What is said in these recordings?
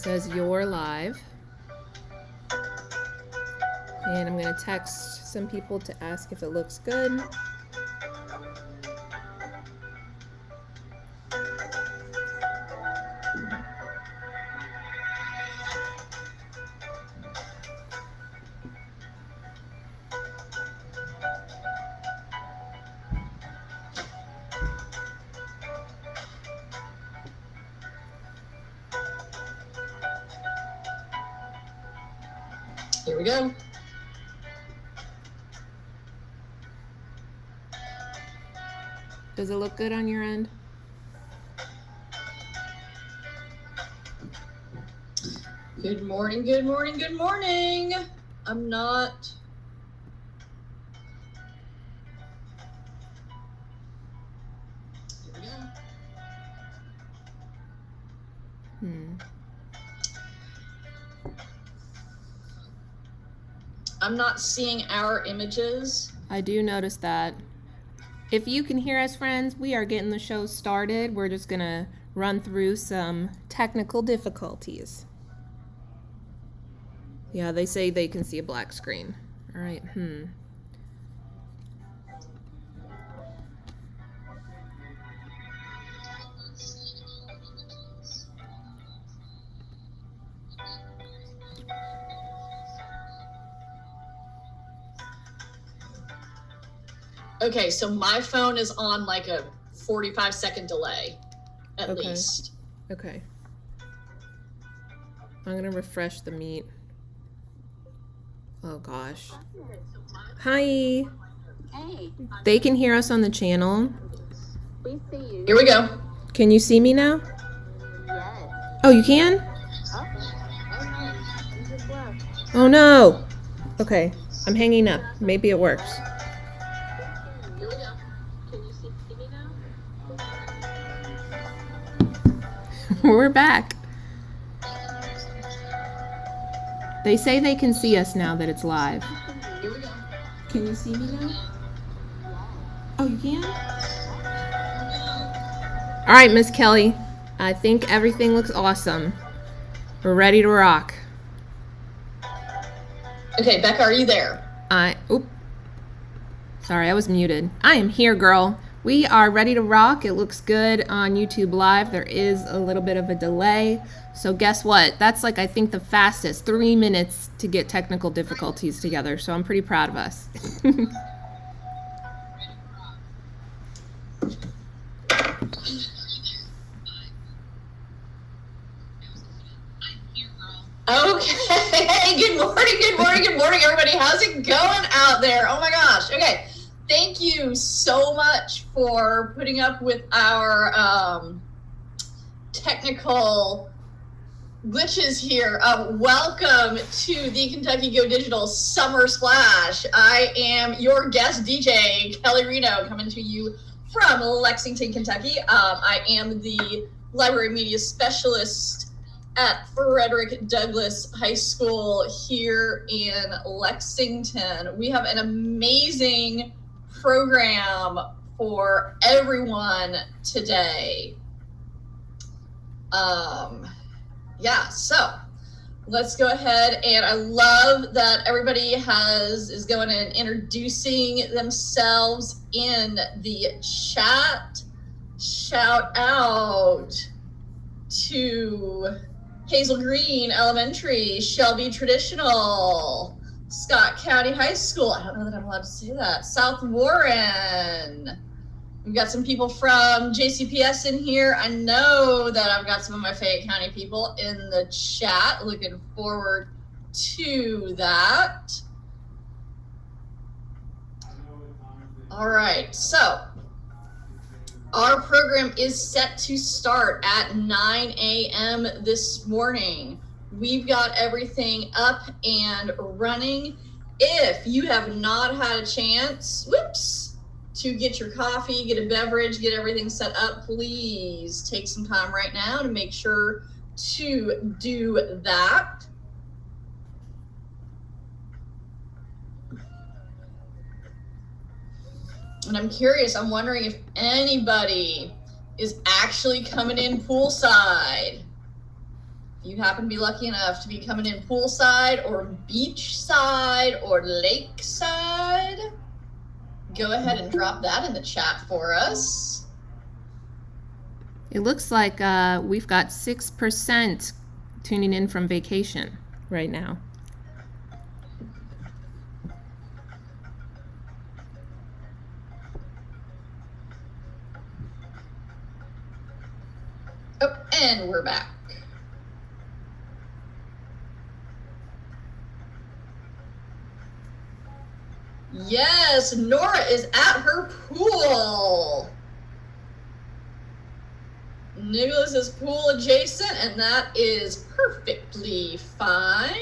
says you're live. And I'm going to text some people to ask if it looks good. Here we go. Does it look good on your end? Good morning, good morning, good morning. I'm not. Here we go. I'm not seeing our images. I do notice that. If you can hear us, friends, we are getting the show started. We're just going to run through some technical difficulties. Yeah, they say they can see a black screen. All right, Okay, so my phone is on like a 45-second delay, at least. Okay. I'm going to refresh the meet. Oh, gosh. Hi. Hey. They can hear us on the channel. We see you. Here we go. Can you see me now? Yes. Oh, you can? Oh no. You just left. Oh, no. Okay, I'm hanging up. Maybe it works. Here we go. Can you see me now? We're back. They say they can see us now that it's live. Here we go. Can you see me now? Oh, you can? All right, Miss Kelly. I think everything looks awesome. We're ready to rock. Okay, Becca, are you there? Sorry, I was muted. I am here, girl. We are ready to rock. It looks good on YouTube Live. There is a little bit of a delay. So guess what? That's like, I think, the fastest 3 minutes to get technical difficulties together. So I'm pretty proud of us. Okay, good morning, everybody. How's it going out there? Oh my gosh. Okay, thank you so much for putting up with our technical glitches here. Welcome to the KYGoDigital Summer Splash. I am your guest DJ, Kelly Reno, coming to you from Lexington, Kentucky. I am the library media specialist at Frederick Douglass High School here in Lexington. We have an amazing program for everyone today. So let's go ahead, and I love that everybody is going and introducing themselves in the chat. Shout out to Hazel Green Elementary, Shelby Traditional, Scott County High School. I don't know that I'm allowed to say that. South Warren. We've got some people from JCPS in here. I know that I've got some of my Fayette County people in the chat. Looking forward to that. All right, so our program is set to start at 9 a.m. this morning. We've got everything up and running. If you have not had a chance, to get your coffee, get a beverage, get everything set up, please take some time right now to make sure to do that. And I'm curious, I'm wondering if anybody is actually coming in poolside. If you happen to be lucky enough to be coming in poolside or beachside or lakeside, go ahead and drop that in the chat for us. It looks like we've got 6% tuning in from vacation right now. Oh, and we're back. Yes, Nora is at her pool. Nicholas is pool adjacent, and that is perfectly fine.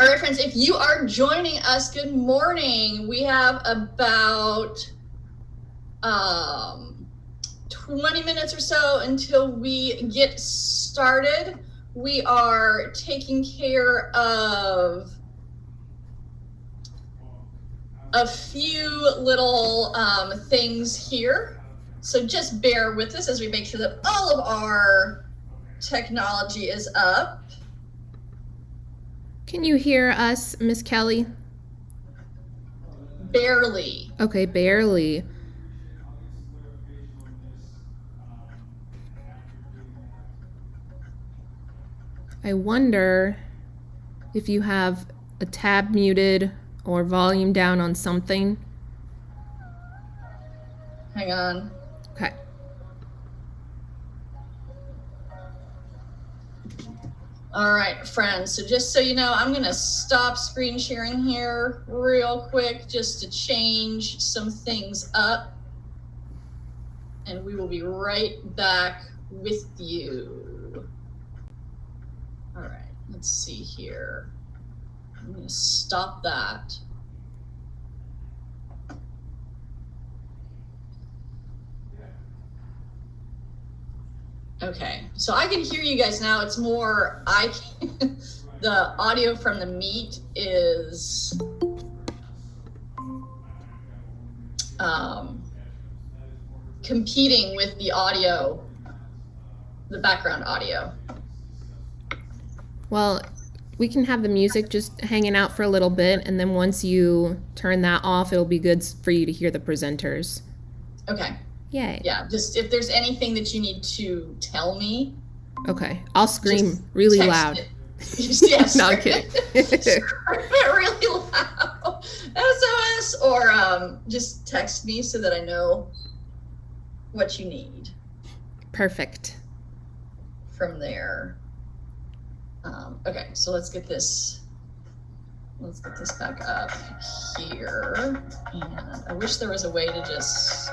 All right, friends, if you are joining us, good morning. We have about 20 minutes or so until we get started. We are taking care of a few little things here. So just bear with us as we make sure that all of our technology is up. Can you hear us, Miss Kelly? Barely. Okay, barely. I wonder if you have a tab muted or volume down on something. Hang on. Okay. All right, friends, so just so you know, I'm gonna stop screen sharing here real quick just to change some things up. And we will be right back with you. All right, let's see here. I'm gonna stop that. Okay, so I can hear you guys now. It's more, the audio from the meet is competing with the audio, the background audio. Well, we can have the music just hanging out for a little bit, and then once you turn that off, it'll be good for you to hear the presenters. Okay. Yay. Yeah, just if there's anything that you need to tell me. Okay, I'll scream really loud. Yes. No, I'm kidding. Scream it really loud. SOS, or just text me so that I know what you need. Perfect. From there. Okay, so let's get this back up here. And I wish there was a way to just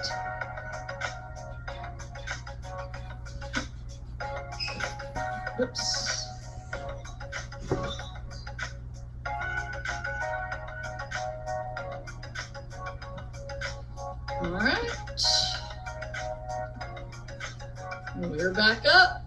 oops. All right. We're back up.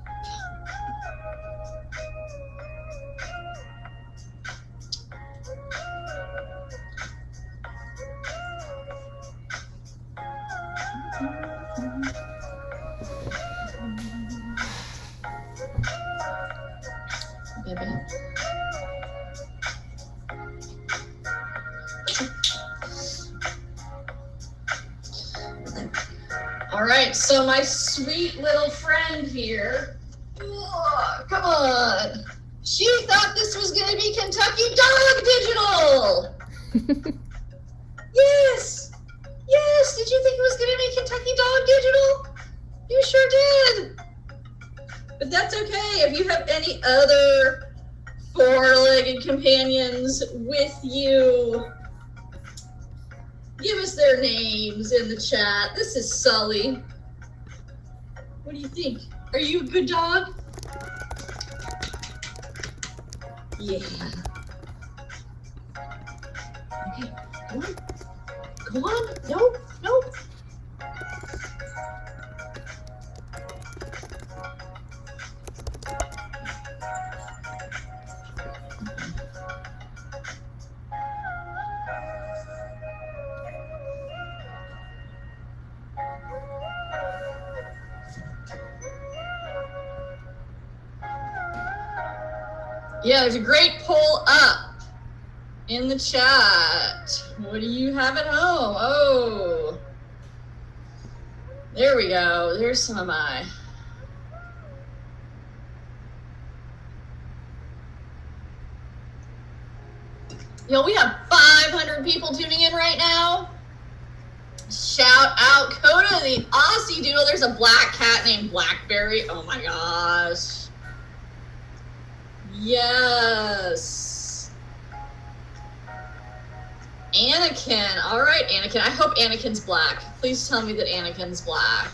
All right, so my sweet little friend here, come on. She thought this was going to be Kentucky Dog Digital. Yes. Yes, did you think it was going to be Kentucky Dog Digital? You sure did. the other four-legged companions with you? Give us their names in the chat. This is Sully. What do you think? Are you a good dog? Yeah. Okay, come on. Come on. Nope, nope. Yeah, there's a great poll up in the chat. What do you have at home? Oh, there we go. There's some of my. Yo, we have 500 people tuning in right now. Shout out Coda, the Aussie duo. There's a black cat named Blackberry. Oh my gosh. Yes. Anakin. All right, Anakin. I hope Anakin's black. Please tell me that Anakin's black.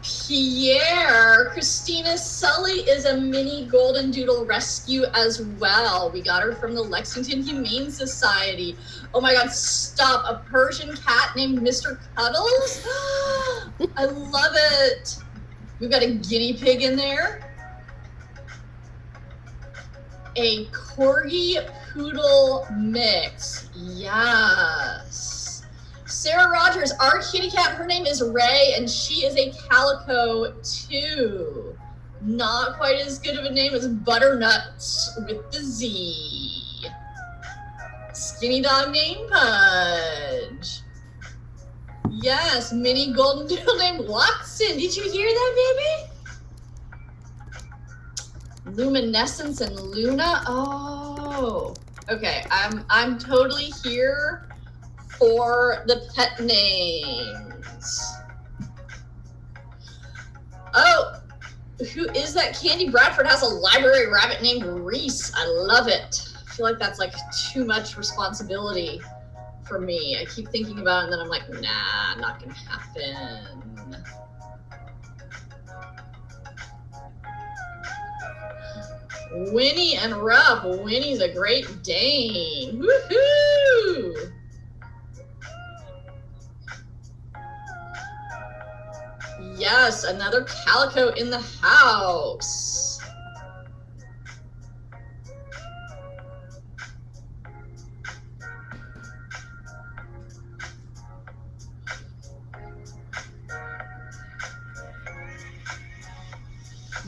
Pierre. Christina Sully is a mini golden doodle rescue as well. We got her from the Lexington Humane Society. Oh my God, stop. A Persian cat named Mr. Cuddles? I love it. We've got a guinea pig in there. A corgi poodle mix. Yes. Sarah Rogers, our kitty cat, her name is Ray, and she is a calico too. Not quite as good of a name as Butternuts with the Z. Skinny dog named Pudge. Yes, mini golden doodle named Watson. Did you hear that, baby? Luminescence and Luna. Oh, okay. I'm totally here for the pet names. Oh, who is that? Candy Bradford has a library rabbit named Reese. I love it. I feel like that's like too much responsibility for me. I keep thinking about it and then I'm like, nah, not gonna happen. Winnie and Ruff. Winnie's a Great Dane. Woohoo! Yes, another calico in the house.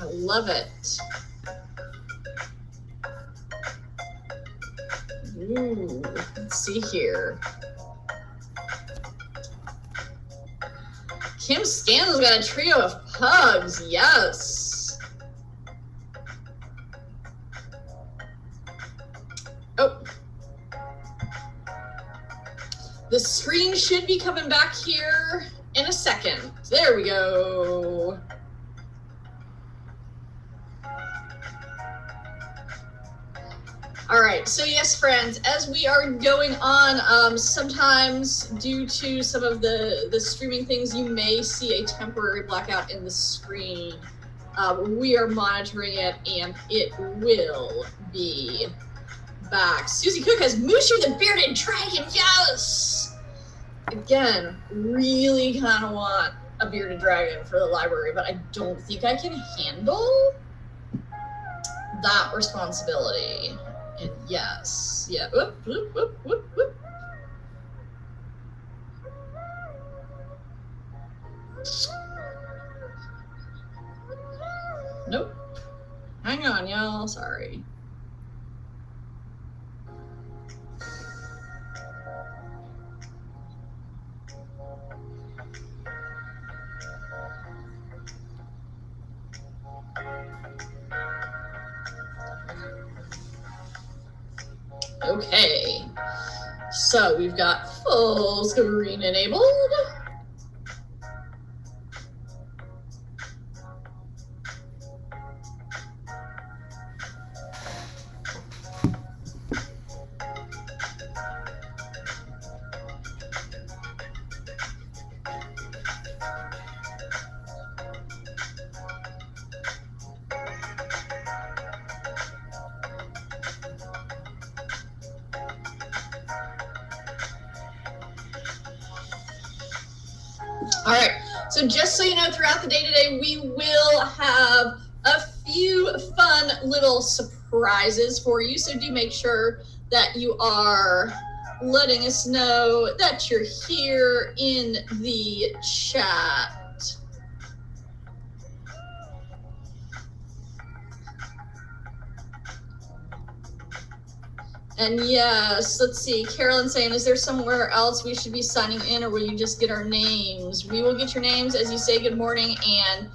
I love it. Ooh, let's see here. Kim Scanlon's got a trio of pugs. Yes. Oh. The screen should be coming back here in a second. There we go. All right, so yes, friends, as we are going on, sometimes due to some of the streaming things, you may see a temporary blackout in the screen. We are monitoring it, and it will be back. Susie Cook has Mushu the Bearded Dragon, yes! Again, really kind of want a bearded dragon for the library, but I don't think I can handle that responsibility. And yes, yeah. Whoop, whoop, whoop, whoop, whoop. Nope. Hang on, y'all. Sorry. Okay, so we've got full screen enabled. All right, so just so you know, throughout the day today, we will have a few fun little surprises for you. So do make sure that you are letting us know that you're here in the chat. And yes, let's see, Carolyn saying, is there somewhere else we should be signing in, or will you just get our names? We will get your names as you say good morning, and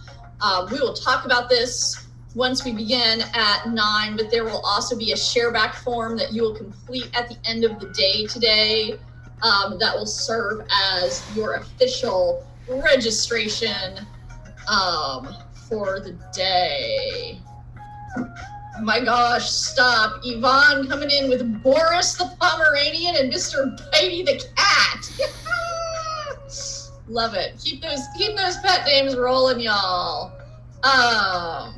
we will talk about this once we begin at 9, but there will also be a shareback form that you will complete at the end of the day today that will serve as your official registration for the day. Oh my gosh, stop. Yvonne coming in with Boris the Pomeranian and Mr. Bitey the cat. Love it. Keep those pet names rolling, y'all. I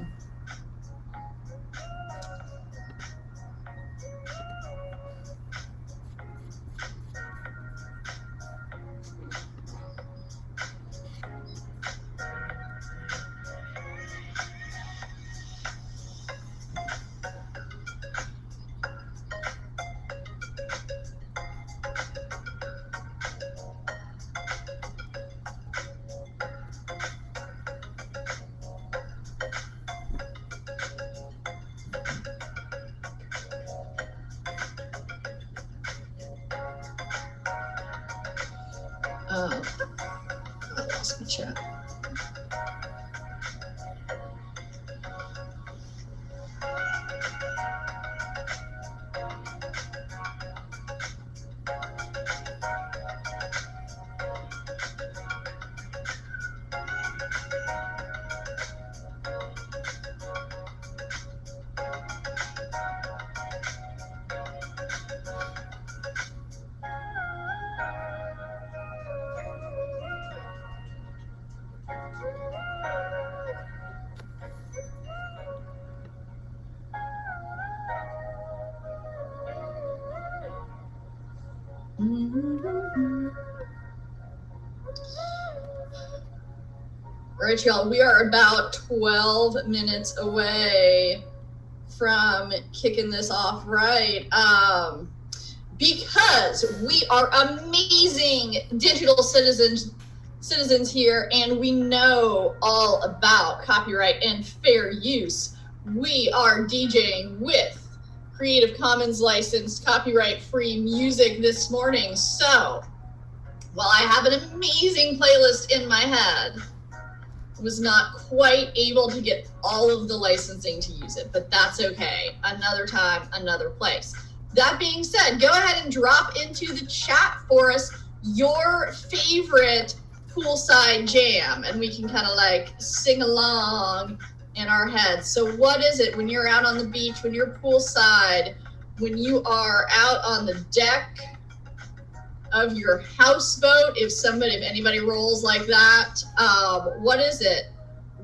lost my chat. All right, y'all, we are about 12 minutes away from kicking this off right. Because we are amazing digital citizens here, and we know all about copyright and fair use. We are DJing with Creative Commons licensed copyright-free music this morning. So while I have an amazing playlist in my head, I was not quite able to get all of the licensing to use it, but that's okay. Another time, another place. That being said, go ahead and drop into the chat for us your favorite poolside jam, and we can kind of like sing along in our heads. So what is it when you're out on the beach, when you're poolside, when you are out on the deck of your houseboat, if anybody rolls like that, what is it?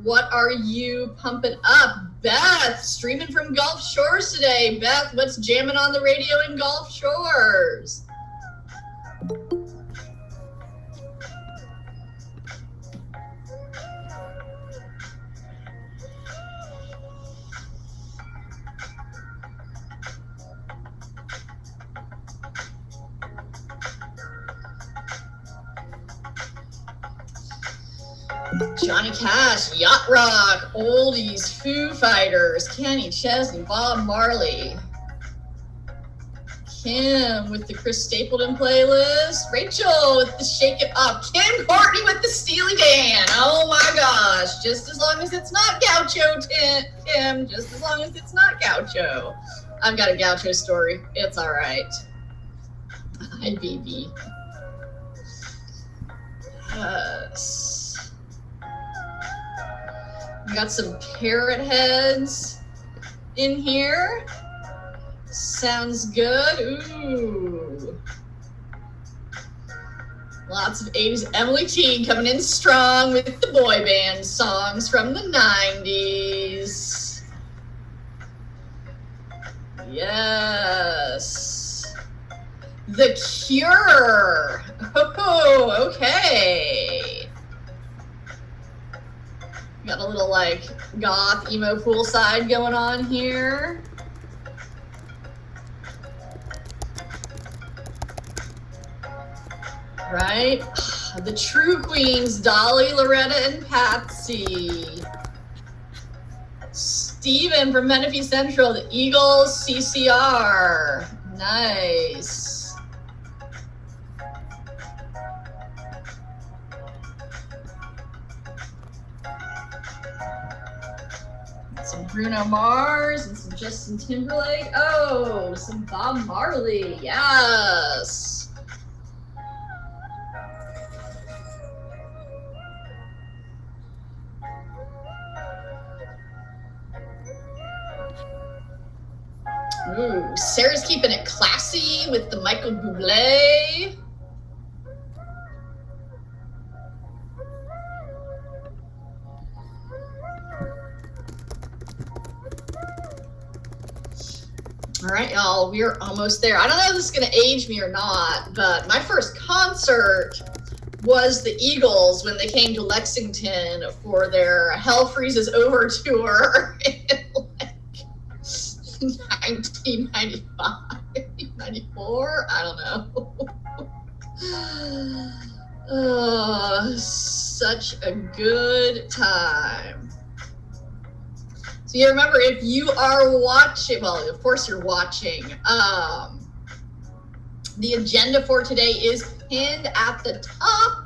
What are you pumping up? Beth, streaming from Gulf Shores today. Beth, what's jamming on the radio in Gulf Shores? Johnny Cash, Yacht Rock, Oldies, Foo Fighters, Kenny Chesney, Bob Marley. Kim with the Chris Stapleton playlist. Rachel with the Shake It Up. Kim Courtney with the Steely Dan. Oh my gosh. Just as long as it's not Gaucho, Kim. Just as long as it's not Gaucho. I've got a Gaucho story. It's all right. Hi, baby. Yes. We got some parrot heads in here. Sounds good. Ooh. Lots of 80s. Emily T coming in strong with the boy band songs from the 90s. Yes. The Cure. Oh, okay. Got a little like goth emo poolside going on here. Right? The True Queens, Dolly, Loretta, and Patsy. Steven from Menifee Central, the Eagles, CCR. Nice. Some Bruno Mars and some Justin Timberlake. Oh, some Bob Marley. Yes. Ooh, Sarah's keeping it classy with the Michael Bublé. All right, y'all, we're almost there. I don't know if this is going to age me or not, but my first concert was the Eagles when they came to Lexington for their Hell Freezes Over tour in like 1995, 94, I don't know. Oh, such a good time. So you remember, if you are watching, well, of course you're watching, the agenda for today is pinned at the top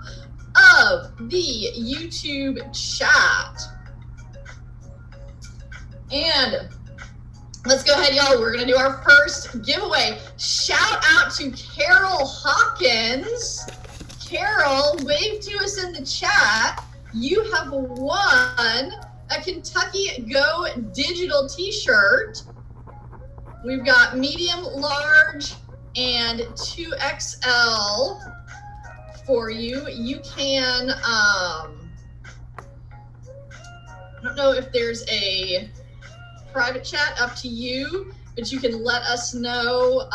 of the YouTube chat. And let's go ahead, y'all. We're going to do our first giveaway. Shout out to Carol Hawkins. Carol, wave to us in the chat. You have won a KYGoDigital t-shirt. We've got medium, large, and 2XL for you. You can, I don't know if there's a private chat, up to you, but you can let us know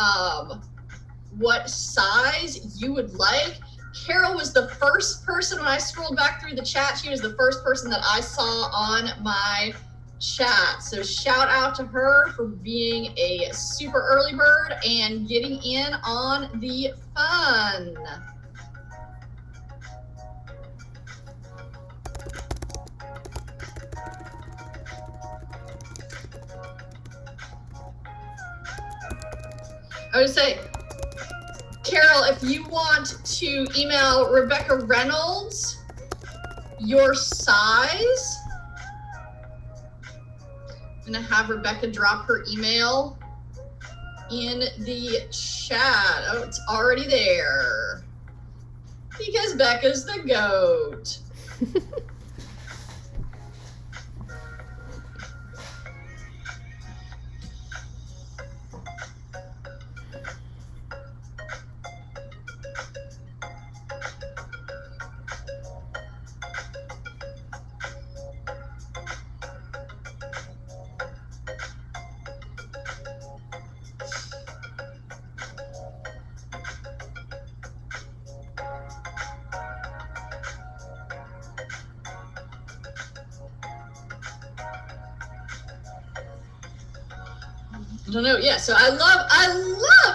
what size you would like. Carol was the first person, when I scrolled back through the chat, she was the first person that I saw on my chat. So shout out to her for being a super early bird and getting in on the fun. I would say, Carol, if you want to email Rebecca Reynolds your size, I'm going to have Rebecca drop her email in the chat. Oh, it's already there. Because Becca's the GOAT. I don't know. Yeah, so I love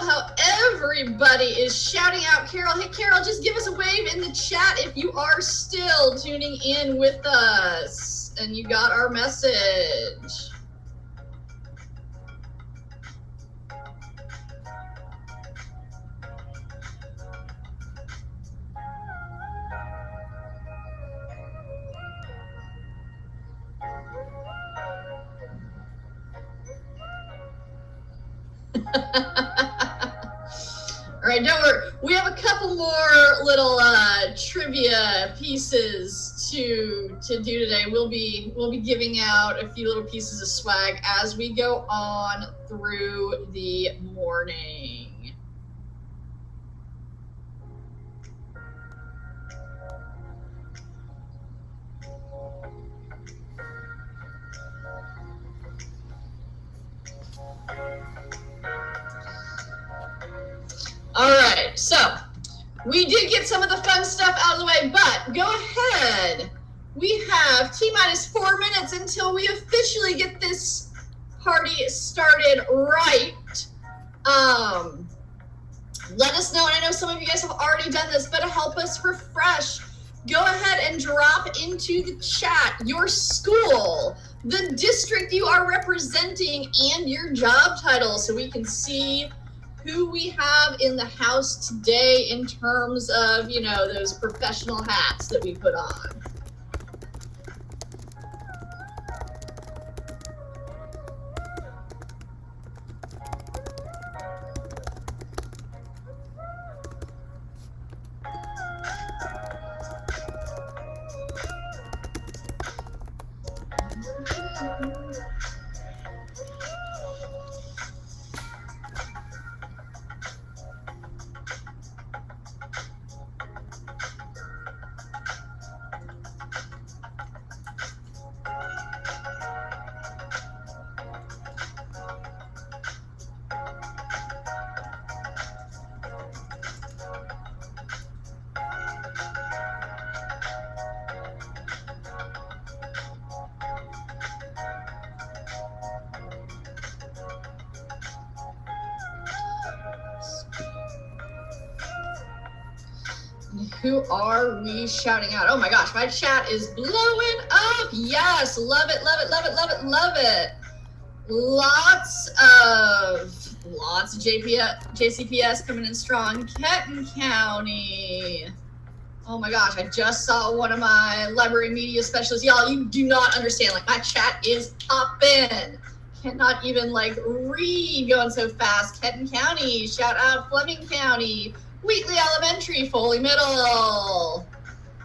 how everybody is shouting out Carol. Hey, Carol, just give us a wave in the chat if you are still tuning in with us and you got our message. All right, don't worry. We have a couple more little trivia pieces to do today. We'll be giving out a few little pieces of swag as we go on through the morning. We did get some of the fun stuff out of the way, but go ahead. We have T-minus 4 minutes until we officially get this party started right. Let us know, and I know some of you guys have already done this, but to help us refresh, go ahead and drop into the chat your school, the district you are representing, and your job title so we can see who we have in the house today in terms of, you know, those professional hats that we put on. Who are we shouting out? Oh my gosh, my chat is blowing up. Yes, love it, love it, love it, love it, love it. Lots of JCPS coming in strong. Kenton County. Oh my gosh, I just saw one of my library media specialists. Y'all, you do not understand. Like, my chat is popping. Cannot even like read going so fast. Kenton County, shout out Fleming County. Wheatley Elementary, Foley Middle.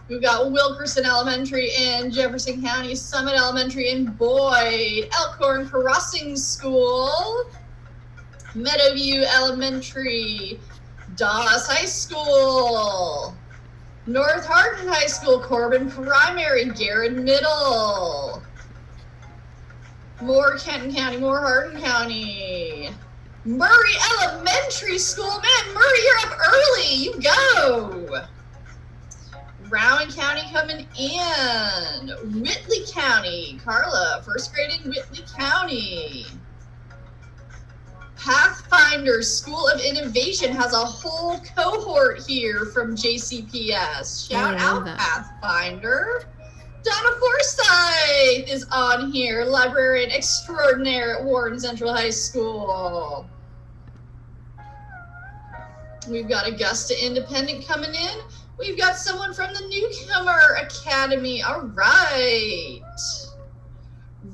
We've got Wilkerson Elementary in Jefferson County, Summit Elementary in Boyd, Elkhorn Crossing School, Meadowview Elementary, Dawes High School, North Hardin High School, Corbin Primary, Garrett Middle, more Kenton County, more Hardin County. Murray Elementary School. Man, Murray, you're up early. You go. Rowan County coming in. Whitley County. Carla, first grade in Whitley County. Pathfinder School of Innovation has a whole cohort here from JCPS. Shout out that. Pathfinder. Donna Forsyth is on here, librarian extraordinaire at Warren Central High School. We've got Augusta Independent coming in. We've got someone from the Newcomer Academy. All right.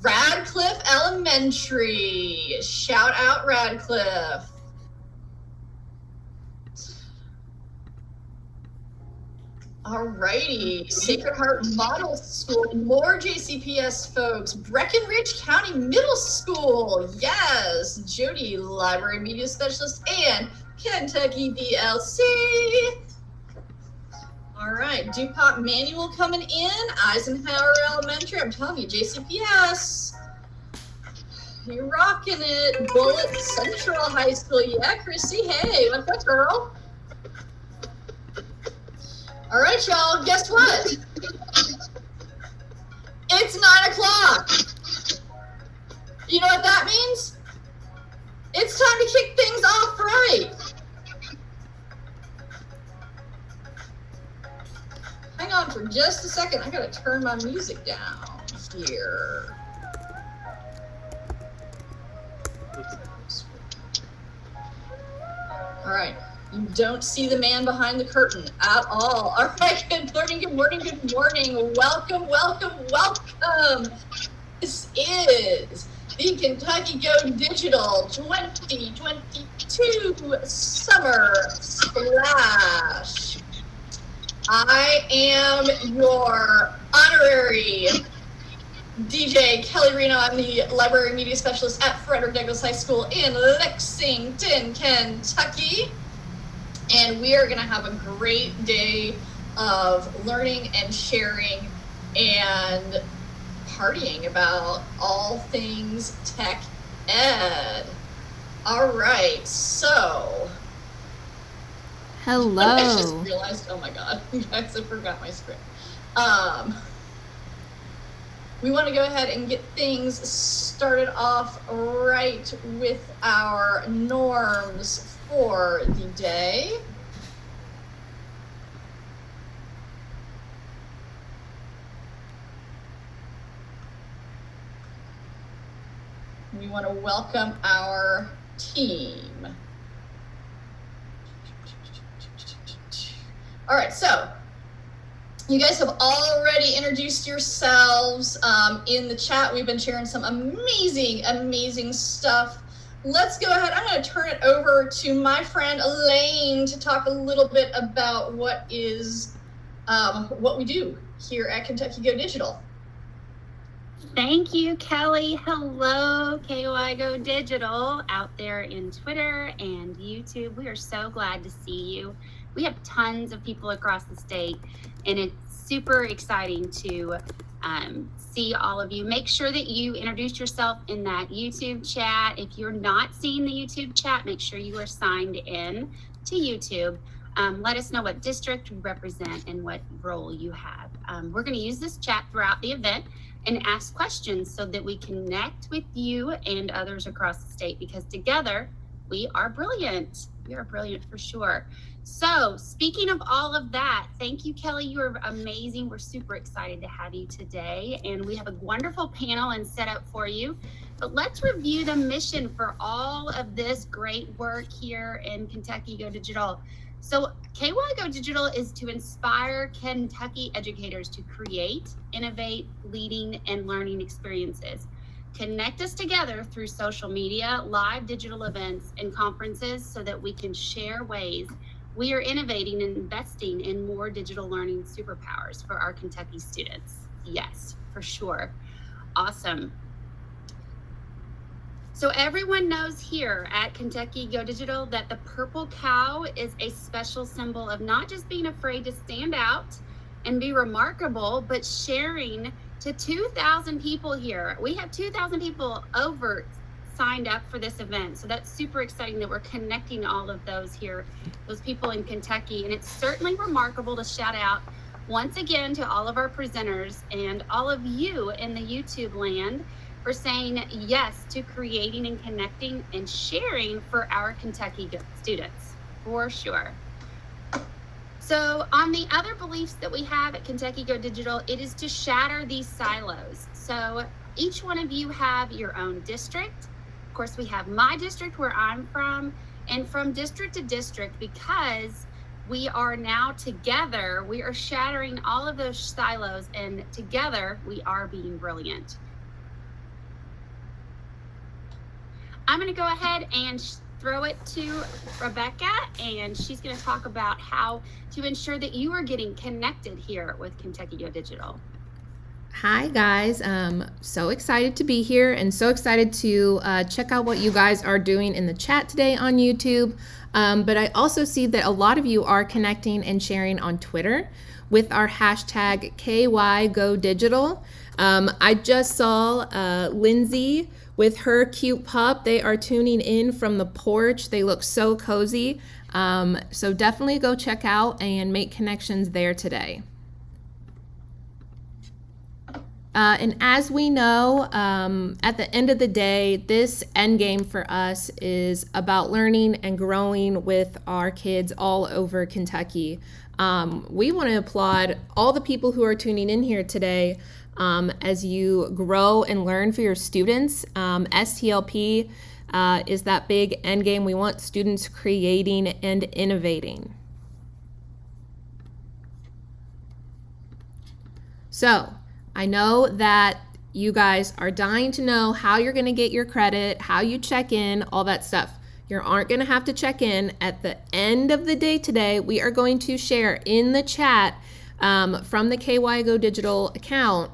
Radcliffe Elementary. Shout out Radcliffe. Alrighty, Sacred Heart Model School, more JCPS folks. Breckenridge County Middle School, yes. Jody, Library Media Specialist, and Kentucky DLC. All right, DuPont Manual coming in. Eisenhower Elementary, I'm telling you, JCPS. You're rocking it. Bullitt Central High School, yeah, Chrissy, hey, what's up, girl? All right, y'all, guess what? It's 9 o'clock. You know what that means? It's time to kick things off right. Hang on for just a second. I gotta turn my music down here. All right. You don't see the man behind the curtain at all. All right, good morning, good morning, good morning. Welcome, welcome, welcome. This is the Kentucky Go Digital 2022 Summer Splash. I am your honorary DJ Kelly Reno. I'm the Library Media Specialist at Frederick Douglass High School in Lexington, Kentucky. And we are going to have a great day of learning and sharing and partying about all things tech ed. All right, so Hello. I just realized, oh my God, guys, I forgot my script. We want to go ahead and get things started off right with our norms for the day. We want to welcome our team. All right, so you guys have already introduced yourselves in the chat. We've been sharing some amazing stuff. Let's go ahead. I'm going to turn it over to my friend Elaine to talk a little bit about what we do here at Kentucky Go Digital. Thank you, Kelly. Hello, KYGoDigital out there in Twitter and YouTube. We are so glad to see you. We have tons of people across the state, and it's super exciting to see all of you. Make sure that you introduce yourself in that YouTube chat. If you're not seeing the YouTube chat, make sure you are signed in to YouTube. Let us know what district you represent and what role you have. We're going to use this chat throughout the event and ask questions so that we connect with you and others across the state, because together we are brilliant. We are brilliant for sure. So speaking of all of that, thank you, Kelly. You are amazing. We're super excited to have you today. And we have a wonderful panel and setup for you. But let's review the mission for all of this great work here in Kentucky Go Digital. So KYGoDigital is to inspire Kentucky educators to create, innovate, leading, and learning experiences. Connect us together through social media, live digital events, and conferences so that we can share ways we are innovating and investing in more digital learning superpowers for our Kentucky students. Yes, for sure. Awesome. So everyone knows here at Kentucky Go Digital that the purple cow is a special symbol of not just being afraid to stand out and be remarkable, but sharing to 2,000 people here. We have 2,000 people over signed up for this event. So that's super exciting that we're connecting all of those here, those people in Kentucky. And it's certainly remarkable to shout out once again to all of our presenters and all of you in the YouTube land for saying yes to creating and connecting and sharing for our Kentucky students, for sure. So on the other beliefs that we have at Kentucky Go Digital, it is to shatter these silos. So each one of you have your own district. Of course, we have my district where I'm from, and from district to district, because we are now together, we are shattering all of those silos, and together we are being brilliant. I'm going to go ahead and throw it to Rebecca, and she's going to talk about how to ensure that you are getting connected here with Kentucky Go Digital. Hi guys, so excited to be here and so excited to check out what you guys are doing in the chat today on YouTube. But I also see that a lot of you are connecting and sharing on Twitter with our hashtag KYGoDigital. I just saw Lindsay with her cute pup. They are tuning in from the porch. They look so cozy. So definitely go check out and make connections there today. And as we know, at the end of the day, this end game for us is about learning and growing with our kids all over Kentucky. We want to applaud all the people who are tuning in here today as you grow and learn for your students. STLP is that big end game. We want students creating and innovating. So I know that you guys are dying to know how you're going to get your credit, how you check in, all that stuff. You aren't going to have to check in. At the end of the day today, we are going to share in the chat from the KYGoDigital account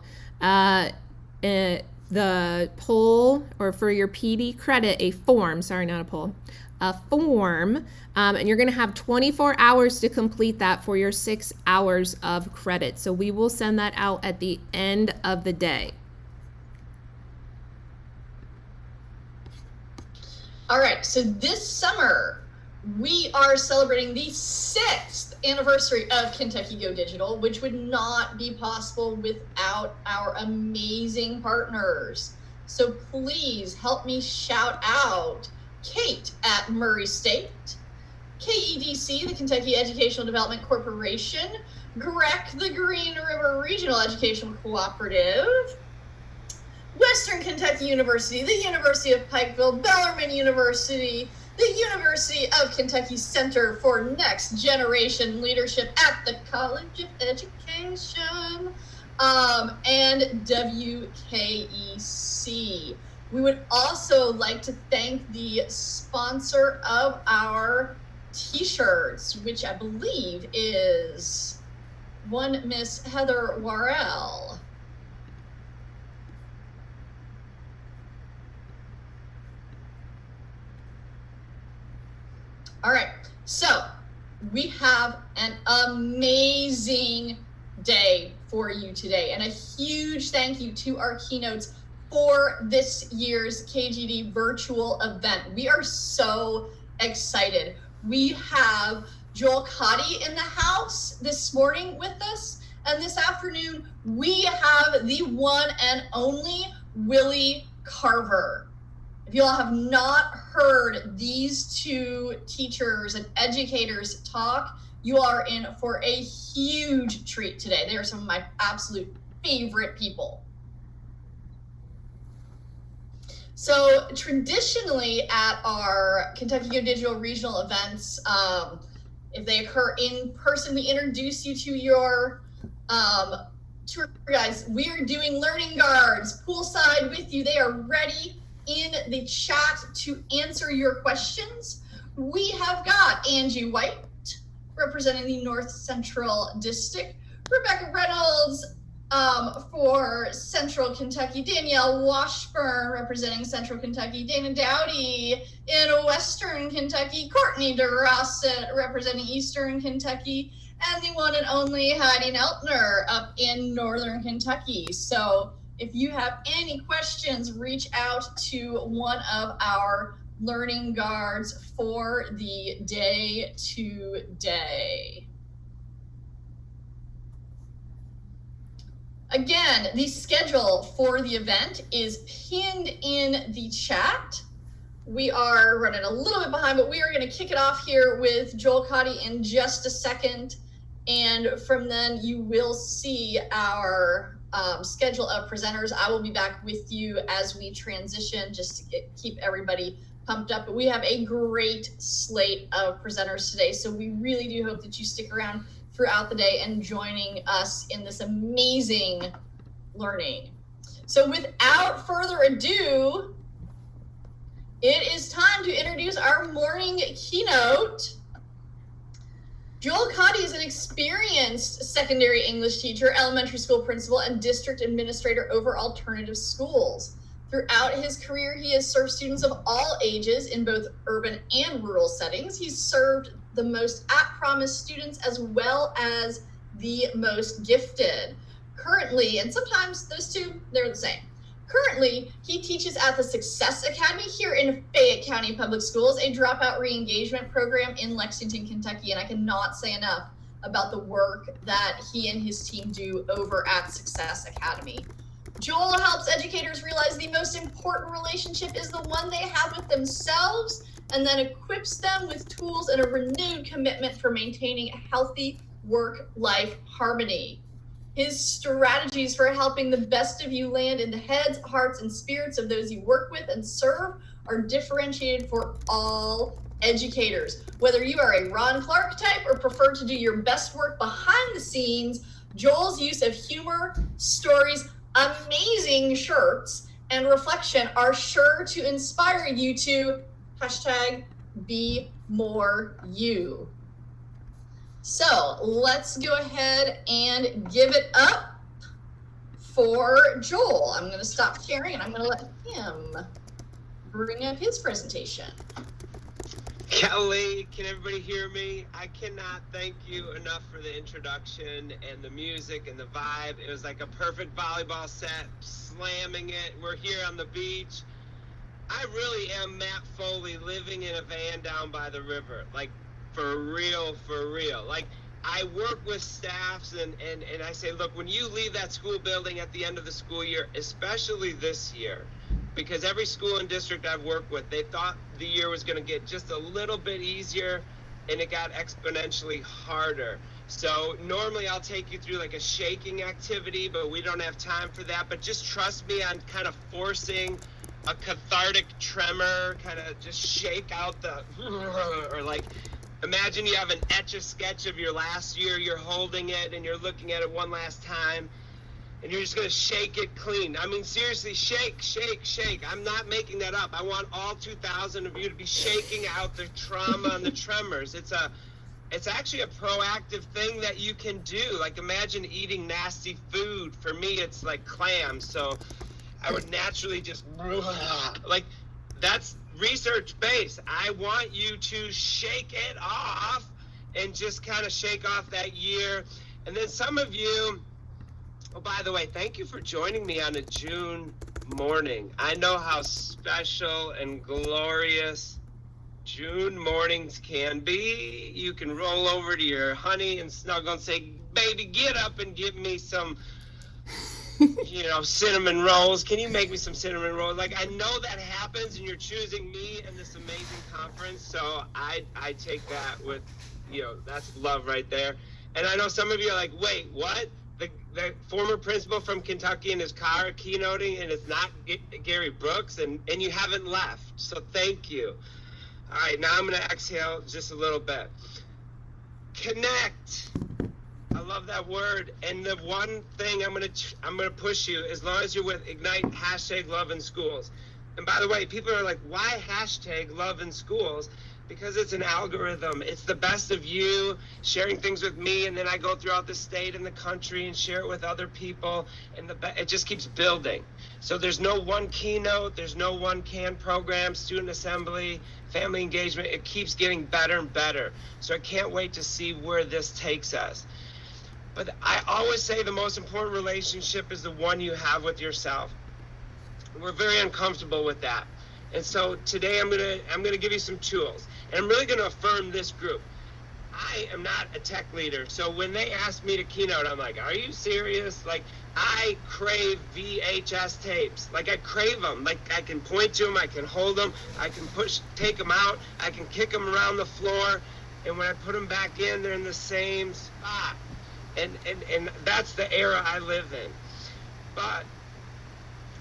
the poll, or for your PD credit, a form, sorry, not a poll, a form, and you're going to have 24 hours to complete that for your 6 hours of credit. So we will send that out at the end of the day. All right, so this summer we are celebrating the 6th anniversary of Kentucky Go Digital, which would not be possible without our amazing partners. So please help me shout out Kate at Murray State, KEDC, the Kentucky Educational Development Corporation, GREC, the Green River Regional Educational Cooperative, Western Kentucky University, the University of Pikeville, Bellarmine University, the University of Kentucky Center for Next Generation Leadership at the College of Education, and WKEC. We would also like to thank the sponsor of our t-shirts, which I believe is one Miss Heather Warrell. All right, so we have an amazing day for you today, and a huge thank you to our keynotes for this year's KGD virtual event. We are so excited. We have Joel Cotti in the house this morning with us, and this afternoon we have the one and only Willie Carver. If you all have not heard these two teachers and educators talk, you are in for a huge treat today. They are some of my absolute favorite people. So traditionally at our Kentucky Go Digital regional events, if they occur in person, we introduce you to your tour guides. We are doing learning guards poolside with you. They are ready in the chat to answer your questions. We have got Angie White representing the North Central District, Rebecca Reynolds for Central Kentucky, Danielle Washburn representing Central Kentucky, Dana Dowdy in Western Kentucky, Courtney DeRossett representing Eastern Kentucky, and the one and only Heidi Neltner up in Northern Kentucky. So if you have any questions, reach out to one of our learning guards for the day today. Again, the schedule for the event is pinned in the chat. We are running a little bit behind, but we are going to kick it off here with Joel Cotti in just a second. And from then you will see our schedule of presenters. I will be back with you as we transition, just to keep everybody pumped up. But we have a great slate of presenters today, so we really do hope that you stick around throughout the day and joining us in this amazing learning. So without further ado, it is time to introduce our morning keynote. Joel Cotti is an experienced secondary English teacher, elementary school principal, and district administrator over alternative schools. Throughout his career, he has served students of all ages in both urban and rural settings. He's served the most at-promise students as well as the most gifted. Currently, and sometimes those two, they're the same. Currently, he teaches at the Success Academy here in Fayette County Public Schools, a dropout re-engagement program in Lexington, Kentucky. And I cannot say enough about the work that he and his team do over at Success Academy. Joel helps educators realize the most important relationship is the one they have with themselves, and then equips them with tools and a renewed commitment for maintaining a healthy work-life harmony. His strategies for helping the best of you land in the heads, hearts, and spirits of those you work with and serve are differentiated for all educators. Whether you are a Ron Clark type or prefer to do your best work behind the scenes, Joel's use of humor, stories, amazing shirts, and reflection are sure to inspire you to #be more you. So let's go ahead and give it up for Joel. I'm going to stop sharing and I'm going to let him bring up his presentation. Kelly, can everybody hear me? I cannot thank you enough for the introduction and the music and the vibe. It was like a perfect volleyball set, slamming it. We're here on the beach. I really am Matt Foley living in a van down by the river, like for real. Like I work with staffs and I say, look, when you leave that school building at the end of the school year, especially this year, because every school and district I've worked with, they thought the year was going to get just a little bit easier, and it got exponentially harder. So normally I'll take you through like a shaking activity, but we don't have time for that. But just trust me on kind of forcing a cathartic tremor, kind of just shake out the, or like, imagine you have an Etch-a-Sketch of your last year, you're holding it and you're looking at it one last time, and you're just going to shake it clean. I mean, seriously, shake. I'm not making that up. I want all 2,000 of you to be shaking out the trauma and the tremors. It's actually a proactive thing that you can do. Like, imagine eating nasty food. For me, it's like clams. So I would naturally just, like, that's research-based. I want you to shake it off and just kind of shake off that year. And then some of you, oh, by the way, thank you for joining me on a June morning. I know how special and glorious June mornings can be. You can roll over to your honey and snuggle and say, baby, get up and give me some, cinnamon rolls. Can you make me some cinnamon rolls? Like, I know that happens, and you're choosing me and this amazing conference, so I take that with, that's love right there. And I know some of you are like, wait, what? The former principal from Kentucky in his car keynoting, and it's not Gary Brooks, and you haven't left, so thank you. All right, now I'm going to exhale just a little bit. Connect. I love that word. And the one thing I'm going to push you, as long as you're with Ignite #LoveInSchools. And by the way, people are like, why #LoveInSchools? Because it's an algorithm. It's the best of you sharing things with me, and then I go throughout the state and the country and share it with other people, and it just keeps building. So there's no one keynote, there's no one CAN program, student assembly, family engagement. It keeps getting better and better. So I can't wait to see where this takes us. But I always say the most important relationship is the one you have with yourself. We're very uncomfortable with that. And so today I'm gonna give you some tools, and I'm really gonna affirm this group. I am not a tech leader, so when they ask me to keynote, I'm like, are you serious? Like, I crave VHS tapes. Like, I crave them. Like, I can point to them, I can hold them, I can take them out, I can kick them around the floor, and when I put them back in, they're in the same spot. And that's the era I live in. But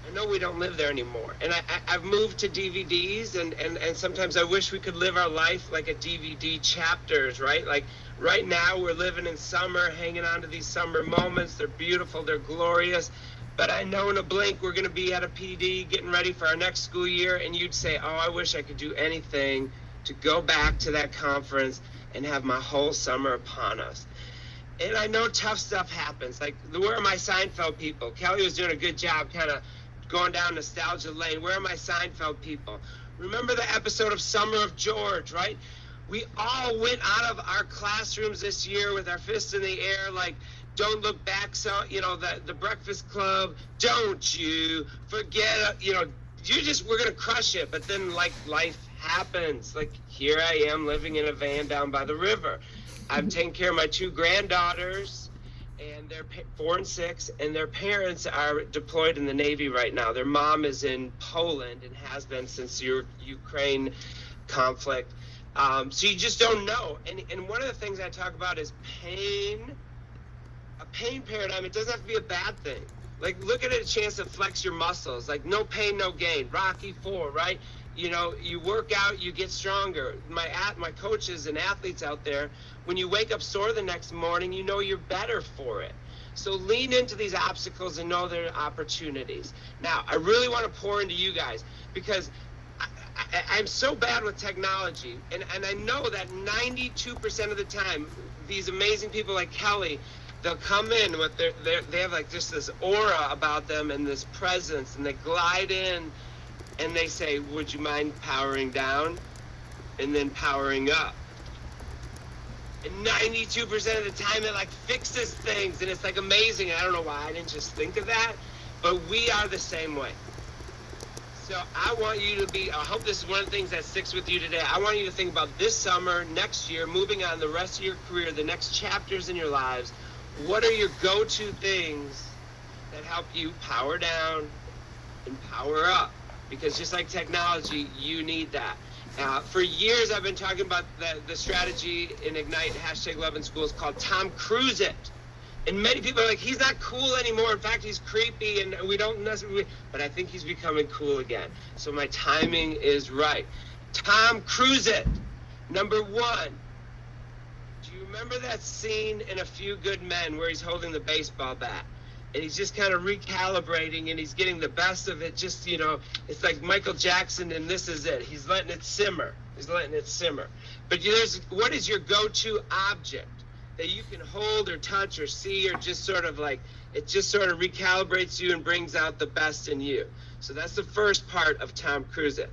I know we don't live there anymore. And I've moved to DVDs, and sometimes I wish we could live our life like a DVD chapters, right? Like right now we're living in summer, hanging on to these summer moments. They're beautiful, they're glorious. But I know in a blink we're gonna be at a PD getting ready for our next school year, and you'd say, oh, I wish I could do anything to go back to that conference and have my whole summer upon us. And I know tough stuff happens. Like, where are my Seinfeld people? Kelly was doing a good job kind of going down nostalgia lane. Where are my Seinfeld people? Remember the episode of Summer of George, right? We all went out of our classrooms this year with our fists in the air, like, don't look back, so, the Breakfast Club, don't you forget, we're going to crush it. But then, like, life happens. Like, here I am living in a van down by the river. I'm taking care of my two granddaughters, and they're 4 and 6, and their parents are deployed in the Navy right now. Their mom is in Poland and has been since the Ukraine conflict. So you just don't know. And one of the things I talk about is pain. A pain paradigm, it doesn't have to be a bad thing. Like, look at it, a chance to flex your muscles. Like, no pain, no gain. Rocky IV, right? You work out, you get stronger. My coaches and athletes out there, when you wake up sore the next morning, you're better for it. So lean into these obstacles and know they're opportunities. Now, I really want to pour into you guys, because I'm so bad with technology, and I know that 92% of the time, these amazing people like Kelly, they'll come in with they have like just this aura about them and this presence, and they glide in and they say, would you mind powering down and then powering up? And 92% of the time it like fixes things, and it's like amazing. I don't know why I didn't just think of that, but we are the same way. So I want you to be, I hope this is one of the things that sticks with you today. I want you to think about this summer, next year, moving on the rest of your career, the next chapters in your lives. What are your go-to things that help you power down and power up? Because just like technology, you need that. For years, I've been talking about the strategy in Ignite, #LoveInSchools, called Tom Cruise It. And many people are like, he's not cool anymore. In fact, he's creepy, and we don't necessarily, but I think he's becoming cool again. So my timing is right. Tom Cruise It. Number 1. Do you remember that scene in A Few Good Men where he's holding the baseball bat? And he's just kind of recalibrating, and he's getting the best of it. Just, you know, it's like Michael Jackson, and this is it. He's letting it simmer. He's letting it simmer. But what is your go-to object that you can hold or touch or see, or just sort of like, it just sort of recalibrates you and brings out the best in you? So that's the first part of Tom Cruise It.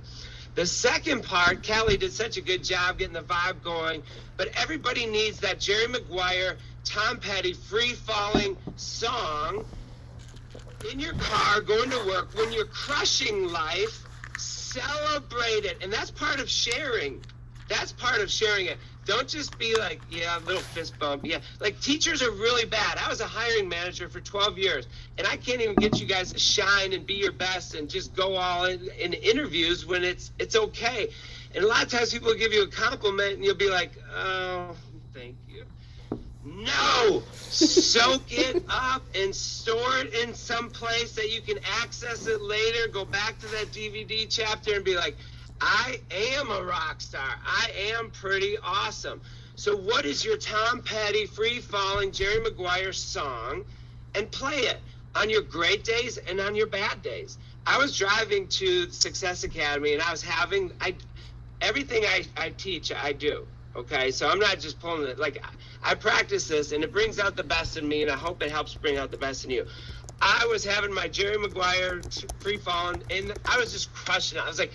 The second part, Kelly did such a good job getting the vibe going, but everybody needs that Jerry Maguire, Tom Petty, free-falling song in your car, going to work. When you're crushing life, celebrate it. And that's part of sharing. That's part of sharing it. Don't just be like, yeah, a little fist bump. Yeah, like teachers are really bad. I was a hiring manager for 12 years, and I can't even get you guys to shine and be your best and just go all in interviews when it's okay. And a lot of times people will give you a compliment, and you'll be like, oh, thank you. No, soak it up and store it in some place that you can access it later. Go back to that DVD chapter and be like, I am a rock star. I am pretty awesome. So what is your Tom Petty, free-falling Jerry Maguire song? And play it on your great days and on your bad days. I was driving to the Success Academy, and I was having, everything I teach, I do. Okay, so I'm not just pulling it. Like, I practice this, and it brings out the best in me, and I hope it helps bring out the best in you. I was having my Jerry Maguire free-falling, and I was just crushing it. I was like,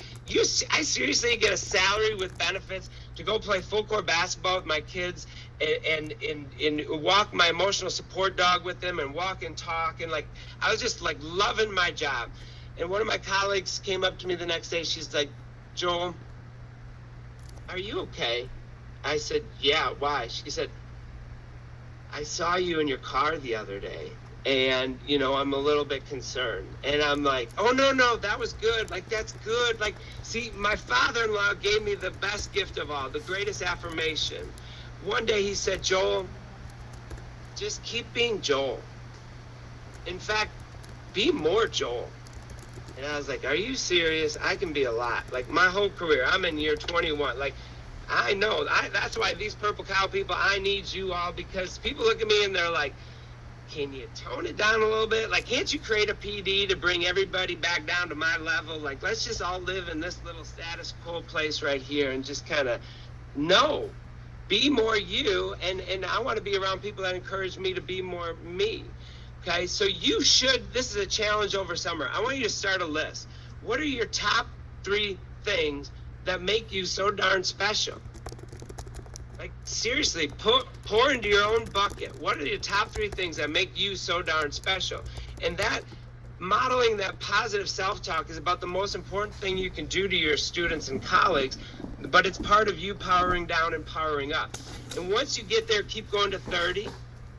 I seriously get a salary with benefits to go play full-court basketball with my kids and walk my emotional support dog with them and walk and talk. And, like, I was just, like, loving my job. And one of my colleagues came up to me the next day. She's like, Joel, are you okay? I said, yeah, why? She said, I saw you in your car the other day, and, you know, I'm a little bit concerned. And I'm like, oh, no, that was good. Like, that's good. Like, see, my father-in-law gave me the best gift of all, the greatest affirmation. One day he said, Joel, just keep being Joel. In fact, be more Joel. And I was like, are you serious? I can be a lot. Like, my whole career, I'm in year 21. Like, I know. That's why these Purple Cow people, I need you all, because people look at me and they're like, can you tone it down a little bit? Like, can't you create a PD to bring everybody back down to my level? Like, let's just all live in this little status quo place right here and just kind of, no, be more you. And I want to be around people that encourage me to be more me. Okay, so this is a challenge over summer. I want you to start a list. What are your top 3 things that make you so darn special? Like, seriously, pour into your own bucket. What are your top 3 things that make you so darn special? And that modeling that positive self-talk is about the most important thing you can do to your students and colleagues, but it's part of you powering down and powering up. And once you get there, keep going to 30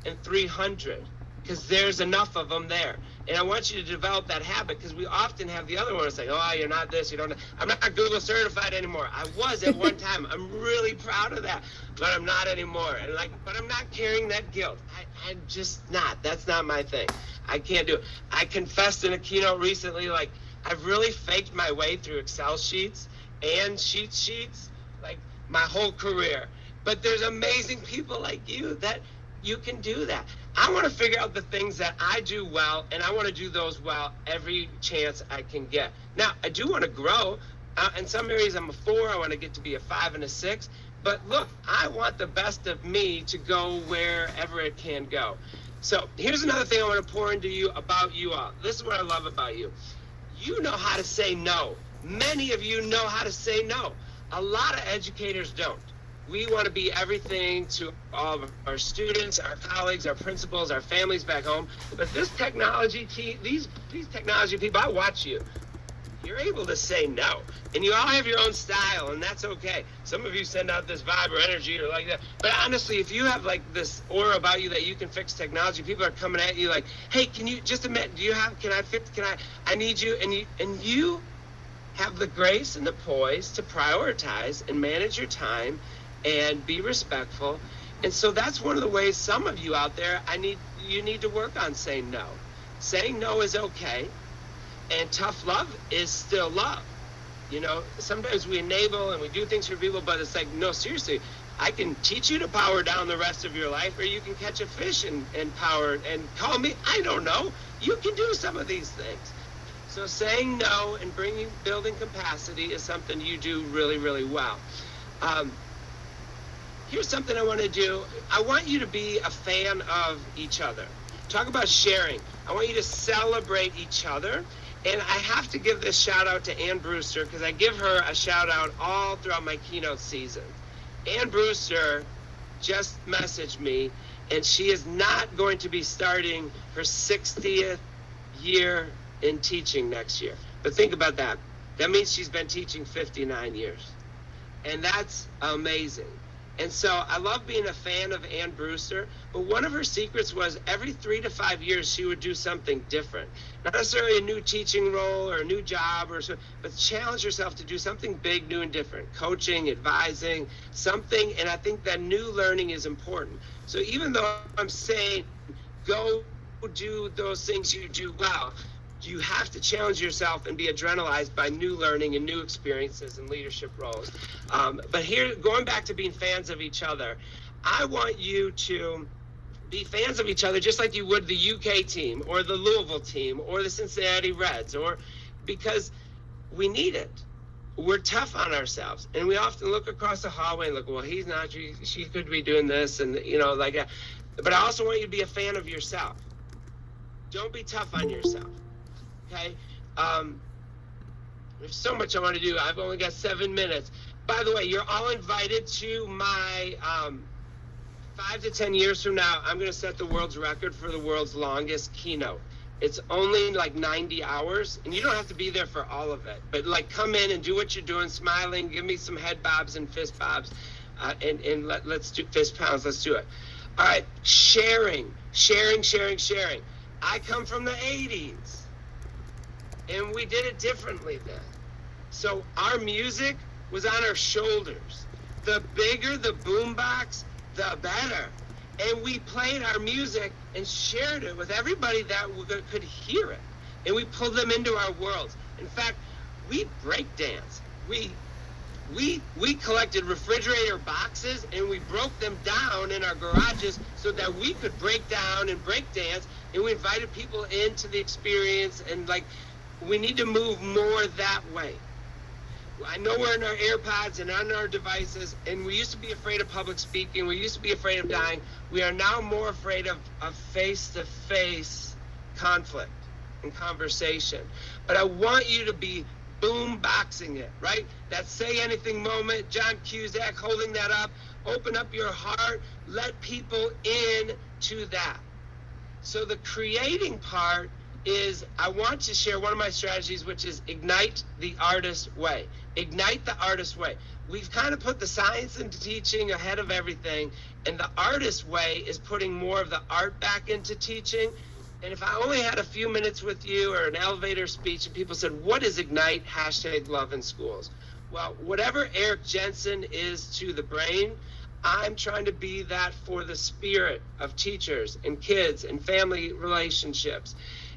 and 300, because there's enough of them there. And I want you to develop that habit, because we often have the other one say, oh, you're not this, you don't know. I'm not Google certified anymore. I was at one time. I'm really proud of that, but I'm not anymore. And but I'm not carrying that guilt. I'm just not. That's not my thing. I can't do it. I confessed in a keynote recently, like, I've really faked my way through Excel sheets and sheets, like, my whole career. But there's amazing people like you that you can do that. I want to figure out the things that I do well, and I want to do those well every chance I can get. Now, I do want to grow. In some areas, I'm a 4. I want to get to be a 5 and a 6. But look, I want the best of me to go wherever it can go. So here's another thing I want to pour into you about you all. This is what I love about you. You know how to say no. Many of you know how to say no. A lot of educators don't. We want to be everything to all of our students, our colleagues, our principals, our families back home. But this technology team, these technology people, I watch you. you're able to say no. And you all have your own style, and that's okay. Some of you send out this vibe or energy or like that. But honestly, if you have like this aura about you that you can fix technology, people are coming at you like, hey, can you just admit, I need you. And you have the grace and the poise to prioritize and manage your time and be respectful. And so that's one of the ways some of you out there, you need to work on saying no. Saying no is okay. And tough love is still love. You know, sometimes we enable and we do things for people, but it's like, no, seriously, I can teach you to power down the rest of your life, or you can catch a fish and power and call me. I don't know. You can do some of these things. So saying no and building capacity is something you do really, really well. Here's something I want to do. I want you to be a fan of each other. Talk about sharing. I want you to celebrate each other. And I have to give this shout out to Ann Brewster, because I give her a shout out all throughout my keynote season. Ann Brewster just messaged me, and she is not going to be starting her 60th year in teaching next year. But think about that. That means she's been teaching 59 years. And that's amazing. And so I love being a fan of Ann Brewster, but one of her secrets was every 3 to 5 years she would do something different. Not necessarily a new teaching role or a new job, but challenge herself to do something big, new, and different. Coaching, advising, something, and I think that new learning is important. So even though I'm saying go do those things you do well, you have to challenge yourself and be adrenalized by new learning and new experiences and leadership roles. But here, going back to being fans of each other, I want you to be fans of each other just like you would the UK team or the Louisville team or the Cincinnati Reds, because we need it. We're tough on ourselves, and we often look across the hallway and look, well, he's not, she could be doing this, and like that. But I also want you to be a fan of yourself. Don't be tough on yourself. Okay, there's so much I want to do. I've only got 7 minutes. By the way, you're all invited to my 5 to 10 years from now, I'm going to set the world's record for the world's longest keynote. It's only like 90 hours, and you don't have to be there for all of it. But like, come in and do what you're doing, smiling, give me some head bobs and fist bobs, and let's do fist pounds. Let's do it. All right, sharing. I come from the 80s. And we did it differently then. So our music was on our shoulders. The bigger the boombox, the better. And we played our music and shared it with everybody that could hear it. And we pulled them into our worlds. In fact, we break dance. We collected refrigerator boxes and we broke them down in our garages so that we could break down and break dance. And we invited people into the experience, and like, we need to move more that way. I know we're in our AirPods and on our devices, and we used to be afraid of public speaking. We used to be afraid of dying. We are now more afraid of face-to-face conflict and conversation. But I want you to be boom-boxing it, right? That say anything moment, John Cusack holding that up. Open up your heart. Let people in to that. So the creating part is, I want to share one of my strategies, which is ignite the artist way. Ignite the artist way. We've kind of put the science into teaching ahead of everything, and the artist way is putting more of the art back into teaching. And if I only had a few minutes with you or an elevator speech and people said, what is Ignite? #love in schools. Well, whatever Eric Jensen is to the brain, I'm trying to be that for the spirit of teachers and kids and family relationships.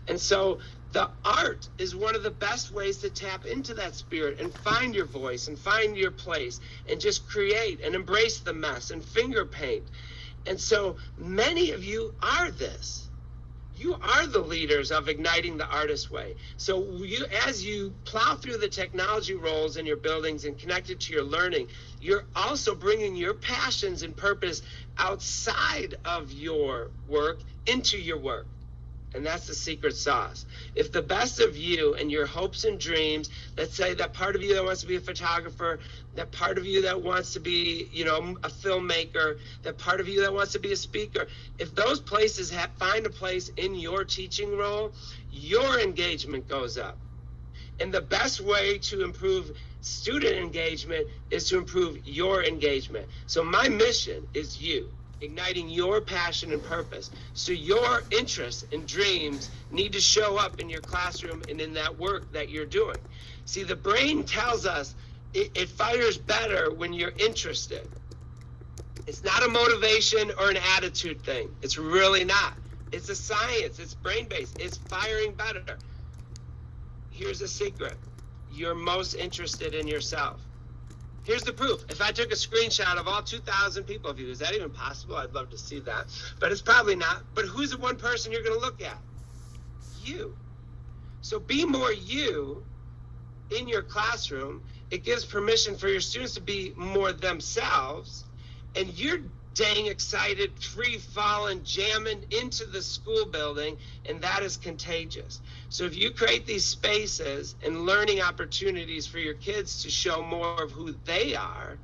And so the art is one of the best ways to tap into that spirit and find your voice and find your place and just create and embrace the mess and finger paint. And so many of you are this. You are the leaders of igniting the artist way. So as you plow through the technology roles in your buildings and connect it to your learning, you're also bringing your passions and purpose outside of your work into your work. And that's the secret sauce. If the best of you and your hopes and dreams, let's say that part of you that wants to be a photographer, that part of you that wants to be, a filmmaker, that part of you that wants to be a speaker, if those places find a place in your teaching role, your engagement goes up. And the best way to improve student engagement is to improve your engagement. So my mission is you, igniting your passion and purpose. So your interests and dreams need to show up in your classroom and in that work that you're doing. See, the brain tells us it fires better when you're interested. It's not a motivation or an attitude thing. It's really not. It's a science. It's brain-based. It's firing better. Here's a secret. You're most interested in yourself. Here's the proof. If I took a screenshot of all 2,000 people views, is that even possible? I'd love to see that. But it's probably not. But who's the one person you're going to look at? You. So be more you in your classroom. It gives permission for your students to be more themselves. And you're dang excited, free falling, jamming into the school building, and that is contagious. So if you create these spaces and learning opportunities for your kids to show more of who they are,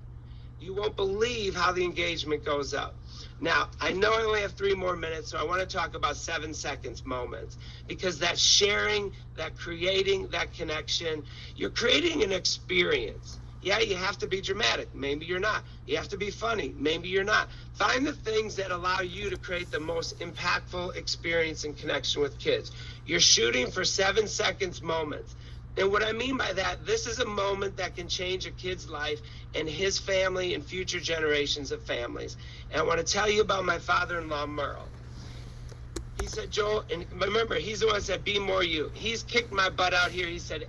you won't believe how the engagement goes up. Now, I know I only have 3 more minutes, so I want to talk about 7 seconds moments, because that sharing, that creating, that connection, you're creating an experience. Yeah, you have to be dramatic. Maybe you're not. You have to be funny. Maybe you're not. Find the things that allow you to create the most impactful experience and connection with kids. You're shooting for 7 seconds moments. And what I mean by that, this is a moment that can change a kid's life and his family and future generations of families. And I want to tell you about my father-in-law, Merle. He said, Joel, and remember, he's the one that said, be more you. He's kicked my butt out here. He said,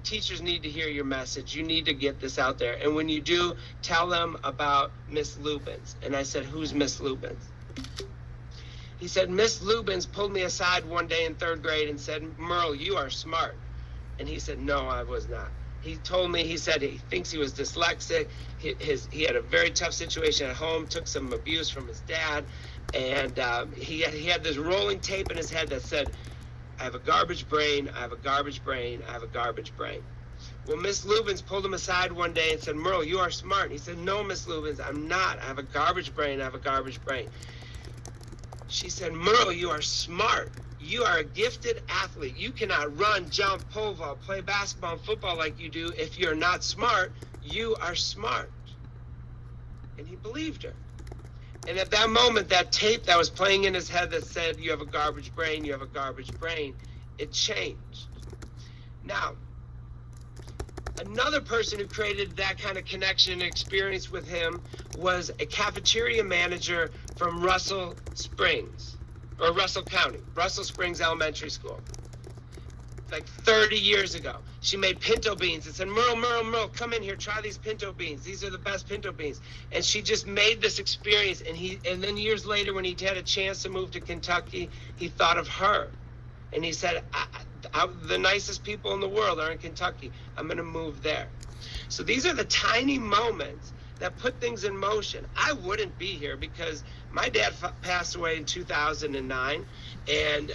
teachers need to hear your message. You need to get this out there. And when you do, tell them about Miss Lubens. And I said, who's Miss Lubens? He said, Miss Lubens pulled me aside one day in 3rd grade and said, Merle, you are smart. And he said, no, I was not. He told me, he said he thinks he was dyslexic. He had a very tough situation at home, took some abuse from his dad. And he had this rolling tape in his head that said, I have a garbage brain, I have a garbage brain, I have a garbage brain. Well, Miss Lubens pulled him aside one day and said, Merle, you are smart. He said, no, Miss Lubens, I'm not. I have a garbage brain, I have a garbage brain. She said, Merle, you are smart. You are a gifted athlete. You cannot run, jump, pole vault, play basketball and football like you do. If you're not smart, you are smart. And he believed her. And at that moment, that tape that was playing in his head that said, you have a garbage brain, you have a garbage brain, it changed. Now, another person who created that kind of connection and experience with him was a cafeteria manager from Russell Springs, or Russell County, Russell Springs Elementary School. Like 30 years ago. She made pinto beans and said, Merle, come in here, try these pinto beans. These are the best pinto beans. And she just made this experience. And then years later, when he had a chance to move to Kentucky, he thought of her. And he said, the nicest people in the world are in Kentucky. I'm going to move there. So these are the tiny moments that put things in motion. I wouldn't be here because my dad passed away in 2009. And,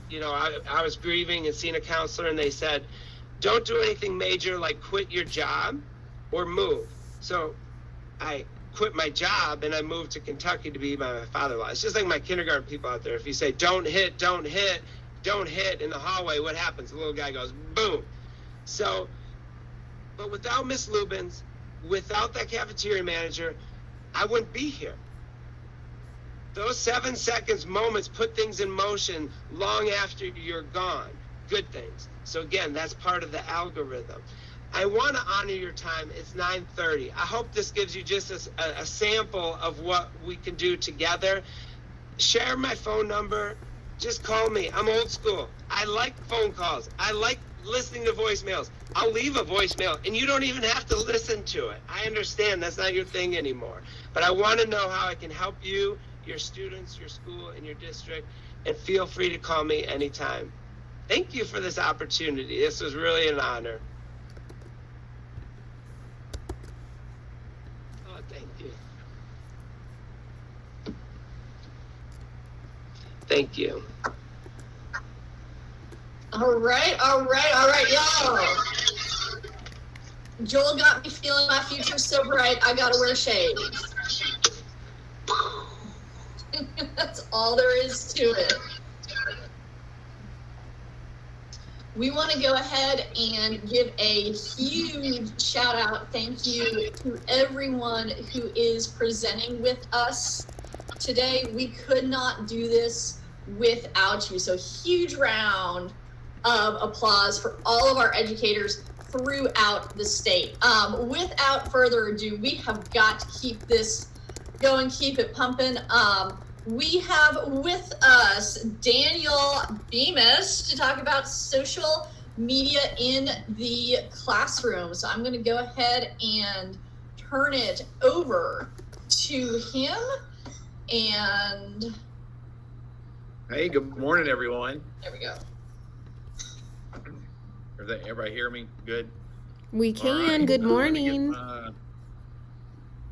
you know, I was grieving and seeing a counselor, and they said, don't do anything major like quit your job or move. So I quit my job and I moved to Kentucky to be by my father-in-law. It's just like my kindergarten people out there. If you say, don't hit in the hallway, what happens? The little guy goes, boom. So, but without Miss Lubens, without that cafeteria manager, I wouldn't be here. Those 7 seconds moments put things in motion long after you're gone. Good things. So again, that's part of the algorithm. I want to honor your time. It's 9:30. I hope this gives you just a sample of what we can do together. Share my phone number. Just call me. I'm old school. I like phone calls. I like listening to voicemails. I'll leave a voicemail and you don't even have to listen to it. I understand that's not your thing anymore. But I want to know how I can help you, your students, your school, and your district, and feel free to call me anytime. Thank you for this opportunity. This was really an honor. Oh, thank you. Thank you. All right, y'all. Joel got me feeling my future so bright, I gotta wear shades. That's all there is to it. We want to go ahead and give a huge shout out, thank you to everyone who is presenting with us today. We could not do this without you. So huge round of applause for all of our educators throughout the state. Without further ado, we have got to keep this going, keep it pumping. We have with us Daniel Bemis to talk about social media in the classroom. So I'm going to go ahead and turn it over to him. And hey, good morning, everyone. there we go. Everybody hear me? Good. We can. Right. Good I'm gonna morning.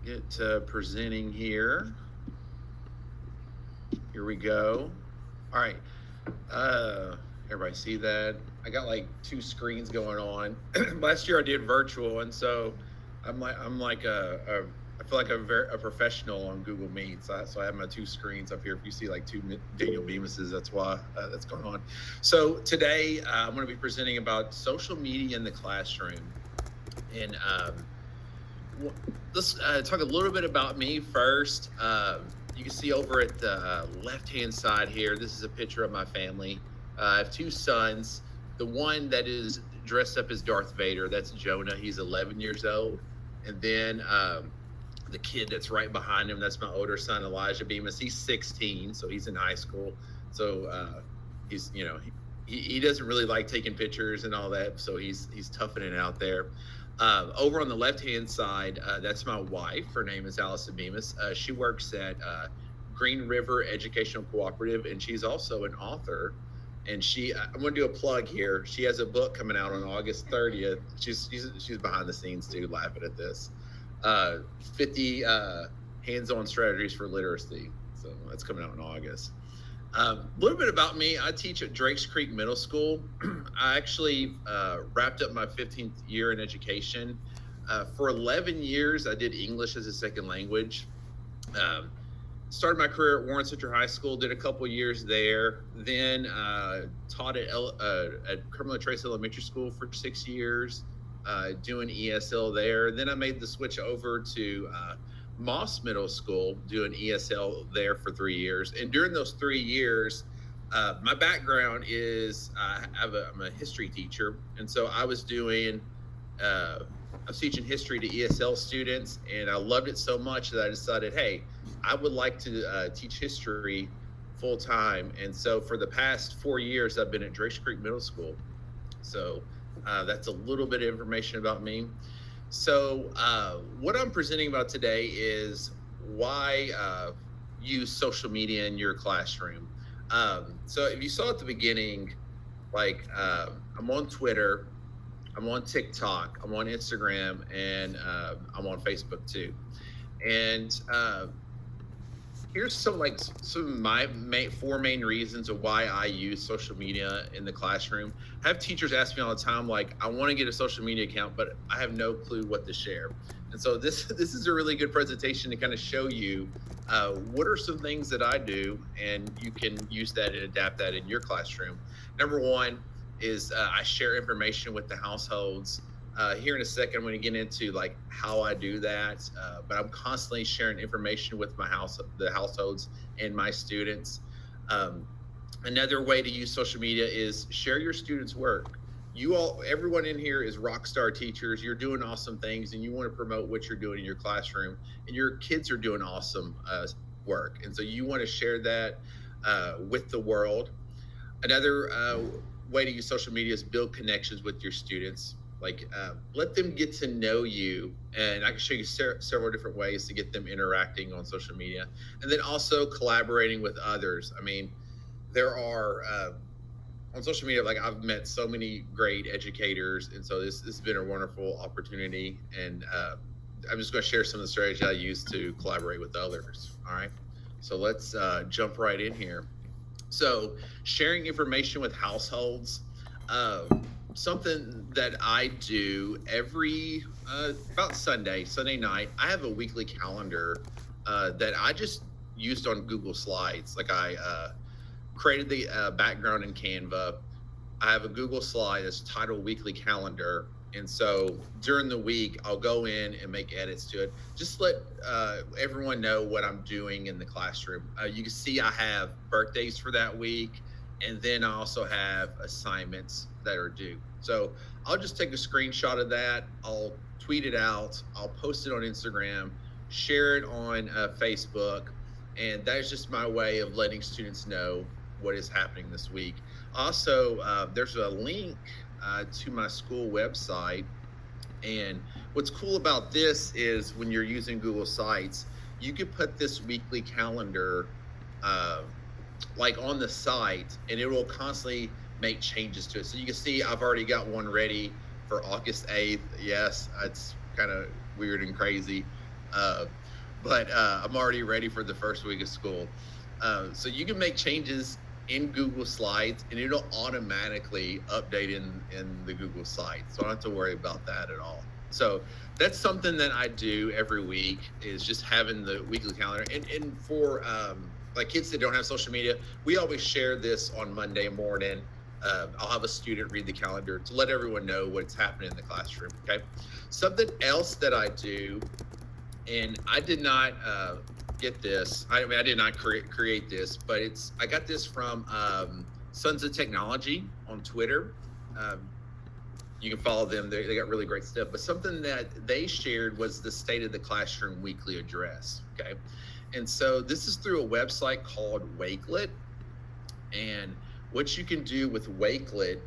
Get presenting here. Here we go. All right. Everybody see that? I got like 2 screens going on. Last year I did virtual, and so I feel like a professional on Google Meet. So I have my 2 screens up here. If you see like 2 Daniel Bemises, that's why that's going on. So today I'm going to be presenting about social media in the classroom. And let's talk a little bit about me first. You can see over at the left-hand side here, this is a picture of my family. I have 2 sons. The one that is dressed up as Darth Vader, that's Jonah. He's 11 years old. And then the kid that's right behind him, that's my older son, Elijah Bemis. He's 16, so he's in high school. So he's, he doesn't really like taking pictures and all that, so he's toughing it out there. Over on the left-hand side, that's my wife. Her name is Allison Bemis. She works at Green River Educational Cooperative, and she's also an author. And I'm going to do a plug here. She has a book coming out on August 30th. She's behind the scenes too, laughing at this. 50 hands-on strategies for literacy. So that's coming out in August. A little bit about me. I teach at Drakes Creek Middle School. I actually wrapped up my 15th year in education. For 11 years, I did English as a second language. Started my career at Warren Central High School, did a couple years there. Then taught at Carmelo Trace Elementary School for 6 years, doing ESL there. Then I made the switch over to Moss Middle School, doing ESL there for 3 years. And during those 3 years, my background is I'm a history teacher. And so I was teaching history to ESL students, and I loved it so much that I decided, hey, I would like to teach history full time. And so for the past 4 years, I've been at Drakes Creek Middle School. So that's a little bit of information about me. So what I'm presenting about today is why use social media in your classroom. So if you saw at the beginning, like I'm on Twitter, I'm on TikTok, I'm on Instagram, and I'm on Facebook too. And here's some of my 4 main reasons of why I use social media in the classroom. I have teachers ask me all the time, like, I want to get a social media account, but I have no clue what to share. And so this is a really good presentation to kind of show you what are some things that I do, and you can use that and adapt that in your classroom. Number 1 is I share information with the households. Here in a second, I'm going to get into like how I do that, but I'm constantly sharing information with the households and my students. Another way to use social media is share your students' work. Everyone in here is rock star teachers. You're doing awesome things, and you want to promote what you're doing in your classroom, and your kids are doing awesome work. And so you want to share that with the world. Another way to use social media is build connections with your students. Like let them get to know you, and I can show you several different ways to get them interacting on social media. And then also collaborating with others. I mean, there are on social media, like I've met so many great educators, and so this has been a wonderful opportunity. And I'm just going to share some of the strategies I use to collaborate with others. All right, so let's jump right in here. So sharing information with households. Something that I do every about Sunday night, I have a weekly calendar that I just used on Google Slides. Like I created the background in Canva, I have a Google slide that's titled Weekly Calendar. And so during the week, I'll go in and make edits to it. Just let everyone know what I'm doing in the classroom. You can see I have birthdays for that week. And then I also have assignments that are due. So I'll just take a screenshot of that. I'll tweet it out. I'll post it on Instagram, share it on Facebook. And that's just my way of letting students know what is happening this week. Also, there's a link to my school website. And what's cool about this is when you're using Google Sites, you can put this weekly calendar like on the site, and it will constantly make changes to it. So you can see I've already got one ready for August 8th. Yes, it's kind of weird and crazy, but I'm already ready for the first week of school. So you can make changes in Google Slides, and it'll automatically update in the Google site. So I don't have to worry about that at all. So that's something that I do every week, is just having the weekly calendar. And for like kids that don't have social media, we always share this on Monday morning. I'll have a student read the calendar to let everyone know what's happening in the classroom, okay? Something else that I do, and I did not get this. I mean, I did not create this, but I got this from Sons of Technology on Twitter. You can follow them. They got really great stuff. But something that they shared was the State of the Classroom weekly address, okay? And so this is through a website called Wakelet. And what you can do with Wakelet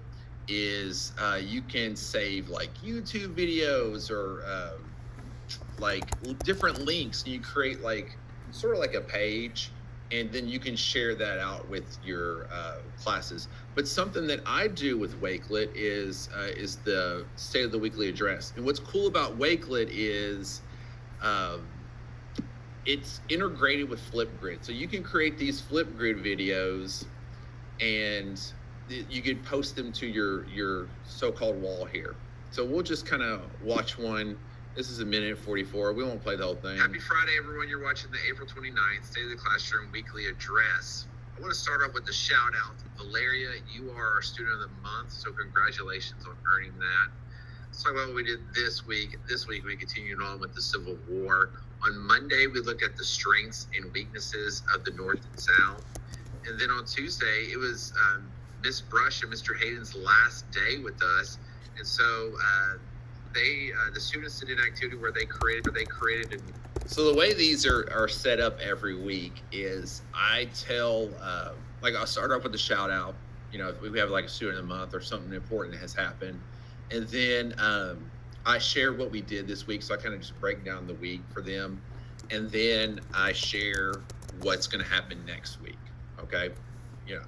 is you can save like YouTube videos or like different links, and you create like sort of like a page, and then you can share that out with your classes. But something that I do with Wakelet is the State of the Weekly Address. And what's cool about Wakelet is it's integrated with Flipgrid. So you can create these Flipgrid videos, and you could post them to your so-called wall here. So we'll just kind of watch one. This is 1:44. We won't play the whole thing. Happy Friday, everyone. You're watching the April 29th State of the Classroom Weekly Address. I want to start off with a shout out. Valeria, you are our Student of the Month, so congratulations on earning that. Let's talk about what we did this week. This week, we continued on with the Civil War. On Monday, we looked at the strengths and weaknesses of the North and South. And then on Tuesday, it was Miss Brush and Mr. Hayden's last day with us. And so the students did an activity where they created. So the way these are set up every week is I tell, like I'll start off with a shout out, you know, if we have like a student of the month or something important that has happened. And then I share what we did this week. So I kind of just break down the week for them. And then I share what's going to happen next week. Okay. You know,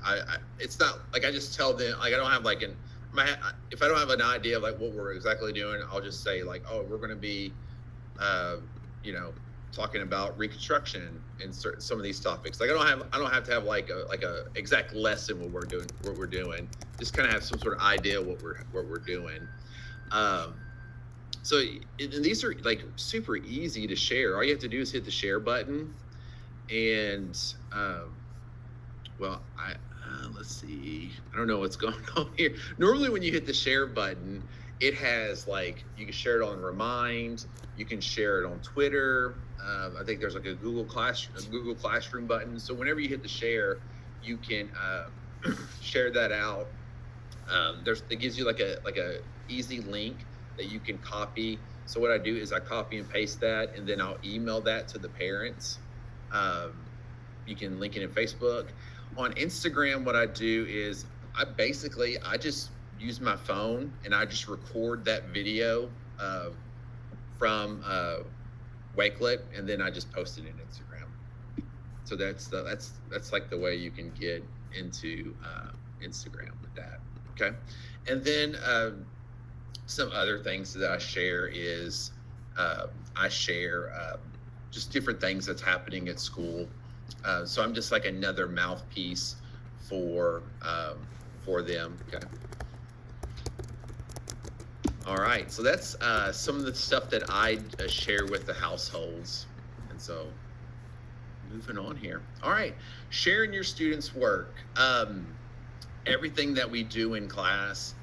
it's not like I just tell them, like I don't have like if I don't have an idea of like what we're exactly doing, I'll just say like, oh, we're going to be, you know, talking about Reconstruction and some of these topics. Like I don't have to have like a exact lesson what we're doing. Just kind of have some sort of idea what we're doing. So and these are like super easy to share. All you have to do is hit the share button, and well, let's see. I don't know what's going on here. Normally when you hit the share button, it has like, you can share it on Remind, you can share it on Twitter. I think there's like a Google Classroom button. So whenever you hit the share, you can share that out. It gives you like a easy link that you can copy. So what I do is I copy and paste that, and then I'll email that to the parents. You can link it in Facebook. On Instagram, what I do is I just use my phone and I just record that video from Wakelet, and then I just post it in Instagram. So that's like the way you can get into Instagram with that. Okay, and then some other things that I share is I share just different things that's happening at school. So I'm just like another mouthpiece for them. Okay. All right. So that's some of the stuff that I share with the households. And so moving on here. All right. Sharing your students' work. everything that we do in class,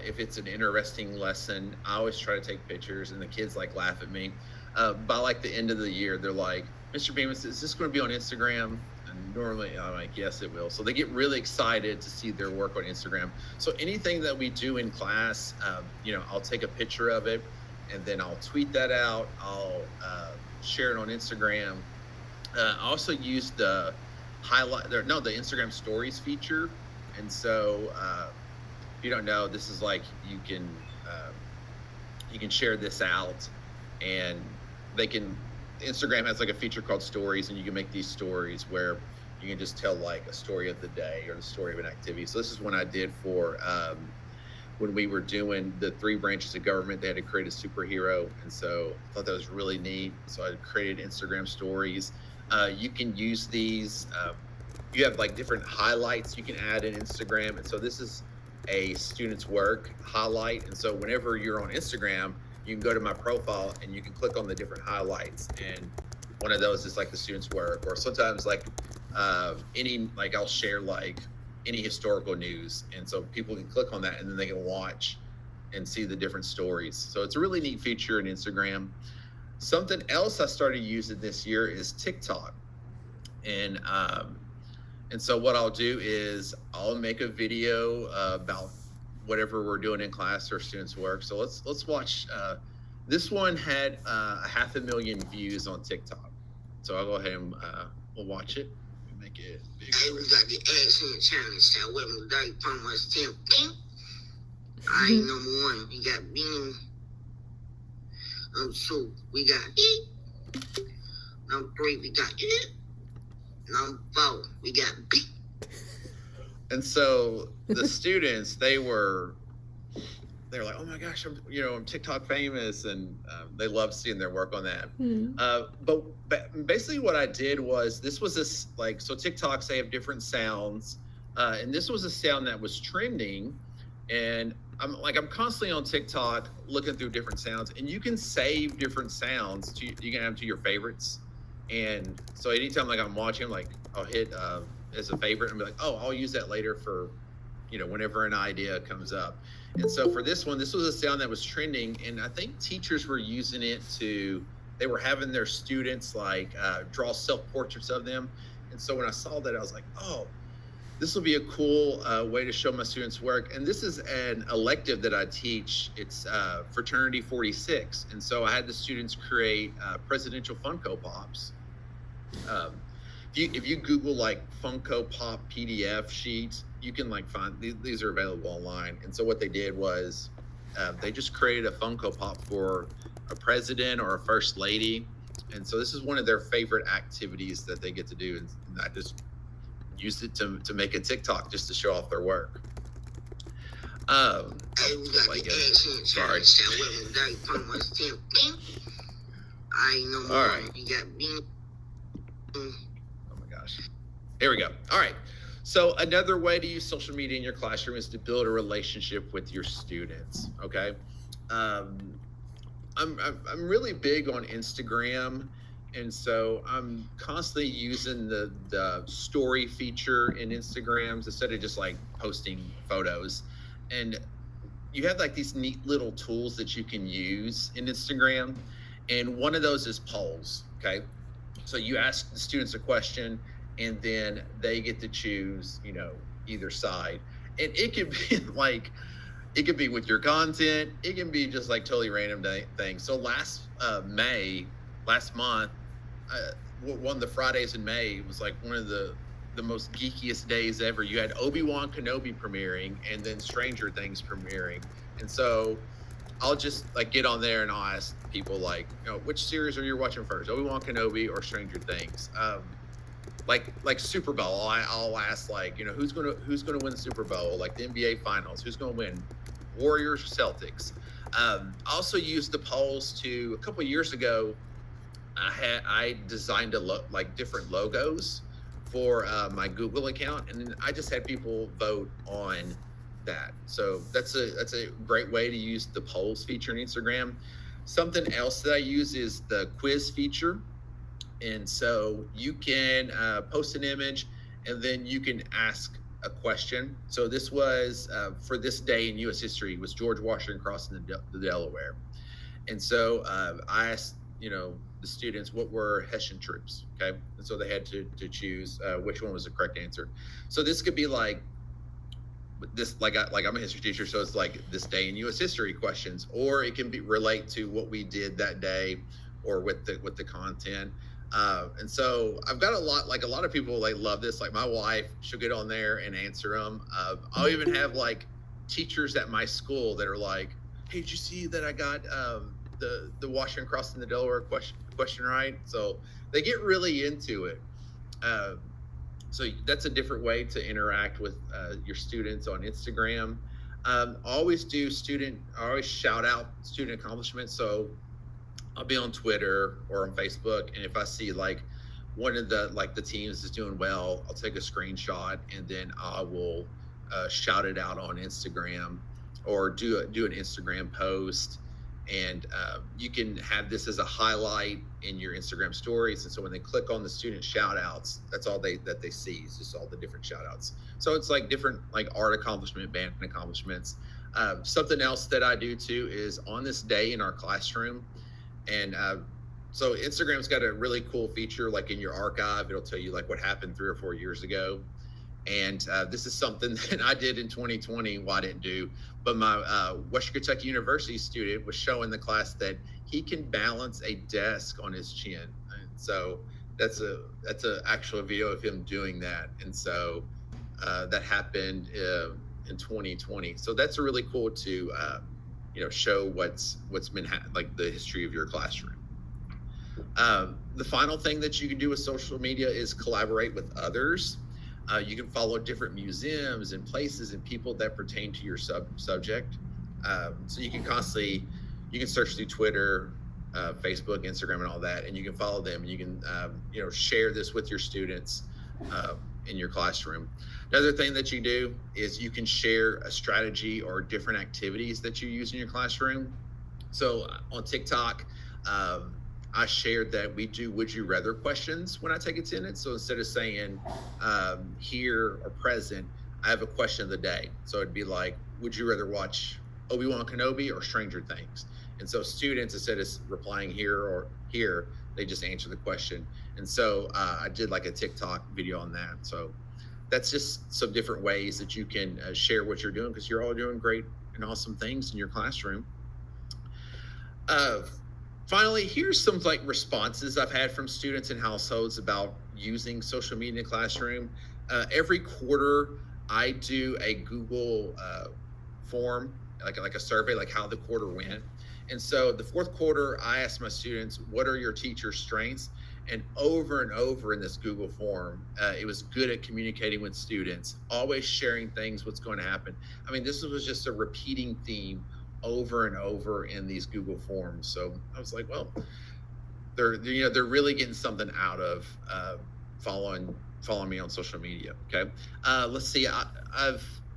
if it's an interesting lesson, I always try to take pictures, and the kids like laugh at me. By like the end of the year, they're like, Mr. Bemis, is this going to be on Instagram? And normally I'm like, yes, it will. So they get really excited to see their work on Instagram. So anything that we do in class, I'll take a picture of it, and then I'll tweet that out. I'll share it on Instagram. I also use the the Instagram stories feature. And so if you don't know, this is like you can share this out, and Instagram has like a feature called stories, and you can make these stories where you can just tell like a story of the day or the story of an activity. So this is one I did for when we were doing the 3 branches of government. They had to create a superhero, and so I thought that was really neat. So I created Instagram stories. You can use these. You have like different highlights you can add in Instagram, and so this is a student's work highlight. And so whenever you're on Instagram, you can go to my profile and you can click on the different highlights, and one of those is like the student's work, or sometimes like I'll share like any historical news, and so people can click on that and then they can watch and see the different stories. So it's a really neat feature in Instagram. Something else I started using this year is TikTok, and so what I'll do is I'll make a video about whatever we're doing in class or students' work. So let's watch. This one had 500,000 views on TikTok. So I'll go ahead and we'll watch it. Make it bigger. Hey, we got the accent challenge. That we're today from us 10. All right, number 1, we got Bemis. Number 2, we got E. Number 3, we got E. Number 4, we got B. And so the students, they were like, oh my gosh, I'm TikTok famous, and they love seeing their work on that. But basically what I did was, this was this so TikToks, they have different sounds, and this was a sound that was trending, and I'm constantly on TikTok looking through different sounds, and you can save different sounds you can add them to your favorites. And so anytime I'm watching, I'll hit as a favorite and be like, oh, I'll use that later for whenever an idea comes up. And so for this one, this was a sound that was trending, and I think teachers were using it they were having their students draw self-portraits of them. And so when I saw that, I was like, oh, this will be a cool way to show my students work. And this is an elective that I teach. It's Fraternity 46. And so I had the students create presidential Funko Pops. If you Google Funko Pop PDF sheets, you can find these are available online. And so what they did was they just created a Funko Pop for a president or a first lady. And so this is one of their favorite activities that they get to do. And I just used it to make a TikTok just to show off their work. Hey, we got the accent challenge. That we're today from us 10. All right, number 1, we got Bemis. Oh my gosh. Here we go. All right. So another way to use social media in your classroom is to build a relationship with your students. Okay. I'm really big on Instagram, and so I'm constantly using the story feature in Instagrams instead of just posting photos. And you have these neat little tools that you can use in Instagram, and one of those is polls. Okay. So you ask the students a question, and then they get to choose, either side. And it could be it could be with your content. It can be just totally random things. So last month, one of the Fridays in May, it was one of the most geekiest days ever. You had Obi-Wan Kenobi premiering, and then Stranger Things premiering. And so I'll just get on there and I'll ask people which series are you watching first, Obi-Wan Kenobi or Stranger Things? Like Super Bowl, I'll ask who's gonna win the Super Bowl, the NBA Finals, who's gonna win, Warriors or Celtics. I also used the polls a couple years ago. I designed different logos for my Google account, and then I just had people vote on that. So that's a great way to use the polls feature in Instagram. Something else that I use is the quiz feature. And so you can post an image, and then you can ask a question. So this was for this day in U.S. history was George Washington crossing the Delaware. And so I asked, the students, what were Hessian troops? Okay. And so they had to choose which one was the correct answer. So this could be like this, like I'm a history teacher, so it's like this day in U.S. history questions, or it can be relate to what we did that day, or with the content. And so I've got a lot of people love this. Like my wife, she'll get on there and answer them. I'll even have teachers at my school that are like, hey, did you see that I got the Washington crossing the Delaware question right? So they get really into it. So that's a different way to interact with your students on Instagram. I always shout out student accomplishments. So I'll be on Twitter or on Facebook, and if I see one of the teams is doing well, I'll take a screenshot and then I will shout it out on Instagram, or do an Instagram post. And you can have this as a highlight in your Instagram stories. And so when they click on the student shout outs, that's all that they see, is just all the different shout outs. So it's different art accomplishment, band accomplishments. Something else that I do too is on this day in our classroom. And so Instagram's got a really cool feature, in your archive, it'll tell you what happened 3 or 4 years ago. And this is something that I did in 2020, I didn't do, but my Western Kentucky University student was showing the class that he can balance a desk on his chin. And so that's a actual video of him doing that. And so that happened in 2020. So that's really cool to show what's been the history of your classroom. The final thing that you can do with social media is collaborate with others. You can follow different museums and places and people that pertain to your subject. So you can search through Twitter, Facebook, Instagram, and all that, and you can follow them. And you can share this with your students in your classroom. Another thing that you do is you can share a strategy or different activities that you use in your classroom. So on TikTok, I shared that we do would you rather questions when I take attendance. So instead of saying here or present, I have a question of the day. So it'd be like, would you rather watch Obi-Wan Kenobi or Stranger Things? And so students, instead of replying here or here, they just answer the question. And so I did a TikTok video on that. So that's just some different ways that you can share what you're doing, because you're all doing great and awesome things in your classroom. Finally, here's some responses I've had from students and households about using social media in the classroom. Every quarter, I do a Google form, like a survey, how the quarter went. And so the fourth quarter, I asked my students, what are your teacher's strengths? And over in this Google form, it was good at communicating with students, always sharing things, what's going to happen. I mean, this was just a repeating theme over and over in these Google forms. So I was like, well, they're really getting something out of following me on social media. Okay. Let's see.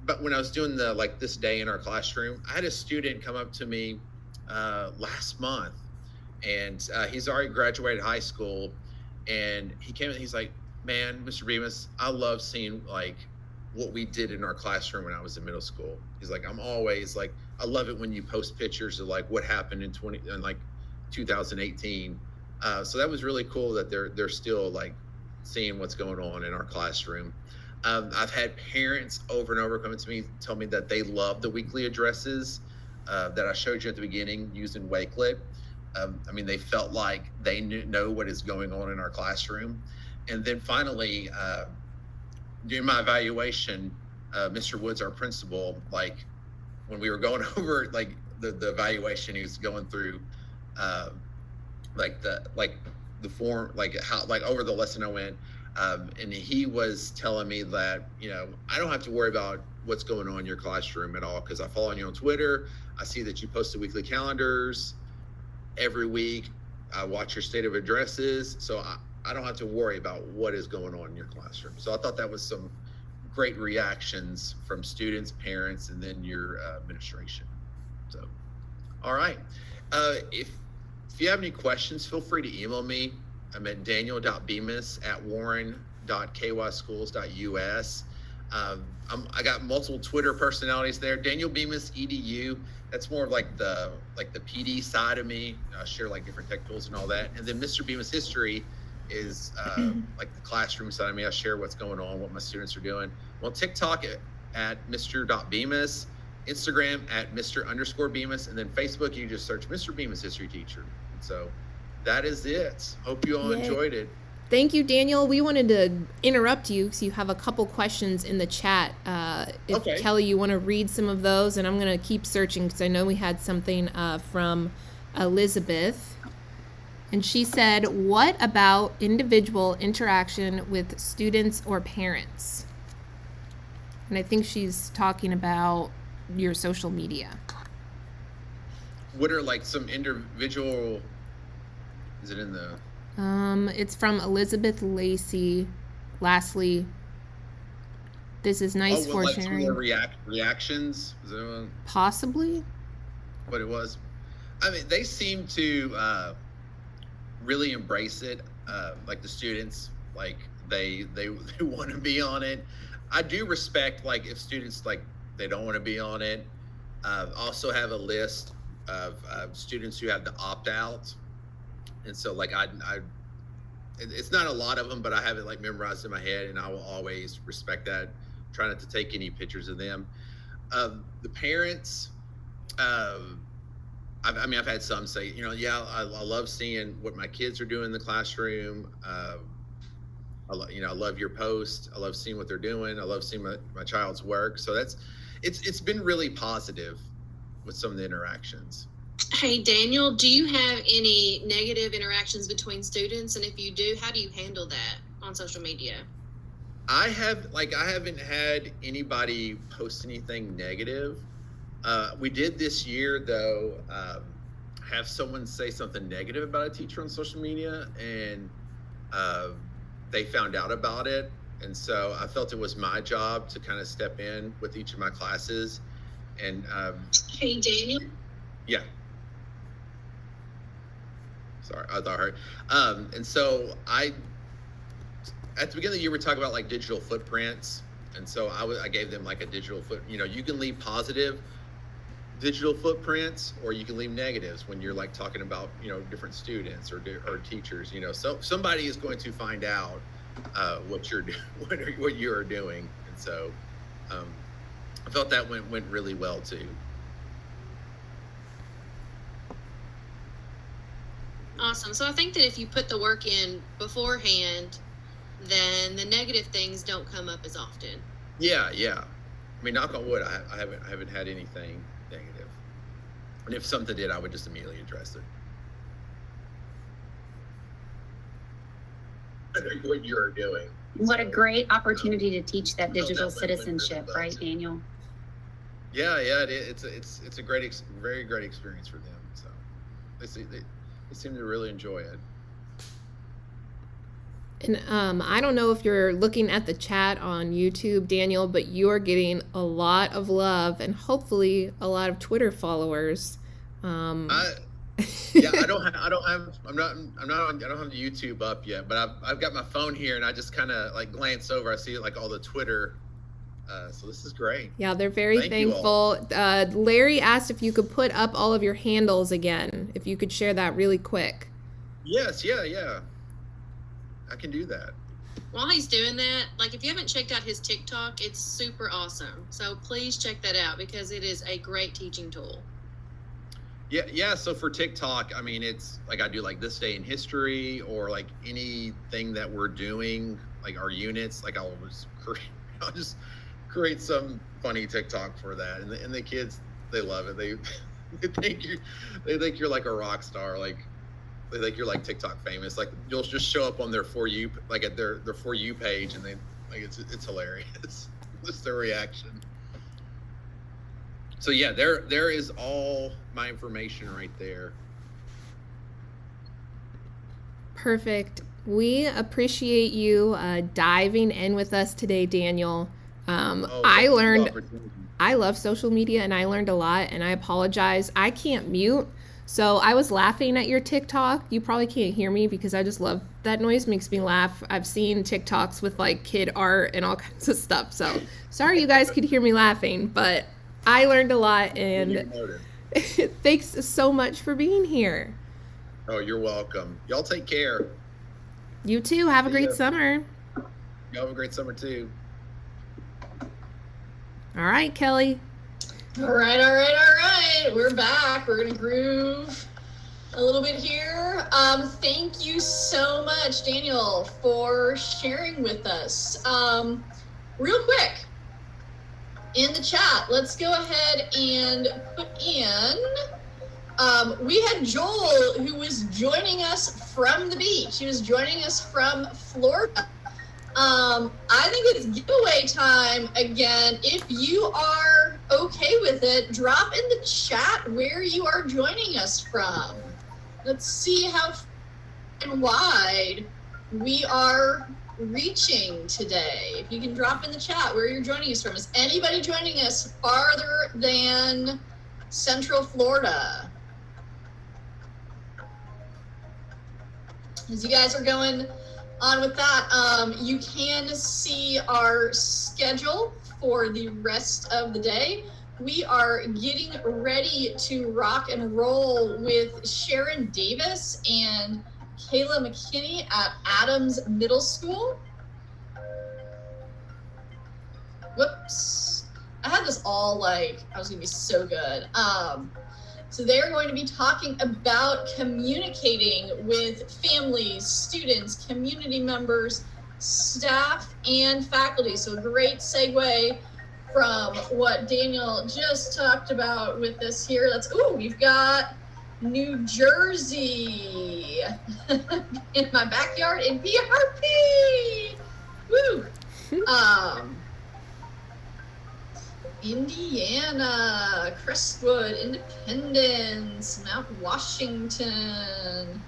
But when I was doing this day in our classroom, I had a student come up to me last month, and he's already graduated high school, and he came in, he's like, man, Mr. Bemis, I love seeing what we did in our classroom when I was in middle school. He's like, I'm always I love it when you post pictures of what happened in 2018. So that was really cool that they're still seeing what's going on in our classroom. I've had parents over and over coming to me, tell me that they love the weekly addresses that I showed you at the beginning using Wakelet. I mean, they felt like they know what is going on in our classroom. And then finally, during my evaluation, Mr. Woods, our principal, when we were going over the evaluation, he was going through the form, how over the lesson I went, and he was telling me that I don't have to worry about what's going on in your classroom at all, because I follow you on Twitter. I see that you post the weekly calendars every week. I watch your state of addresses, so I don't have to worry about what is going on in your classroom. So I thought that was some great reactions from students, parents, and then your administration. So, all right. If you have any questions, feel free to email me. I'm at daniel.bemis@warren.kyschools.us. I got multiple Twitter personalities there. Daniel Bemis EDU. That's more of like the PD side of me. I share like different tech tools and all that. And then Mr. Bemis History is like the classroom side of me. I share what's going on, what my students are doing. Well, TikTok at Mr.Bemis, Instagram at Mr._Bemis, and then Facebook you just search Mr. Bemis History Teacher. And so that is it. Hope you all enjoyed it. Thank you, Daniel. We wanted to interrupt you because you have a couple questions in the chat. If Okay. Kelly, you want to read some of those, and I'm going to keep searching because I know we had something from Elizabeth. And she said, what about individual interaction with students or parents? And I think she's talking about your social media. What are like some individual, is it in the... It's from Elizabeth Lacey. Lastly, this is nice for like sharing. some of the reactions? Is that Possibly. what it was? I mean, they seem to really embrace it. Like the students, like they want to be on it. I do respect like if students like they don't want to be on it. Also have a list of students who have to opt out. And so like it's not a lot of them, but I have it like memorized in my head, and I will always respect that. Try not to take any pictures of them. The parents, I've had some say, I love seeing what my kids are doing in the classroom. I love your post. I love seeing what they're doing. I love seeing my child's work. So it's been really positive with some of the interactions. Hey, Daniel, do you have any negative interactions between students? And if you do, how do you handle that on social media? I haven't had anybody post anything negative. We did this year though, have someone say something negative about a teacher on social media, and they found out about it. And so I felt it was my job to kind of step in with each of my classes. And Hey, Daniel. yeah. Sorry, I thought I heard. And so at the beginning of the year, we talked about like digital footprints. And so I gave them like a digital you can leave positive digital footprints, or you can leave negatives when you're like talking about, different students or teachers, so somebody is going to find out what you're what you're doing. And so I felt that went really well too. Awesome. So I think that if you put the work in beforehand, then the negative things don't come up as often. Yeah. I mean, knock on wood, I haven't had anything negative. And if something did, I would just immediately address it. What you're doing. What a great opportunity to teach that digital citizenship, right, Daniel? Yeah, it's a very great experience for them. So they seem to really enjoy it. And I don't know if you're looking at the chat on YouTube, Daniel, but you are getting a lot of love and hopefully a lot of Twitter followers. I don't have the YouTube up yet, but I've got my phone here, and I just kind of like glance over. I see like all the Twitter. So this is great. Yeah, they're very Thank you thankful. Larry asked if you could put up all of your handles again, if you could share that really quick. Yes, yeah. I can do that. While he's doing that, like if you haven't checked out his TikTok, it's super awesome. So please check that out because it is a great teaching tool. Yeah. So for TikTok, I mean, it's like I do like this day in history, or like anything that we're doing, like our units. Like I'll just create some funny TikTok for that, and the kids, they love it. They think you're like a rock star. Like they think you're like TikTok famous. Like you'll just show up on their For You, like at their For You page, and they like it's hilarious. Just their reaction. So yeah, there is all my information right there. Perfect. We appreciate you diving in with us today, Daniel. I love social media, and I learned a lot, and I apologize. I can't mute, So I was laughing at your TikTok. You probably can't hear me because I just love that noise. Makes me laugh. I've seen TikToks with like kid art and all kinds of stuff. So sorry you guys could hear me laughing, but I learned a lot, and thanks so much for being here. Oh, you're welcome. Y'all take care. You too. Have a great summer. Y'all have a great summer too. All right, Kelly. All right. We're back. We're gonna groove a little bit here. Thank you so much, Daniel, for sharing with us. Real quick, in the chat, let's go ahead and put in, we had Joel, who was joining us from the beach. He was joining us from Florida. I think it's giveaway time again. If you are okay with it, drop in the chat where you are joining us from. Let's see how far and wide we are reaching today. If you can drop in the chat where you're joining us from. Is anybody joining us farther than Central Florida? As you guys are going on with that, you can see our schedule for the rest of the day. We are getting ready to rock and roll with Sharon Davis and Kayla McKinney at Adams Middle School. Whoops. I had this all like, I was gonna be so good. So they're going to be talking about communicating with families, students, community members, staff, and faculty. So a great segue from what Daniel just talked about with this here. We've got New Jersey in my backyard in PRP. Woo! Indiana, Crestwood, Independence, Mount Washington.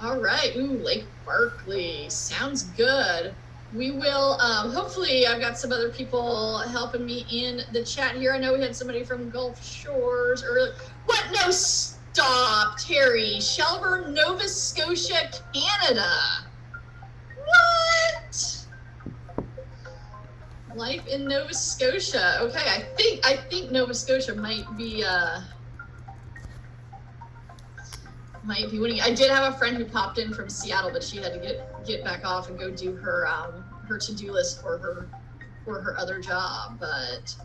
All right, Lake Barkley, sounds good. We will, hopefully I've got some other people helping me in the chat here. I know we had somebody from Gulf Shores earlier. What? No, stop, Terry. Shelburne, Nova Scotia, Canada. What? Life in Nova Scotia. Okay, I think Nova Scotia might be winning. I did have a friend who popped in from Seattle, but she had to get back off and go do her her to-do list for her other job. But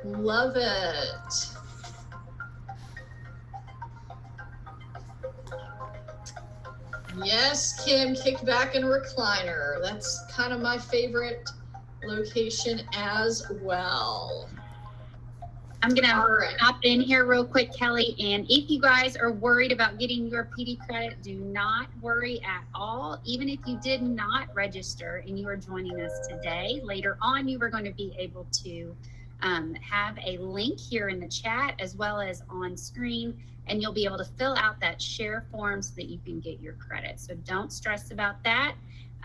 love it. Yes, Kim, kick back and recliner. That's kind of my favorite location as well. I'm going to hop in here real quick, Kelly. And if you guys are worried about getting your PD credit, do not worry at all. Even if you did not register and you are joining us today, later on, you are going to be able to have a link here in the chat as well as on screen, and you'll be able to fill out that share form so that you can get your credit. So don't stress about that.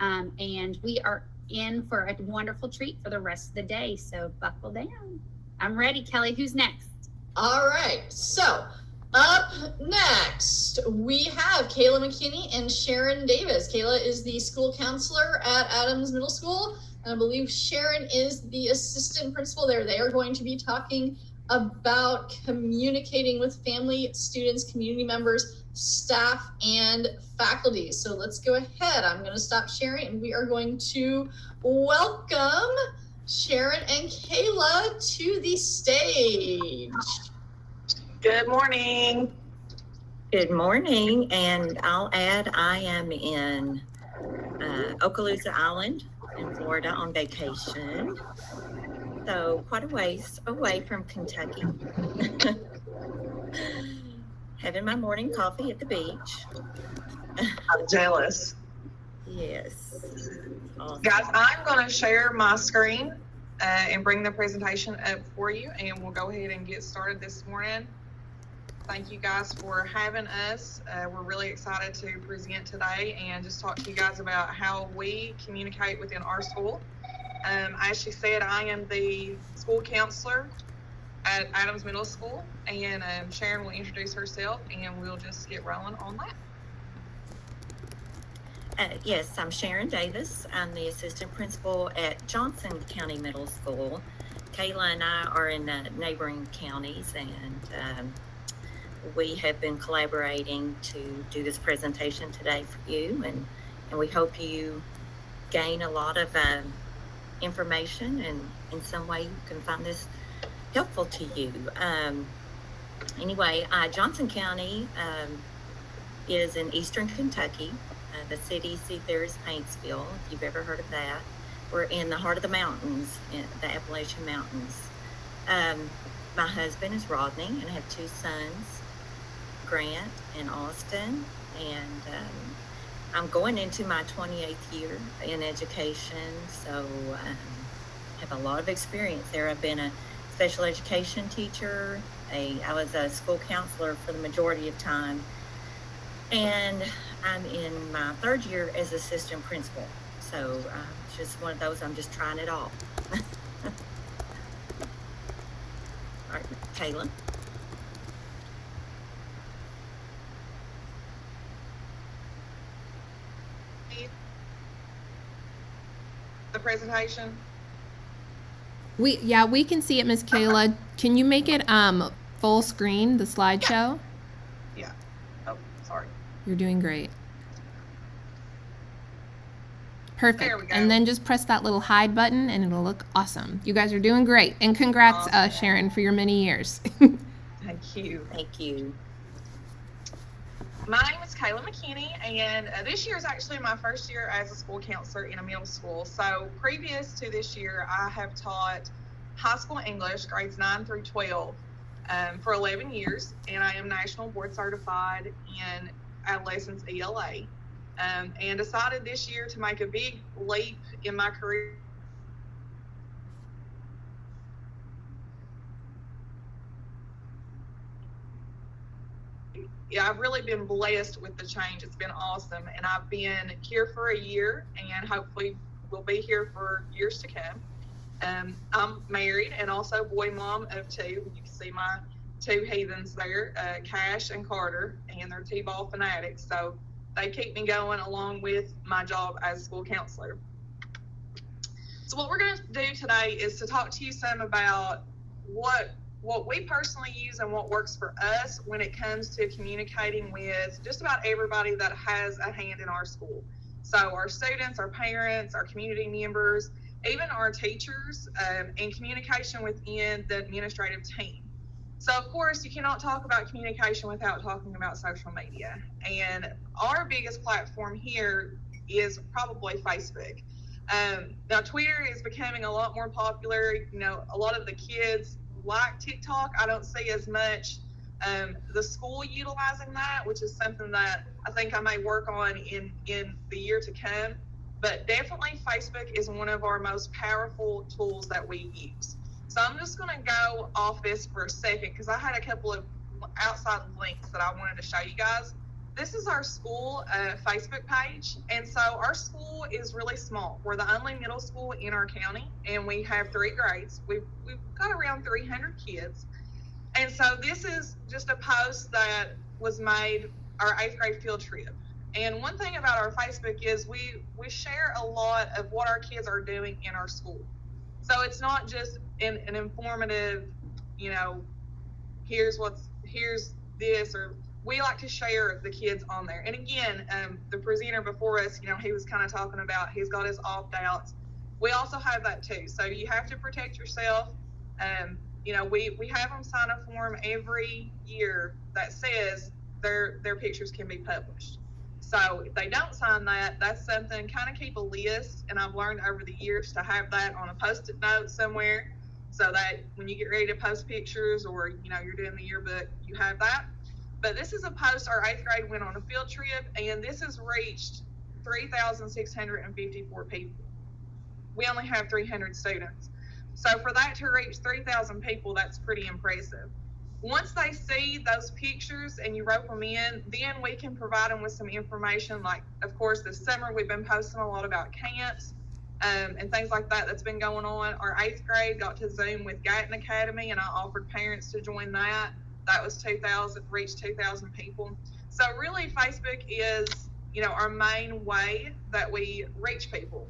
And we are in for a wonderful treat for the rest of the day. So buckle down. I'm ready, Kelly. Who's next? All right. So up next, we have Kayla McKinney and Sharon Davis. Kayla is the school counselor at Adams Middle School. And I believe Sharon is the assistant principal there. They are going to be talking about communicating with family, students, community members, staff, and faculty. So let's go ahead. I'm going to stop sharing, and we are going to welcome Sharon and Kayla to the stage. Good morning. Good morning, and I'll add I am in Okaloosa Island in Florida on vacation. So quite a ways away from Kentucky. Having my morning coffee at the beach. I'm jealous. Yes. Awesome. Guys, I'm going to share my screen and bring the presentation up for you, and we'll go ahead and get started this morning. Thank you guys for having us. We're really excited to present today and just talk to you guys about how we communicate within our school. As she said, I am the school counselor at Adams Middle School, and Sharon will introduce herself, and we'll just get rolling on that. Yes, I'm Sharon Davis. I'm the assistant principal at Johnson County Middle School. Kayla and I are in neighboring counties, and we have been collaborating to do this presentation today for you, and we hope you gain a lot of information, and in some way you can find this helpful to you. Anyway, Johnson County is in eastern Kentucky. The city seat there is Paintsville, if you've ever heard of that. We're in the heart of the mountains, in the Appalachian Mountains. My husband is Rodney, and I have 2 sons, Grant and Austin, and I'm going into my 28th year in education, so I have a lot of experience there. I've been a special education teacher. I was a school counselor for the majority of time, and I'm in my 3rd year as assistant principal. So it's just one of those, I'm just trying it all. All right, Kayla. The presentation. We can see it, Miss Kayla. Can you make it full screen, the slideshow? Yeah. Oh, sorry. You're doing great. Perfect. There we go. And then just press that little hide button and it'll look awesome. You guys are doing great. And congrats, Awesome. Sharon, for your many years. Thank you. Thank you. My name is Kayla McKinney, and this year is actually my 1st year as a school counselor in a middle school. So previous to this year, I have taught high school English, grades 9 through 12, for 11 years, and I am national board certified in adolescence ELA, and decided this year to make a big leap in my career. Yeah, I've really been blessed with the change. It's been awesome. And I've been here for a year, and hopefully will be here for years to come. I'm married and also boy mom of 2. You can see my 2 heathens there, Cash and Carter, and they're T-ball fanatics. So they keep me going along with my job as a school counselor. So what we're going to do today is to talk to you some about what we personally use and what works for us when it comes to communicating with just about everybody that has a hand in our school. So our students, our parents, our community members, even our teachers, and communication within the administrative team. So of course, you cannot talk about communication without talking about social media. And our biggest platform here is probably Facebook. Now Twitter is becoming a lot more popular. You know, a lot of the kids like TikTok. I don't see as much the school utilizing that, which is something that I think I may work on in the year to come. But definitely Facebook is one of our most powerful tools that we use. So I'm just going to go off this for a second because I had a couple of outside links that I wanted to show you guys. This is our school Facebook page, and so our school is really small. We're the only middle school in our county, and we have 3 grades. We've got around 300 kids, and so this is just a post that was made our 8th grade field trip. And one thing about our Facebook is we share a lot of what our kids are doing in our school. So it's not just an informative, you know, here's this, or we like to share the kids on there. And again, the presenter before us, you know, he was kind of talking about he's got his opt-outs. We also have that too. So you have to protect yourself. You know, we have them sign a form every year that says their pictures can be published. So if they don't sign that, that's something, kind of keep a list. And I've learned over the years to have that on a Post-it note somewhere so that when you get ready to post pictures or, you know, you're doing the yearbook, you have that. But this is a post our 8th grade went on a field trip, and this has reached 3,654 people. We only have 300 students. So for that to reach 3,000 people, that's pretty impressive. Once they see those pictures and you rope them in, then we can provide them with some information. Like, of course, this summer we've been posting a lot about camps. and things like that that's been going on. Our 8th grade got to Zoom with Gatton Academy, and I offered parents to join that. That was 2,000, reached 2,000 people. So really Facebook is, our main way that we reach people.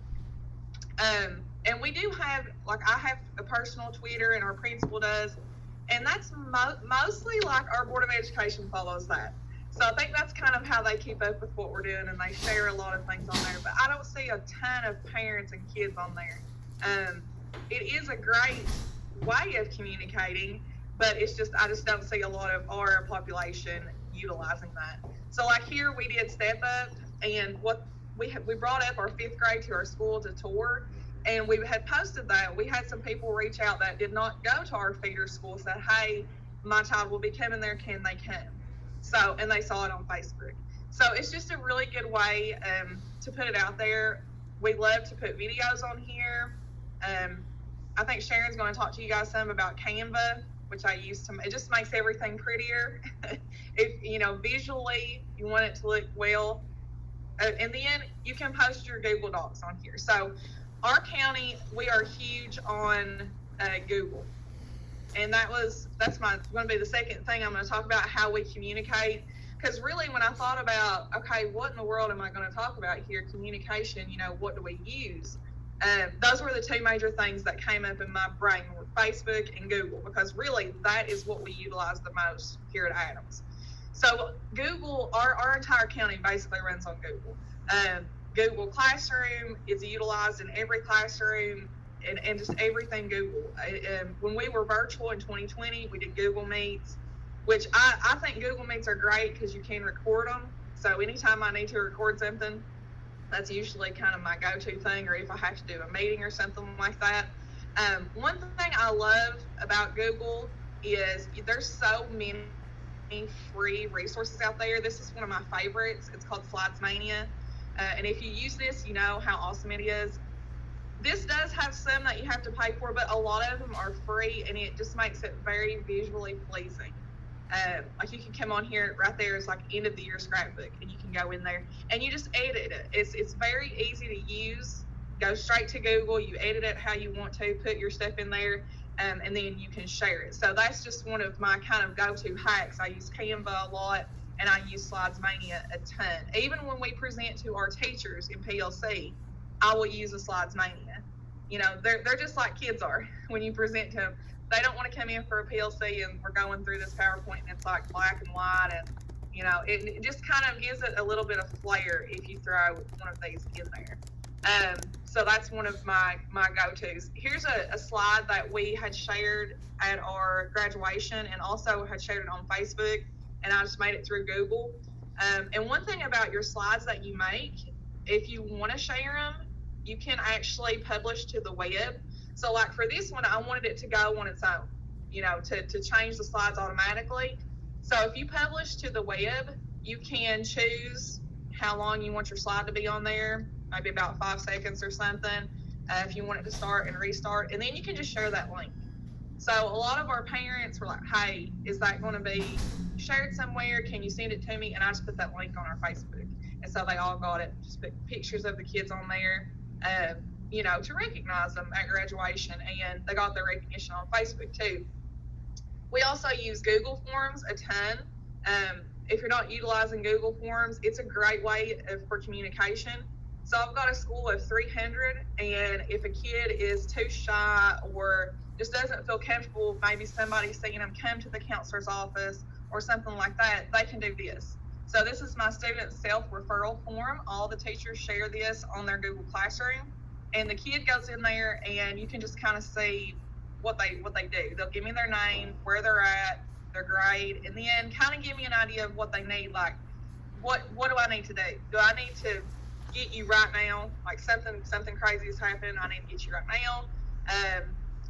And we do have, I have a personal Twitter, and our principal does, and that's mostly our Board of Education follows that. So I think that's kind of how they keep up with what we're doing, and they share a lot of things on there. But I don't see a ton of parents and kids on there. It is a great way of communicating, but I just don't see a lot of our population utilizing that. So here we did Step Up, and what we brought up our 5th grade to our school to tour, and we had posted that. We had some people reach out that did not go to our feeder school, said, hey, my child will be coming there, can they come? So, and they saw it on Facebook. So it's just a really good way to put it out there. We love to put videos on here. I think Sharon's going to talk to you guys some about Canva, which I use it just makes everything prettier. If, visually you want it to look well. And then you can post your Google Docs on here. So our county, we are huge on Google. And that's going to be the second thing I'm going to talk about, how we communicate. Because really, when I thought about, okay, what in the world am I going to talk about here? Communication, what do we use? Those were the 2 major things that came up in my brain, were Facebook and Google, because really that is what we utilize the most here at Adams. So Google, our entire county basically runs on Google. Google Classroom is utilized in every classroom. And just everything Google. When we were virtual in 2020, we did Google Meets, which I think Google Meets are great because you can record them. So anytime I need to record something, that's usually kind of my go-to thing, or if I have to do a meeting or something like that. One thing I love about Google is there's so many free resources out there. This is one of my favorites. It's called Slidesmania. And if you use this, you know how awesome it is. This does have some that you have to pay for, but a lot of them are free, and it just makes it very visually pleasing. You can come on here, right there is end of the year scrapbook, and you can go in there and you just edit it. It's very easy to use. Go straight to Google, you edit it how you want to, put your stuff in there, and then you can share it. So that's just one of my kind of go-to hacks. I use Canva a lot, and I use Slidesmania a ton. Even when we present to our teachers in PLC, I will use a Slidesmania. They're just like kids are when you present to them. They don't want to come in for a PLC and we're going through this PowerPoint and it's black and white, and it just kind of gives it a little bit of flair if you throw one of these in there. So that's one of my go-tos. Here's a slide that we had shared at our graduation and also had shared it on Facebook, and I just made it through Google. And one thing about your slides that you make, if you want to share them, you can actually publish to the web. So for this one, I wanted it to go on its own, to change the slides automatically. So if you publish to the web, you can choose how long you want your slide to be on there, maybe about 5 seconds or something, if you want it to start and restart, and then you can just share that link. So a lot of our parents were like, hey, is that going to be shared somewhere? Can you send it to me? And I just put that link on our Facebook. And so they all got it, just put pictures of the kids on there, to recognize them at graduation, and they got their recognition on Facebook too. We also use Google Forms a ton. If you're not utilizing Google Forms, it's a great way for communication. So I've got a school of 300, and if a kid is too shy or just doesn't feel comfortable, maybe somebody's seeing them come to the counselor's office or something like that, they can do this. So this is my student self-referral form. All the teachers share this on their Google Classroom, and the kid goes in there and you can just kind of see what they do. They'll give me their name, where they're at, their grade, and then kind of give me an idea of what they need. Like, what do I need to do? Do I need to get you right now? Like something crazy has happened, I need to get you right now.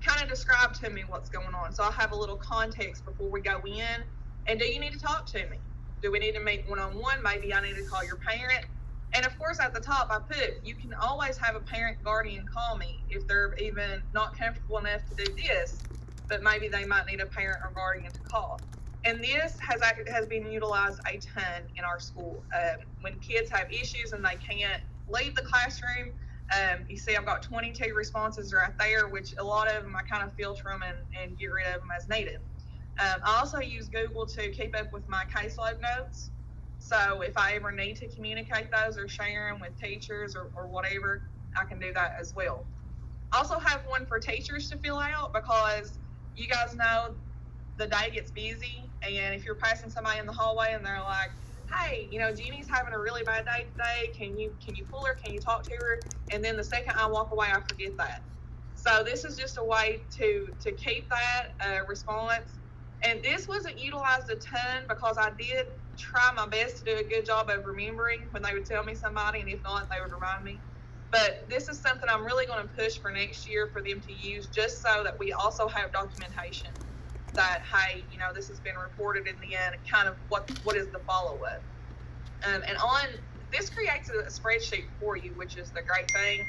Kind of describe to me what's going on. So I'll have a little context before we go in. And do you need to talk to me? Do we need to meet one-on-one? Maybe I need to call your parent. And of course, at the top, I put, you can always have a parent guardian call me if they're even not comfortable enough to do this, but maybe they might need a parent or guardian to call. And this has been utilized a ton in our school. When kids have issues and they can't leave the classroom, You see I've got 22 responses right there, which a lot of them I kind of filter them and get rid of them as needed. I also use Google to keep up with my caseload notes. So if I ever need to communicate those or share them with teachers or whatever, I can do that as well. I also have one for teachers to fill out because you guys know the day gets busy, and if you're passing somebody in the hallway and they're like, hey, Jeannie's having a really bad day today, can you pull her, can you talk to her? And then the second I walk away, I forget that. So this is just a way to keep that response. And this wasn't utilized a ton because I did try my best to do a good job of remembering when they would tell me somebody, and if not, they would remind me. But this is something I'm really going to push for next year for them to use, just so that we also have documentation that, hey, this has been reported in the end, kind of what is the follow-up. And on this creates a spreadsheet for you, which is the great thing.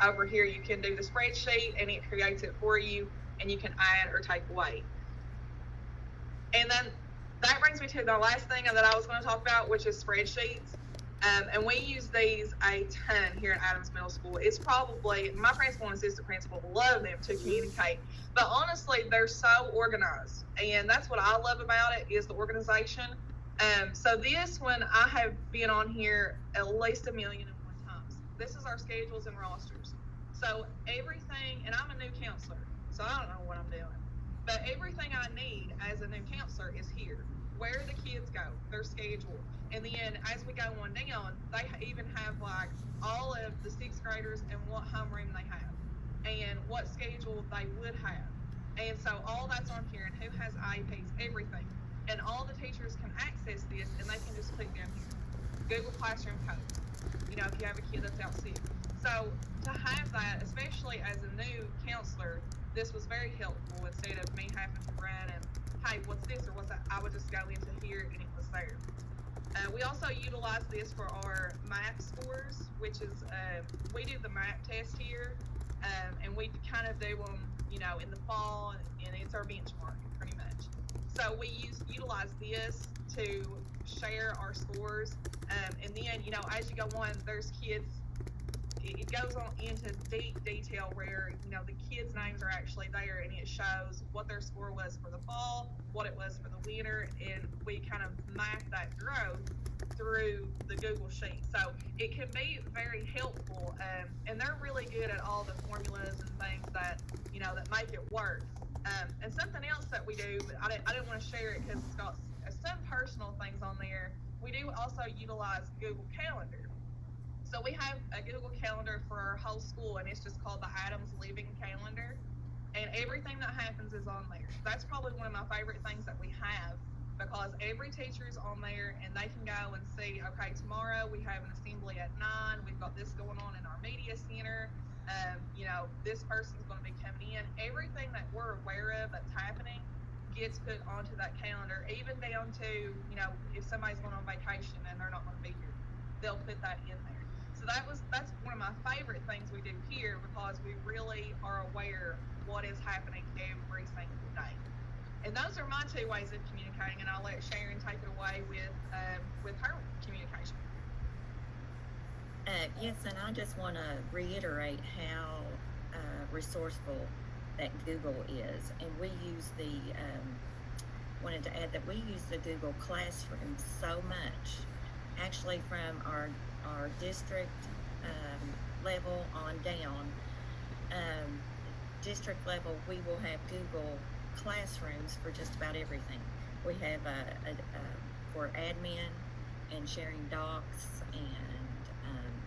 Over here, you can do the spreadsheet and it creates it for you, and you can add or take away. And then that brings me to the last thing that I was going to talk about, which is spreadsheets. And we use these a ton here at Adams Middle School. It's probably, my principal and assistant principal love them to communicate. But honestly, they're so organized. And that's what I love about it, is the organization. So this one, I have been on here at least 1,000,001 times. This is our schedules and rosters. So everything, and I'm a new counselor, so I don't know what I'm doing. But everything I need as a new counselor is here. Where the kids go, their schedule. And then as we go on down, they even have like all of the 6th graders and what homeroom they have and what schedule they would have. And so all that's on here, and who has IEPs, everything. And all the teachers can access this, and they can just click down here. Google Classroom code, if you have a kid that's out sick. So to have that, especially as a new counselor, this was very helpful instead of me having to run and, hey, what's this or what's that? I would just go into here and it was there. We also utilize this for our MAP scores, which is, we do the MAP test here, and we kind of do them, in the fall, and it's our benchmark pretty much. So we utilize this to share our scores, and then, as you go on, there's kids, it goes on into deep detail where, the kids' names are actually there, and it shows what their score was for the fall, what it was for the winter, and we kind of map that growth through the Google Sheet. So it can be very helpful, and they're really good at all the formulas and things that, that make it work. And something else that we do, but I didn't want to share it because it's got some personal things on there. We do also utilize Google Calendar. So we have a Google Calendar for our whole school, and it's just called the Adams Living Calendar. And everything that happens is on there. That's probably one of my favorite things that we have, because every teacher is on there, and they can go and see, okay, tomorrow we have an assembly at 9. We've got this going on in our media center. This person's going to be coming in. Everything that we're aware of that's happening gets put onto that calendar, even down to, if somebody's going on vacation and they're not going to be here, they'll put that in there. So that's one of my favorite things we do here, because we really are aware of what is happening every single day. And those are my 2 ways of communicating, and I'll let Sharon take it away with her communication. Yes, and I just want to reiterate how resourceful that Google is. And we use wanted to add that we use the Google Classroom so much, actually from our district level on down. District level, we will have Google Classrooms for just about everything. We have for admin and sharing docs and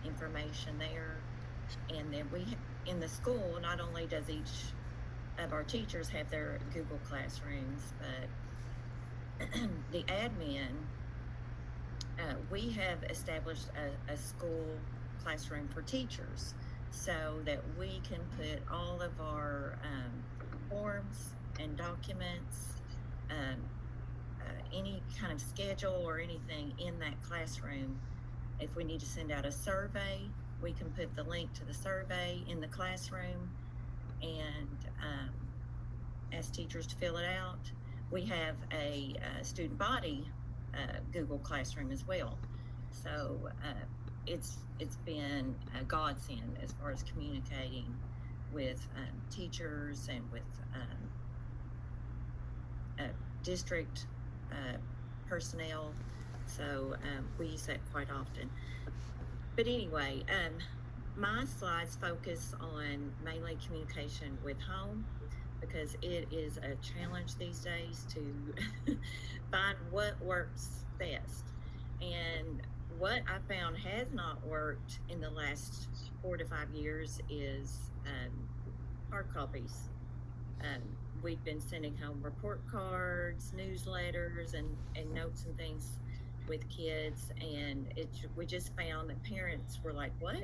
information there. And then in the school, not only does each of our teachers have their Google Classrooms, but the admin, we have established a school classroom for teachers so that we can put all of our forms and documents, any kind of schedule or anything in that classroom. If we need to send out a survey, we can put the link to the survey in the classroom and ask teachers to fill it out. We have a student body Google Classroom as well. So it's been a godsend as far as communicating with teachers and with district personnel. So we use that quite often. But anyway, my slides focus on mainly communication with home, because it is a challenge these days to find what works best. And what I found has not worked in the last 4 to 5 years is hard copies. We've been sending home report cards, newsletters, and notes and things with kids, and we just found that parents were like, what?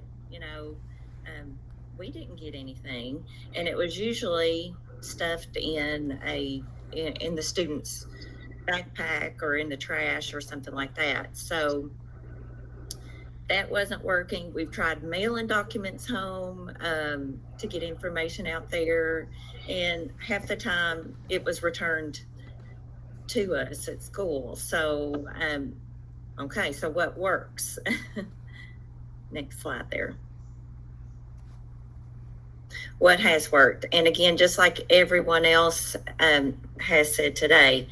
We didn't get anything. And it was usually stuffed in the student's backpack or in the trash or something like that. So that wasn't working. We've tried mailing documents home to get information out there, and half the time it was returned to us at school. So okay, so what works? Next slide there. What has worked? And again, just like everyone else has said today,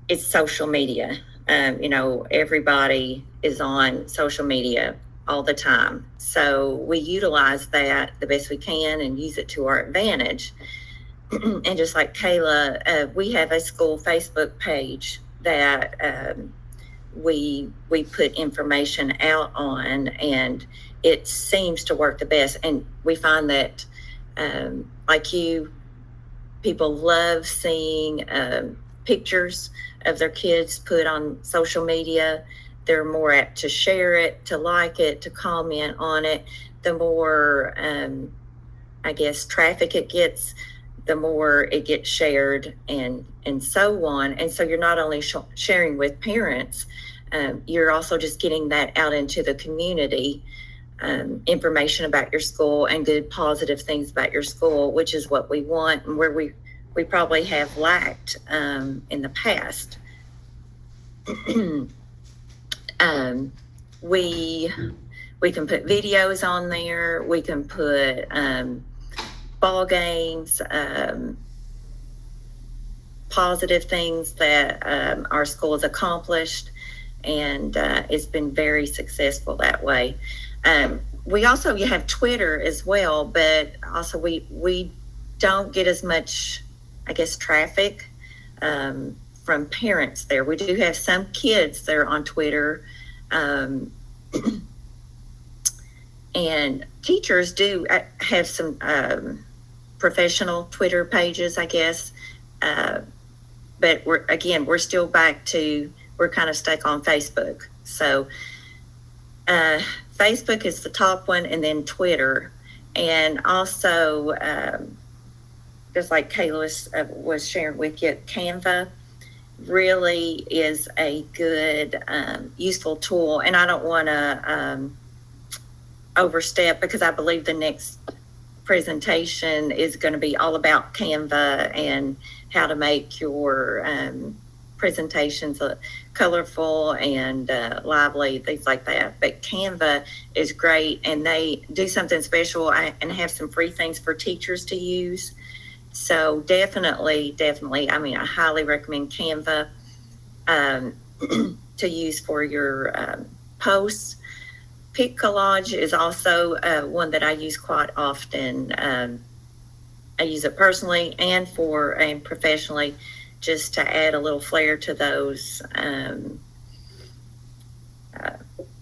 it's social media. Everybody is on social media all the time. So we utilize that the best we can and use it to our advantage. And just like Kayla, we have a school Facebook page that we put information out on, and it seems to work the best. And we find that, like you, people love seeing pictures of their kids put on social media. They're more apt to share it, to like it, to comment on it. The more, traffic it gets, the more it gets shared, and so on. And so you're not only sharing with parents, you're also just getting that out into the community, information about your school and good positive things about your school, which is what we want and where we probably have lacked in the past. We can put videos on there. We can put ball games, positive things that our school has accomplished, and it's been very successful that way. We also have Twitter as well, but also we don't get as much, traffic from parents there. We do have some kids that are on Twitter, and teachers do have some professional Twitter pages, but we're still back to, we're kind of stuck on Facebook. So Facebook is the top one, and then Twitter. And also, just like Kayla was sharing with you, Canva really is a good, useful tool. And I don't want to overstep, because I believe the next presentation is going to be all about Canva and how to make your presentations colorful and lively, things like that. But Canva is great, and they do something special and have some free things for teachers to use. So definitely, I highly recommend Canva to use for your posts. Pic Collage is also one that I use quite often. I use it personally and professionally, just to add a little flair to those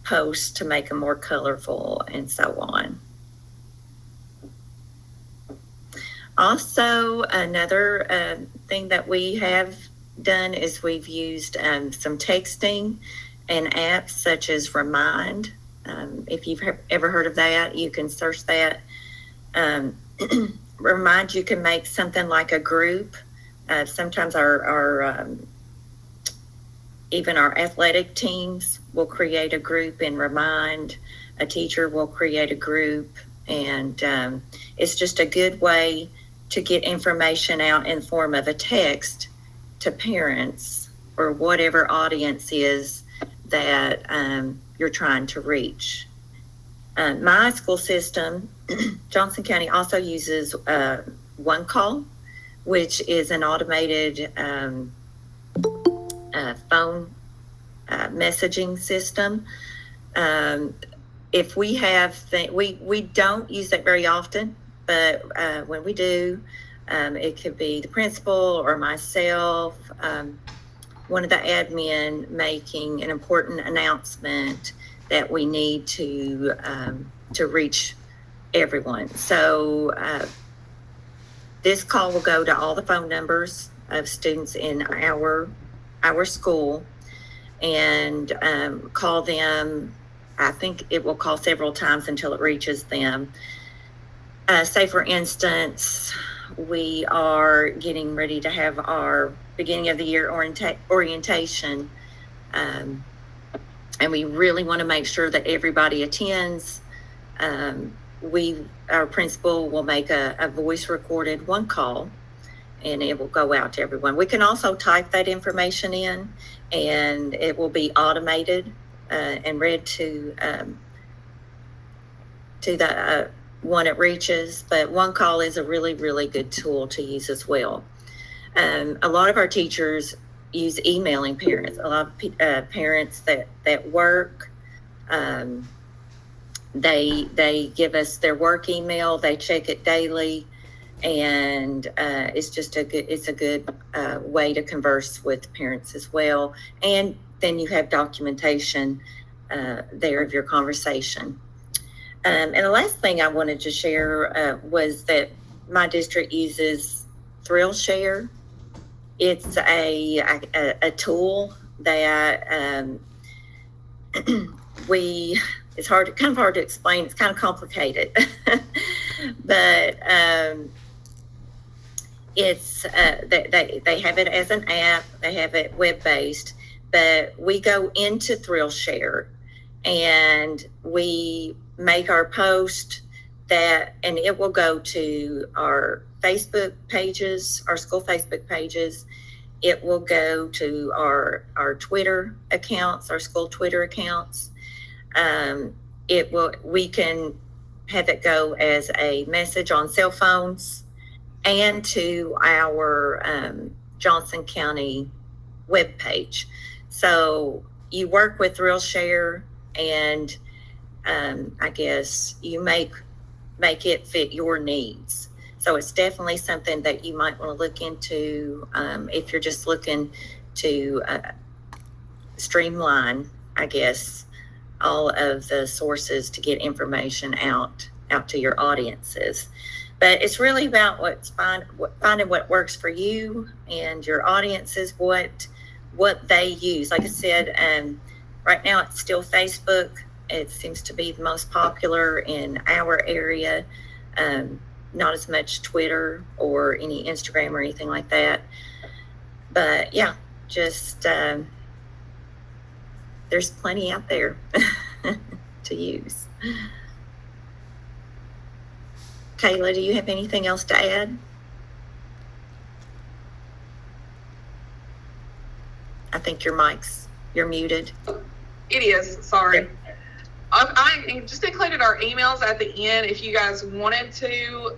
posts to make them more colorful and so on. Also, another thing that we have done is we've used some texting and apps such as Remind. If you've ever heard of that, you can search that. Remind, you can make something like a group. Sometimes even our athletic teams will create a group in Remind. A teacher will create a group, and it's just a good way to get information out in the form of a text to parents or whatever audience is that you're trying to reach. My school system, Johnson County, also uses One Call, which is an automated phone messaging system. If we have, we don't use that very often, but when we do, it could be the principal or myself, one of the admin making an important announcement that we need to reach everyone. So this call will go to all the phone numbers of students in our school and call them. I think it will call several times until it reaches them. Say, for instance, we are getting ready to have our beginning of the year orientation, and we really want to make sure that everybody attends. Our principal will make a voice recorded One Call, and it will go out to everyone. We can also type that information in, and it will be automated and read to the one it reaches. But One Call is a really, really good tool to use as well. A lot of our teachers use emailing parents. A lot of parents that work, they give us their work email. They check it daily, and it's a good way to converse with parents as well. And then you have documentation there of your conversation. And the last thing I wanted to share was that my district uses ThrillShare. It's a tool that it's kind of hard to explain. It's kind of complicated, but it's they have it as an app. They have it web-based, but we go into ThrillShare and we make our post and it will go to our Facebook pages, our school Facebook pages. It will go to our Twitter accounts, our school Twitter accounts. We can have it go as a message on cell phones and to our Johnson County webpage. So you work with ThrillShare, and I guess you make it fit your needs. So it's definitely something that you might want to look into if you're just looking to streamline, I guess, all of the sources to get information out to your audiences. But it's really about finding what works for you and your audiences, what they use. Like I said, right now it's still Facebook. It seems to be the most popular in our area. Not as much Twitter or any Instagram or anything like that. But yeah, just there's plenty out there to use. Kayla, do you have anything else to add? I think you're muted. It is, sorry. I just included our emails at the end if you guys wanted to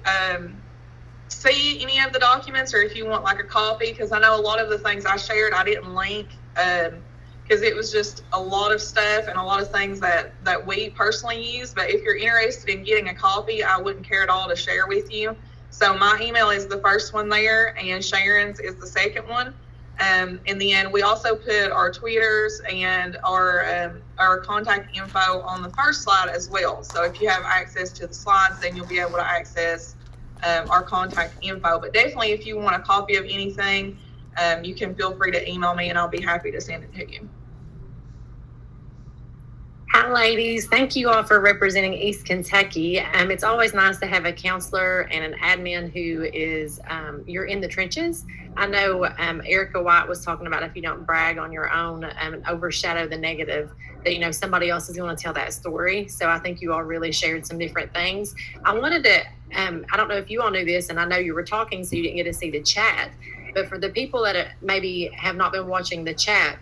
see any of the documents, or if you want like a copy, because I know a lot of the things I shared I didn't link because it was just a lot of stuff and a lot of things that we personally use. But if you're interested in getting a copy, I wouldn't care at all to share with you. So my email is the first one there, and Sharon's is the second one. In the end, we also put our tweeters and our contact info on the first slide as well. So if you have access to the slides, then you'll be able to access our contact info. But definitely, if you want a copy of anything, you can feel free to email me, and I'll be happy to send it to you. Hi, ladies. Thank you all for representing East Kentucky. It's always nice to have a counselor and an admin who is, you're in the trenches. I know Erica White was talking about if you don't brag on your own and overshadow the negative, that, somebody else is going to tell that story. So I think you all really shared some different things. I wanted to, I don't know if you all knew this, and I know you were talking, so you didn't get to see the chat. But for the people that maybe have not been watching the chat,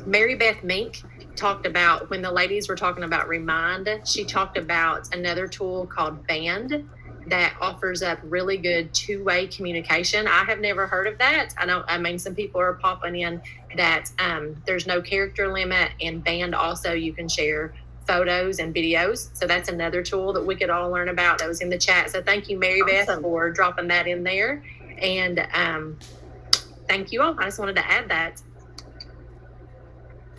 Mary Beth Mink talked about, when the ladies were talking about Remind, she talked about another tool called Band that offers up really good two-way communication. I have never heard of that. I mean, some people are popping in that there's no character limit, and Band also you can share photos and videos. So that's another tool that we could all learn about. That was in the chat. So thank you, Mary Beth, for dropping that in there. And thank you all. I just wanted to add that.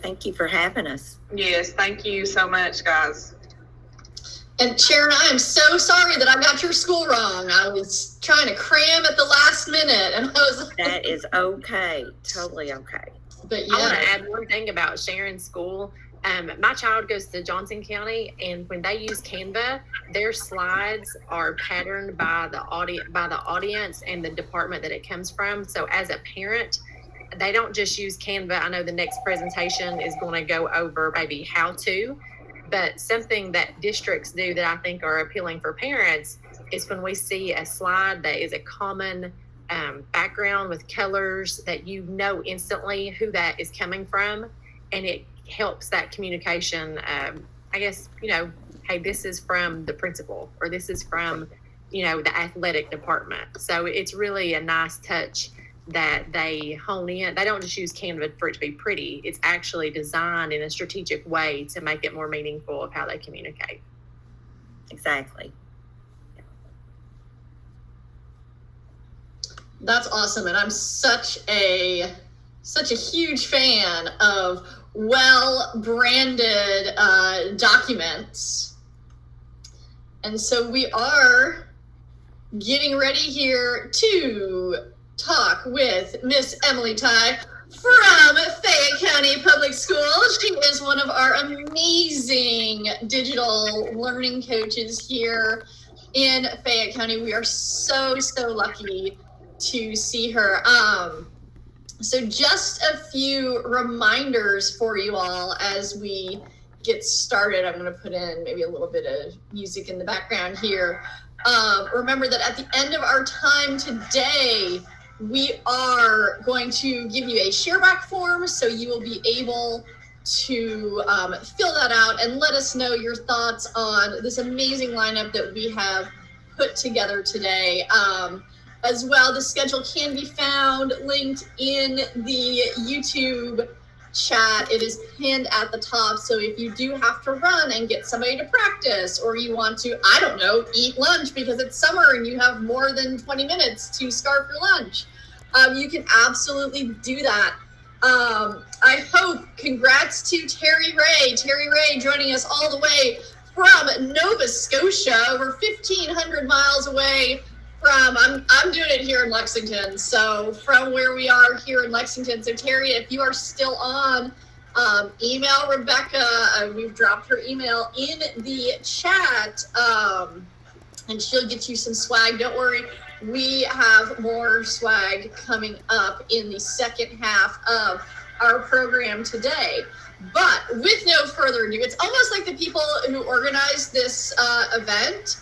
Thank you for having us. Yes, thank you so much, guys. And Sharon, I am so sorry that I got your school wrong. I was trying to cram at the last minute, and I was like, That is okay. Totally okay. but I want to yeah. add one thing about Sharon's school. My child goes to Johnson County, and when they use Canva, their slides are patterned by the audience and the department that it comes from. So as a parent, they don't just use Canva. I know the next presentation is going to go over maybe how to, but something that districts do that I think are appealing for parents is when we see a slide that is a common background with colors that you know instantly who that is coming from, and it helps that communication. I guess, hey, this is from the principal, or this is from, the athletic department. So it's really a nice touch that they hone in. They don't just use Canva for it to be pretty. It's actually designed in a strategic way to make it more meaningful of how they communicate. Exactly. That's awesome, and I'm such a huge fan of well-branded documents. And so we are getting ready here to talk with Miss Emily Ty from Fayette County Public Schools. She is one of our amazing digital learning coaches here in Fayette County. We are so lucky to see her. So just a few reminders for you all as we get started. I'm going to put in maybe a little bit of music in the background here. Remember that at the end of our time today, we are going to give you a shareback form, so you will be able to fill that out and let us know your thoughts on this amazing lineup that we have put together today. As well, the schedule can be found linked in the YouTube chat. It is pinned at the top. So if you do have to run and get somebody to practice, or you want to, I don't know, eat lunch because it's summer and you have more than 20 minutes to scarf your lunch, you can absolutely do that. I hope, congrats to Terry Ray. Terry Ray joining us all the way from Nova Scotia, over 1,500 miles away from, I'm doing it here in Lexington, so from where we are here in Lexington. So Terry, if you are still on, email Rebecca. We've dropped her email in the chat, and she'll get you some swag. Don't worry, we have more swag coming up in the second half of our program today. But with no further ado, it's almost like the people who organized this event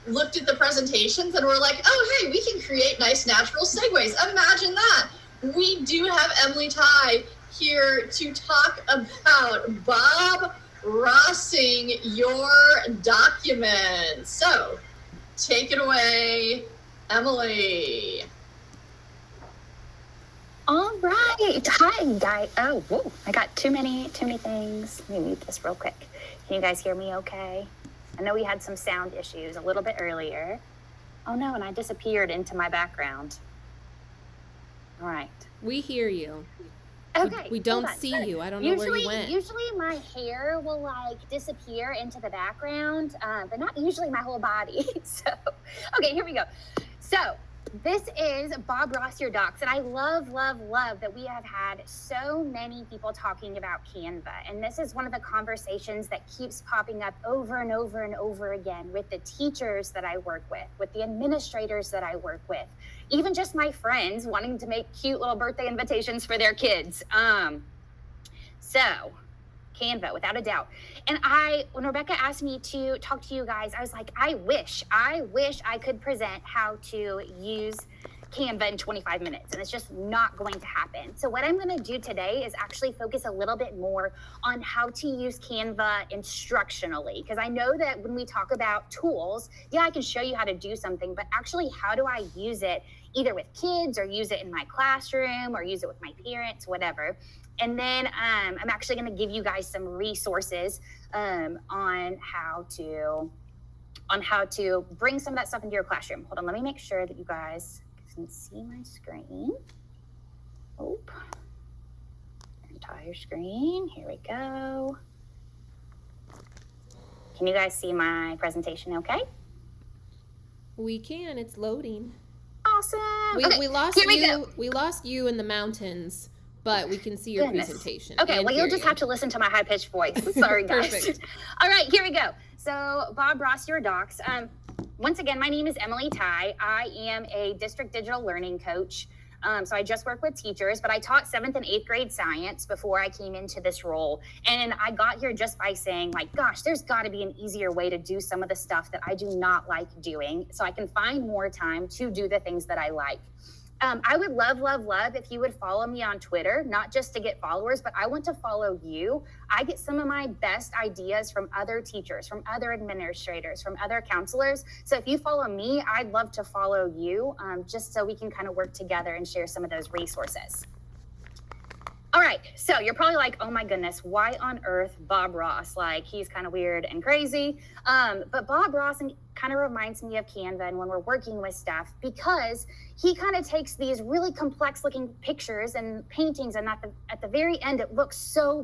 looked at the presentations and were like, oh, hey, we can create nice natural segues. Imagine that. We do have Emily Ty here to talk about Bob Rossing your document. So take it away, Emily. All right. Hi, guys. Oh, whoa. I got too many things. Let me mute this real quick. Can you guys hear me okay? I know we had some sound issues a little bit earlier. Oh no, and I disappeared into my background. All right. We hear you. Okay. We don't see you. I don't know where you went. Usually my hair will like disappear into the background, but not usually my whole body. So, okay, here we go. So this is Bob Ross Your Docs, and I love that we have had so many people talking about Canva, and this is one of the conversations that keeps popping up over and over and over again with the teachers that I work with the administrators that I work with, even just my friends wanting to make cute little birthday invitations for their kids. So Canva, without a doubt. And when Rebecca asked me to talk to you guys, I was like, I wish I could present how to use Canva in 25 minutes, and it's just not going to happen. So what I'm going to do today is actually focus a little bit more on how to use Canva instructionally, because I know that when we talk about tools, yeah, I can show you how to do something, but actually how do I use it either with kids or use it in my classroom or use it with my parents, whatever. And then I'm actually going to give you guys some resources on how to bring some of that stuff into your classroom. Hold on, let me make sure that you guys can see my screen. Oh, entire screen. Here we go. Can you guys see my presentation okay? We can. It's loading. Awesome. We lost you. We lost you in the mountains, but we can see your presentation. Okay, well, you'll just have to listen to my high-pitched voice. Sorry, guys. Perfect. All right, here we go. So, Bob Ross, your docs. Once again, my name is Emily Ty. I am a district digital learning coach. So I just work with teachers, but I taught 7th and 8th grade science before I came into this role. And I got here just by saying, like, gosh, there's got to be an easier way to do some of the stuff that I do not like doing, so I can find more time to do the things that I like. I would love if you would follow me on Twitter, not just to get followers, but I want to follow you. I get some of my best ideas from other teachers, from other administrators, from other counselors. So if you follow me, I'd love to follow you, just so we can kind of work together and share some of those resources. All right, so you're probably like, oh my goodness, why on earth Bob Ross? Like, he's kind of weird and crazy. But Bob Ross kind of reminds me of Canva and when we're working with stuff, because he kind of takes these really complex looking pictures and paintings, and at the very end, it looks so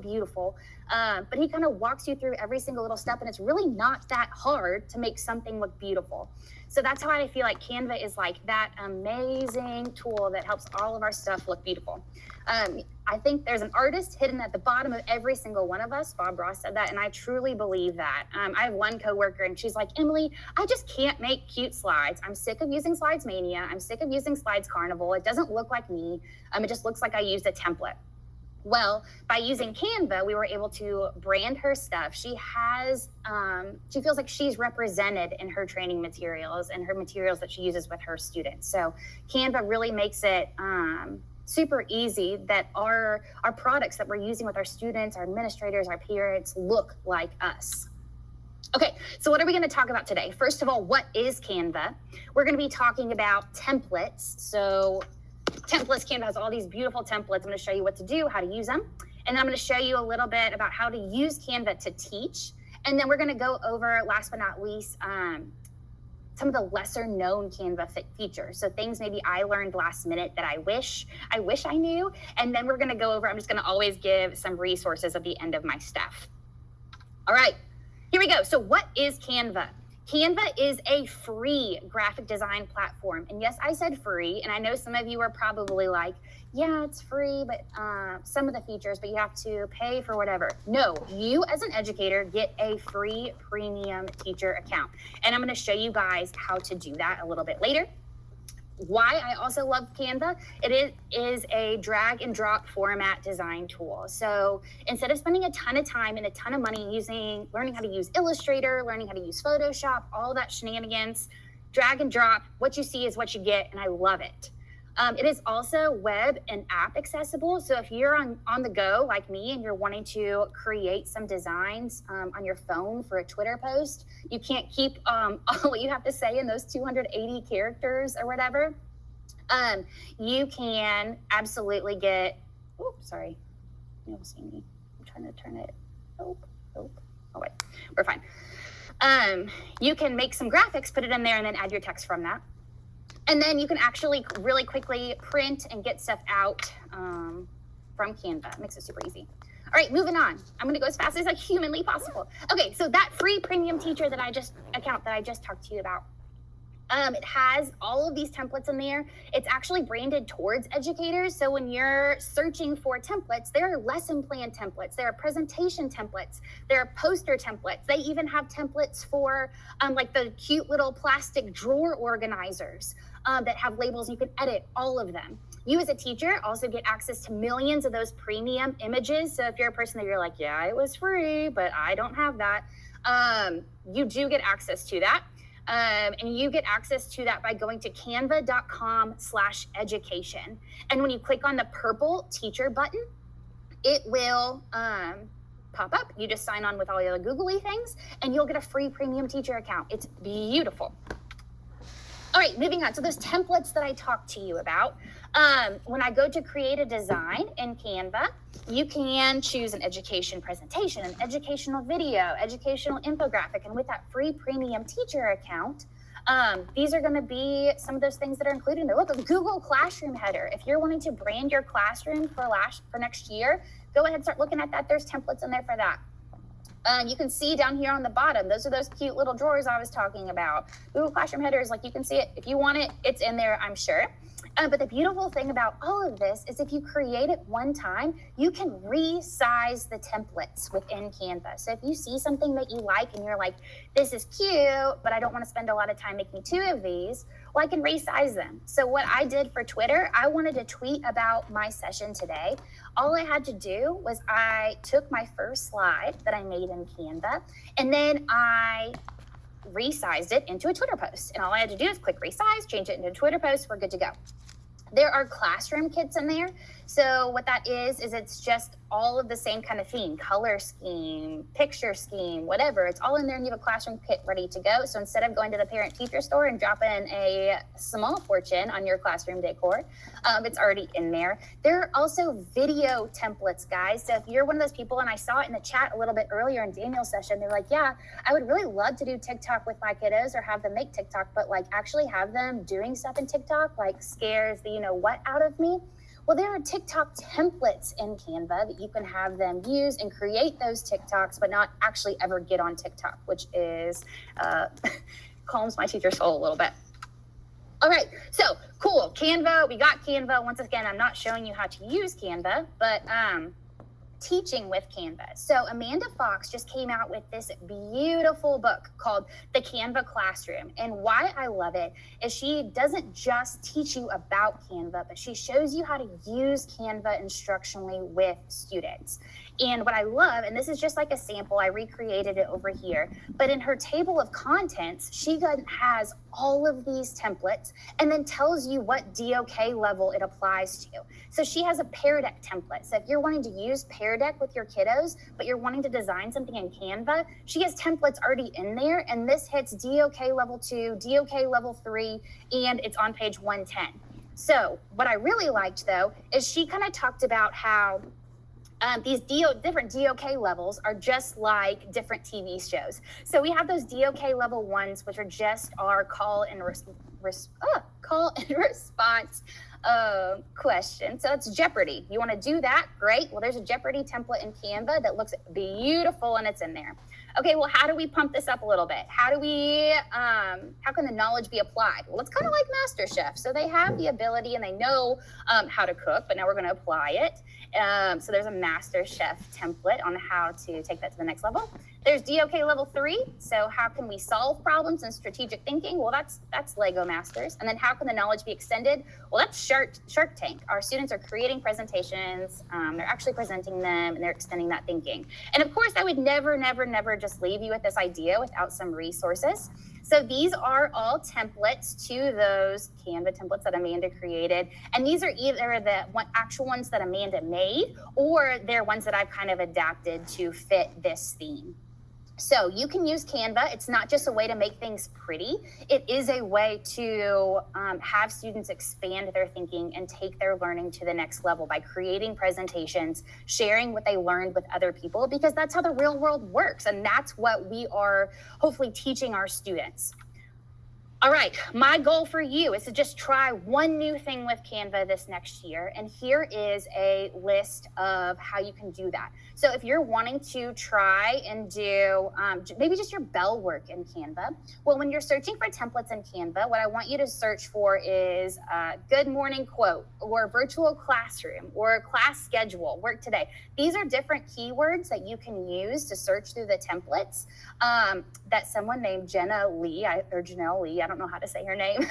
beautiful. But he kind of walks you through every single little step, and it's really not that hard to make something look beautiful. So that's why I feel like Canva is like that amazing tool that helps all of our stuff look beautiful. I think there's an artist hidden at the bottom of every single one of us. Bob Ross said that, and I truly believe that. I have one coworker, and she's like, Emily, I just can't make cute slides. I'm sick of using Slides Mania. I'm sick of using Slides Carnival. It doesn't look like me. It just looks like I used a template. Well, by using Canva, we were able to brand her stuff. She feels like she's represented in her training materials and her materials that she uses with her students. So Canva really makes it super easy that our products that we're using with our students, our administrators, our parents look like us. Okay, so what are we going to talk about today? First of all, what is Canva? We're going to be talking about templates. So templates, Canva has all these beautiful templates. I'm going to show you what to do, how to use them. And then I'm going to show you a little bit about how to use Canva to teach. And then we're going to go over, last but not least, some of the lesser known Canva features. So things maybe I learned last minute that I wish I knew. And then we're going to go over, I'm just going to always give some resources at the end of my stuff. All right, here we go. So what is Canva? Canva is a free graphic design platform. And yes, I said free. And I know some of you are probably like, yeah, it's free, but some of the features, but you have to pay for whatever. No, you as an educator get a free premium teacher account. And I'm going to show you guys how to do that a little bit later. Why I also love Canva, it is a drag and drop format design tool. So instead of spending a ton of time and a ton of money learning how to use Illustrator, learning how to use Photoshop, all that shenanigans, drag and drop, what you see is what you get, and I love it. It is also web and app accessible. So if you're on the go like me and you're wanting to create some designs on your phone for a Twitter post, you can't keep all what you have to say in those 280 characters or whatever. You can absolutely get, oops, sorry, you'll see me. I'm trying to turn it, oh wait, we're fine. You can make some graphics, put it in there, and then add your text from that. And then you can actually really quickly print and get stuff out from Canva. It makes it super easy. All right, moving on. I'm going to go as fast as like humanly possible. Okay, so that free premium teacher account that I just talked to you about, it has all of these templates in there. It's actually branded towards educators. So when you're searching for templates, there are lesson plan templates, there are presentation templates, there are poster templates. They even have templates for like the cute little plastic drawer organizers that have labels. You can edit all of them. You as a teacher also get access to millions of those premium images. So if you're a person that you're like, yeah, it was free, but I don't have that, you do get access to that. And you get access to that by going to canva.com/education. And when you click on the purple teacher button, it will pop up. You just sign on with all the other googly things and you'll get a free premium teacher account. It's beautiful. All right, moving on. So those templates that I talked to you about, when I go to create a design in Canva, you can choose an education presentation, an educational video, educational infographic, and with that free premium teacher account, these are going to be some of those things that are included in there. Look, a Google Classroom header. If you're wanting to brand your classroom for next year, go ahead and start looking at that. There's templates in there for that. You can see down here on the bottom, those are those cute little drawers I was talking about. Google Classroom headers, like you can see it. If you want it, it's in there, I'm sure. But the beautiful thing about all of this is if you create it one time, you can resize the templates within Canva. So if you see something that you like and you're like, this is cute, but I don't want to spend a lot of time making 2 of these, well, I can resize them. So what I did for Twitter, I wanted to tweet about my session today. All I had to do was I took my first slide that I made in Canva, and then I resized it into a Twitter post. And all I had to do is click resize, change it into a Twitter post, we're good to go. There are classroom kits in there. So what that is it's just all of the same kind of theme, color scheme, picture scheme, whatever. It's all in there and you have a classroom kit ready to go. So instead of going to the parent teacher store and dropping a small fortune on your classroom decor, it's already in there. There are also video templates, guys. So if you're one of those people, and I saw it in the chat a little bit earlier in Daniel's session, they're like, yeah, I would really love to do TikTok with my kiddos or have them make TikTok, but like actually have them doing stuff in TikTok like scares the you know what out of me. Well, there are TikTok templates in Canva that you can have them use and create those TikToks, but not actually ever get on TikTok, which is calms my teacher's soul a little bit. All right, so cool. Canva, we got Canva. Once again, I'm not showing you how to use Canva, but teaching with Canva. So Amanda Fox just came out with this beautiful book called The Canva Classroom. And why I love it is she doesn't just teach you about Canva, but she shows you how to use Canva instructionally with students. And what I love, and this is just like a sample, I recreated it over here, but in her table of contents, she has all of these templates and then tells you what DOK level it applies to. So she has a Pear Deck template. So if you're wanting to use Pear Deck with your kiddos, but you're wanting to design something in Canva, she has templates already in there, and this hits DOK level 2, DOK level 3, and it's on page 110. So what I really liked though, is she kind of talked about how these different DOK levels are just like different TV shows. So we have those DOK level 1s, which are just our call and response question. So it's Jeopardy. You want to do that? Great. Well, there's a Jeopardy template in Canva that looks beautiful and it's in there. Okay, well, how do we pump this up a little bit? How can the knowledge be applied? Well, it's kind of like MasterChef. So they have the ability and they know how to cook, but now we're going to apply it. So there's a MasterChef template on how to take that to the next level. There's DOK level 3. So how can we solve problems and strategic thinking? Well, that's Lego Masters. And then how can the knowledge be extended? Well, that's Shark Tank. Our students are creating presentations. They're actually presenting them and they're extending that thinking. And of course, I would never just leave you with this idea without some resources. So these are all templates to those Canva templates that Amanda created. And these are either the actual ones that Amanda made, or they're ones that I've kind of adapted to fit this theme. So you can use Canva. It's not just a way to make things pretty. It is a way to have students expand their thinking and take their learning to the next level by creating presentations, sharing what they learned with other people, because that's how the real world works. And that's what we are hopefully teaching our students. All right, my goal for you is to just try one new thing with Canva this next year. And here is a list of how you can do that. So if you're wanting to try and do maybe just your bell work in Canva, well, when you're searching for templates in Canva, what I want you to search for is good morning quote, or virtual classroom, or class schedule, work today. These are different keywords that you can use to search through the templates that someone named Janelle Lee, I don't know how to say her name.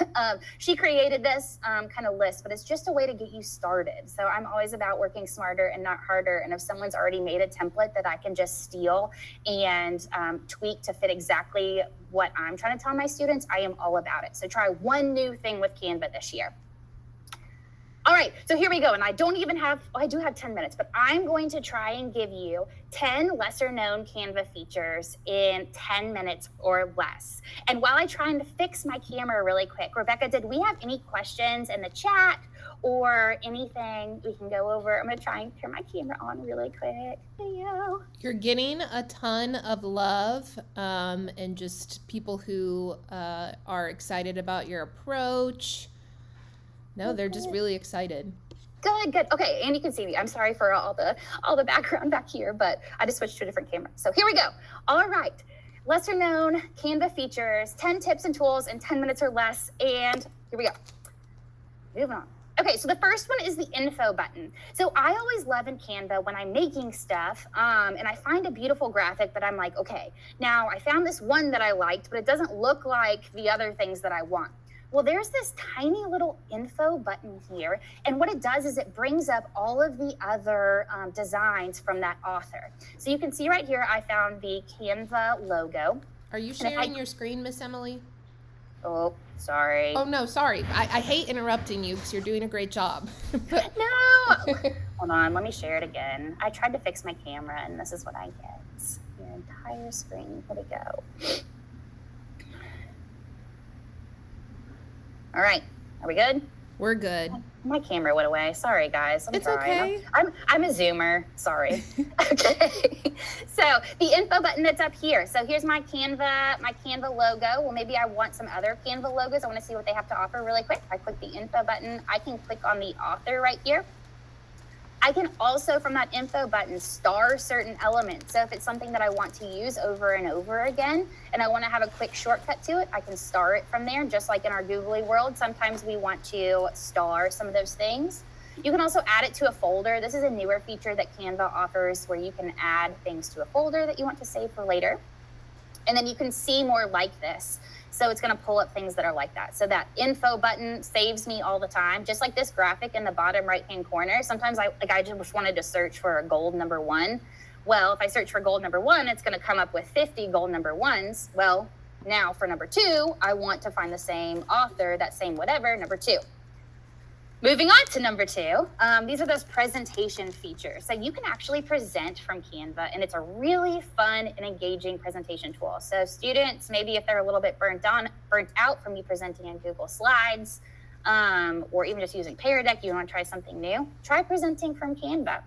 She created this kind of list, but it's just a way to get you started. So I'm always about working smarter and not harder. And if someone's already made created template that I can just steal and tweak to fit exactly what I'm trying to tell my students, I am all about it. So try one new thing with Canva this year. All right, so here we go. And I do have 10 minutes, but I'm going to try and give you 10 lesser known Canva features in 10 minutes or less. And while I try and fix my camera really quick, Rebecca, did we have any questions in the chat or anything we can go over? I'm gonna try and turn my camera on really quick. Video. You're getting a ton of love and just people who are excited about your approach. No, they're just really excited. Good. Okay, and you can see me. I'm sorry for all the background back here, but I just switched to a different camera. So here we go. All right, lesser known Canva features, 10 tips and tools in 10 minutes or less, and here we go. Moving on. Okay, so the first one is the info button. So I always love in Canva when I'm making stuff and I find a beautiful graphic, but I'm like, okay, now I found this one that I liked, but it doesn't look like the other things that I want. Well, there's this tiny little info button here, and what it does is it brings up all of the other designs from that author. So you can see right here, I found the Canva logo. Are you sharing your screen, Miss Emily? Oh, sorry. Oh, no, sorry. I hate interrupting you because you're doing a great job. No! Hold on, let me share it again. I tried to fix my camera, and this is what I get. Your entire screen. Where'd it go? All right, are we good? We're good. My camera went away. Sorry, guys. It's okay. I'm a Zoomer. Sorry. Okay. So the info button that's up here. So here's my Canva logo. Well, maybe I want some other Canva logos. I want to see what they have to offer really quick. I click the info button. I can click on the author right here. I can also, from that info button, star certain elements. So if it's something that I want to use over and over again, and I want to have a quick shortcut to it, I can star it from there, just like in our googly world. Sometimes we want to star some of those things. You can also add it to a folder. This is a newer feature that Canva offers where you can add things to a folder that you want to save for later. And then you can see more like this. So it's going to pull up things that are like that. So that info button saves me all the time, just like this graphic in the bottom right-hand corner. Sometimes I just wanted to search for a gold number 1. Well, if I search for gold number 1, it's going to come up with 50 gold number 1s. Well, now for number 2, I want to find the same author, that same whatever, number 2. Moving on to number 2, these are those presentation features. So you can actually present from Canva, and it's a really fun and engaging presentation tool. So students, maybe if they're a little bit burnt out from you presenting in Google Slides, or even just using Pear Deck, you want to try something new, try presenting from Canva.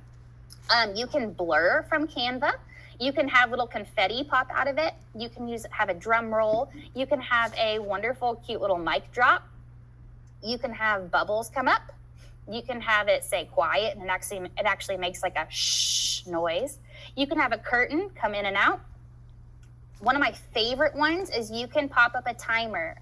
You can blur from Canva. You can have little confetti pop out of it. You can have a drum roll. You can have a wonderful, cute little mic drop. You can have bubbles come up. You can have it say quiet, and it actually makes like a shh noise. You can have a curtain come in and out. One of my favorite ones is you can pop up a timer.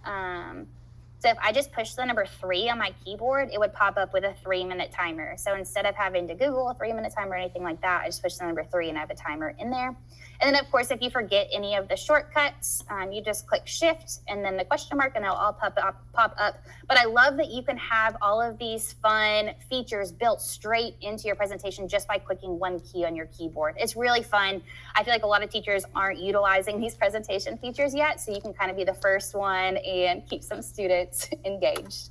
So if I just push the number 3 on my keyboard, it would pop up with a 3-minute timer. So instead of having to Google a 3-minute timer or anything like that, I just push the number 3 and I have a timer in there. And then of course, if you forget any of the shortcuts, you just click Shift and then the question mark and they'll all pop up. But I love that you can have all of these fun features built straight into your presentation just by clicking one key on your keyboard. It's really fun. I feel like a lot of teachers aren't utilizing these presentation features yet, so you can kind of be the first one and keep some students engaged.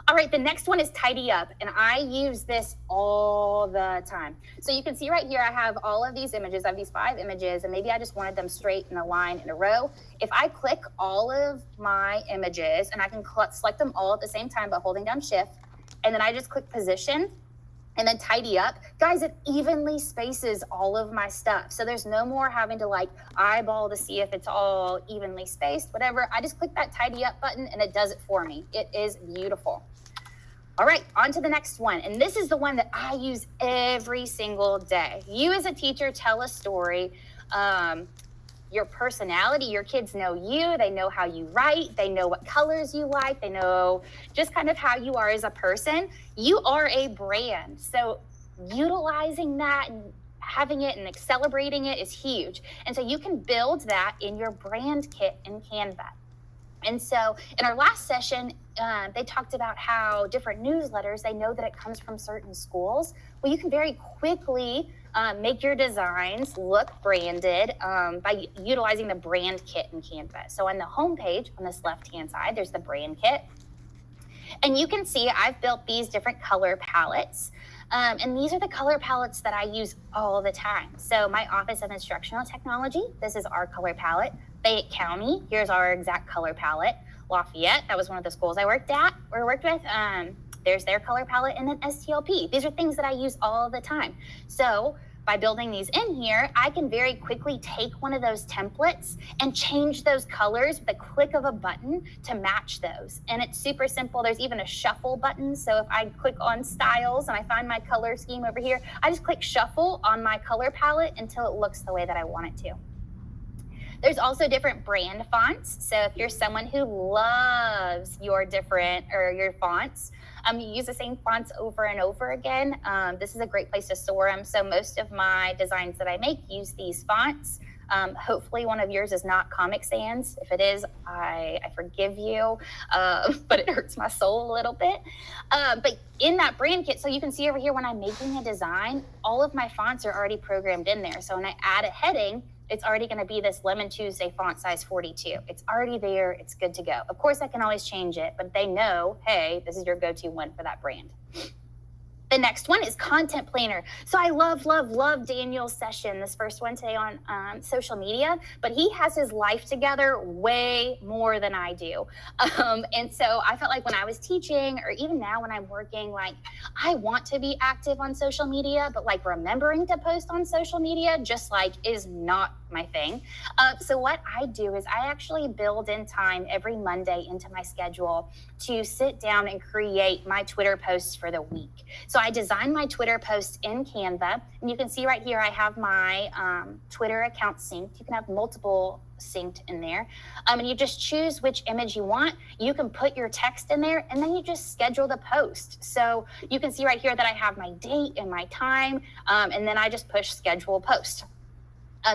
All right, the next one is Tidy Up, and I use this all the time. So you can see right here, I have all of these images. I have these 5 images, and maybe I just wanted them straight in a line in a row. If I click all of my images, and I can select them all at the same time by holding down Shift, and then I just click Position, and then Tidy Up, guys, it evenly spaces all of my stuff. So there's no more having to like eyeball to see if it's all evenly spaced, whatever. I just click that Tidy Up button and it does it for me. It is beautiful. All right, on to the next one. And this is the one that I use every single day. You as a teacher tell a story. Your personality, your kids know you, they know how you write, they know what colors you like, they know just kind of how you are as a person. You are a brand. So utilizing that and having it and celebrating it is huge. And so you can build that in your brand kit in Canva. And so in our last session, they talked about how different newsletters, they know that it comes from certain schools. Well, you can very quickly make your designs look branded by utilizing the brand kit in Canva. So on the home page, on this left-hand side, there's the brand kit. And you can see I've built these different color palettes. And these are the color palettes that I use all the time. So my Office of Instructional Technology, this is our color palette. Fayette County, here's our exact color palette. Lafayette, that was one of the schools I worked with. There's their color palette, and then STLP. These are things that I use all the time. So by building these in here, I can very quickly take one of those templates and change those colors with a click of a button to match those. And it's super simple. There's even a shuffle button. So if I click on styles and I find my color scheme over here, I just click shuffle on my color palette until it looks the way that I want it to. There's also different brand fonts. So if you're someone who loves your fonts, you use the same fonts over and over again. This is a great place to store them. So most of my designs that I make use these fonts. Hopefully one of yours is not Comic Sans. If it is, I forgive you, but it hurts my soul a little bit. But in that brand kit, so you can see over here when I'm making a design, all of my fonts are already programmed in there. So when I add a heading, it's already going to be this Lemon Tuesday font size 42. It's already there. It's good to go. Of course, I can always change it, but they know, hey, this is your go-to one for that brand. The next one is Content Planner. So I love Daniel's session, this first one today on social media, but he has his life together way more than I do. And so I felt like when I was teaching, or even now when I'm working, like I want to be active on social media, but like remembering to post on social media just like is not my thing. So what I do is I actually build in time every Monday into my schedule to sit down and create my Twitter posts for the week. So I design my Twitter posts in Canva, and you can see right here I have my Twitter account synced. You can have multiple synced in there, and you just choose which image you want. You can put your text in there, and then you just schedule the post. So you can see right here that I have my date and my time, and then I just push schedule post.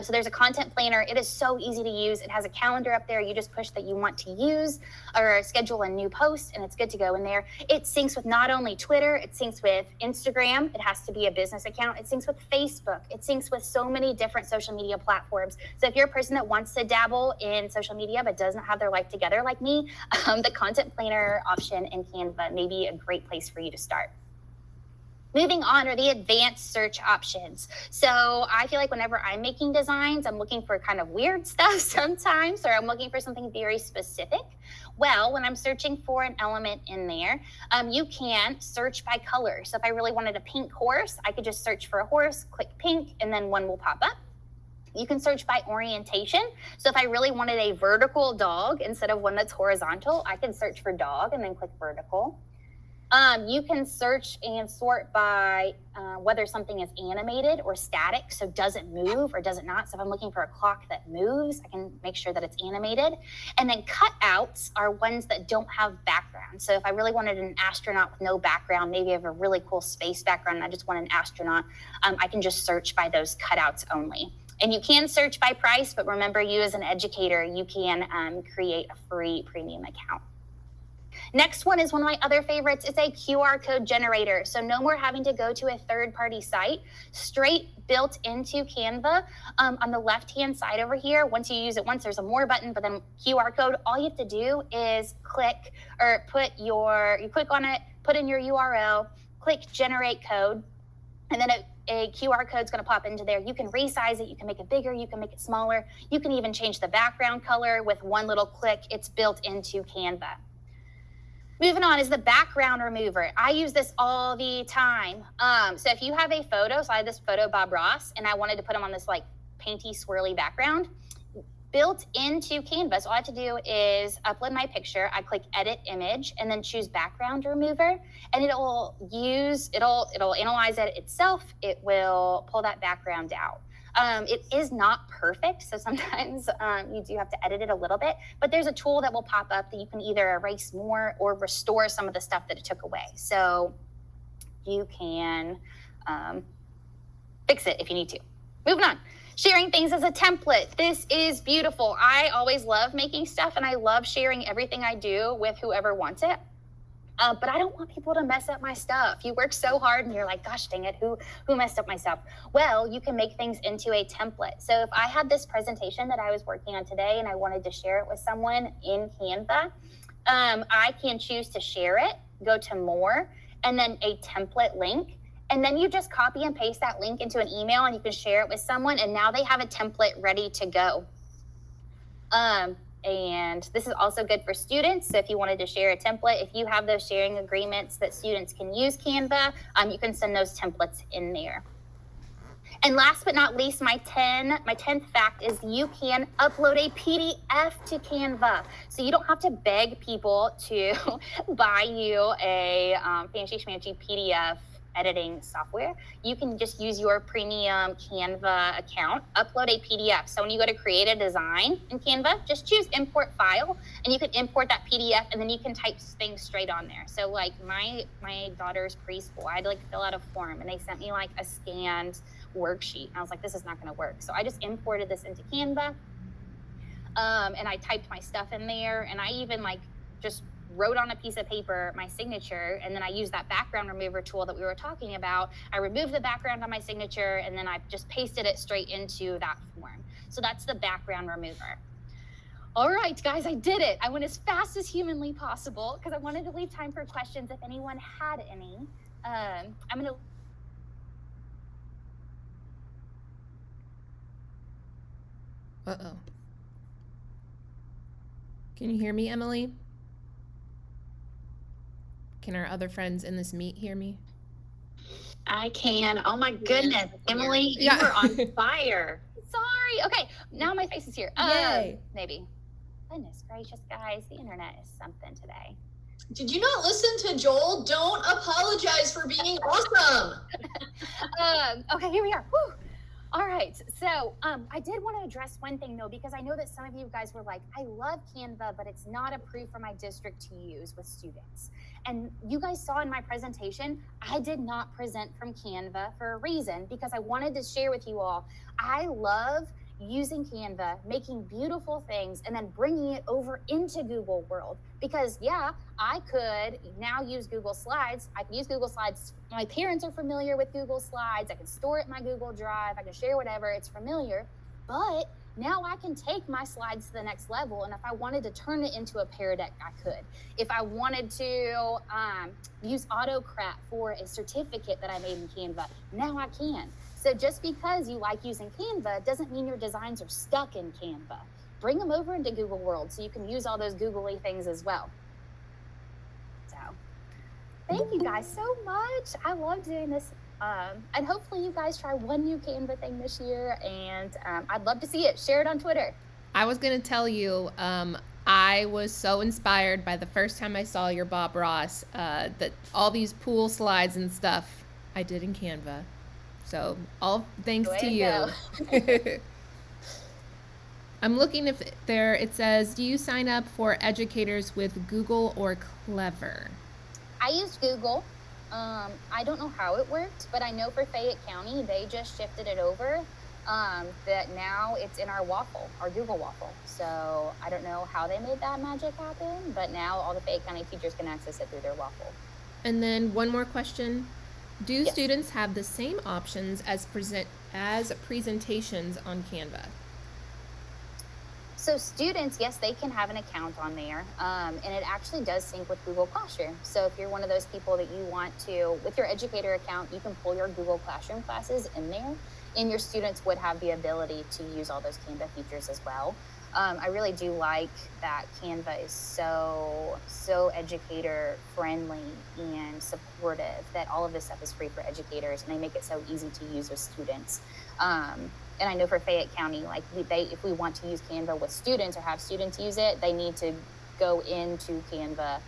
So there's a content planner. It is so easy to use. It has a calendar up there. You just push that you want to use or schedule a new post, and it's good to go in there. It syncs with not only Twitter, it syncs with Instagram. It has to be a business account. It syncs with Facebook. It syncs with so many different social media platforms. So if you're a person that wants to dabble in social media but doesn't have their life together like me, the content planner option in Canva may be a great place for you to start. Moving on are the advanced search options. So I feel like whenever I'm making designs, I'm looking for kind of weird stuff sometimes, or I'm looking for something very specific. Well, when I'm searching for an element in there, you can search by color. So if I really wanted a pink horse, I could just search for a horse, click pink, and then one will pop up. You can search by orientation. So if I really wanted a vertical dog instead of one that's horizontal, I can search for dog and then click vertical. You can search and sort by whether something is animated or static, so does it move or does it not? So if I'm looking for a clock that moves, I can make sure that it's animated. And then cutouts are ones that don't have background. So if I really wanted an astronaut with no background, maybe I have a really cool space background and I just want an astronaut, I can just search by those cutouts only. And you can search by price, but remember, you as an educator, you can create a free premium account. Next one is one of my other favorites. It's a QR code generator. So no more having to go to a third-party site. Straight built into Canva on the left-hand side over here. Once you use it once, there's a more button, but then QR code, all you have to do is click or you click on it, put in your URL, click generate code, and then a QR code is going to pop into there. You can resize it. You can make it bigger. You can make it smaller. You can even change the background color with one little click. It's built into Canva. Moving on is the background remover. I use this all the time. So if you have a photo, so I had this photo of Bob Ross, and I wanted to put him on this like painty, swirly background, built into Canva. So all I have to do is upload my picture. I click edit image and then choose background remover, and it'll analyze it itself. It will pull that background out. It is not perfect, so sometimes you do have to edit it a little bit, but there's a tool that will pop up that you can either erase more or restore some of the stuff that it took away. So you can fix it if you need to. Moving on. Sharing things as a template. This is beautiful. I always love making stuff, and I love sharing everything I do with whoever wants it. But I don't want people to mess up my stuff. You work so hard and you're like, gosh, dang it, who messed up my stuff? Well, you can make things into a template. So if I had this presentation that I was working on today and I wanted to share it with someone in Canva, I can choose to share it, go to more, and then a template link. And then you just copy and paste that link into an email and you can share it with someone, and now they have a template ready to go. And this is also good for students. So if you wanted to share a template, if you have those sharing agreements that students can use Canva, you can send those templates in there. And last but not least, my 10th fact is you can upload a PDF to Canva. So you don't have to beg people to buy you a fancy schmancy PDF editing software. You can just use your premium Canva account, upload a PDF. So when you go to create a design in Canva, just choose import file, and you can import that PDF, and then you can type things straight on there. So like my daughter's preschool, I had to like fill out a form, and they sent me like a scanned worksheet. And I was like, this is not going to work. So I just imported this into Canva, and I typed my stuff in there, and I even like just wrote on a piece of paper my signature, and then I used that background remover tool that we were talking about. I removed the background on my signature, and then I just pasted it straight into that form. So that's the background remover. All right, guys, I did it. I went as fast as humanly possible because I wanted to leave time for questions if anyone had any. I'm gonna Uh-oh. Can you hear me, Emily? Can our other friends in this meet hear me? I can. Oh my goodness, Emily, Yeah. you were on fire. Sorry. Okay, now my face is here. Yay. Maybe. Goodness gracious, guys, the internet is something today. Did you not listen to Joel? Don't apologize for being awesome. Okay, here we are. Whew. All right, so I did want to address one thing though, because I know that some of you guys were like, I love Canva, but it's not approved for my district to use with students. And you guys saw in my presentation, I did not present from Canva for a reason, because I wanted to share with you all, I love using Canva, making beautiful things, and then bringing it over into Google World. Because yeah, I could now use Google Slides. I can use Google Slides. My parents are familiar with Google Slides. I can store it in my Google Drive. I can share whatever, it's familiar. But now I can take my slides to the next level. And if I wanted to turn it into a Pear Deck, I could. If I wanted to use AutoCrat for a certificate that I made in Canva, now I can. So just because you like using Canva doesn't mean your designs are stuck in Canva. Bring them over into Google World so you can use all those googly things as well. So thank you guys so much. I love doing this. And hopefully you guys try one new Canva thing this year, and I'd love to see it. Share it on Twitter. I was going to tell you, I was so inspired by the first time I saw your Bob Ross, that all these pool slides and stuff I did in Canva. So all thanks to you. I'm looking if there, it says, do you sign up for educators with Google or Clever? I used Google. I don't know how it worked, but I know for Fayette County, they just shifted it over, that now it's in our waffle, our Google waffle. So I don't know how they made that magic happen, but now all the Fayette County teachers can access it through their waffle. And then one more question. Do Yes. students have the same options as presentations on Canva? So students, yes, they can have an account on there, and it actually does sync with Google Classroom. So if you're one of those people that you want to, with your educator account, you can pull your Google Classroom classes in there, and your students would have the ability to use all those Canva features as well. I really do like that Canva is so educator friendly and supportive, that all of this stuff is free for educators, and they make it so easy to use with students. And I know for Fayette County, like if we want to use Canva with students or have students use it, they need to go into Canva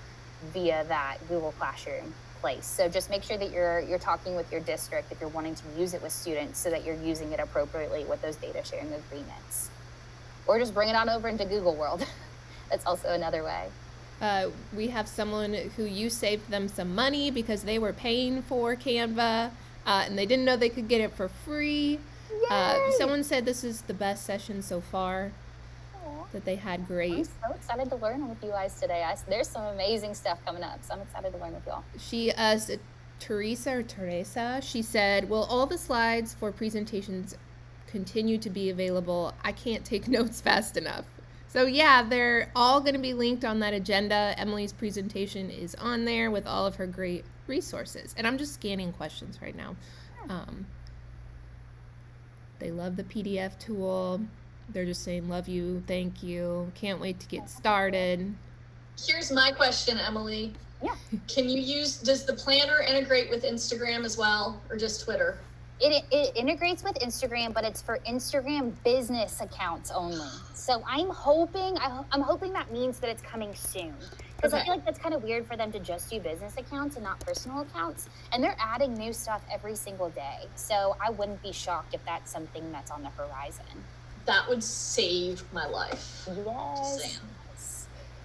via that Google Classroom place. So just make sure that you're talking with your district if you're wanting to use it with students, so that you're using it appropriately with those data sharing agreements. Or just bring it on over into Google World. That's also another way. We have someone who you saved them some money because they were paying for Canva, and they didn't know they could get it for free. Yay! Someone said this is the best session so far, Aw. that they had I'm great. so excited to learn with you guys today. There's some amazing stuff coming up, so I'm excited to learn with y'all. She, Teresa, she said, will all the slides for presentations continue to be available? I can't take notes fast enough. So yeah, they're all going to be linked on that agenda. Emily's presentation is on there with all of her great resources. And I'm just scanning questions right now. They love the PDF tool. They're just saying, love you, thank you, can't wait to get started. Here's my question, Emily. Yeah. Does the planner integrate with Instagram as well, or just Twitter? It integrates with Instagram, but it's for Instagram business accounts only. So I'm hoping that means that it's coming soon. Because I feel like that's kind of weird for them to just do business accounts and not personal accounts. And they're adding new stuff every single day. So I wouldn't be shocked if that's something that's on the horizon. That would save my life. Yes.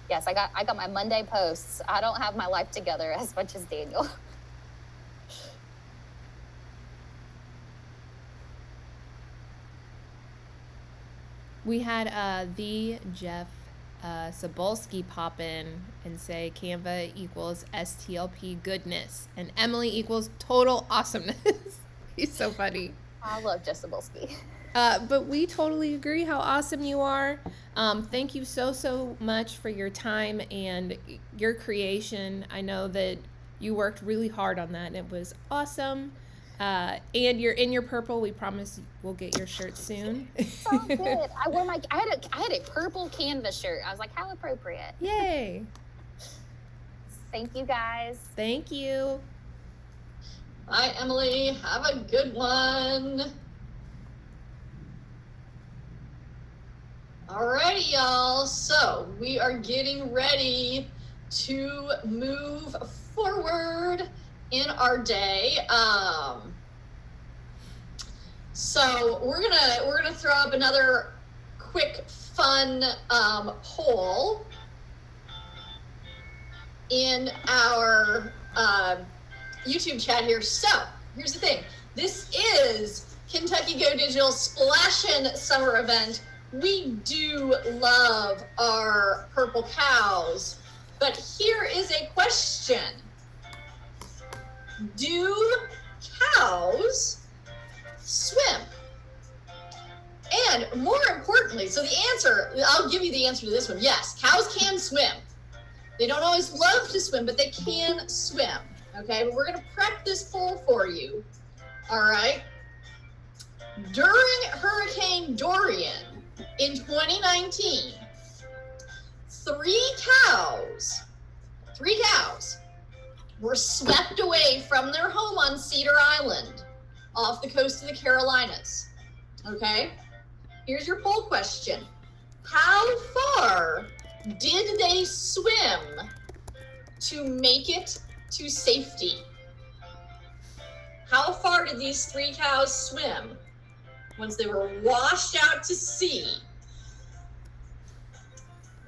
Yes, I got my Monday posts. I don't have my life together as much as Daniel. We had the Jeff Sobolski pop in and say Canva equals STLP goodness and Emily equals total awesomeness. He's so funny. I love Jeff Sobolski. But we totally agree how awesome you are. Thank you so much for your time and your creation. I know that you worked really hard on that and it was awesome. And you're in your purple. We promise we'll get your shirt soon. So good. I had a purple Canva shirt. I was like, how appropriate. Yay. Thank you guys. Thank you. Bye, Emily. Have a good one. Alrighty, y'all. So we are getting ready to move forward in our day. So we're gonna throw up another quick fun poll in our YouTube chat here. So here's the thing. This is Kentucky Go Digital Splashin' Summer Event. We do love our purple cows, but here is a question. Do cows swim? And more importantly, so the answer, I'll give you the answer to this one. Yes, cows can swim. They don't always love to swim, but they can swim. Okay, but we're going to prep this poll for you. All right. During Hurricane Dorian in 2019, three cows were swept away from their home on Cedar Island off the coast of the Carolinas. Okay, here's your poll question. How far did they swim to make it to safety? How far did these three cows swim once they were washed out to sea?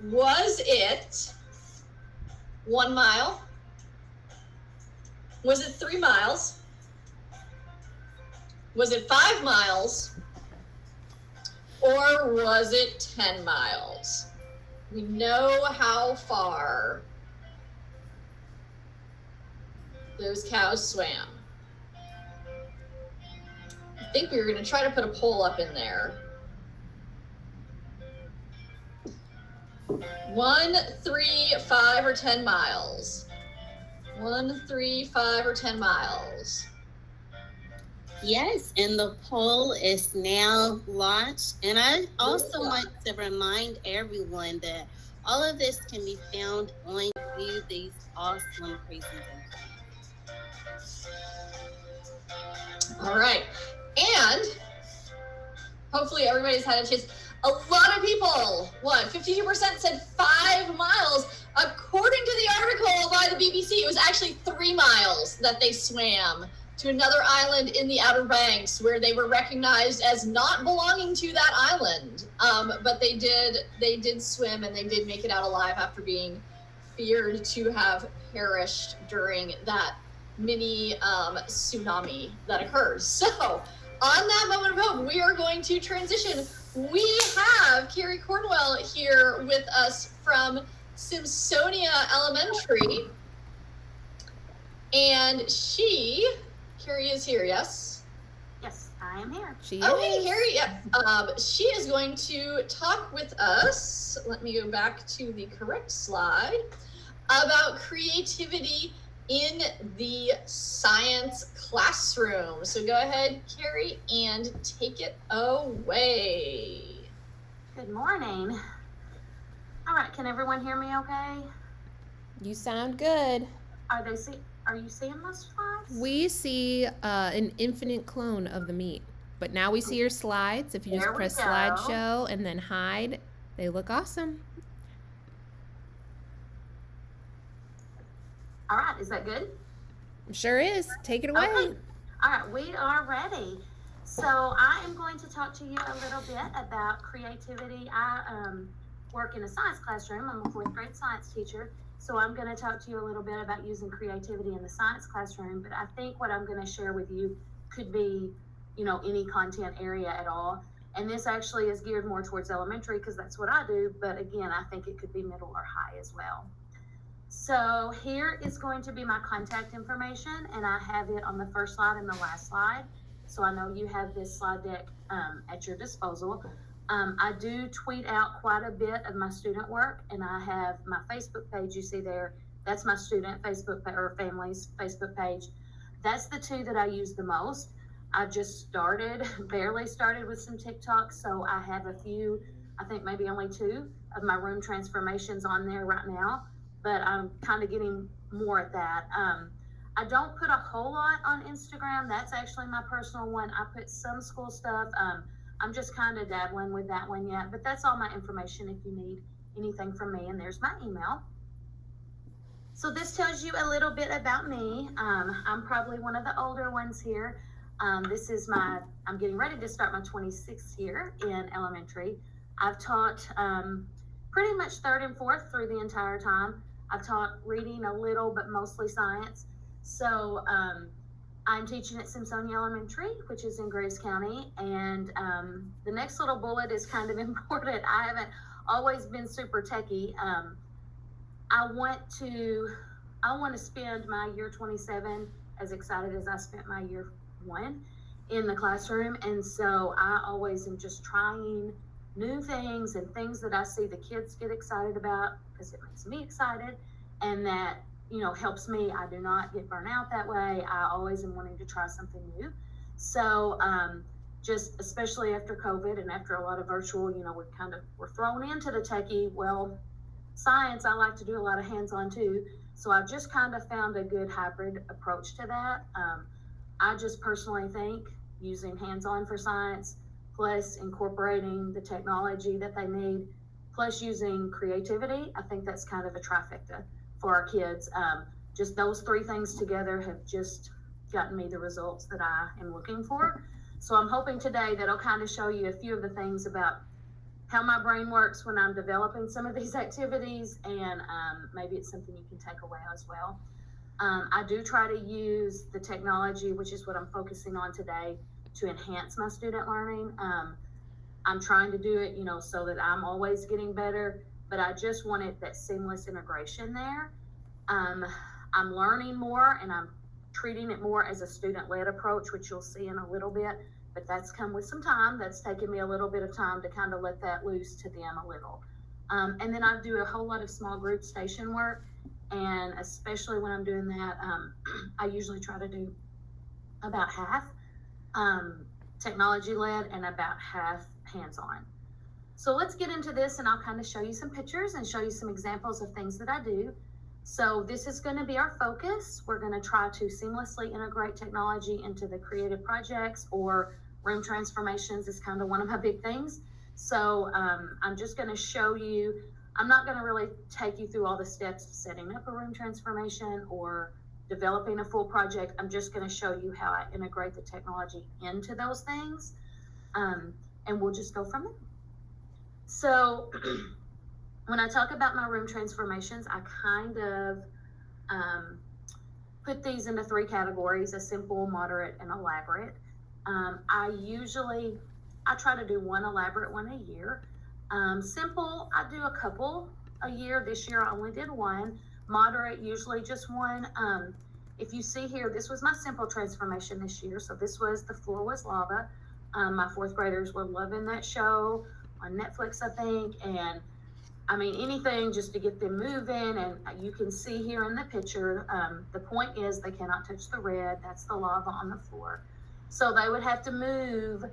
Was it 1 mile? Was it 3 miles? Was it 5 miles? Or was it 10 miles? We know how far those cows swam. I think we were going to try to put a poll up in there. 1, 3, 5, or 10 miles. 1, 3, 5, or 10 miles. Yes, and the poll is now launched. And I also want to remind everyone that all of this can be found on these awesome presentations. All right. And hopefully everybody's had a chance. A lot of people, 52% said 5 miles. According to the article by the BBC, it was actually 3 miles that they swam to another island in the Outer Banks where they were recognized as not belonging to that island. But they did swim and they did make it out alive after being feared to have perished during that mini tsunami that occurs. So on that moment of hope, we are going to transition. We have Carrie Cornwell here with us from Simpsonia Elementary. And Carrie is here, yes? Yes, I am here. Hey, Carrie, yeah. She is going to talk with us, let me go back to the correct slide, about creativity in the science classroom. So go ahead, Carrie, and take it away. Good morning. All right, can everyone hear me okay? You sound good. Are you seeing my slides? We see an infinite clone of the meat, but now we see your slides. If you just press slideshow and then hide, they look awesome. All right, is that good? Sure is. Take it away. Okay. All right, we are ready. So I am going to talk to you a little bit about creativity. I work in a science classroom. I'm a 4th grade science teacher. So I'm going to talk to you a little bit about using creativity in the science classroom. But I think what I'm going to share with you could be, any content area at all. And this actually is geared more towards elementary because that's what I do. But again, I think it could be middle or high as well. So here is going to be my contact information, and I have it on the first slide and the last slide. So I know you have this slide deck at your disposal. I do tweet out quite a bit of my student work, and I have my Facebook page you see there. That's my student Facebook or family's Facebook page. That's the 2 that I use the most. I just barely started with some TikTok, so I have a few, I think maybe only 2 of my room transformations on there right now. But I'm kind of getting more at that. I don't put a whole lot on Instagram. That's actually my personal one. I put some school stuff. I'm just kind of dabbling with that one yet, but that's all my information if you need anything from me. And there's my email. So this tells you a little bit about me. I'm probably one of the older ones here. I'm getting ready to start my 26th year in elementary. I've taught pretty much 3rd and 4th through the entire time. I've taught reading a little, but mostly science. So I'm teaching at Simpsonia Elementary, which is in Graves County. And the next little bullet is kind of important. I haven't always been super techie. I want to spend my year 27 as excited as I spent my year 1 in the classroom. And so I always am just trying new things and things that I see the kids get excited about because it makes me excited, and that helps me. I do not get burnt out that way. I always am wanting to try something new. So just especially after COVID and after a lot of virtual, we're thrown into the techie. Well, science, I like to do a lot of hands-on too. So I've just kind of found a good hybrid approach to that. I just personally think using hands-on for science, plus incorporating the technology that they need, plus using creativity, I think that's kind of a trifecta for our kids. Just those 3 things together have just gotten me the results that I am looking for. So I'm hoping today that I'll kind of show you a few of the things about how my brain works when I'm developing some of these activities, and maybe it's something you can take away as well. I do try to use the technology, which is what I'm focusing on today, to enhance my student learning. I'm trying to do it, so that I'm always getting better, but I just wanted that seamless integration there. I'm learning more, and I'm treating it more as a student-led approach, which you'll see in a little bit, but that's come with some time. That's taken me a little bit of time to kind of let that loose to them a little. And then I do a whole lot of small group station work, and especially when I'm doing that, I usually try to do about half technology-led and about half hands-on. So let's get into this, and I'll kind of show you some pictures and show you some examples of things that I do. So this is going to be our focus. We're going to try to seamlessly integrate technology into the creative projects, or room transformations is kind of one of my big things. So I'm just going to show you, I'm not going to really take you through all the steps of setting up a room transformation or developing a full project. I'm just going to show you how I integrate the technology into those things. And we'll just go from there. So when I talk about my room transformations, I kind of put these into 3 categories: a simple, moderate, and elaborate. I try to do one elaborate one a year. Simple, I do a couple a year. This year I only did one. Moderate, usually just one. If you see here, this was my simple transformation this year. So this was The Floor Was Lava. My fourth graders were loving that show on Netflix, I think. And I mean, anything just to get them moving. And you can see here in the picture, the point is they cannot touch the red. That's the lava on the floor. So they would have to move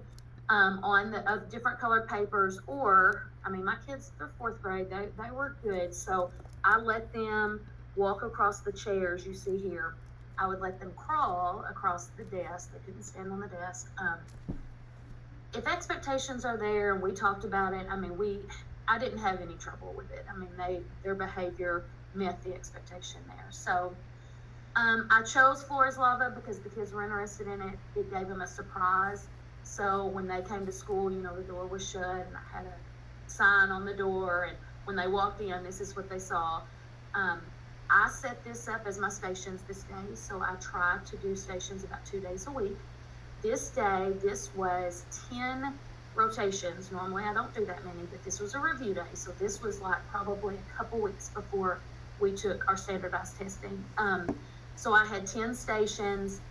on the different colored papers, or, I mean, my kids, they're fourth grade, they were good. So I let them walk across the chairs you see here. I would let them crawl across the desk. They couldn't stand on the desk. If expectations are there, and we talked about it, I mean, I didn't have any trouble with it. I mean, their behavior met the expectation there. So I chose Floor is Lava because the kids were interested in it. It gave them a surprise. So when they came to school, you know, the door was shut and I had a sign on the door. And when they walked in, this is what they saw. I set this up as my stations this day. So I tried to do stations about 2 days a week. This day, this was 10 rotations. Normally I don't do that many, but this was a review day. So this was like probably a couple weeks before we took our standardized testing. So I had 10 stations.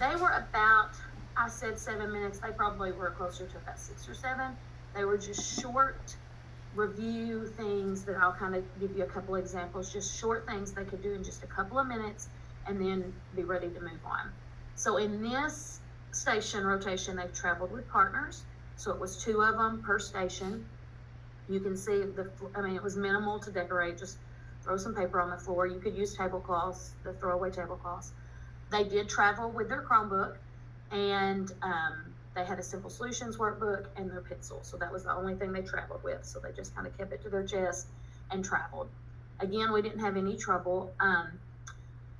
They were about, I said 7 minutes. They probably were closer to about 6 or 7. They were just short review things that I'll kind of give you a couple examples, just short things they could do in just a couple of minutes and then be ready to move on. So in this station rotation, they've traveled with partners. So it was 2 of them per station. You can see it was minimal to decorate, just throw some paper on the floor. You could use tablecloths, the throwaway tablecloths. They did travel with their Chromebook, and they had a Simple Solutions workbook and their pencil. So that was the only thing they traveled with. So they just kind of kept it to their chest and traveled. Again, we didn't have any trouble.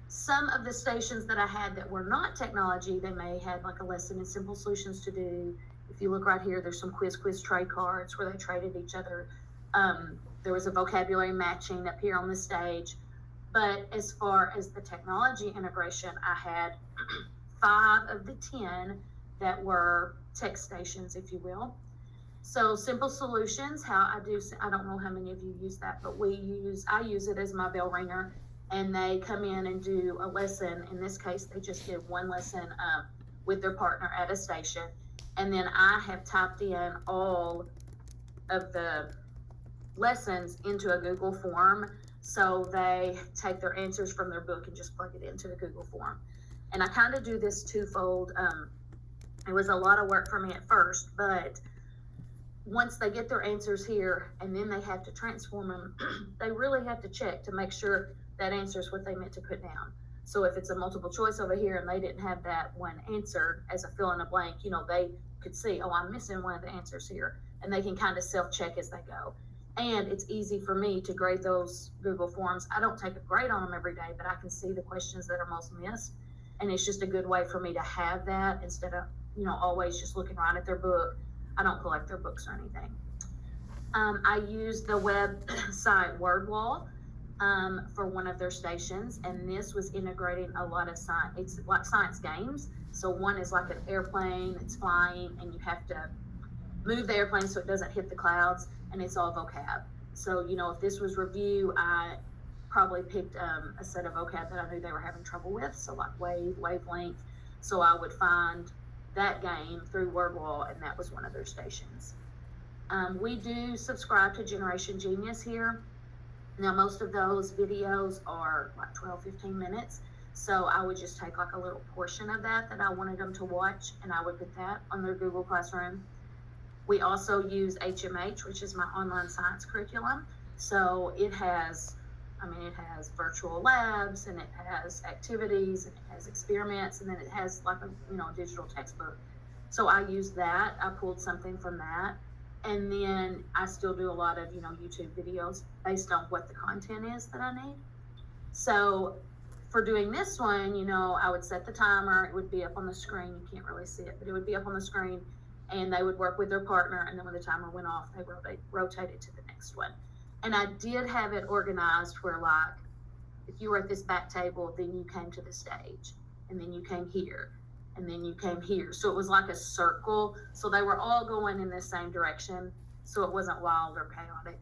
Some of the stations that I had that were not technology, they may have like a lesson in Simple Solutions to do. If you look right here, there's some quiz trade cards where they traded each other. There was a vocabulary matching up here on the stage. But as far as the technology integration, I had 5 of the 10 that were tech stations, if you will. So Simple Solutions, I don't know how many of you use that, but I use it as my bell ringer, and they come in and do a lesson. In this case, they just did one lesson with their partner at a station. And then I have typed in all of the lessons into a Google form. So they take their answers from their book and just plug it into the Google form. And I kind of do this twofold. It was a lot of work for me at first, but once they get their answers here and then they have to transform them, they really have to check to make sure that answer is what they meant to put down. So if it's a multiple choice over here and they didn't have that one answered as a fill in a blank, you know, they could see, oh, I'm missing one of the answers here. And they can kind of self-check as they go. And it's easy for me to grade those Google Forms. I don't take a grade on them every day, but I can see the questions that are most missed. And it's just a good way for me to have that instead of, you know, always just looking right at their book. I don't collect their books or anything. I use the website WordWall for one of their stations, and this was integrating a lot of science. It's like science games. So one is like an airplane that's flying, and you have to move the airplane so it doesn't hit the clouds, and it's all vocab. So, you know, if this was review, I probably picked a set of vocab that I knew they were having trouble with, so like wave, wavelength. So I would find that game through WordWall, and that was one of their stations. We do subscribe to Generation Genius here. Now, most of those videos are like 12, 15 minutes. So I would just take like a little portion of that I wanted them to watch, and I would put that on their Google Classroom. We also use HMH, which is my online science curriculum. So it has virtual labs, and it has activities, and it has experiments, and then it has like a digital textbook. So I use that. I pulled something from that. And then I still do a lot of, YouTube videos based on what the content is that I need. So for doing this one, I would set the timer. It would be up on the screen. You can't really see it, but it would be up on the screen, and they would work with their partner. And then when the timer went off, they rotated to the next one. And I did have it organized where, like, if you were at this back table, then you came to the stage, and then you came here. and then you came here. So it was like a circle. So they were all going in the same direction. So it wasn't wild or chaotic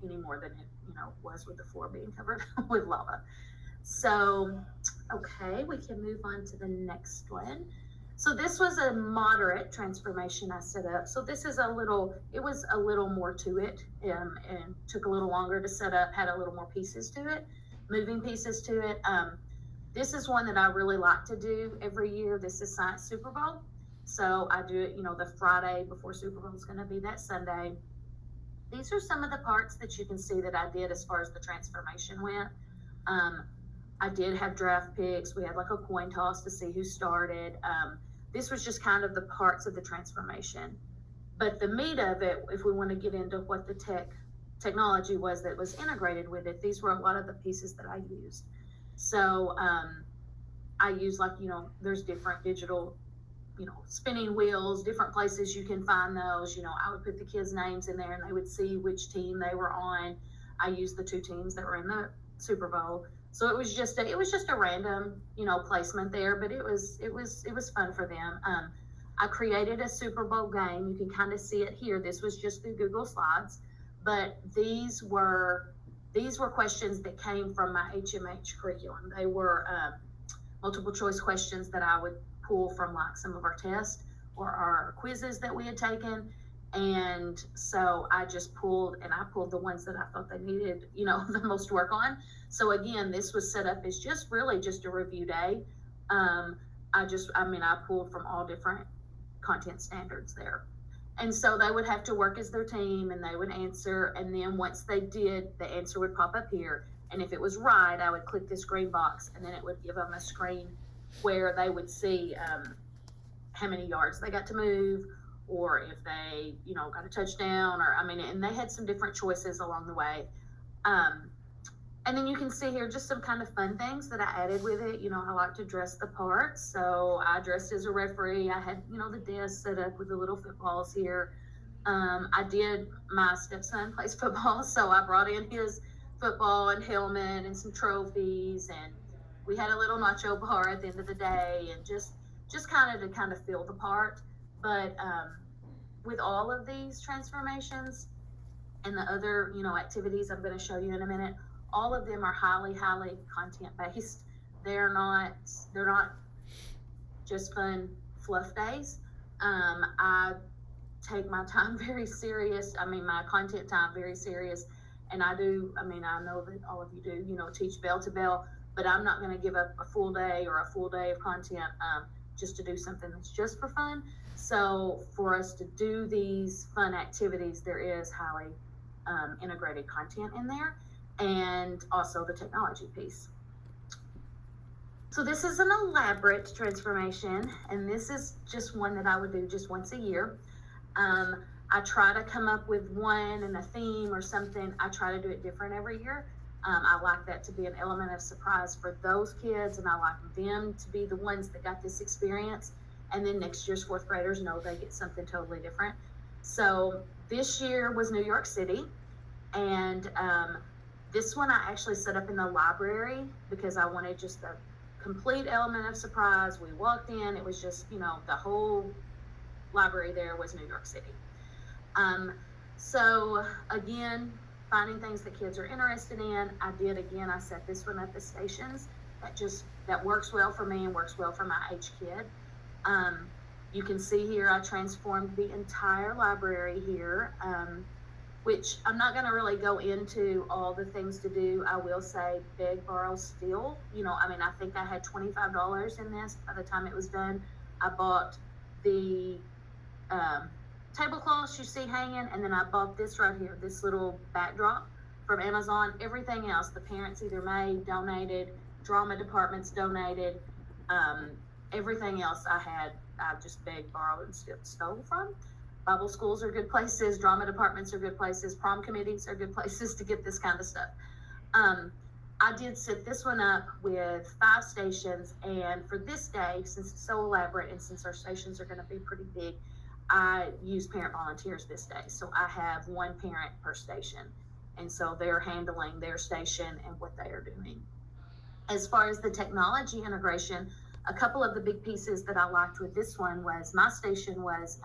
any more than it, was with the floor being covered with lava. So, okay, we can move on to the next one. So this was a moderate transformation I set up. So this is it was a little more to it, and took a little longer to set up, had a little more pieces to it, moving pieces to it. This is one that I really like to do every year. This is Science Super Bowl. So I do it, the Friday before Super Bowl is going to be that Sunday. These are some of the parts that you can see that I did as far as the transformation went. I did have draft picks. We had like a coin toss to see who started. This was just kind of the parts of the transformation. But the meat of it, if we want to get into what the technology was that was integrated with it, these were a lot of the pieces that I used. So I use there's different digital, spinning wheels, different places you can find those. I would put the kids' names in there and they would see which team they were on. I used the 2 teams that were in the Super Bowl. So it was just a random, placement there, but it was fun for them. I created a Super Bowl game. You can kind of see it here. This was just through Google Slides, but these were questions that came from my HMH curriculum. They were multiple choice questions that I would pull from like some of our tests or our quizzes that we had taken. And so I pulled the ones that I thought they needed, the most work on. So again, this was set up as just a review day. I pulled from all different content standards there. And so they would have to work as their team and they would answer. And then once they did, the answer would pop up here. And if it was right, I would click this green box and then it would give them a screen where they would see how many yards they got to move, or if they, got a touchdown, and they had some different choices along the way. And then you can see here just some kind of fun things that I added with it. I like to dress the part. So I dressed as a referee. I had, the desk set up with the little footballs here. My stepson plays football, so I brought in his football and helmet and some trophies, and we had a little nacho bar at the end of the day, and just kind of feel the part. But with all of these transformations and the other, activities I'm going to show you in a minute, all of them are highly, highly content based. They're not just fun fluff days. I take my time very serious. My content time very serious. And I do, I know that all of you do, teach bell to bell, but I'm not going to give up a full day or a full day of content just to do something that's just for fun. So for us to do these fun activities, there is highly integrated content in there, and also the technology piece. So this is an elaborate transformation, and this is just one that I would do just once a year. I try to come up with one and a theme or something. I try to do it different every year. I like that to be an element of surprise for those kids, and I like them to be the ones that got this experience. And then next year's 4th graders know they get something totally different. So this year was New York City, and this one I actually set up in the library because I wanted just a complete element of surprise. We walked in, it was just, the whole library there was New York City. So again, finding things that kids are interested in. I set this one at the stations. That works well for me and works well for my age kid. You can see here, I transformed the entire library here, which I'm not going to really go into all the things to do. I will say beg, borrow, steal. I think I had $25 in this by the time it was done. I bought the tablecloths you see hanging, and then I bought this right here, this little backdrop from Amazon. Everything else, the parents either made, donated, drama departments donated. Everything else I just begged, borrowed, and stole from. Bible schools are good places, drama departments are good places, prom committees are good places to get this kind of stuff. I did set this one up with 5 stations, and for this day, since it's so elaborate and since our stations are going to be pretty big, I use parent volunteers this day. So I have 1 parent per station, and so they're handling their station and what they are doing. As far as the technology integration, a couple of the big pieces that I liked with this one was my station was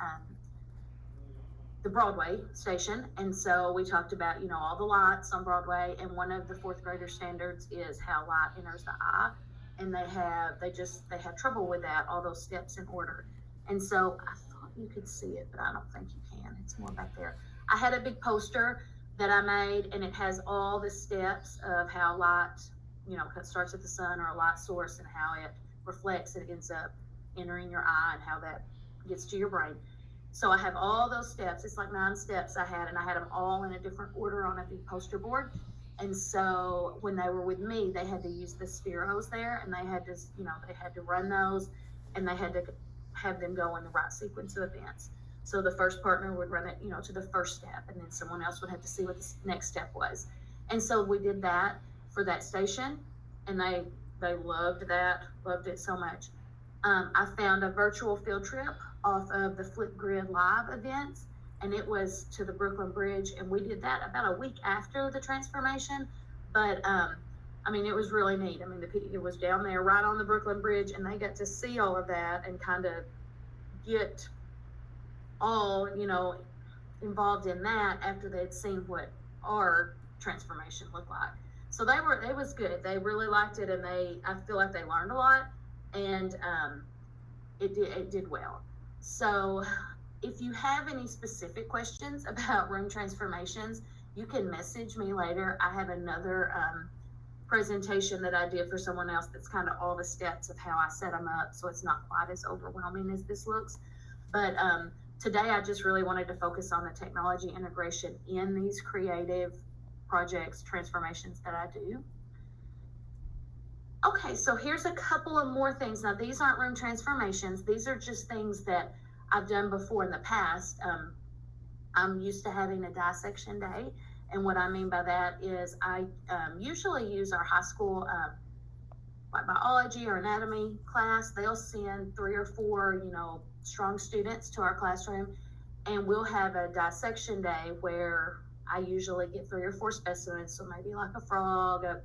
the Broadway station. And so we talked about, you know, all the lights on Broadway. And one of the fourth grader standards is how light enters the eye. And they have trouble with that, all those steps in order. And so I thought you could see it, but I don't think you can. It's more back there. I had a big poster that I made, and it has all the steps of how light, you know, it starts at the sun or a light source and how it reflects and ends up entering your eye and how that gets to your brain. So I have all those steps. It's like 9 steps I had, and I had them all in a different order on a big poster board. And so when they were with me, they had to use the spheros there, and they had to, you know, they had to run those, and they had to have them go in the right sequence of events. So the first partner would run it, you know, to the first step, and then someone else would have to see what the next step was. And so we did that for that station, and they loved that, loved it so much. I found a virtual field trip off of the Flipgrid Live events, and it was to the Brooklyn Bridge, and we did that about a week after the transformation. But I mean, it was really neat. I mean, it was down there right on the Brooklyn Bridge, and they got to see all of that and kind of get all, you know, involved in that after they'd seen what our transformation looked like. So it was good. They really liked it, and I feel like they learned a lot, and it did well. So if you have any specific questions about room transformations, you can message me later. I have another presentation that I did for someone else that's kind of all the steps of how I set them up, so it's not quite as overwhelming as this looks. But today I just really wanted to focus on the technology integration in these creative projects, transformations that I do. Okay, so here's a couple of more things. Now, these aren't room transformations. These are just things that I've done before in the past. I'm used to having a dissection day. And what I mean by that is I usually use our high school like biology or anatomy class. They'll send 3 or 4, you know, strong students to our classroom, and we'll have a dissection day where I usually get 3 or 4 specimens. So maybe like a frog, a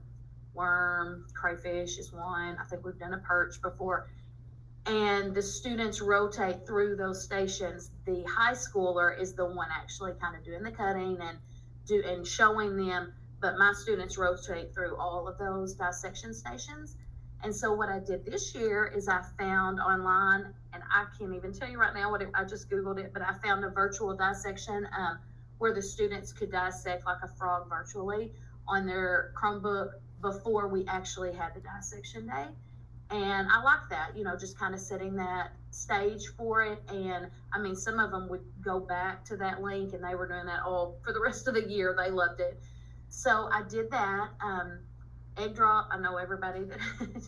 worm, crayfish is one. I think we've done a perch before. And the students rotate through those stations. The high schooler is the one actually kind of doing the cutting and showing them, but my students rotate through all of those dissection stations. And so what I did this year is I found online, and I can't even tell you right now I just Googled it, but I found a virtual dissection where the students could dissect like a frog virtually on their Chromebook before we actually had the dissection day. And I like that, you know, just kind of setting that stage for it. And I mean, some of them would go back to that link, and they were doing that all for the rest of the year. They loved it. So I did that. Egg drop, I know everybody that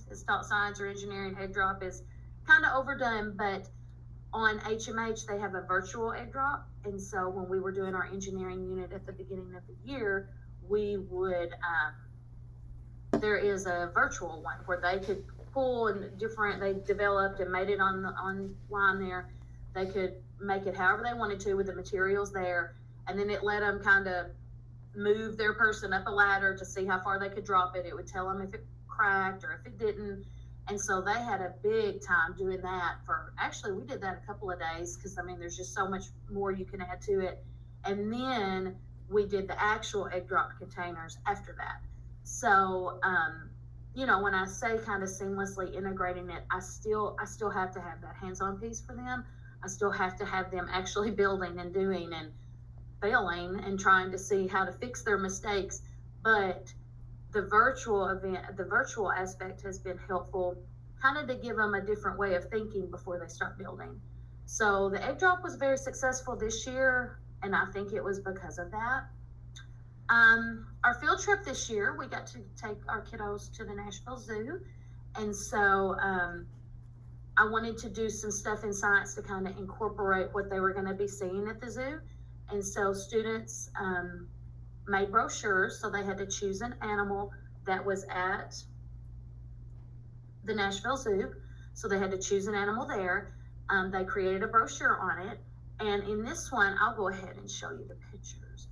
has taught science or engineering, egg drop is kind of overdone, but on HMH, they have a virtual egg drop. And so when we were doing our engineering unit at the beginning of the year, we would, there is a virtual one where they could pull and they developed and made it online there. They could make it however they wanted to with the materials there. And then it let them kind of move their person up a ladder to see how far they could drop it. It would tell them if it cracked or if it didn't. And so they had a big time doing that actually, we did that a couple of days because, I mean, there's just so much more you can add to it. And then we did the actual egg drop containers after that. So, you know, when I say kind of seamlessly integrating it, I still have to have that hands-on piece for them. I still have to have them actually building and doing and failing and trying to see how to fix their mistakes. But the virtual aspect has been helpful, kind of to give them a different way of thinking before they start building. So the egg drop was very successful this year, and I think it was because of that. Our field trip this year, we got to take our kiddos to the Nashville Zoo. And so I wanted to do some stuff in science to kind of incorporate what they were going to be seeing at the zoo. And so students made brochures. So they had to choose an animal that was at the Nashville Zoo. So they had to choose an animal there. They created a brochure on it. And in this one, I'll go ahead and show you the pictures.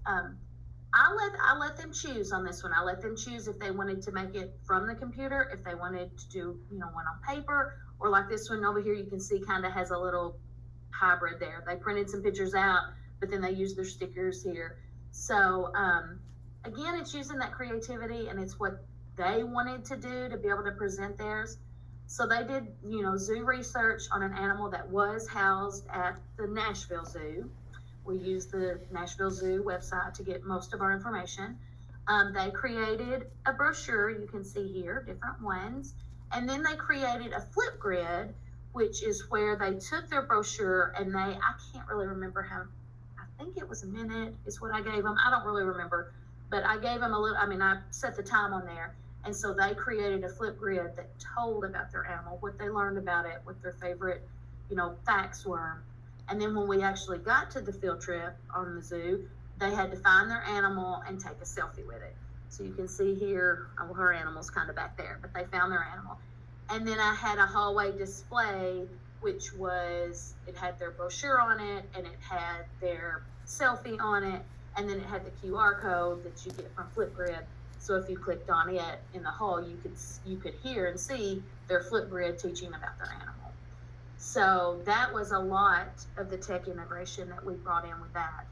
I let them choose on this one. I let them choose if they wanted to make it from the computer, if they wanted to do, one on paper, or like this one over here, you can see kind of has a little hybrid there. They printed some pictures out, but then they used their stickers here. So, again, it's using that creativity, and it's what they wanted to do to be able to present theirs. So they did, zoo research on an animal that was housed at the Nashville Zoo. We use the Nashville Zoo website to get most of our information. They created a brochure, you can see here, different ones. And then they created a flip grid, which is where they took their brochure and I can't really remember how, I think it was a minute is what I gave them. I don't really remember, but I gave them I set the time on there. And so they created a flip grid that told about their animal, what they learned about it, what their favorite, facts were. And then when we actually got to the field trip on the zoo, they had to find their animal and take a selfie with it. So you can see here, her animal's kind of back there, but they found their animal. And then I had a hallway display, which was, it had their brochure on it, and it had their selfie on it, and then it had the QR code that you get from Flipgrid. So if you clicked on it in the hall, you could hear and see their Flipgrid teaching about their animal. So that was a lot of the tech integration that we brought in with that.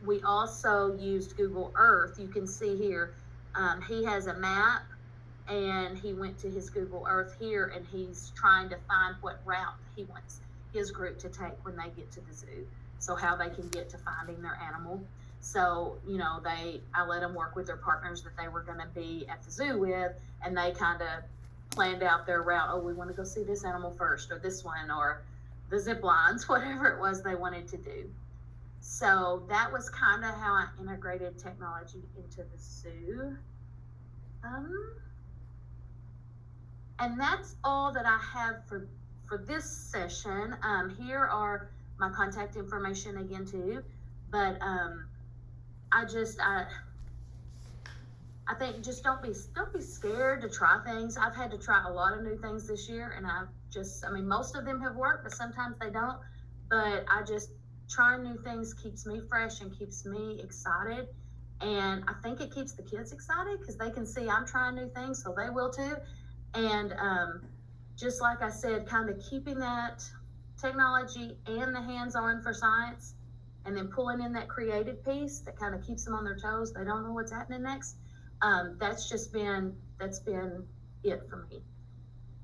We also used Google Earth. You can see here, he has a map, and he went to his Google Earth here, and he's trying to find what route he wants his group to take when they get to the zoo. So how they can get to finding their animal. So, I let them work with their partners that they were going to be at the zoo with, and they kind of planned out their route. Oh, we want to go see this animal first, or this one, or the zip lines, whatever it was they wanted to do. So that was kind of how I integrated technology into the zoo. And that's all that I have for this session. Here are my contact information again too. But I think just don't be scared to try things. I've had to try a lot of new things this year, and most of them have worked, but sometimes they don't. But trying new things keeps me fresh and keeps me excited. And I think it keeps the kids excited because they can see I'm trying new things, so they will too. And just like I said, kind of keeping that technology and the hands-on for science, and then pulling in that creative piece that kind of keeps them on their toes. They don't know what's happening next. That's been it for me.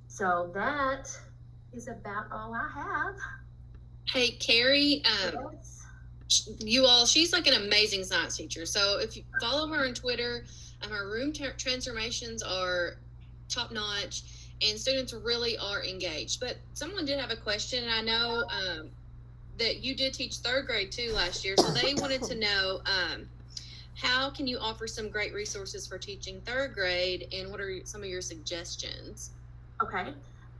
So that is about all I have. Hey, Carrie, she's like an amazing science teacher. So if you follow her on Twitter, her room transformations are top notch, and students really are engaged. But someone did have a question, and I know that you did teach third grade too last year. So they wanted to know, how can you offer some great resources for teaching third grade, and what are some of your suggestions? Okay.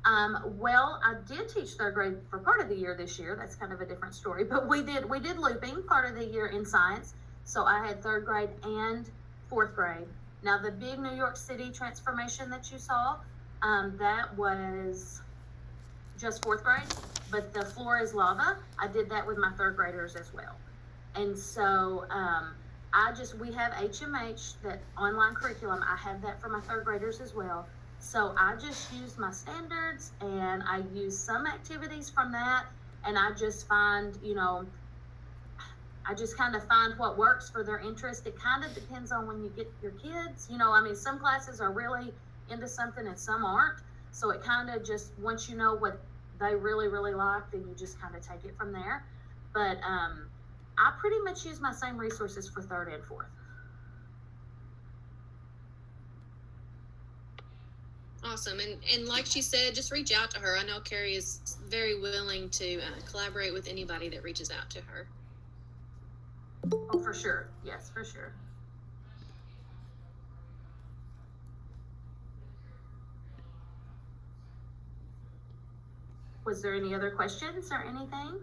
Well, I did teach third grade for part of the year this year. That's kind of a different story, but we did looping part of the year in science. So I had third grade and fourth grade. Now the big New York City transformation that you saw, that was just fourth grade, but the floor is lava. I did that with my third graders as well. And so, we have HMH, that online curriculum. I have that for my third graders as well. So I just use my standards, and I use some activities from that, and I just find, I just kind of find what works for their interest. It kind of depends on when you get your kids. Some classes are really into something and some aren't. So it kind of just, once you know what they really, really like, then you just kind of take it from there. But I pretty much use my same resources for third and fourth. Awesome. And like she said, just reach out to her. I know Carrie is very willing to collaborate with anybody that reaches out to her. Oh, for sure. Yes, for sure. Was there any other questions or anything?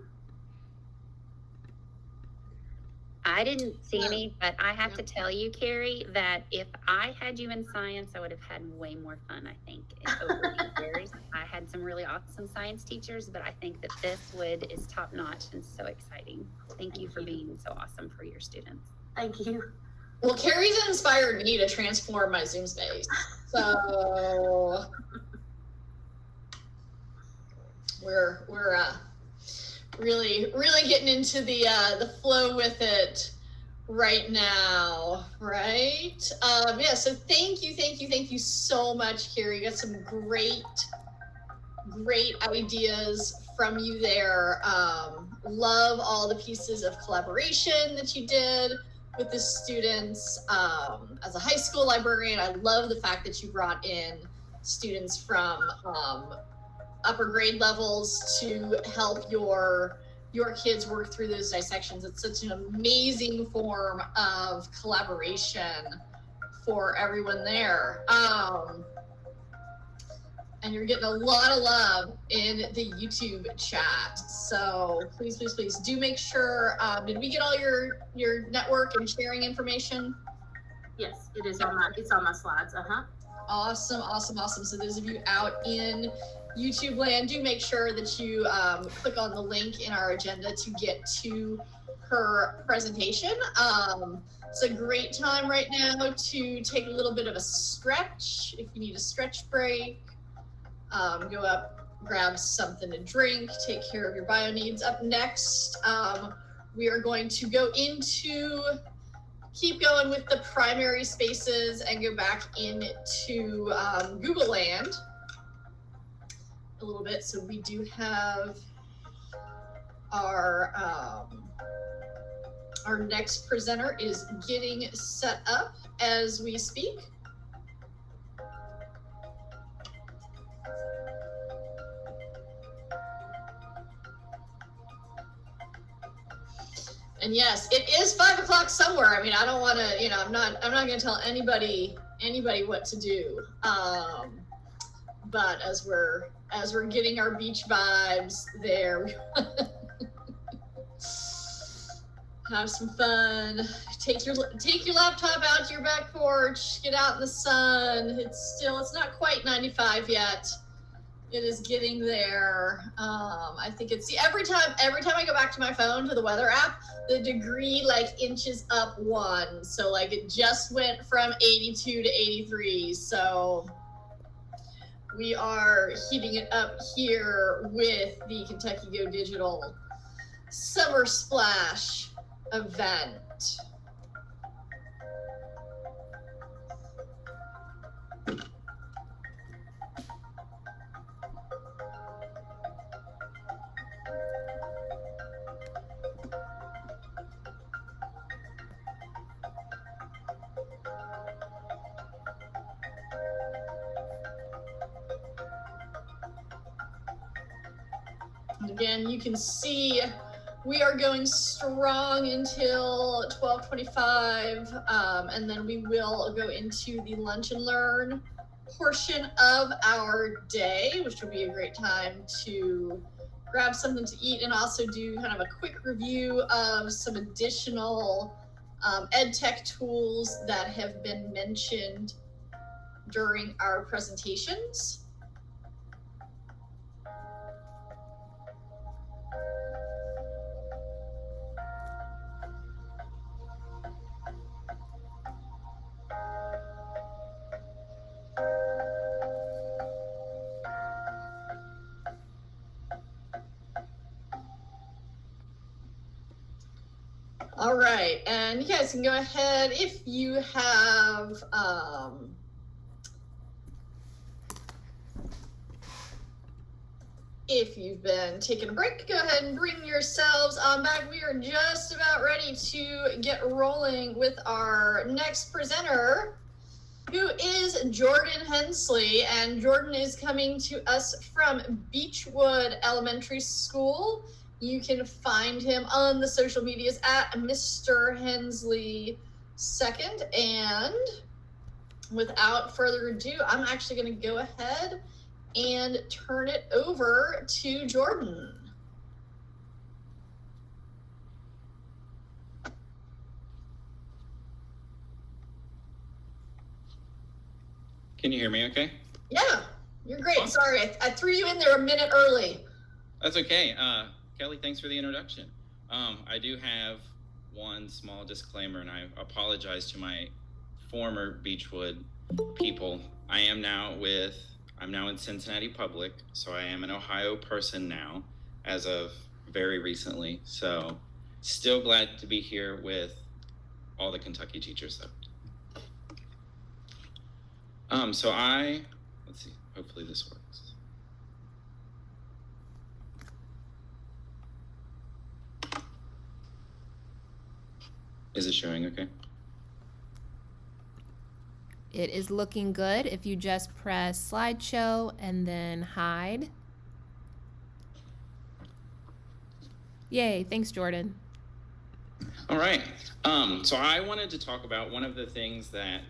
I didn't see any, but I have to tell you, Carrie, that if I had you in science, I would have had way more fun, I think, over the years. I had some really awesome science teachers, but I think that this wood is top notch and so exciting. Thank you for being so awesome for your students. Thank you. Well, Carrie's inspired me to transform my Zoom space. So we're really getting into the flow with it right now, right? Yeah, so thank you so much, Carrie. You got some great ideas from you there. Love all the pieces of collaboration that you did with the students. As a high school librarian, I love the fact that you brought in students from upper grade levels to help your kids work through those dissections. It's such an amazing form of collaboration for everyone there. And you're getting a lot of love in the YouTube chat. So please do make sure, did we get all your network and sharing information? Yes, it is on my slides. Awesome. So those of you out in YouTube land, do make sure that you click on the link in our agenda to get to her presentation. It's a great time right now to take a little bit of a stretch. If you need a stretch break, go up, grab something to drink, take care of your bio needs. Up next, we are going to keep going with the primary spaces and go back into Google land a little bit. So we do have our next presenter is getting set up as we speak. And yes, it is 5 o'clock somewhere. I mean, I don't want to, I'm not going to tell anybody what to do. But as we're getting our beach vibes there, we have some fun. Take your laptop out to your back porch. Get out in the sun. It's not quite 95 yet. It is getting there. I think it's every time I go back to my phone to the weather app, the degree inches up 1. So it just went from 82 to 83. So we are heating it up here with the KYGoDigital Summer Splash event. Again, you can see we are going strong until 12:25, and then we will go into the lunch and learn portion of our day, which will be a great time to grab something to eat and also do kind of a quick review of some additional ed tech tools that have been mentioned during our presentations. All right, and you guys can go ahead if you have if you've been taking a break, go ahead and bring yourselves on back. We are just about ready to get rolling with our next presenter, who is Jordan Hensley, and Jordan is coming to us from Beechwood Elementary School. You can find him on the social medias at Mr. Hensley II. And without further ado, I'm actually going to go ahead and turn it over to Jordan. Can you hear me okay? Yeah, you're great. Sorry, I threw you in there a minute early. That's okay. Kelly, thanks for the introduction. I do have one small disclaimer, and I apologize to my former Beechwood people. I'm now in Cincinnati Public, so I am an Ohio person now, as of very recently. So still glad to be here with all the Kentucky teachers though. Let's see, hopefully this works. Is it showing okay? It is looking good if you just press slideshow and then hide. Yay, thanks Jordan. All right, so I wanted to talk about one of the things that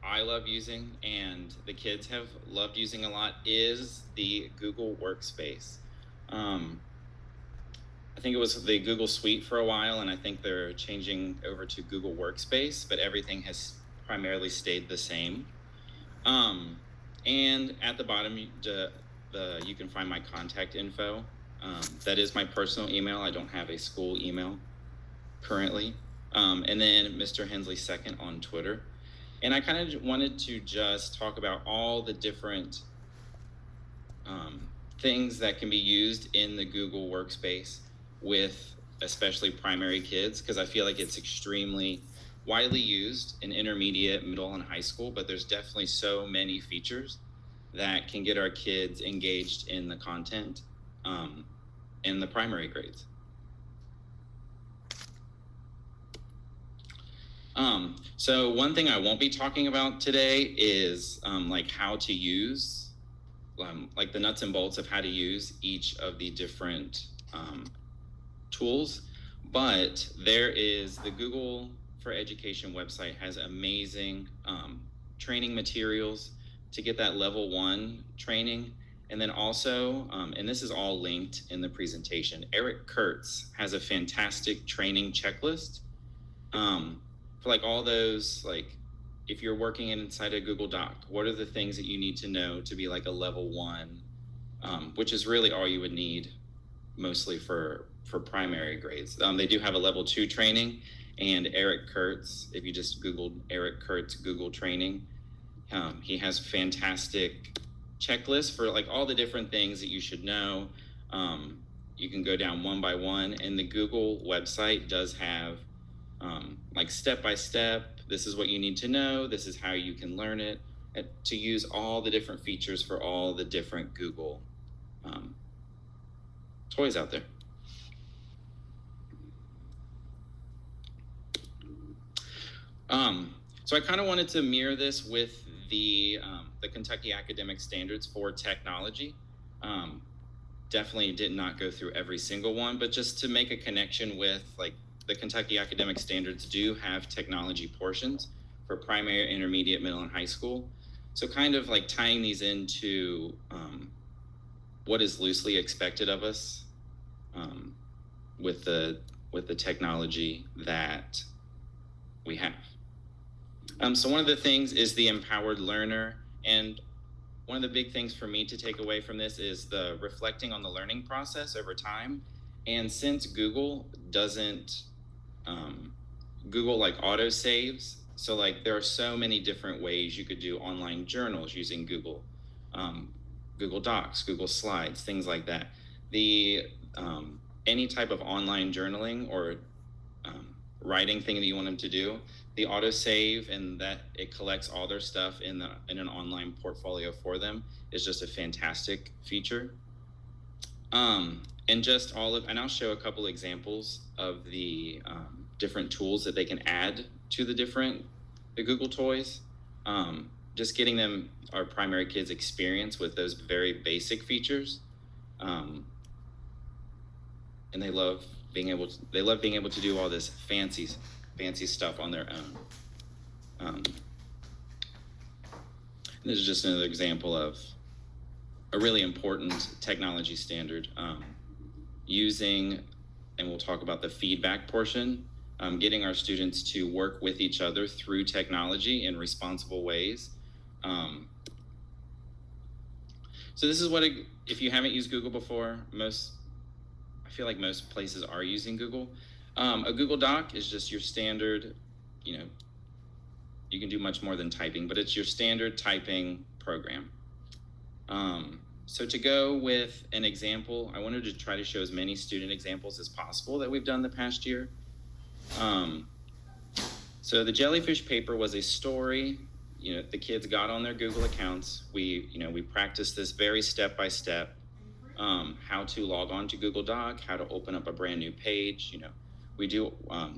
I love using and the kids have loved using a lot is the Google Workspace. I think it was the Google Suite for a while, and I think they're changing over to Google Workspace, but everything has primarily stayed the same. And at the bottom, you can find my contact info. That is my personal email. I don't have a school email currently. And then Mr. Hensley second on Twitter. And I kind of wanted to just talk about all the different things that can be used in the Google Workspace with especially primary kids, because I feel like it's extremely widely used in intermediate, middle, and high school, but there's definitely so many features that can get our kids engaged in the content in the primary grades. So one thing I won't be talking about today is like how to use, like the nuts and bolts of how to use each of the different tools, but there is the Google for Education website has amazing training materials to get that level 1 training. And then also, and this is all linked in the presentation, Eric Kurtz has a fantastic training checklist for like all those, like if you're working inside a Google Doc, what are the things that you need to know to be like a level 1, which is really all you would need mostly for primary grades. They do have a level 2 training, and Eric Kurtz, if you just Googled Eric Kurtz Google training, he has fantastic checklists for like all the different things that you should know. You can go down one by one, and the Google website does have like step-by-step, this is what you need to know, this is how you can learn it, to use all the different features for all the different Google toys out there. So I kind of wanted to mirror this with the Kentucky Academic Standards for Technology. Definitely did not go through every single one, but just to make a connection with like the Kentucky Academic Standards do have technology portions for primary, intermediate, middle, and high school. So kind of like tying these into what is loosely expected of us with the technology that we have. So one of the things is the empowered learner, and one of the big things for me to take away from this is the reflecting on the learning process over time. And since Google doesn't, Google like auto saves, so like there are so many different ways you could do online journals using Google, Google Docs, Google Slides, things like that. The any type of online journaling or writing thing that you want them to do, the autosave and that it collects all their stuff in an online portfolio for them is just a fantastic feature. And just and I'll show a couple examples of the different tools that they can add to the Google toys. Just getting them, our primary kids, experience with those very basic features. And they love being able to do all this fancy stuff on their own. This is just another example of a really important technology standard, using, and we'll talk about the feedback portion, getting our students to work with each other through technology in responsible ways. So this is what, if you haven't used Google before, I feel like most places are using Google. A Google Doc is just your standard, you know, you can do much more than typing, but it's your standard typing program. So to go with an example, I wanted to try to show as many student examples as possible that we've done the past year. So the jellyfish paper was a story, you know, the kids got on their Google accounts. We practiced this very step-by-step, how to log on to Google Doc, how to open up a brand new page, you know, we do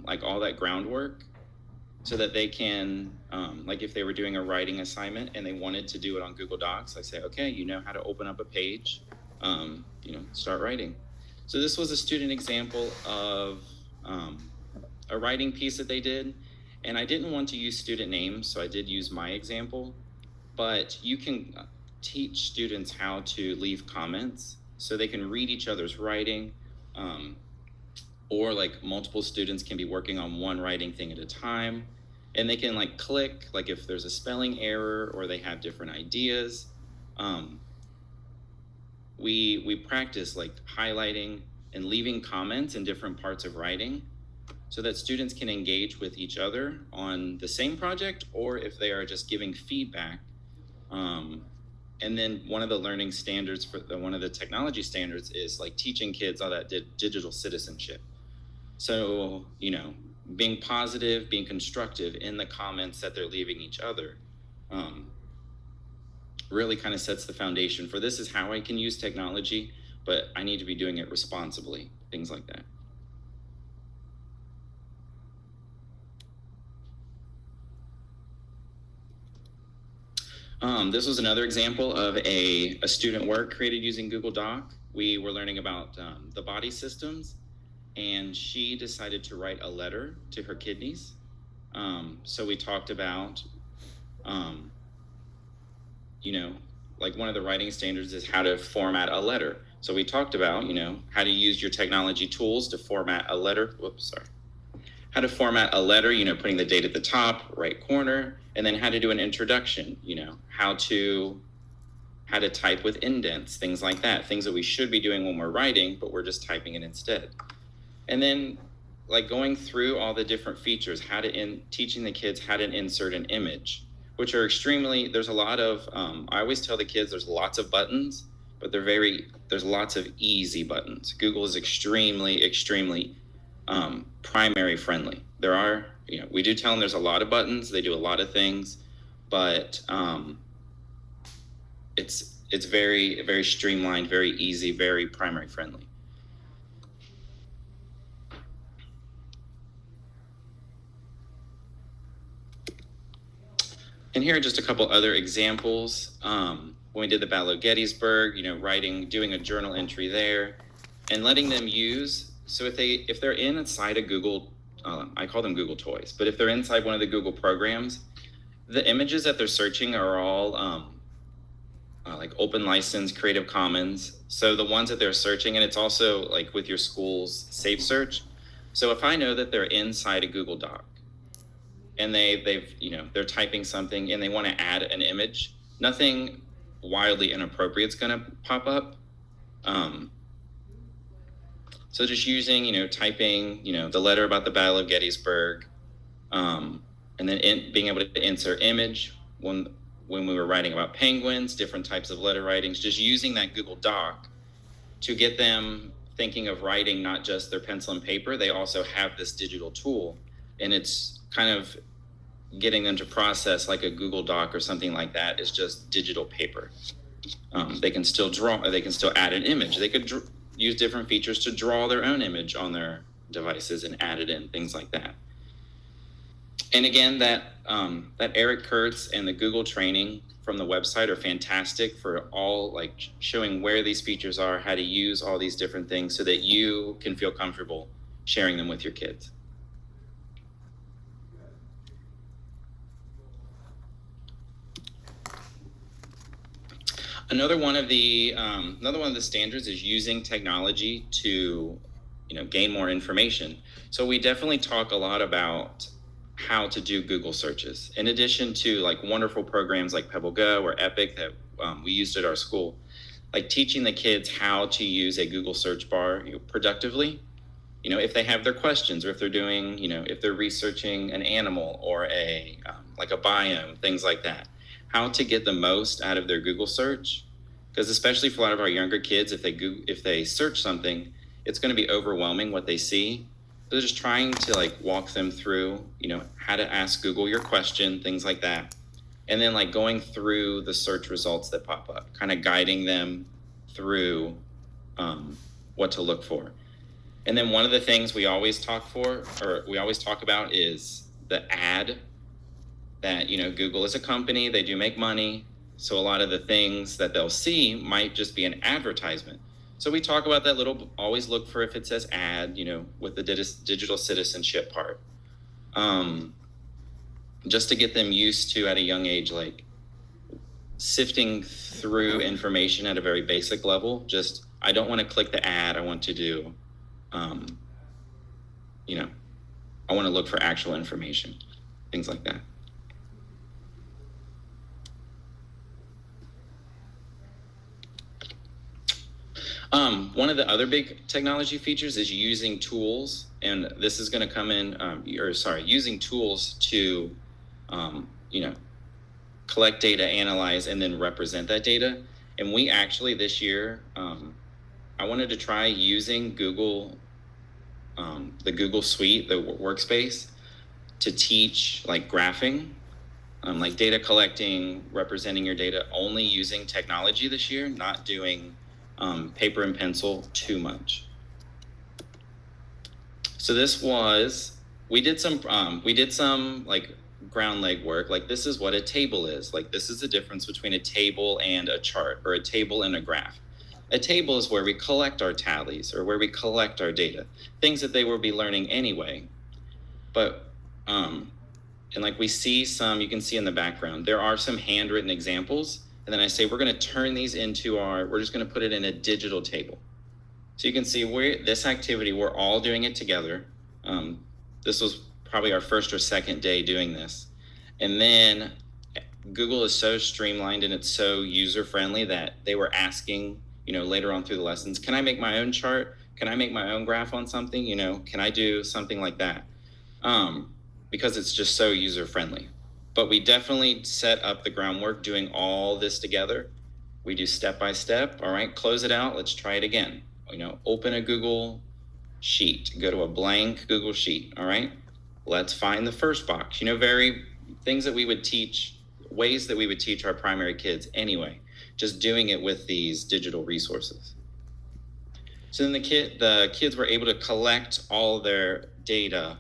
like all that groundwork so that they can, like if they were doing a writing assignment and they wanted to do it on Google Docs, I say, okay, you know how to open up a page, you know, start writing. So this was a student example of a writing piece that they did. And I didn't want to use student names, so I did use my example. But you can teach students how to leave comments so they can read each other's writing, or like multiple students can be working on one writing thing at a time. And they can like click, like if there's a spelling error or they have different ideas. We practice like highlighting and leaving comments in different parts of writing so that students can engage with each other on the same project, or if they are just giving feedback. And then one of the learning standards one of the technology standards is like teaching kids all that digital citizenship. So, you know, being positive, being constructive in the comments that they're leaving each other, really kind of sets the foundation for this is how I can use technology, but I need to be doing it responsibly, things like that. This was another example of a student work created using Google Doc. We were learning about the body systems, and she decided to write a letter to her kidneys. So we talked about, you know, like one of the writing standards is how to format a letter. So we talked about, you know, how to use your technology tools to format a letter. How to format a letter, you know, putting the date at the top, right corner, and then how to do an introduction, you know, how to type with indents, things like that, things that we should be doing when we're writing, but we're just typing it instead. And then like going through all the different features, teaching the kids how to insert an image, which are there's a lot of, I always tell the kids there's lots of buttons, but there's lots of easy buttons. Google is extremely primary friendly. There are, you know, we do tell them there's a lot of buttons, they do a lot of things, but it's very, very streamlined, very easy, very primary friendly. And here are just a couple other examples. When we did the Battle of Gettysburg, you know, doing a journal entry there, and letting them use. So if they're inside a Google, I call them Google Toys, but if they're inside one of the Google programs, the images that they're searching are all like open license, Creative Commons. So the ones that they're searching, and it's also like with your school's Safe Search. So if I know that they're inside a Google Doc and they've you know, they're typing something and they want to add an image, nothing wildly inappropriate is going to pop up. So just using, you know, typing, you know, the letter about the Battle of Gettysburg, and then being able to insert image when we were writing about penguins, different types of letter writings, just using that Google Doc to get them thinking of writing not just their pencil and paper, they also have this digital tool, and it's kind of getting them to process like a Google Doc or something like that is just digital paper. They can still draw, or they can still add an image. They could use different features to draw their own image on their devices and add it in, things like that. And again, that Eric Kurtz and the Google training from the website are fantastic for all like showing where these features are, how to use all these different things so that you can feel comfortable sharing them with your kids. Another one of the standards is using technology to, you know, gain more information. So we definitely talk a lot about how to do Google searches. In addition to like wonderful programs like PebbleGo or Epic that we used at our school, like teaching the kids how to use a Google search bar, you know, productively. if they have their questions, or if they're doing, if they're researching an animal or like a biome, things like that, how to get the most out of their Google search. Because especially for a lot of our younger kids, if they search something, it's going to be overwhelming what they see. So just trying to like walk them through, how to ask Google your question, things like that. And then like going through the search results that pop up, kind of guiding them through what to look for. And then one of the things we always talk about is the ad that, Google is a company, they do make money. So a lot of the things that they'll see might just be an advertisement. So we talk about that always look for if it says ad, with the digital citizenship part. Just to get them used to at a young age, like sifting through information at a very basic level. Just, I don't want to click the ad. I want to do, I want to look for actual information, things like that. One of the other big technology features is using tools, and this is going to come in, using tools to, collect data, analyze, and then represent that data. And we actually this year, I wanted to try using Google, the Google Suite, the workspace, to teach like graphing, like data collecting, representing your data, only using technology this year, not doing paper and pencil too much. So we did some like ground leg work. Like this is what a table is. Like this is the difference between a table and a chart, or a table and a graph. A table is where we collect our tallies, or where we collect our data, things that they will be learning anyway. But, and like we see some, you can see in the background, there are some handwritten examples. And then I say, we're going to turn these into we're just going to put it in a digital table. So you can see this activity, we're all doing it together. This was probably our first or second day doing this. And then Google is so streamlined and it's so user-friendly that they were asking, later on through the lessons, can I make my own chart? Can I make my own graph on something? Can I do something like that? Because it's just so user-friendly. But we definitely set up the groundwork doing all this together. We do step by step. All right, close it out. Let's try it again. Open a Google sheet. Go to a blank Google sheet. All right, let's find the first box. Things that we would teach, ways that we would teach our primary kids anyway, just doing it with these digital resources. So then the kids were able to collect all their data,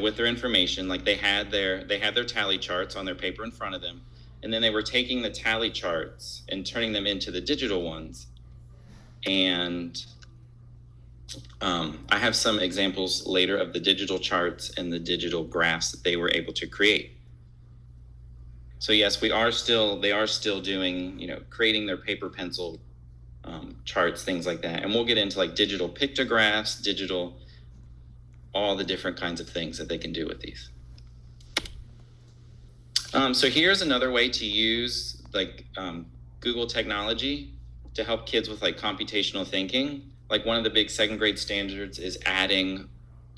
with their information. Like they had their tally charts on their paper in front of them, and then they were taking the tally charts and turning them into the digital ones. And I have some examples later of the digital charts and the digital graphs that they were able to create. So yes, they are still doing, creating their paper pencil charts, things like that. And we'll get into like digital pictographs, all the different kinds of things that they can do with these. So here's another way to use like Google technology to help kids with like computational thinking. Like one of the big second grade standards is adding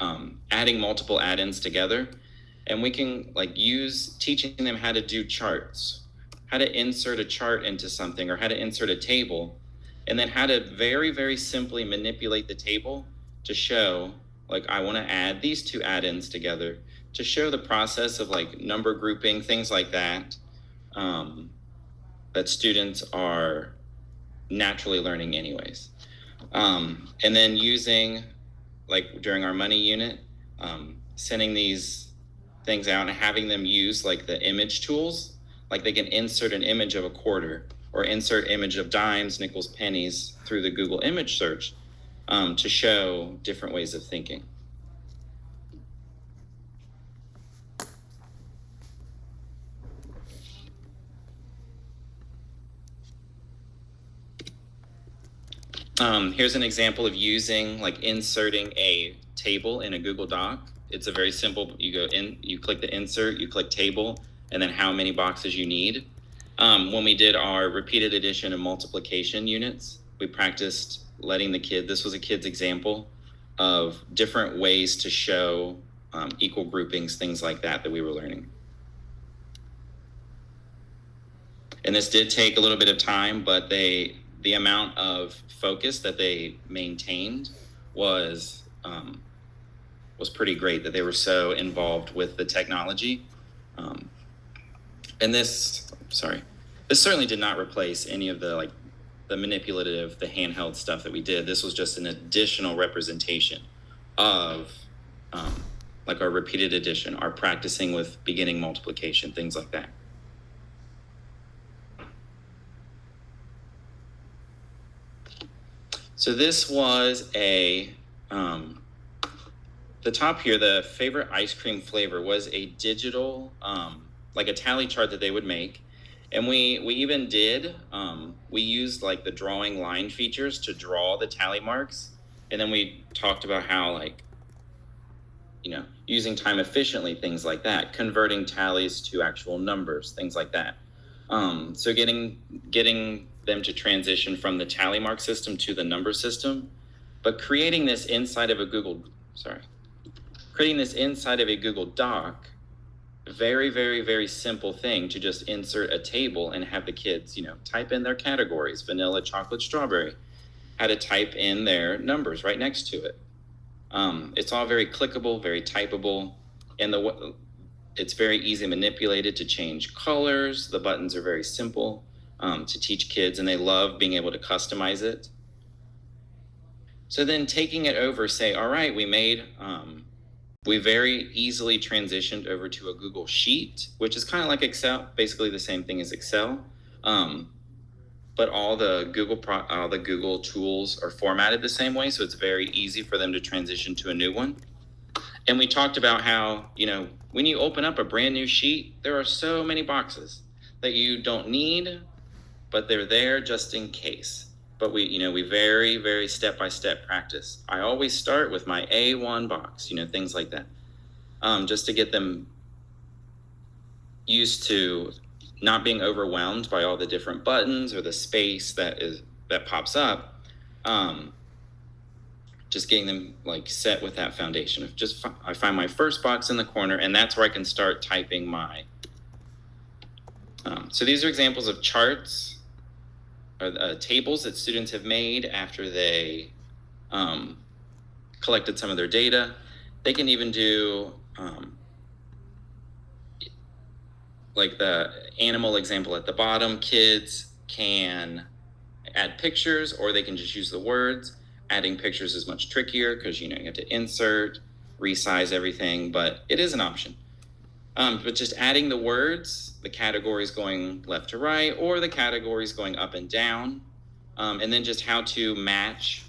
multiple add-ins together. And we can like teaching them how to do charts, how to insert a chart into something, or how to insert a table, and then how to very, very simply manipulate the table to show, like, I want to add these two add-ins together to show the process of like number grouping, things like that, that students are naturally learning anyways. And then using, like during our money unit, sending these things out and having them use like the image tools, like they can insert an image of a quarter or insert image of dimes, nickels, pennies through the Google image search to show different ways of thinking. Here's an example of using, like inserting a table in a Google Doc. It's a very simple, you go in, you click the insert, you click table, and then how many boxes you need. When we did our repeated addition and multiplication units, we practiced letting the kid, this was a kid's example, of different ways to show equal groupings, things like that we were learning. And this did take a little bit of time, but the amount of focus that they maintained was pretty great, that they were so involved with the technology. And this certainly did not replace any of the manipulative, the handheld stuff that we did. This was just an additional representation of our repeated addition, our practicing with beginning multiplication, things like that. So this was the top here, the favorite ice cream flavor was a digital, like a tally chart that they would make. And we even did, we used like the drawing line features to draw the tally marks. And then we talked about how using time efficiently, things like that, converting tallies to actual numbers, things like that. So getting them to transition from the tally mark system to the number system, but creating this inside of a Google Doc, very, very, very simple thing to just insert a table and have the kids, type in their categories, vanilla, chocolate, strawberry, how to type in their numbers right next to it. It's all very clickable, very typable, and it's very easy manipulated to change colors. The buttons are very simple to teach kids, and they love being able to customize it. So then taking it over, say, all right, we very easily transitioned over to a Google Sheet, which is kind of like Excel, basically the same thing as Excel. But all the Google tools are formatted the same way, so it's very easy for them to transition to a new one. And we talked about how, when you open up a brand new sheet, there are so many boxes that you don't need, but they're there just in case. But we very, very step-by-step practice. I always start with my A1 box, things like that, just to get them used to not being overwhelmed by all the different buttons or the space that pops up. Just getting them set with that foundation of I find my first box in the corner, and that's where I can start typing my. So these are examples of charts or tables that students have made after they collected some of their data. They can even do like the animal example at the bottom. Kids can add pictures, or they can just use the words. Adding pictures is much trickier because you have to insert, resize everything, but it is an option. But just adding the words, the categories going left to right, or the categories going up and down, and then just how to match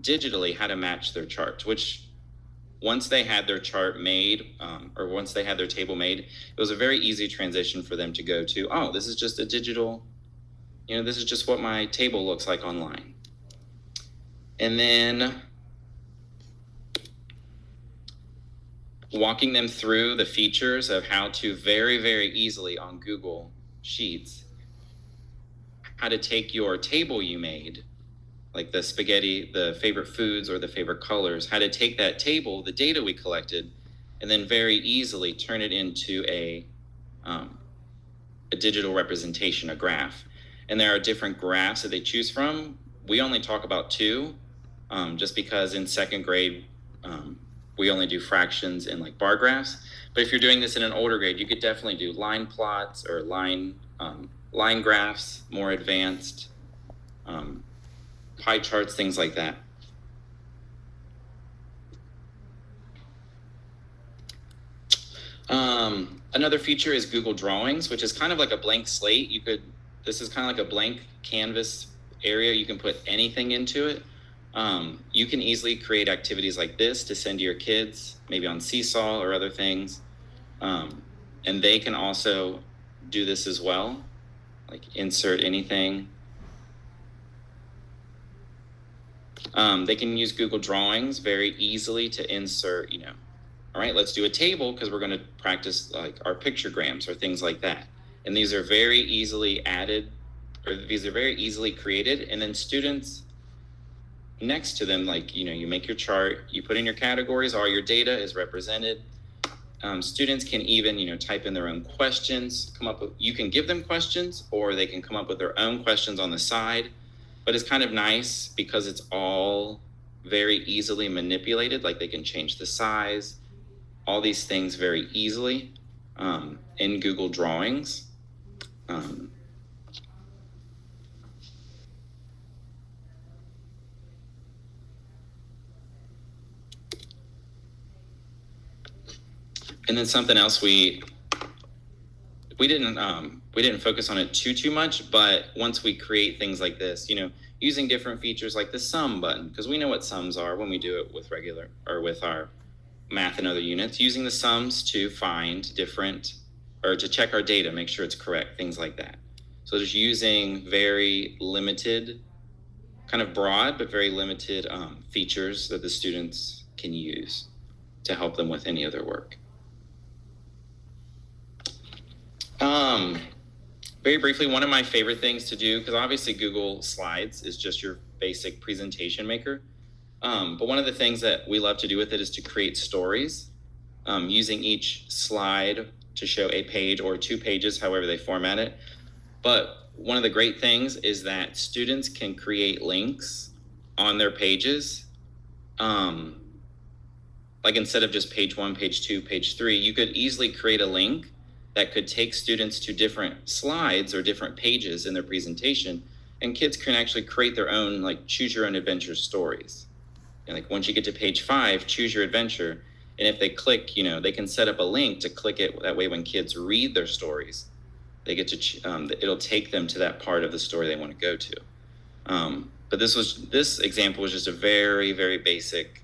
digitally, how to match their charts, which once they had their chart made, or once they had their table made, it was a very easy transition for them to go to, oh, this is just a digital, this is just what my table looks like online. And then walking them through the features of how to very, very easily on Google Sheets, how to take your table you made, like the spaghetti, the favorite foods or the favorite colors, how to take that table, the data we collected, and then very easily turn it into a digital representation, a graph. And there are different graphs that they choose from. We only talk about two, just because in second grade, we only do fractions and bar graphs. But if you're doing this in an older grade, you could definitely do line plots or line graphs, more advanced, pie charts, things like that. Another feature is Google Drawings, which is kind of like a blank slate. This is kind of like a blank canvas area. You can put anything into it. You can easily create activities like this to send to your kids, maybe on Seesaw or other things. And they can also do this as well, like insert anything. They can use Google Drawings very easily to insert, all right, let's do a table because we're going to practice our pictograms or things like that. And these are very easily added, or these are very easily created. And then students next to them, like, you make your chart, you put in your categories, all your data is represented. Students can even, type in their own questions, you can give them questions, or they can come up with their own questions on the side. But it's kind of nice because it's all very easily manipulated. Like, they can change the size, all these things very easily in Google Drawings. And then something else we didn't focus on it too much, but once we create things like this, using different features like the sum button, because we know what sums are when we do it with regular or with our math and other units, using the sums to find different, or to check our data, make sure it's correct, things like that. So just using very limited, kind of broad, but very limited features that the students can use to help them with any other work. Very briefly, one of my favorite things to do, because obviously Google Slides is just your basic presentation maker. But one of the things that we love to do with it is to create stories, using each slide to show a page or 2 pages, however they format it. But one of the great things is that students can create links on their pages. Like, instead of just page 1, page 2, page 3, you could easily create a link that could take students to different slides or different pages in their presentation, and kids can actually create their own, like, choose your own adventure stories. And like, once you get to page 5, choose your adventure. And if they click, they can set up a link to click it. That way, when kids read their stories, they get to, it'll take them to that part of the story they want to go to. But this example was just a very, very basic,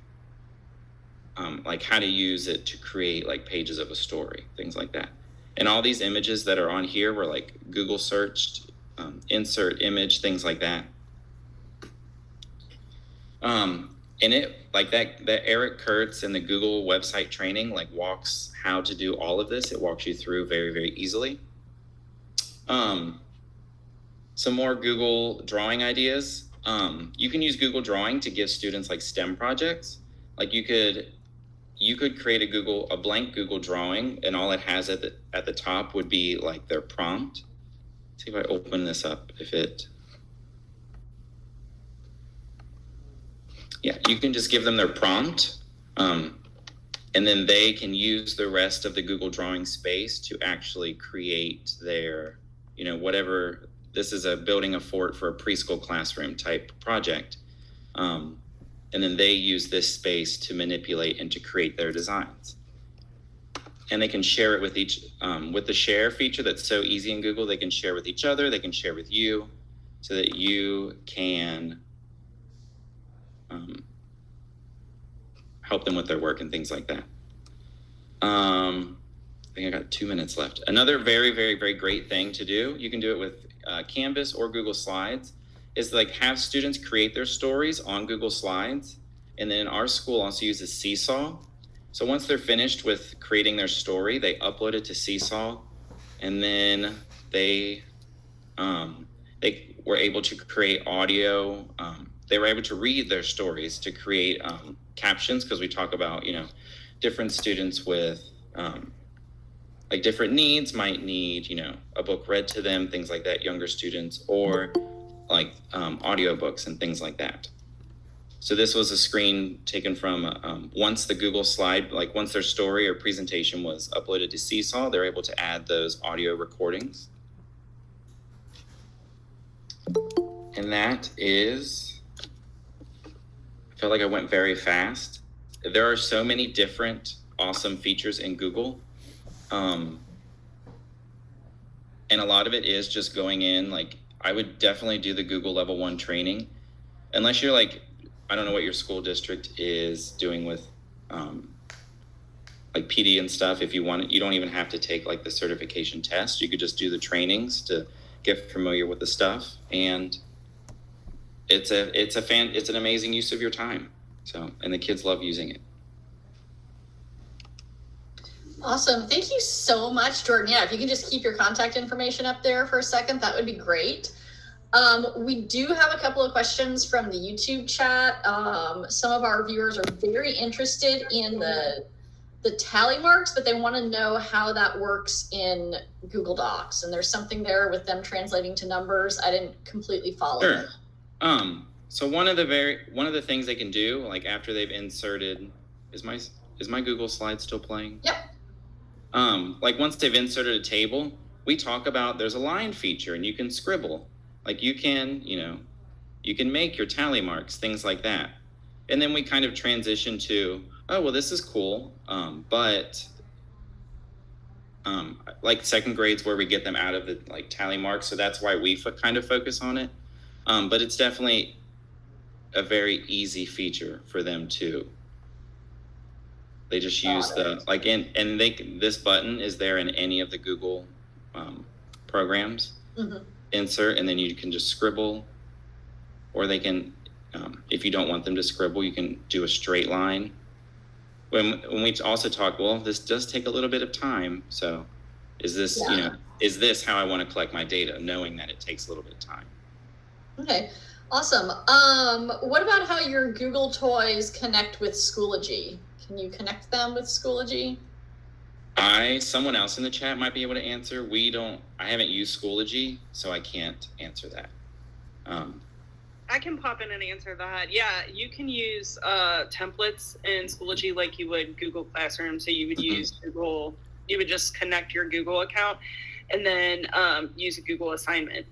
like, how to use it to create, like, pages of a story, things like that. And all these images that are on here were, like, Google searched, insert image, things like that. And it, like, that Eric Kurtz and the Google website training, like, walks how to do all of this. It walks you through very, very easily. Some more Google drawing ideas. You can use Google Drawing to give students, like, STEM projects. Like, you could create a blank Google drawing, and all it has at the top would be, like, their prompt. Let's see if I open this up, yeah, you can just give them their prompt, and then they can use the rest of the Google Drawing space to actually create their, whatever. This is building a fort for a preschool classroom type project. And then they use this space to manipulate and to create their designs. And they can share it with with the share feature that's so easy in Google. They can share with each other, they can share with you, so that you can help them with their work and things like that. I think I got 2 minutes left. Another very, very, very great thing to do, you can do it with Canvas or Google Slides, is, like, have students create their stories on Google Slides. And then our school also uses Seesaw. So once they're finished with creating their story, they upload it to Seesaw, and then they were able to create audio. They were able to read their stories to create captions, because we talk about, different students with like, different needs might need, a book read to them, things like that, younger students, or like audiobooks and things like that. So this was a screen taken from once the Google slide, like, once their story or presentation was uploaded to Seesaw, they're able to add those audio recordings. And that is, I feel like I went very fast. There are so many different awesome features in Google. And a lot of it is just going in, like, I would definitely do the Google Level 1 training. Unless you're, like, I don't know what your school district is doing with like PD and stuff. If you want it, you don't even have to take, like, the certification test. You could just do the trainings to get familiar with the stuff. And it's an amazing use of your time. So, and the kids love using it. Awesome. Thank you so much, Jordan. Yeah, if you can just keep your contact information up there for a second, that would be great. We do have a couple of questions from the YouTube chat. Some of our viewers are very interested in the tally marks, but they want to know how that works in Google Docs. And there's something there with them translating to numbers. I didn't completely follow Sure. it. So one of the things they can do, like after they've inserted, is my Google slide still playing? Yep. Like once they've inserted a table, we talk about there's a line feature and you can scribble. Like you can make your tally marks, things like that. And then we kind of transition to, oh, well, this is cool. But like second grade's where we get them out of the like tally marks. So that's why we kind of focus on it. But it's definitely a very easy feature for them too. They just use this button is there in any of the Google programs. Mm-hmm. Insert, and then you can just scribble, or they can, if you don't want them to scribble, you can do a straight line. When we also talk, well, this does take a little bit of time. So is this, is this how I want to collect my data, knowing that it takes a little bit of time? Okay, awesome. What about how your Google toys connect with Schoology? Can you connect them with Schoology? Someone else in the chat might be able to answer. I haven't used Schoology, so I can't answer that. I can pop in and answer that. Yeah, you can use templates in Schoology like you would Google Classroom. So you would use Google, you would just connect your Google account and then use a Google assignment.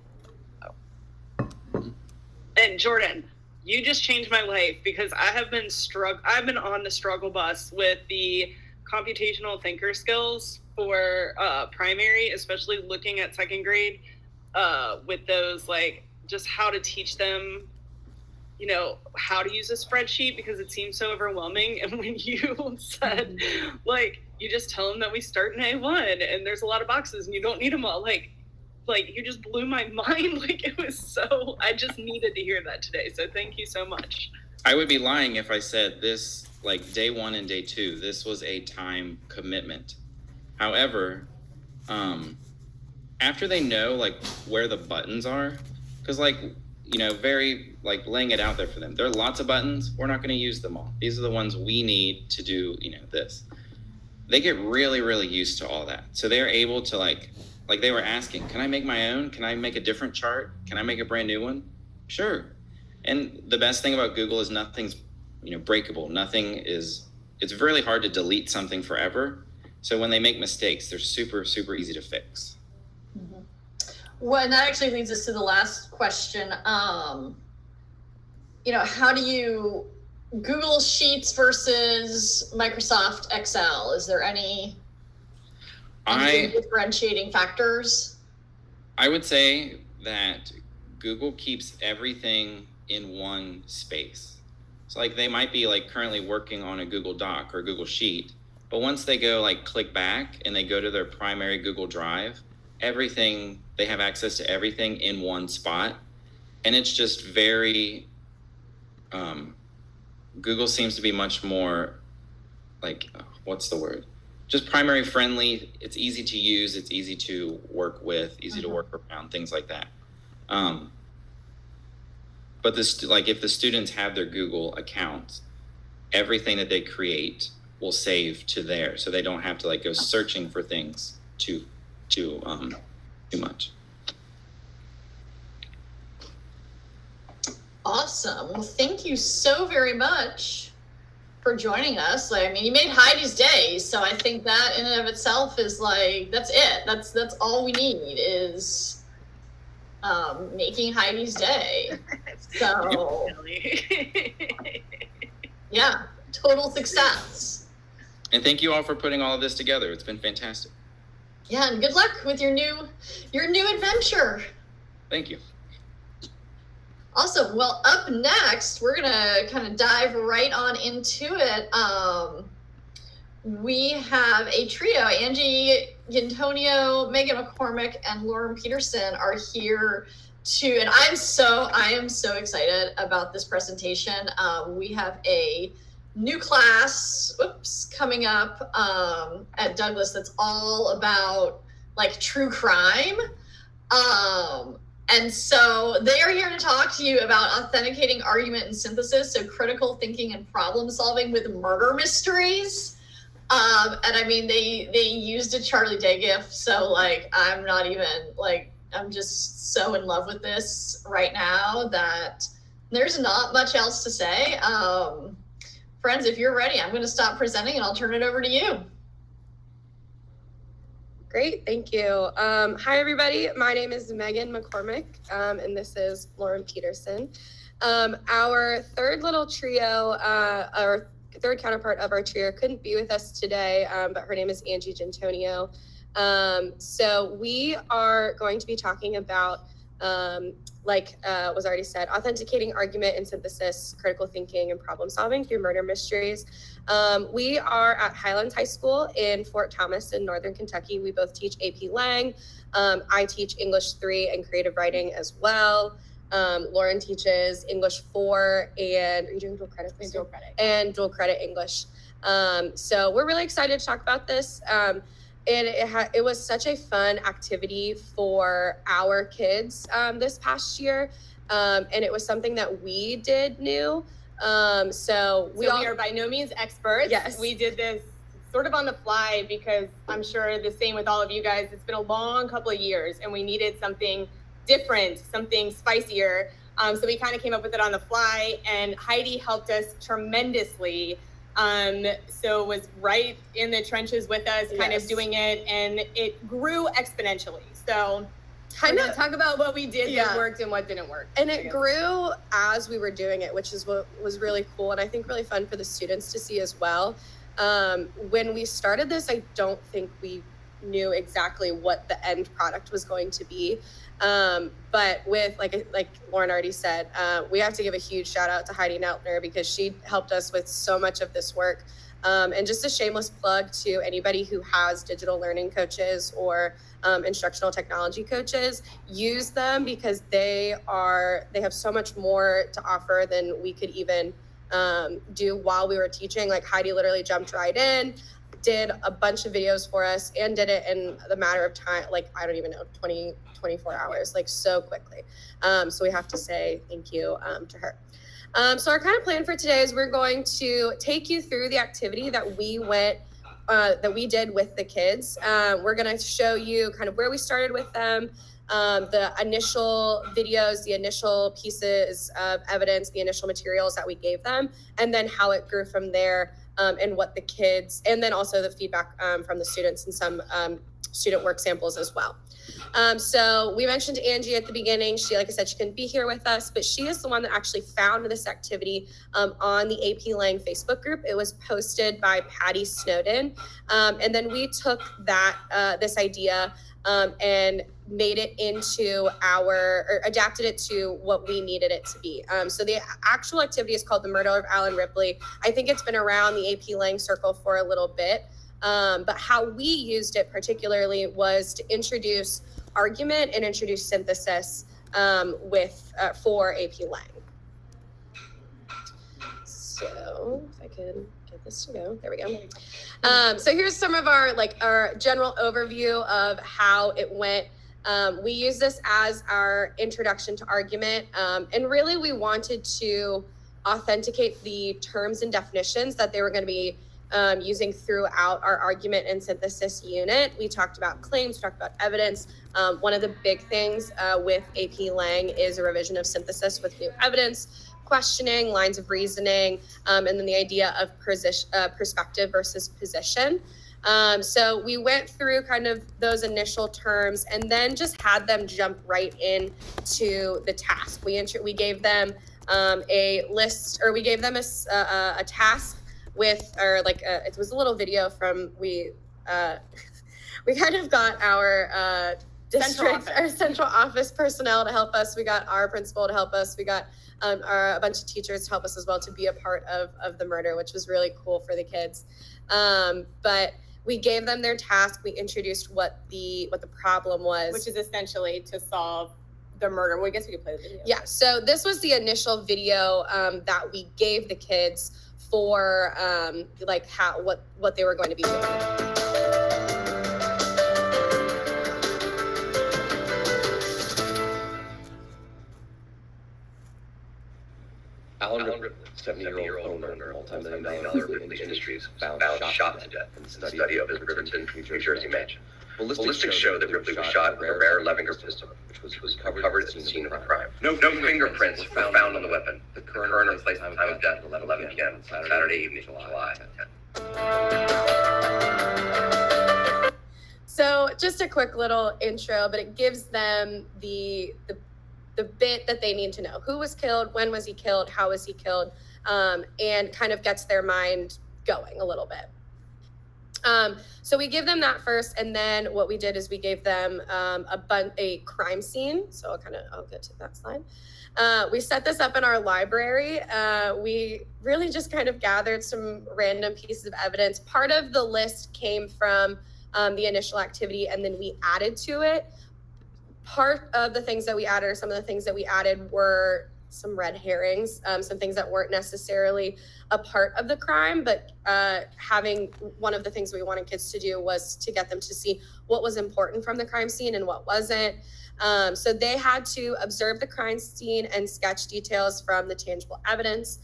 And Jordan, you just changed my life because I've been on the struggle bus with the computational thinker skills for primary, especially looking at second grade with those, like just how to teach them, how to use a spreadsheet because it seems so overwhelming. And when you said, like, you just tell them that we start in A1 and there's a lot of boxes and you don't need them all, like you just blew my mind. Like it was so, I just needed to hear that today. So thank you so much. I would be lying if I said this, like day 1 and day 2, this was a time commitment. However, after they know like where the buttons are, because very like laying it out there for them, there are lots of buttons. We're not going to use them all. These are the ones we need to do, this. They get really, really used to all that. So they're able to like they were asking, can I make my own? Can I make a different chart? Can I make a brand new one? Sure. And the best thing about Google is nothing's, breakable. It's really hard to delete something forever. So when they make mistakes, they're super, super easy to fix. Mm-hmm. Well, and that actually leads us to the last question. How do you Google Sheets versus Microsoft Excel? Is there any differentiating factors? I would say that Google keeps everything in one space. So like they might be like currently working on a Google Doc or a Google Sheet, but once they go like click back and they go to their primary Google Drive, they have access to everything in one spot. And it's just very, Google seems to be much more like, what's the word? Just primary friendly. It's easy to use. It's easy to work with, easy to work around, things like that. But if the students have their Google accounts, everything that they create will save to there, so they don't have to like go searching for things too much. Awesome. Well, thank you so very much for joining us. You made Heidi's day, so I think that in and of itself is that's it. That's all we need is making Heidi's day. So yeah, total success. And thank you all for putting all of this together. It's been fantastic. Yeah, and good luck with your new adventure. Thank you. Awesome. Well, up next, we're gonna kind of dive right on into it. We have a trio. Angie Antonio, Megan McCormick, and Lauren Peterson are here and I am so excited about this presentation. We have a new class, coming up at Douglas that's all about true crime. And so they are here to talk to you about authenticating argument and synthesis, so critical thinking and problem solving with murder mysteries. And I mean, they used a Charlie Day gif, so like I'm not even like, I'm just so in love with this right now that there's not much else to say. Friends, if you're ready, I'm going to stop presenting and I'll turn it over to you. Great, thank you. Hi, everybody. My name is Megan McCormick, and this is Lauren Peterson. Our third little trio, our third counterpart of our trio couldn't be with us today, but her name is Angie Gentonio. So we are going to be talking about, like was already said, authenticating argument and synthesis, critical thinking, and problem solving through murder mysteries. We are at Highlands High School in Fort Thomas in Northern Kentucky. We both teach AP Lang. I teach English 3 and creative writing as well. Lauren teaches English 4 and are you doing dual credit? Dual credit. And dual credit English. So we're really excited to talk about this. It was such a fun activity for our kids this past year, and it was something that we did new. So we are by no means experts. Yes, we did this sort of on the fly because I'm sure the same with all of you guys. It's been a long couple of years, and we needed something different, something spicier. So we kind of came up with it on the fly, and Heidi helped us tremendously. So was right in the trenches with us, kind of doing it, and it grew exponentially. So kind of talk about what we did that worked and what didn't work. And it grew as we were doing it, which is what was really cool, and I think really fun for the students to see as well. When we started this, I don't think we knew exactly what the end product was going to be. But with, like Lauren already said, we have to give a huge shout out to Heidi Neltner because she helped us with so much of this work. And just a shameless plug to anybody who has digital learning coaches or instructional technology coaches, use them because they have so much more to offer than we could even do while we were teaching. Like Heidi literally jumped right in, did a bunch of videos for us, and did it in the matter of time, like, I don't even know, 24 hours, like so quickly. So we have to say thank you to her. So our kind of plan for today is we're going to take you through the activity that we did with the kids. We're going to show you kind of where we started with them, the initial videos, the initial pieces of evidence, the initial materials that we gave them, and then how it grew from there, and what the kids, and then also the feedback from the students and some student work samples as well. So we mentioned Angie at the beginning. She, like I said, she couldn't be here with us, but she is the one that actually found this activity on the AP Lang Facebook group. It was posted by Patty Snowden. And then we took that, this idea and made it into or adapted it to what we needed it to be. So the actual activity is called The Murder of Alan Ripley. I think it's been around the AP Lang circle for a little bit. But how we used it particularly was to introduce argument and introduce synthesis for AP Lang. So if I can get this to go, there we go. So here's some of our general overview of how it went. We use this as our introduction to argument, and really we wanted to authenticate the terms and definitions that they were going to be using throughout our argument and synthesis unit. We talked about claims, we talked about evidence. One of the big things with AP Lang is a revision of synthesis with new evidence, questioning, lines of reasoning, and then the idea of perspective versus position. So we went through kind of those initial terms and then just had them jump right into the task. We gave them a list, or we gave them a task with, it was a little video from, we kind of got our central office personnel to help us. We got our principal to help us. We got a bunch of teachers to help us as well to be a part of the murder, which was really cool for the kids. But we gave them their task. We introduced what the problem was, which is essentially to solve the murder. Well, I guess we could play the video. Yeah. So this was the initial video that we gave the kids for what they were going to be doing. calendar, 70-year-old owner, multi-million-dollar real estate industries, found shot to death in the study of his Riverton, New Jersey mansion. Ballistics show that Ripley was shot with a rare Levinger pistol, which was recovered at the scene of the crime. No fingerprints were found on the weapon. The coroner placed the time of death at 11 p.m. Saturday evening, July 10th. So just a quick little intro, but it gives them the bit that they need to know. Who was killed? When was he killed? How was he killed? And kind of gets their mind going a little bit. So we give them that first, and then what we did is we gave them a crime scene. So I'll get to that slide. We set this up in our library. We really just kind of gathered some random pieces of evidence. Part of the list came from the initial activity, and then we added to it. Part of the things that we added, or some of the things that we added, were some red herrings, some things that weren't necessarily a part of the crime, but having one of the things we wanted kids to do was to get them to see what was important from the crime scene and what wasn't. So they had to observe the crime scene and sketch details from the tangible evidence.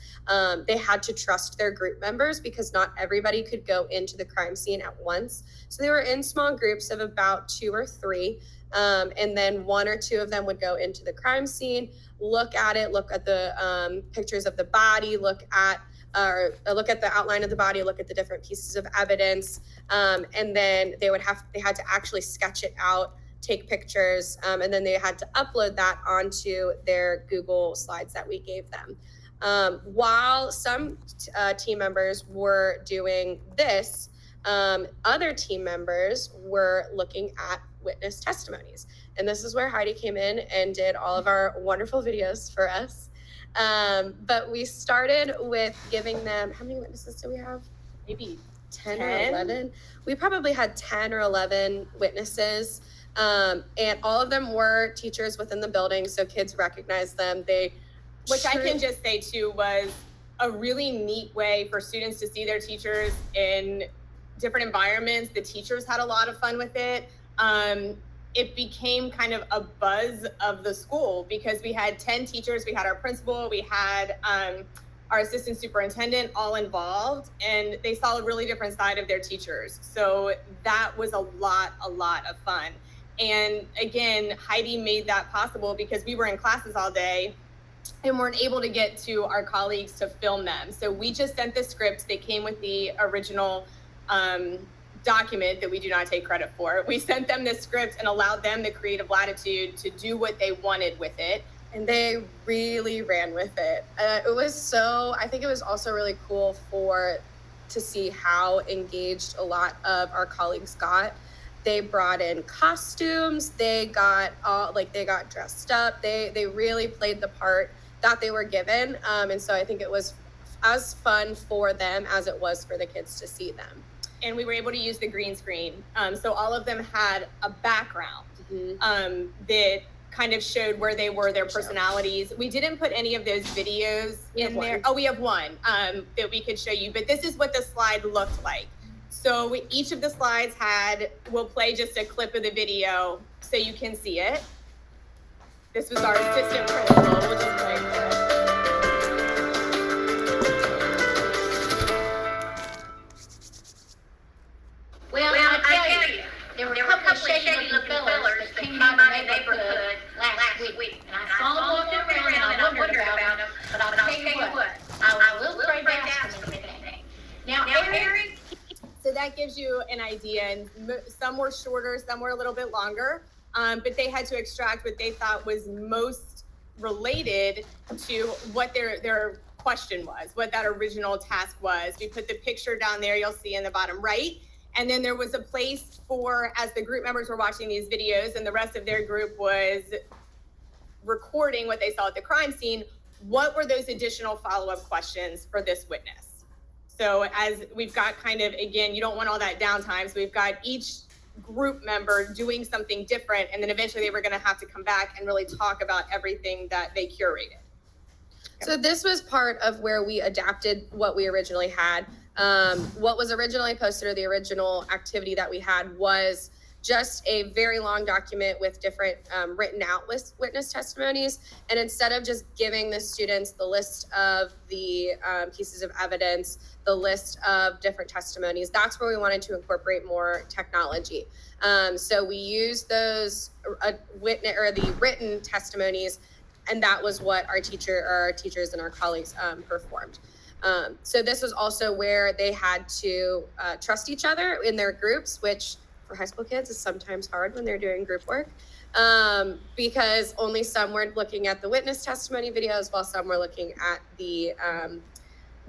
They had to trust their group members because not everybody could go into the crime scene at once. So they were in small groups of about 2 or 3. And then 1 or 2 of them would go into the crime scene, look at it, look at the pictures of the body, look at the outline of the body, look at the different pieces of evidence, and then they had to actually sketch it out, take pictures, and then they had to upload that onto their Google Slides that we gave them. While some team members were doing this, other team members were looking at witness testimonies. And this is where Heidi came in and did all of our wonderful videos for us. But we started with giving them, how many witnesses do we have? Maybe 10 or 11. We probably had 10 or 11 witnesses. And all of them were teachers within the building, so kids recognized them. Which I can just say too was a really neat way for students to see their teachers in different environments. The teachers had a lot of fun with it. It became kind of a buzz of the school because we had 10 teachers, we had our principal, we had our assistant superintendent all involved, and they saw a really different side of their teachers. So that was a lot of fun. And again, Heidi made that possible because we were in classes all day and weren't able to get to our colleagues to film them. So we just sent the script. They came with the original document that we do not take credit for. We sent them the script and allowed them the creative latitude to do what they wanted with it. And they really ran with it. I think it was also really cool to see how engaged a lot of our colleagues got. They brought in costumes, they got dressed up, they really played the part that they were given. And so I think it was as fun for them as it was for the kids to see them. And we were able to use the green screen. So all of them had a background that kind of showed where they were, their personalities. We didn't put any of those videos in there. Oh, we have one that we could show you, but this is what the slide looked like. So each of the slides we'll play just a clip of the video so you can see it. This was our assistant principal. We'll just play it. Well, I tell you, there were a couple of shady looking fellers that came by my neighborhood last week. And I saw them walking around and I wondered about them, but I'll tell you what, I will trade that for anything. Now, Eric. So that gives you an idea, and some were shorter, some were a little bit longer, but they had to extract what they thought was most related to what their question was, what that original task was. We put the picture down there, you'll see in the bottom right. And then there was a place for, as the group members were watching these videos and the rest of their group was recording what they saw at the crime scene, what were those additional follow-up questions for this witness? So as we've got kind of, again, you don't want all that downtime. So we've got each group member doing something different. And then eventually they were going to have to come back and really talk about everything that they curated. So this was part of where we adapted what we originally had. What was originally posted, or the original activity that we had, was just a very long document with different written out witness testimonies. And instead of just giving the students the list of the pieces of evidence, the list of different testimonies, that's where we wanted to incorporate more technology. So we used those the written testimonies, and that was what our teachers and our colleagues performed. So this was also where they had to trust each other in their groups, which for high school kids is sometimes hard when they're doing group work, because only some were looking at the witness testimony videos while some were looking at the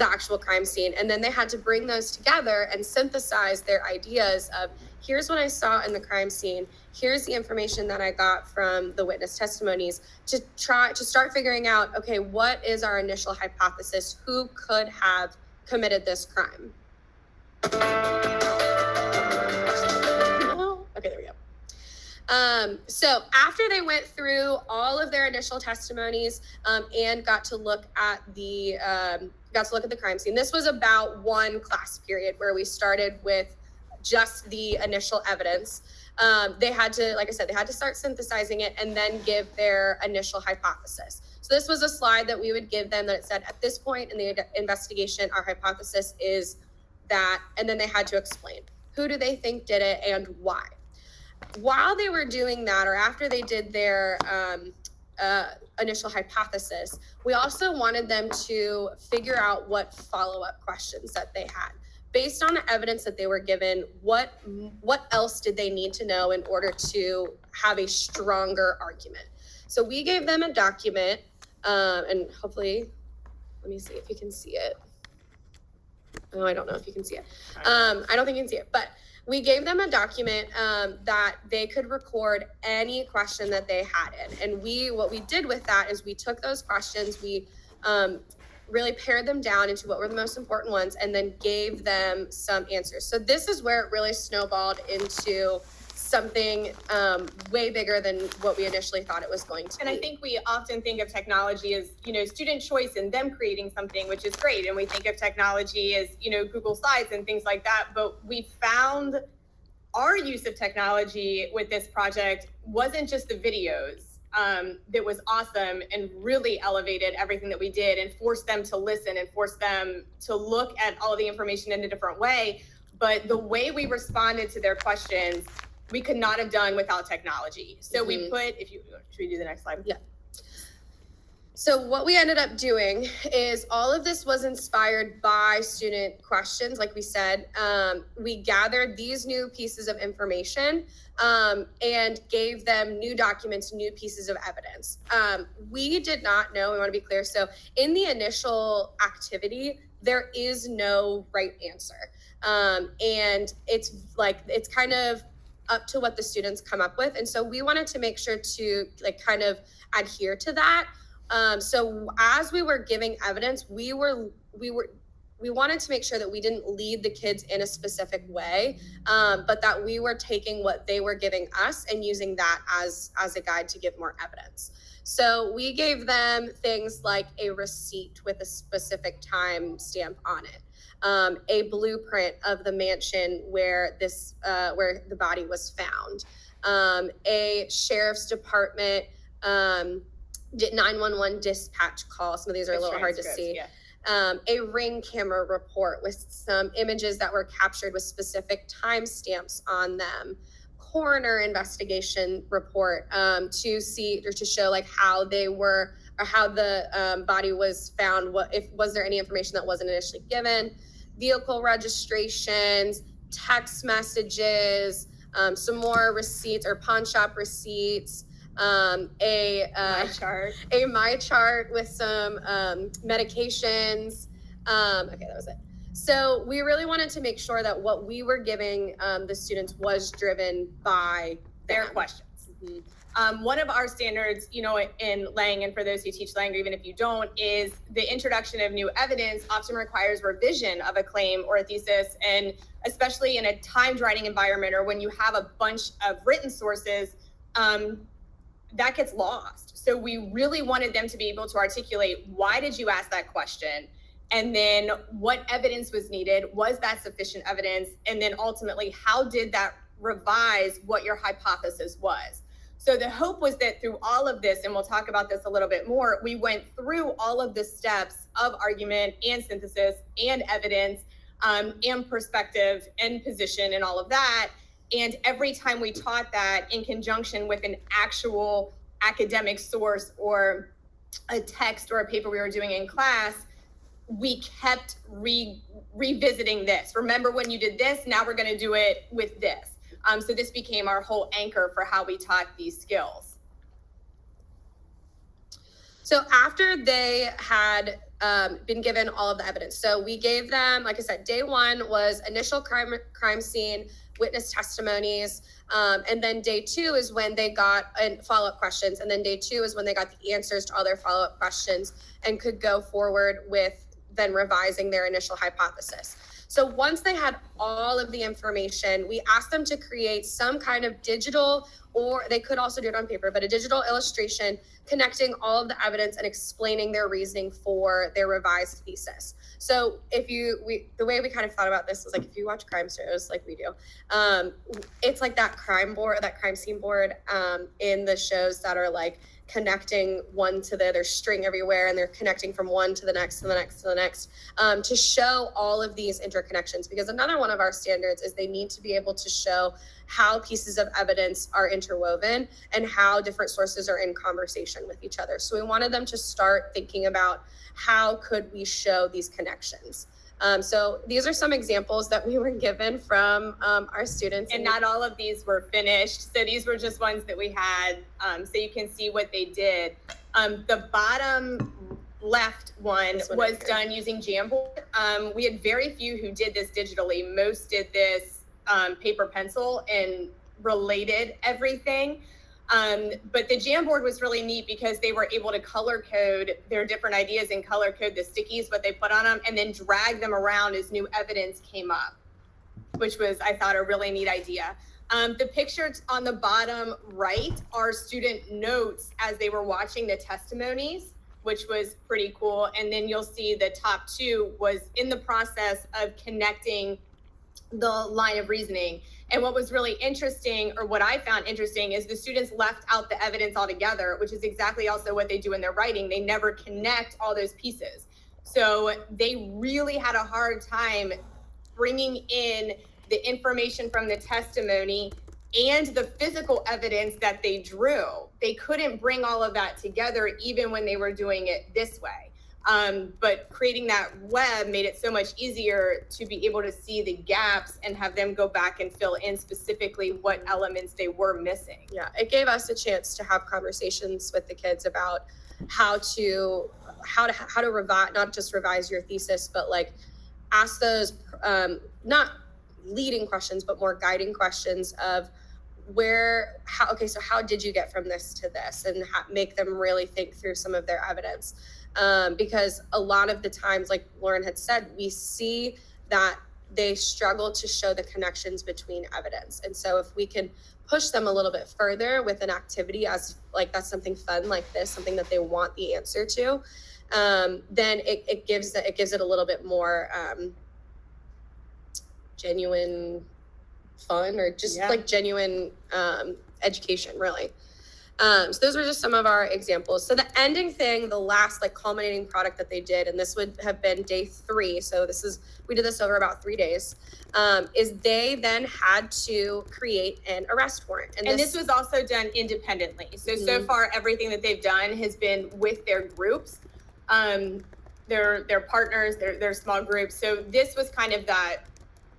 actual crime scene. And then they had to bring those together and synthesize their ideas of, here's what I saw in the crime scene, here's the information that I got from the witness testimonies, to start figuring out, okay, what is our initial hypothesis? Who could have committed this crime? Okay, there we go. So after they went through all of their initial testimonies and got to look at the crime scene, this was about one class period where we started with just the initial evidence. They had to, like I said, they had to start synthesizing it and then give their initial hypothesis. So this was a slide that we would give them that it said, at this point in the investigation, our hypothesis is that, and then they had to explain who do they think did it and why. While they were doing that, or after they did their initial hypothesis, we also wanted them to figure out what follow-up questions that they had. Based on the evidence that they were given, what else did they need to know in order to have a stronger argument? So we gave them a document, and hopefully, let me see if you can see it. Oh, I don't know if you can see it. I don't think you can see it, but we gave them a document that they could record any question that they had in. And what we did with that is we took those questions, we really pared them down into what were the most important ones, and then gave them some answers. So this is where it really snowballed into something way bigger than what we initially thought it was going to be. And I think we often think of technology as, student choice and them creating something, which is great. And we think of technology as, Google Slides and things like that. But we found our use of technology with this project wasn't just the videos. That was awesome and really elevated everything that we did and forced them to listen and forced them to look at all the information in a different way. But the way we responded to their questions, we could not have done without technology. So we put, should we do the next slide? Yeah. So what we ended up doing is all of this was inspired by student questions. Like we said, we gathered these new pieces of information and gave them new documents, new pieces of evidence. We did not know, we want to be clear. So in the initial activity, there is no right answer. And it's kind of up to what the students come up with. And so we wanted to make sure to kind of adhere to that. So as we were giving evidence, we wanted to make sure that we didn't lead the kids in a specific way, but that we were taking what they were giving us and using that as a guide to give more evidence. So we gave them things like a receipt with a specific time stamp on it, a blueprint of the mansion where the body was found, a sheriff's department 911 dispatch call. Some of these are a little hard to see. Yeah. A ring camera report with some images that were captured with specific timestamps on them. Coroner investigation report to see or to show how they were or how the body was found. Was there any information that wasn't initially given? Vehicle registrations, text messages, some more receipts or pawn shop receipts. My chart with some medications. Okay, that was it. So we really wanted to make sure that what we were giving the students was driven by their questions. One of our standards, in Lang, and for those who teach Lang, or even if you don't, is the introduction of new evidence often requires revision of a claim or a thesis, and especially in a timed writing environment or when you have a bunch of written sources, that gets lost. So we really wanted them to be able to articulate, why did you ask that question? And then what evidence was needed? Was that sufficient evidence? And then ultimately, how did that revise what your hypothesis was. So the hope was that through all of this, and we'll talk about this a little bit more, we went through all of the steps of argument and synthesis and evidence and perspective and position and all of that. And every time we taught that in conjunction with an actual academic source or a text or a paper we were doing in class, we kept revisiting this. Remember when you did this? Now we're going to do it with this. So this became our whole anchor for how we taught these skills. So after they had been given all of the evidence, so we gave them, like I said, day one was initial crime scene, witness testimonies, and then day two is when they got follow-up questions, and then day two is when they got the answers to all their follow-up questions and could go forward with then revising their initial hypothesis. So once they had all of the information, we asked them to create some kind of digital, or they could also do it on paper, but a digital illustration connecting all of the evidence and explaining their reasoning for their revised thesis. So the way we kind of thought about this is like, if you watch crime shows like we do, it's like that crime scene board in the shows that are like connecting one to the other, string everywhere, and they're connecting from one to the next, to the next, to the next, to show all of these interconnections. Because another one of our standards is they need to be able to show how pieces of evidence are interwoven and how different sources are in conversation with each other. So we wanted them to start thinking about how could we show these connections. So these are some examples that we were given from our students. And not all of these were finished. So these were just ones that we had, so you can see what they did. The bottom left one was done using Jamboard. We had very few who did this digitally. Most did this paper pencil and related everything. But the Jamboard was really neat because they were able to color code their different ideas and color code the stickies, what they put on them, and then drag them around as new evidence came up, which was, I thought, a really neat idea. The pictures on the bottom right are student notes as they were watching the testimonies, which was pretty cool. And then you'll see the top two was in the process of connecting the line of reasoning. And what was really interesting, or what I found interesting, is the students left out the evidence altogether, which is exactly also what they do in their writing. They never connect all those pieces. So they really had a hard time bringing in the information from the testimony and the physical evidence that they drew. They couldn't bring all of that together even when they were doing it this way. But creating that web made it so much easier to be able to see the gaps and have them go back and fill in specifically what elements they were missing. Yeah, it gave us a chance to have conversations with the kids about how to revise, not just revise your thesis, but like ask those not leading questions, but more guiding questions of so how did you get from this to this, and make them really think through some of their evidence. Because a lot of the times, like Lauren had said, we see that they struggle to show the connections between evidence. And so if we can push them a little bit further with an activity as like that's something fun like this, something that they want the answer to, then it gives it a little bit more genuine fun, or just like genuine education, really. So those were just some of our examples. So the ending thing, the last like culminating product that they did, and this would have been day 3. So we did this over about 3 days, is they then had to create an arrest warrant. And this was also done independently. So far, everything that they've done has been with their groups, their partners, their small groups. So this was kind of that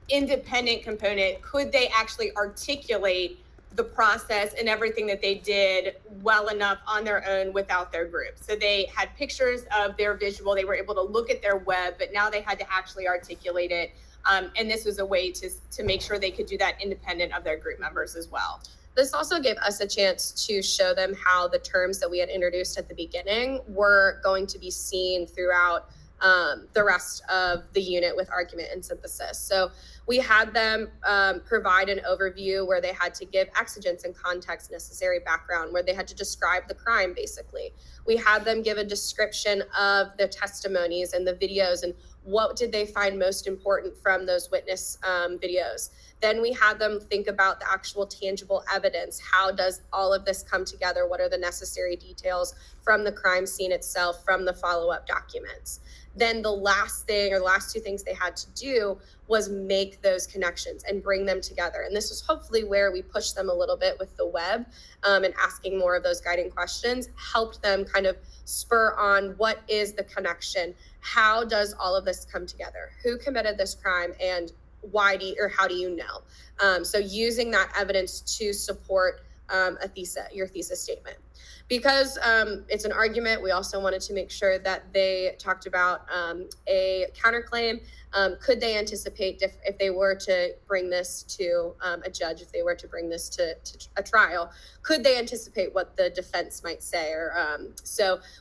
independent component. Could they actually articulate the process and everything that they did well enough on their own without their group? So they had pictures of their visual, they were able to look at their web, but now they had to actually articulate it. And this was a way to make sure they could do that independent of their group members as well. This also gave us a chance to show them how the terms that we had introduced at the beginning were going to be seen throughout the rest of the unit with argument and synthesis. So we had them provide an overview where they had to give exigence and context, necessary background, where they had to describe the crime, basically. We had them give a description of the testimonies and the videos and what did they find most important from those witness videos. Then we had them think about the actual tangible evidence. How does all of this come together? What are the necessary details from the crime scene itself, from the follow-up documents? Then the last thing, or the last two things they had to do, was make those connections and bring them together. And this was hopefully where we pushed them a little bit with the web, and asking more of those guiding questions, helped them kind of spur on what is the connection? How does all of this come together? Who committed this crime, and why do you, or how do you know? So using that evidence to support your thesis statement. Because it's an argument, we also wanted to make sure that they talked about a counterclaim. Could they anticipate if they were to bring this to a judge, if they were to bring this to a trial, could they anticipate what the defense might say? Or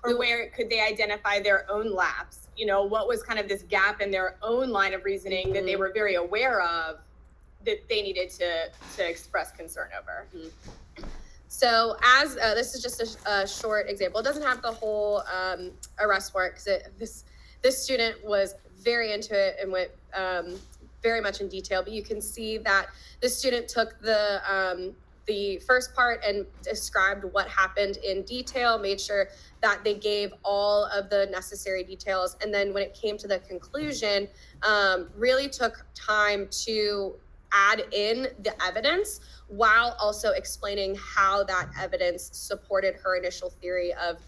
where could they identify their own lapse? You know, what was kind of this gap in their own line of reasoning that they were very aware of that they needed to express concern over? So as this is just a short example, it doesn't have the whole arrest warrant, because this student was very into it and went very much in detail. But you can see that the student took the first part and described what happened in detail, made sure that they gave all of the necessary details, and then when it came to the conclusion, really took time to add in the evidence while also explaining how that evidence supported her initial theory of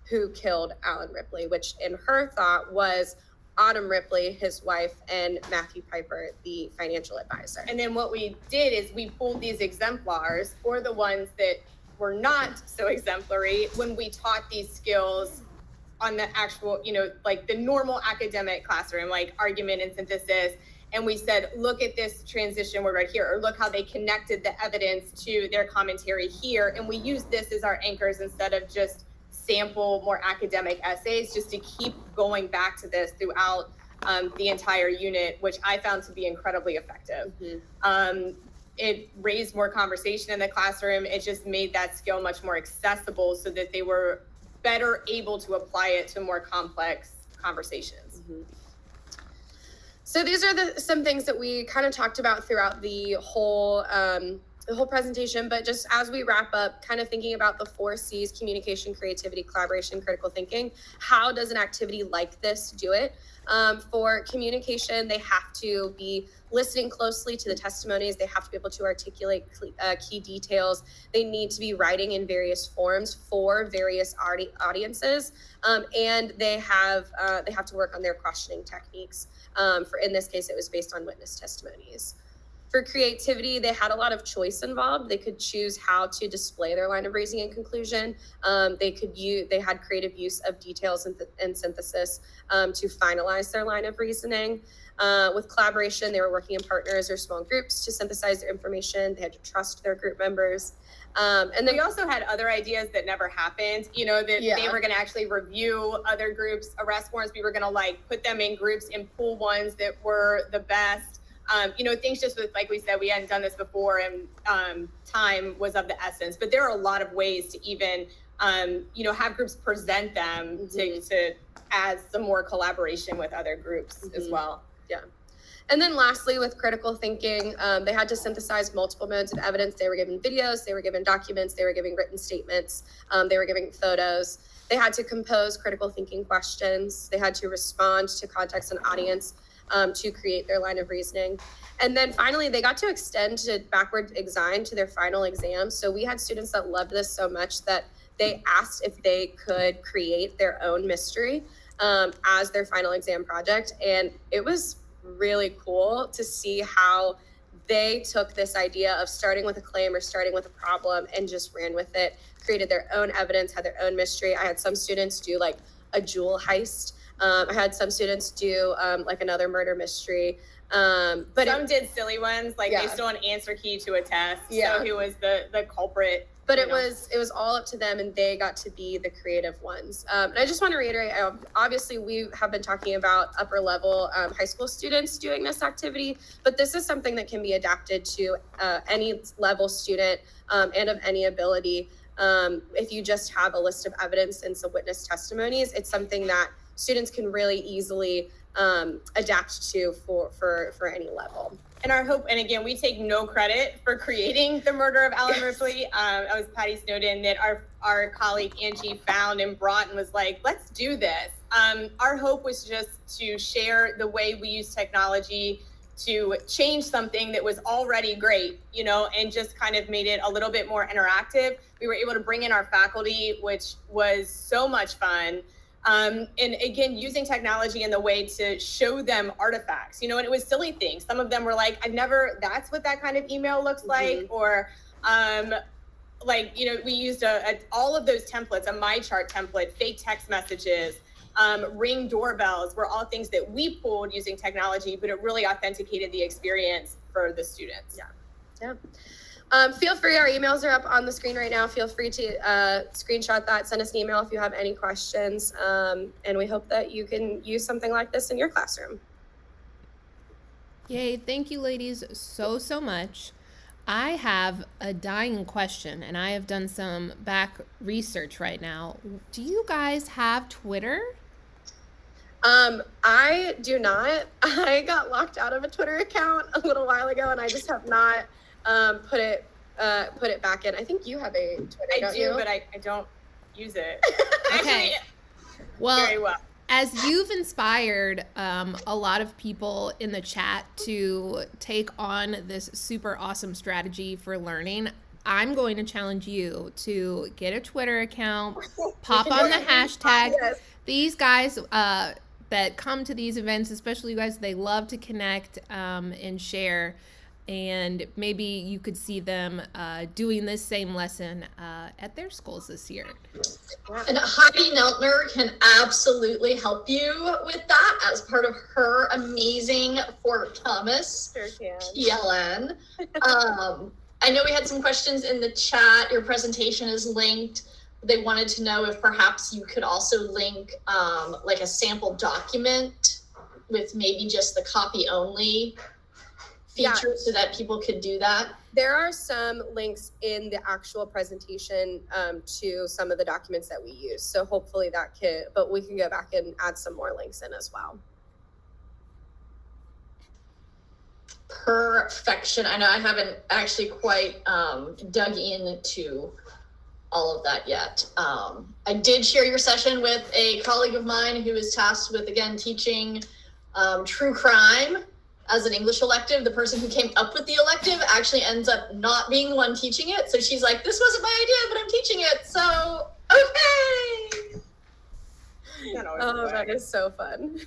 who killed Alan Ripley, which in her thought was Autumn Ripley, his wife, and Matthew Piper, the financial advisor. And then what we did is we pulled these exemplars, or the ones that were not so exemplary, when we taught these skills on the actual, like the normal academic classroom, like argument and synthesis. And we said, look at this transition word right here, or look how they connected the evidence to their commentary here. And we used this as our anchors instead of just sample more academic essays, just to keep going back to this throughout the entire unit, which I found to be incredibly effective. It raised more conversation in the classroom. It just made that skill much more accessible so that they were better able to apply it to more complex conversations. So these are some things that we kind of talked about throughout the whole presentation, but just as we wrap up, kind of thinking about the 4 C's: communication, creativity, collaboration, critical thinking. How does an activity like this do it? For communication, they have to be listening closely to the testimonies. They have to be able to articulate key details. They need to be writing in various forms for various audiences, and they have to work on their questioning techniques. In this case, it was based on witness testimonies. For creativity, they had a lot of choice involved. They could choose how to display their line of reasoning and conclusion. They had creative use of details and synthesis to finalize their line of reasoning. With collaboration, they were working in partners or small groups to synthesize their information. They had to trust their group members. And then we also had other ideas that never happened, they were going to actually review other groups' arrest warrants. We were going to put them in groups and pull ones that were the best. Things just with, like we said, we hadn't done this before, and time was of the essence. But there are a lot of ways to even, have groups present them to add some more collaboration with other groups as well. Yeah. And then lastly, with critical thinking, they had to synthesize multiple modes of evidence. They were given videos, they were given documents, they were giving written statements, they were giving photos. They had to compose critical thinking questions. They had to respond to context and audience to create their line of reasoning. And then finally, they got to extend to backward exam to their final exam. So we had students that loved this so much that they asked if they could create their own mystery as their final exam project. And it was really cool to see how they took this idea of starting with a claim or starting with a problem and just ran with it, created their own evidence, had their own mystery. I had some students do a jewel heist. I had some students do another murder mystery. But some did silly ones, based on answer key to a test. So who was the culprit? But it was all up to them, and they got to be the creative ones. And I just want to reiterate, obviously we have been talking about upper level high school students doing this activity, but this is something that can be adapted to any level student and of any ability. If you just have a list of evidence and some witness testimonies, it's something that students can really easily adapt to for any level. And our hope, and again, we take no credit for creating the murder of Alan Ripley. That was Patty Snowden that our colleague Angie found and brought and was like, let's do this. Our hope was just to share the way we use technology to change something that was already great, you know, and just kind of made it a little bit more interactive. We were able to bring in our faculty, which was so much fun. And again, using technology in the way to show them artifacts, you know, and it was silly things. Some of them were like, that's what that kind of email looks like. Or like, you know, we used all of those templates, a MyChart template, fake text messages, Ring doorbells were all things that we pulled using technology, but it really authenticated the experience for the students. Yeah. Feel free, our emails are up on the screen right now. Feel free to screenshot that, send us an email if you have any questions. And we hope that you can use something like this in your classroom. Yay, thank you ladies so much. I have a dying question and I have done some back research right now. Do you guys have Twitter? I do not. I got locked out of a Twitter account a little while ago and I just have not put it back in. I think you have a Twitter, don't you? But I don't use it. Okay. Well, very well. As you've inspired a lot of people in the chat to take on this super awesome strategy for learning, I'm going to challenge you to get a Twitter account, pop on the hashtag. Yes. These guys that come to these events, especially you guys, they love to connect and share. And maybe you could see them doing this same lesson at their schools this year. And Heidi Neltner can absolutely help you with that as part of her amazing Fort Thomas PLN. I know we had some questions in the chat. Your presentation is linked. They wanted to know if perhaps you could also link like a sample document with maybe just the copy only feature so that people could do that. There are some links in the actual presentation to some of the documents that we use. So hopefully that could, but we can go back and add some more links in as well. Perfection. I know I haven't actually quite dug into all of that yet. I did share your session with a colleague of mine who is tasked with, again, teaching true crime as an English elective. The person who came up with the elective actually ends up not being the one teaching it. So she's like, this wasn't my idea, but I'm teaching it. So, okay. Oh, that is so fun.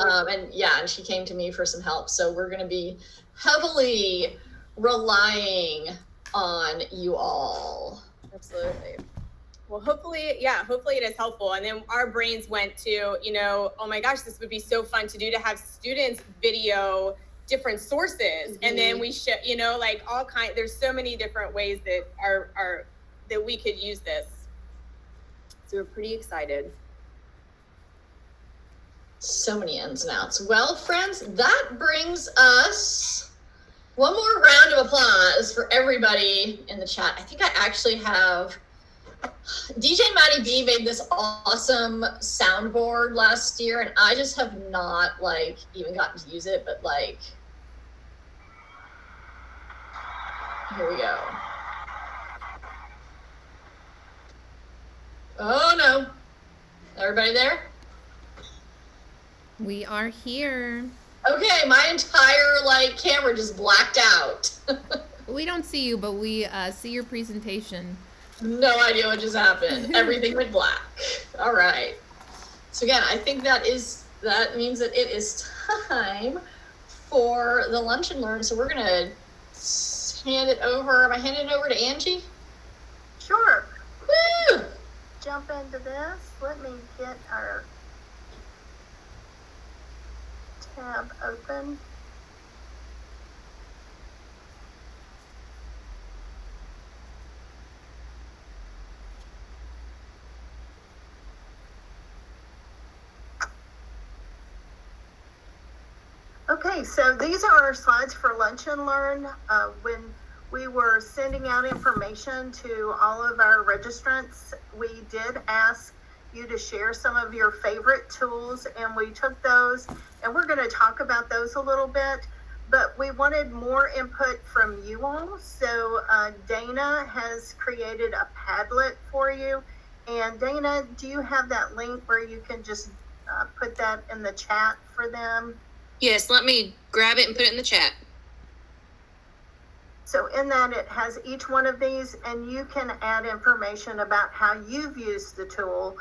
And she came to me for some help. So we're going to be heavily relying on you all. Absolutely. Well, hopefully it is helpful. And then our brains went to, you know, oh my gosh, this would be so fun to do, to have students video different sources. Mm-hmm. And then we should, you know, like there's so many different ways that that we could use this. So we're pretty excited. So many ins and outs. Well, friends, that brings us one more round of applause for everybody in the chat. I think I actually have DJ Maddie B made this awesome soundboard last year, and I just have not even gotten to use it, but here we go. Oh no. Everybody there? We are here. Okay, my entire camera just blacked out. We don't see you, but we see your presentation. No idea what just happened. Everything went black. All right. So again, I think that means that it is time for the lunch and learn. So we're gonna hand it over. Am I handing it over to Angie? Sure. Woo! Jump into this. Let me get our tab open. Okay, so these are our slides for Lunch and Learn. When we were sending out information to all of our registrants, we did ask you to share some of your favorite tools, and we took those, and we're going to talk about those a little bit, but we wanted more input from you all. So Dana has created a Padlet for you. And Dana, do you have that link where you can just put that in the chat for them? Yes, let me grab it and put it in the chat. So in that, it has each one of these, and you can add information about how you've used the tool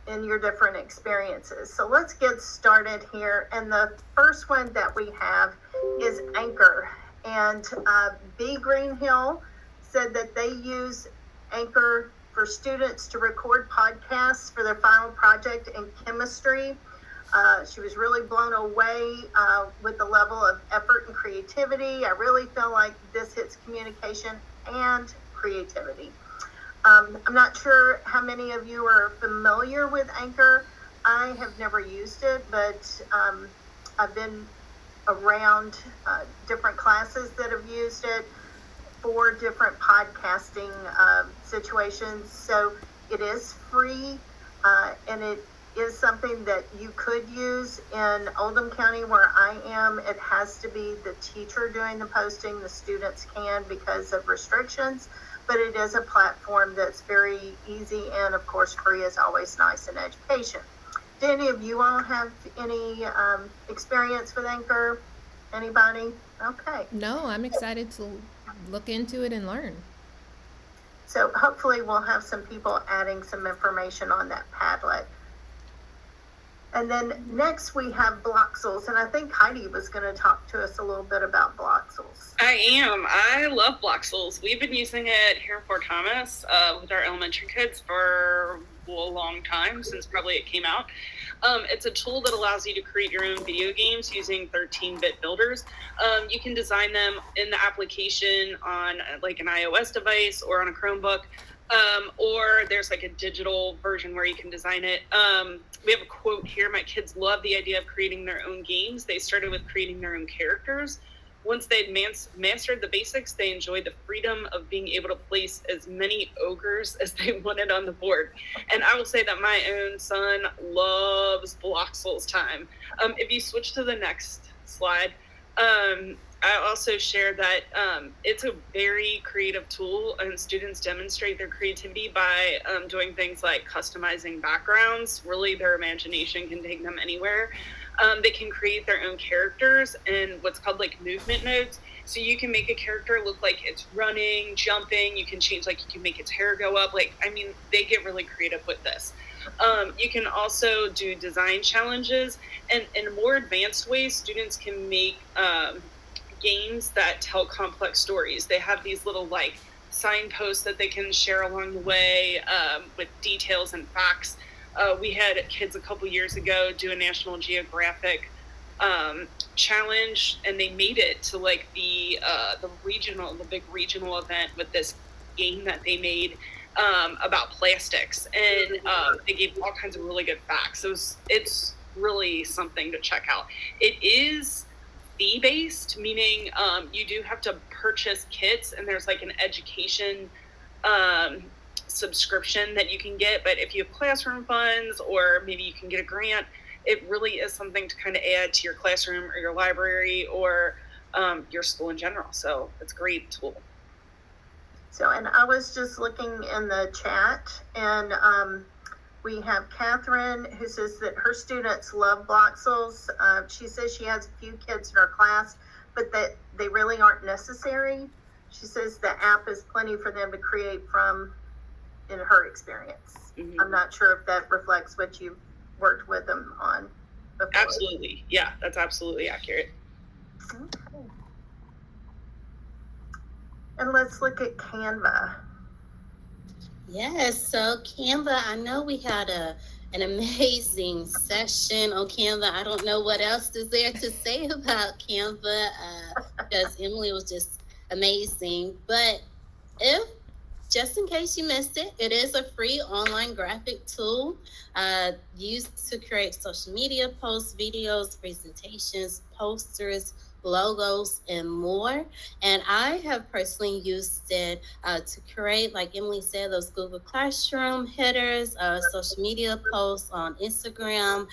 in your different experiences. So let's get started here. And the first one that we have is Anchor. And B. Greenhill said that they use Anchor for students to record podcasts for their final project in chemistry. She was really blown away with the level of effort and creativity. I really feel like this hits communication and creativity. I'm not sure how many of you are familiar with Anchor. I have never used it, but I've been around different classes that have used it for different podcasting situations. So it is free, and it is something that you could use in Oldham County where I am. It has to be the teacher doing the posting. The students can because of restrictions, but it is a platform that's very easy, and of course free is always nice in education. Do any of you all have any experience with Anchor? Anybody? Okay. No, I'm excited to look into it and learn. So hopefully we'll have some people adding some information on that Padlet. And then next we have Bloxels, and I think Heidi was going to talk to us a little bit about Bloxels. I am. I love Bloxels. We've been using it here in Fort Thomas with our elementary kids for a long time, since probably it came out. It's a tool that allows you to create your own video games using 13-bit builders. You can design them in the application on like an iOS device or on a Chromebook. Or there's like a digital version where you can design it. We have a quote here. My kids love the idea of creating their own games. They started with creating their own characters. Once they'd mastered the basics, they enjoyed the freedom of being able to place as many ogres as they wanted on the board. And I will say that my own son loves Bloxels time. If you switch to the next slide, I also shared that it's a very creative tool, and students demonstrate their creativity by doing things like customizing backgrounds. Really, their imagination can take them anywhere. They can create their own characters in what's called like movement nodes. So you can make a character look like it's running, jumping. You can change, like you can make its hair go up. Like, I mean, they get really creative with this. You can also do design challenges, and in more advanced ways, students can make games that tell complex stories. They have these little like signposts that they can share along the way with details and facts. We had kids a couple years ago do a National Geographic challenge, and they made it to like the big regional event with this game that they made about plastics, and they gave all kinds of really good facts. So it's really something to check out. It is fee-based, meaning you do have to purchase kits, and there's like an education subscription that you can get. But if you have classroom funds, or maybe you can get a grant, it really is something to kind of add to your classroom or your library or your school in general. So it's a great tool. So, and I was just looking in the chat, and we have Catherine, who says that her students love Bloxels. She says she has a few kids in her class, but that they really aren't necessary. She says the app is plenty for them to create from, in her experience. Mm-hmm. I'm not sure if that reflects what you've worked with them on before. Absolutely. Yeah, that's absolutely accurate. Okay. And let's look at Canva. Yes, so Canva, I know we had an amazing session on Canva. I don't know what else is there to say about Canva because Emily was just amazing. But just in case you missed it, it is a free online graphic tool used to create social media posts, videos, presentations, posters, logos, and more. And I have personally used it to create, like Emily said, those Google Classroom headers, social media posts on Instagram,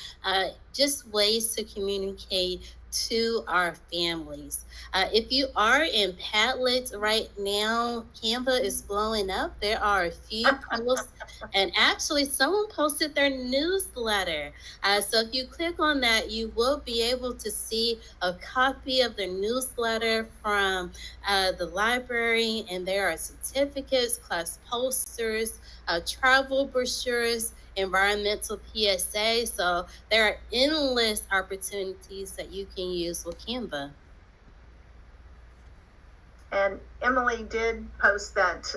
just ways to communicate to our families. If you are in Padlet right now, Canva is blowing up. There are a few posts, and actually someone posted their newsletter. So if you click on that, you will be able to see a copy of the newsletter from the library, and there are certificates, class posters, travel brochures, environmental PSA. So there are endless opportunities that you can use with Canva. And Emily did post that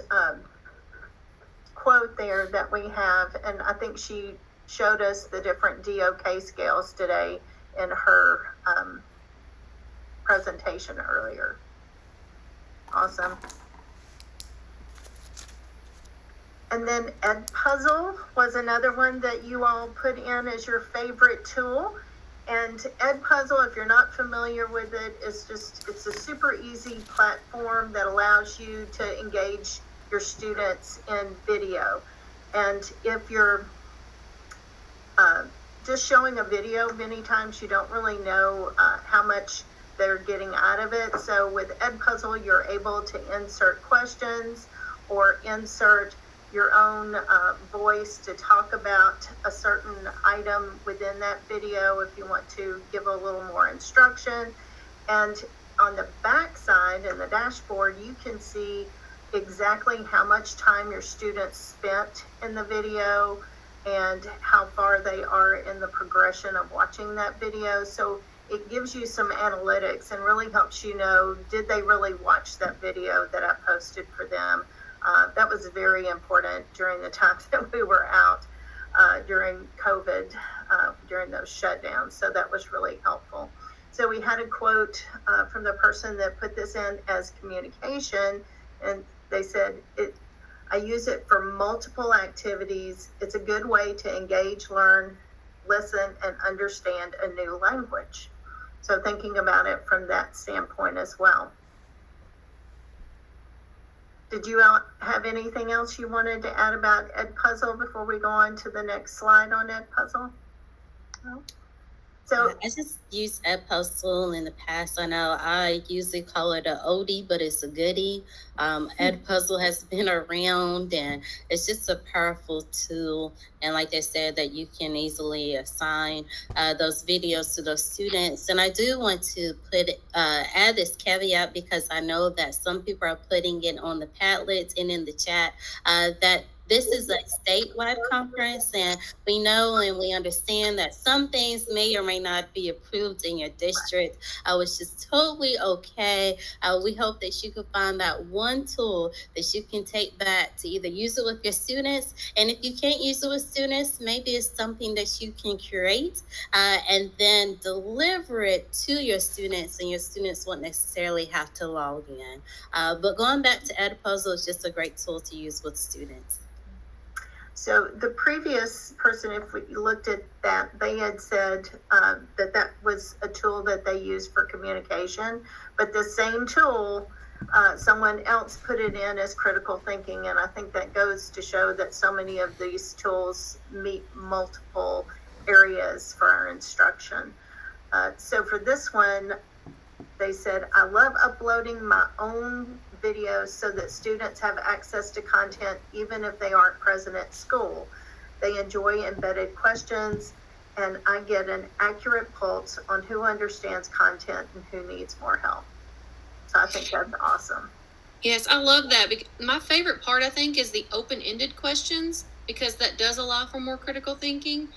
quote there that we have, and I think she showed us the different DOK scales today in her presentation earlier. Awesome. And then Edpuzzle was another one that you all put in as your favorite tool. And Edpuzzle, if you're not familiar with it, it's a super easy platform that allows you to engage your students in video. And if you're just showing a video, many times you don't really know how much they're getting out of it. So with Edpuzzle, you're able to insert questions or insert your own voice to talk about a certain item within that video if you want to give a little more instruction. And on the back side in the dashboard, you can see exactly how much time your students spent in the video and how far they are in the progression of watching that video. So it gives you some analytics and really helps you know, did they really watch that video that I posted for them? That was very important during the times that we were out during COVID, during those shutdowns. So that was really helpful. So we had a quote from the person that put this in as communication, and they said, I use it for multiple activities. It's a good way to engage, learn, listen, and understand a new language. So thinking about it from that standpoint as well. Did you have anything else you wanted to add about Edpuzzle before we go on to the next slide on Edpuzzle? No? So I just used Edpuzzle in the past. I know I usually call it an oldie, but it's a goodie. Edpuzzle has been around, and it's just a powerful tool. And like they said, that you can easily assign those videos to those students. And I do want to add this caveat, because I know that some people are putting it on the Padlet and in the chat that this is a statewide conference, and we know and we understand that some things may or may not be approved in your district, which is totally okay. We hope that you can find that one tool that you can take back to either use it with your students, and if you can't use it with students, maybe it's something that you can curate and then deliver it to your students, and your students won't necessarily have to log in. But going back to Edpuzzle is just a great tool to use with students. So the previous person, if we looked at that, they had said that was a tool that they use for communication, but the same tool, someone else put it in as critical thinking. And I think that goes to show that so many of these tools meet multiple areas for our instruction. So for this one, they said, I love uploading my own videos so that students have access to content even if they aren't present at school. They enjoy embedded questions, and I get an accurate pulse on who understands content and who needs more help. So I think that's awesome. Yes, I love that. My favorite part, I think, is the open-ended questions, because that does allow for more critical thinking.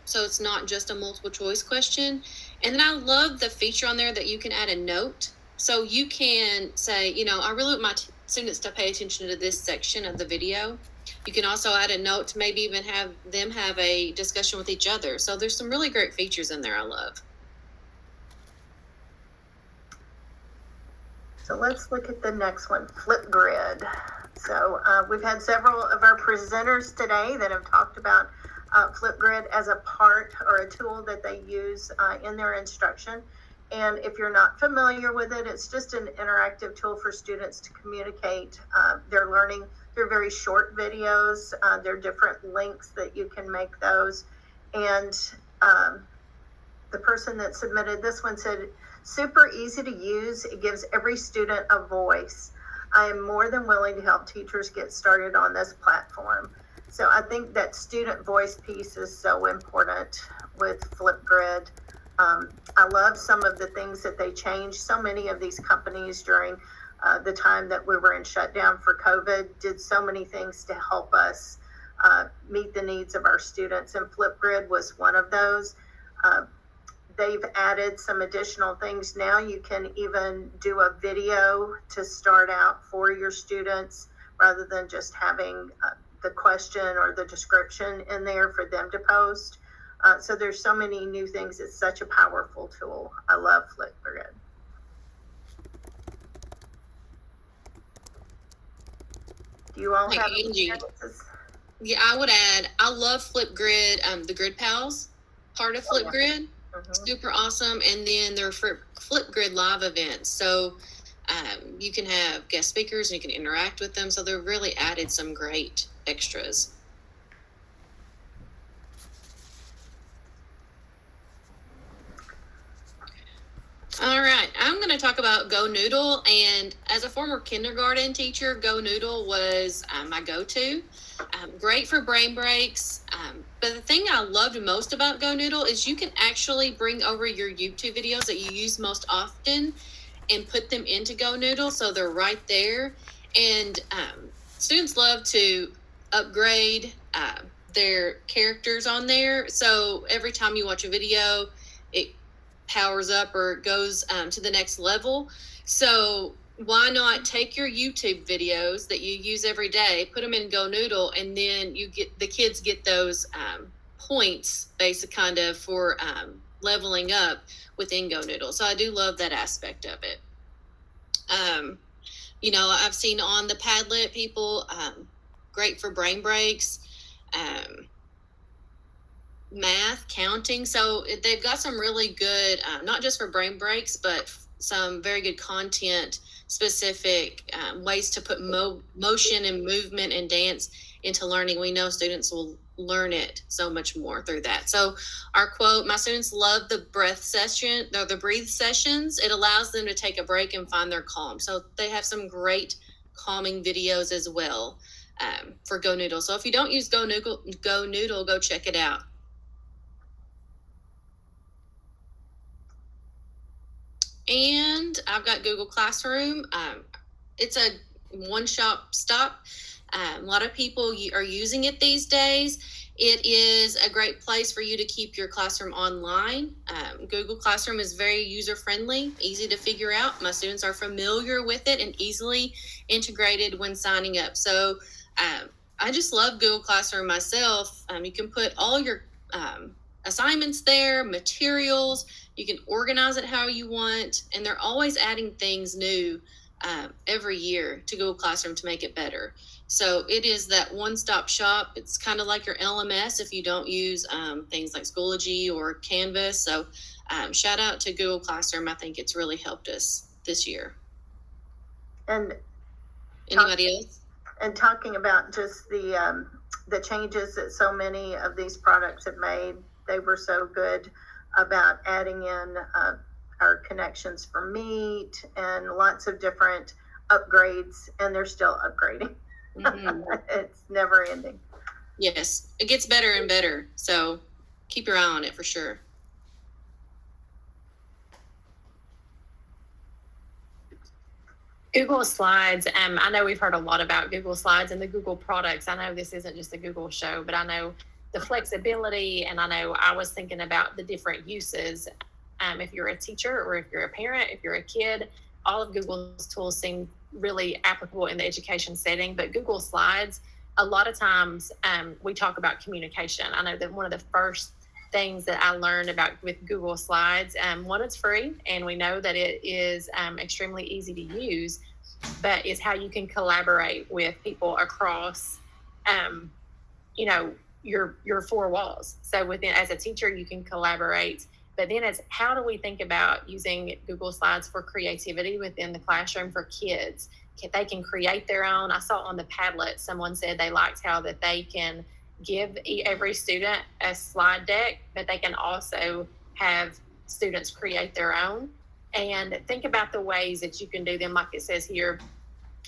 So it's not just a multiple choice question. And then I love the feature on there that you can add a note. So you can say, you know, I really want my students to pay attention to this section of the video. You can also add a note to maybe even have them have a discussion with each other. So there's some really great features in there I love. So let's look at the next one, Flipgrid. So we've had several of our presenters today that have talked about Flipgrid as a part or a tool that they use in their instruction. And if you're not familiar with it, it's just an interactive tool for students to communicate their learning. They're very short videos. There are different links that you can make those. And the person that submitted this one said, super easy to use. It gives every student a voice. I am more than willing to help teachers get started on this platform. So I think that student voice piece is so important with Flipgrid. I love some of the things that they changed. So many of these companies during the time that we were in shutdown for COVID did so many things to help us meet the needs of our students, and Flipgrid was one of those. They've added some additional things now. You can even do a video to start out for your students rather than just having the question or the description in there for them to post. So there's so many new things. It's such a powerful tool. I love Flipgrid. Do you all have experiences? Yeah, I would add, I love Flipgrid, the Grid Pals part of Flipgrid. Super awesome. And then their Flipgrid live events. So you can have guest speakers and you can interact with them. So they've really added some great extras. All right, I'm going to talk about GoNoodle, and as a former kindergarten teacher, GoNoodle was my go-to. Great for brain breaks, but the thing I loved most about GoNoodle is you can actually bring over your YouTube videos that you use most often and put them into GoNoodle, so they're right there. And students love to upgrade their characters on there, so every time you watch a video, it powers up or goes to the next level. So why not take your YouTube videos that you use every day, put them in GoNoodle, and then the kids get those points basic kind of for leveling up within GoNoodle. So I do love that aspect of it. You know, I've seen on the Padlet people, great for brain breaks, math, counting. So they've got some really good, not just for brain breaks, but some very good content specific ways to put motion and movement and dance into learning. We know students will learn it so much more through that. So our quote, my students love the breath session, or the breathe sessions. It allows them to take a break and find their calm. So they have some great calming videos as well for GoNoodle. So if you don't use GoNoodle, go check it out. And I've got Google Classroom. It's a one-stop shop. A lot of people are using it these days. It is a great place for you to keep your classroom online. Google Classroom is very user-friendly, easy to figure out. My students are familiar with it and easily integrated when signing up. So I just love Google Classroom myself. You can put all your assignments there, materials. You can organize it how you want, and they're always adding things new every year to Google Classroom to make it better. So it is that one-stop shop. It's kind of like your LMS if you don't use things like Schoology or Canvas. So shout out to Google Classroom. I think it's really helped us this year. And anybody else? And talking about just the changes that so many of these products have made, they were so good about adding in our connections for Meet and lots of different upgrades, and they're still upgrading. Mm-hmm. It's never ending. Yes, it gets better and better. So keep your eye on it for sure. Google Slides. I know we've heard a lot about Google Slides and the Google products. I know this isn't just a Google show, but I know the flexibility, and I know I was thinking about the different uses. If you're a teacher or if you're a parent, if you're a kid, all of Google's tools seem really applicable in the education setting. But Google Slides, a lot of times we talk about communication. I know that one of the first things that I learned about with Google Slides, one, it's free, and we know that it is extremely easy to use, but it's how you can collaborate with people across, your four walls. So as a teacher, you can collaborate But then it's how do we think about using Google Slides for creativity within the classroom for kids? They can create their own. I saw on the Padlet, someone said they liked how that they can give every student a slide deck, but they can also have students create their own. And think about the ways that you can do them, like it says here,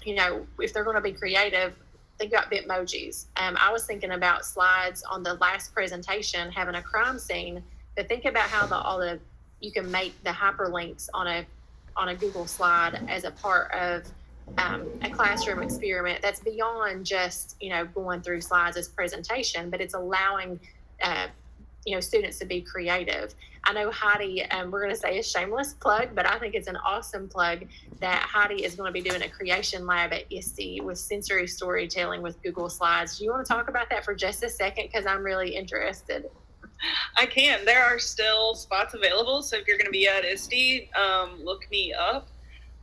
you know, if they're going to be creative, think about Bitmojis. I was thinking about slides on the last presentation, having a crime scene, but think about how you can make the hyperlinks on a Google slide as a part of a classroom experiment that's beyond just, you know, going through slides as presentation, but it's allowing you know, students to be creative. I know Heidi, we're going to say a shameless plug, but I think it's an awesome plug that Heidi is going to be doing a creation lab at ISTE with sensory storytelling with Google Slides. Do you want to talk about that for just a second? Because I'm really interested. I can. There are still spots available. So if you're going to be at ISTE, look me up.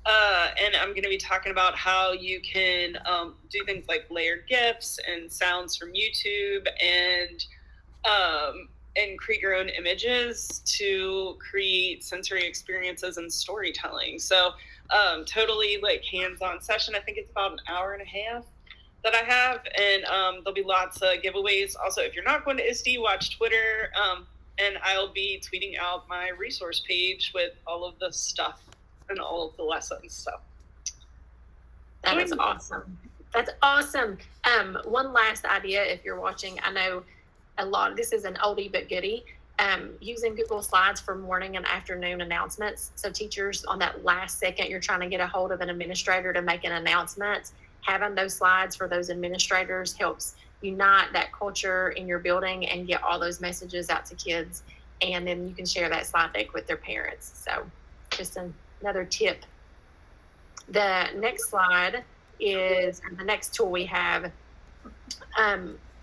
And I'm going to be talking about how you can do things like layered GIFs and sounds from YouTube and create your own images to create sensory experiences and storytelling. So totally like hands-on session. I think it's about an hour and a half that I have, and there'll be lots of giveaways. Also, if you're not going to ISTE, watch Twitter, and I'll be tweeting out my resource page with all of the stuff and all of the lessons. So that is awesome. That's awesome. One last idea, if you're watching, I know this is an oldie but goodie, using Google Slides for morning and afternoon announcements. So teachers, on that last second, you're trying to get a hold of an administrator to make an announcement. Having those slides for those administrators helps unite that culture in your building and get all those messages out to kids. And then you can share that slide deck with their parents. So just another tip. The next slide is the next tool we have.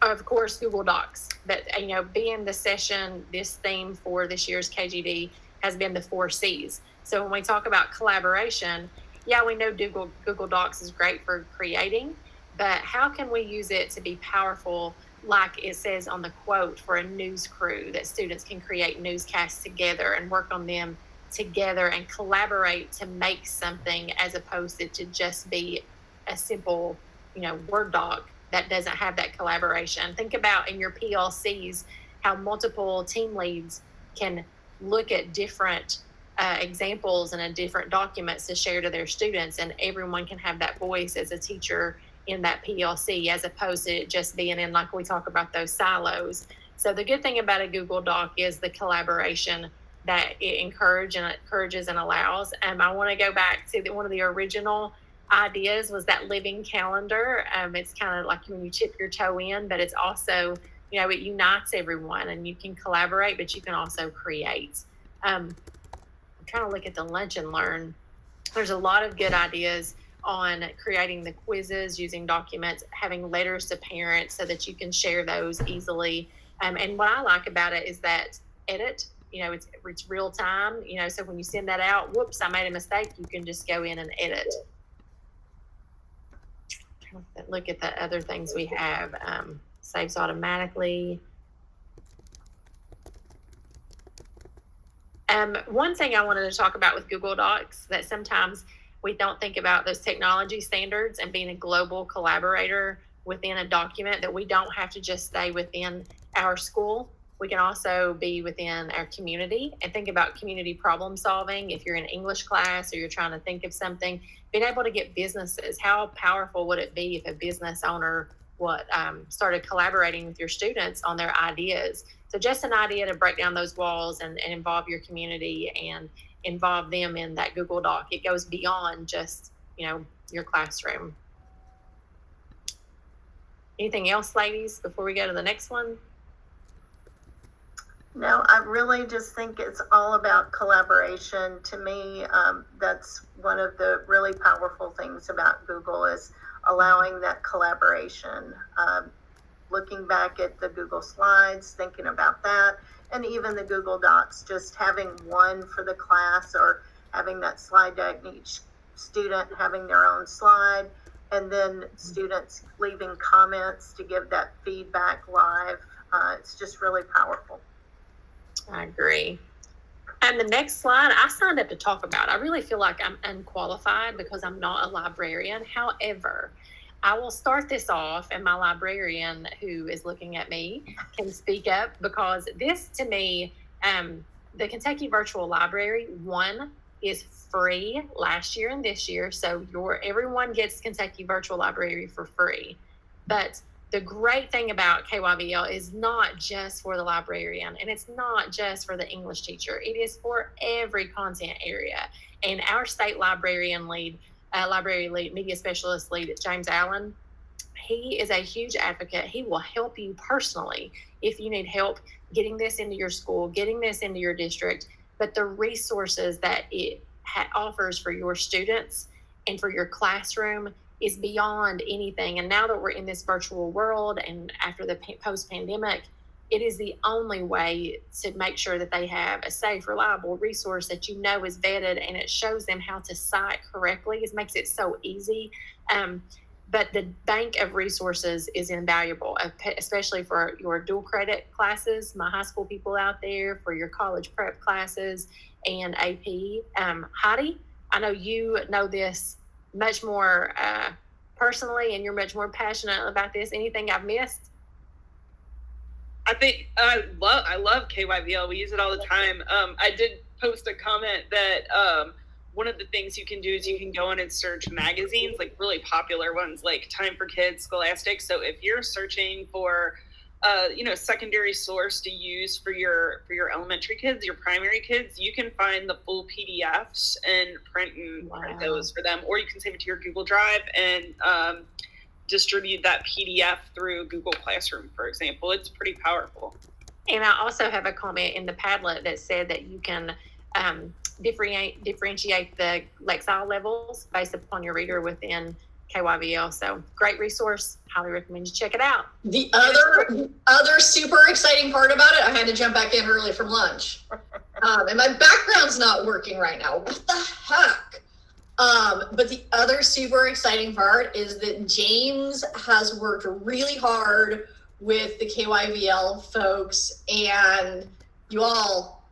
Of course, Google Docs, but you know, being the session, this theme for this year's KGD has been the 4 C's. So when we talk about collaboration, yeah, we know Google Docs is great for creating, but how can we use it to be powerful, like it says on the quote, for a news crew, that students can create newscasts together and work on them together and collaborate to make something, as opposed to just be a simple, you know, Word doc that doesn't have that collaboration. Think about in your PLCs how multiple team leads can look at different examples and different documents to share to their students, and everyone can have that voice as a teacher in that PLC, as opposed to it just being in, like we talk about, those silos. So the good thing about a Google Doc is the collaboration that it encourages and allows. I want to go back to one of the original ideas was that living calendar. It's kind of like when you chip your toe in, but it's also, you know, it unites everyone and you can collaborate, but you can also create. I'm trying to look at the lunch and learn. There's a lot of good ideas on creating the quizzes, using documents, having letters to parents so that you can share those easily. And what I like about it is that edit, you know, it's real time, you know, so when you send that out, whoops, I made a mistake, you can just go in and edit. Look at the other things we have. Saves automatically. One thing I wanted to talk about with Google Docs that sometimes we don't think about, those technology standards and being a global collaborator within a document, that we don't have to just stay within our school. We can also be within our community and think about community problem solving. If you're in English class or you're trying to think of something, being able to get businesses, how powerful would it be if a business owner started collaborating with your students on their ideas? So just an idea to break down those walls and involve your community and involve them in that Google Doc. It goes beyond just, you know, your classroom. Anything else, ladies, before we go to the next one? No, I really just think it's all about collaboration. To me, that's one of the really powerful things about Google is allowing that collaboration. Looking back at the Google Slides, thinking about that, and even the Google Docs, just having one for the class or having that slide deck, each student having their own slide, and then students leaving comments to give that feedback live. It's just really powerful. I agree. And the next slide, I signed up to talk about. I really feel like I'm unqualified because I'm not a librarian. However, I will start this off, and my librarian who is looking at me can speak up, because this, to me, the Kentucky Virtual Library, one, is free last year and this year. So everyone gets Kentucky Virtual Library for free. But the great thing about KYVL is not just for the librarian, and it's not just for the English teacher. It is for every content area. And our state library lead, media specialist lead, James Allen, he is a huge advocate. He will help you personally if you need help getting this into your school, getting this into your district. But the resources that it offers for your students and for your classroom is beyond anything. And now that we're in this virtual world and after the post-pandemic, it is the only way to make sure that they have a safe, reliable resource that you know is vetted, and it shows them how to cite correctly. It makes it so easy. But the bank of resources is invaluable, especially for your dual credit classes, my high school people out there, for your college prep classes and AP. Heidi, I know you know this much more personally, and you're much more passionate about this. Anything I've missed? I think I love KYVL. We use it all the time. I did post a comment that one of the things you can do is you can go in and search magazines, like really popular ones like Time for Kids, Scholastic. So if you're searching for secondary source to use for your elementary kids, your primary kids, you can find the full PDFs and print those for them, or you can save it to your Google Drive and distribute that PDF through Google Classroom, for example. It's pretty powerful. And I also have a comment in the Padlet that said that you can differentiate the Lexile levels based upon your reader within KYVL. So great resource. Highly recommend you check it out. The other super exciting part about it, I had to jump back in early from lunch. And my background's not working right now. What the heck? But the other super exciting part is that James has worked really hard with the KYVL folks, and you all,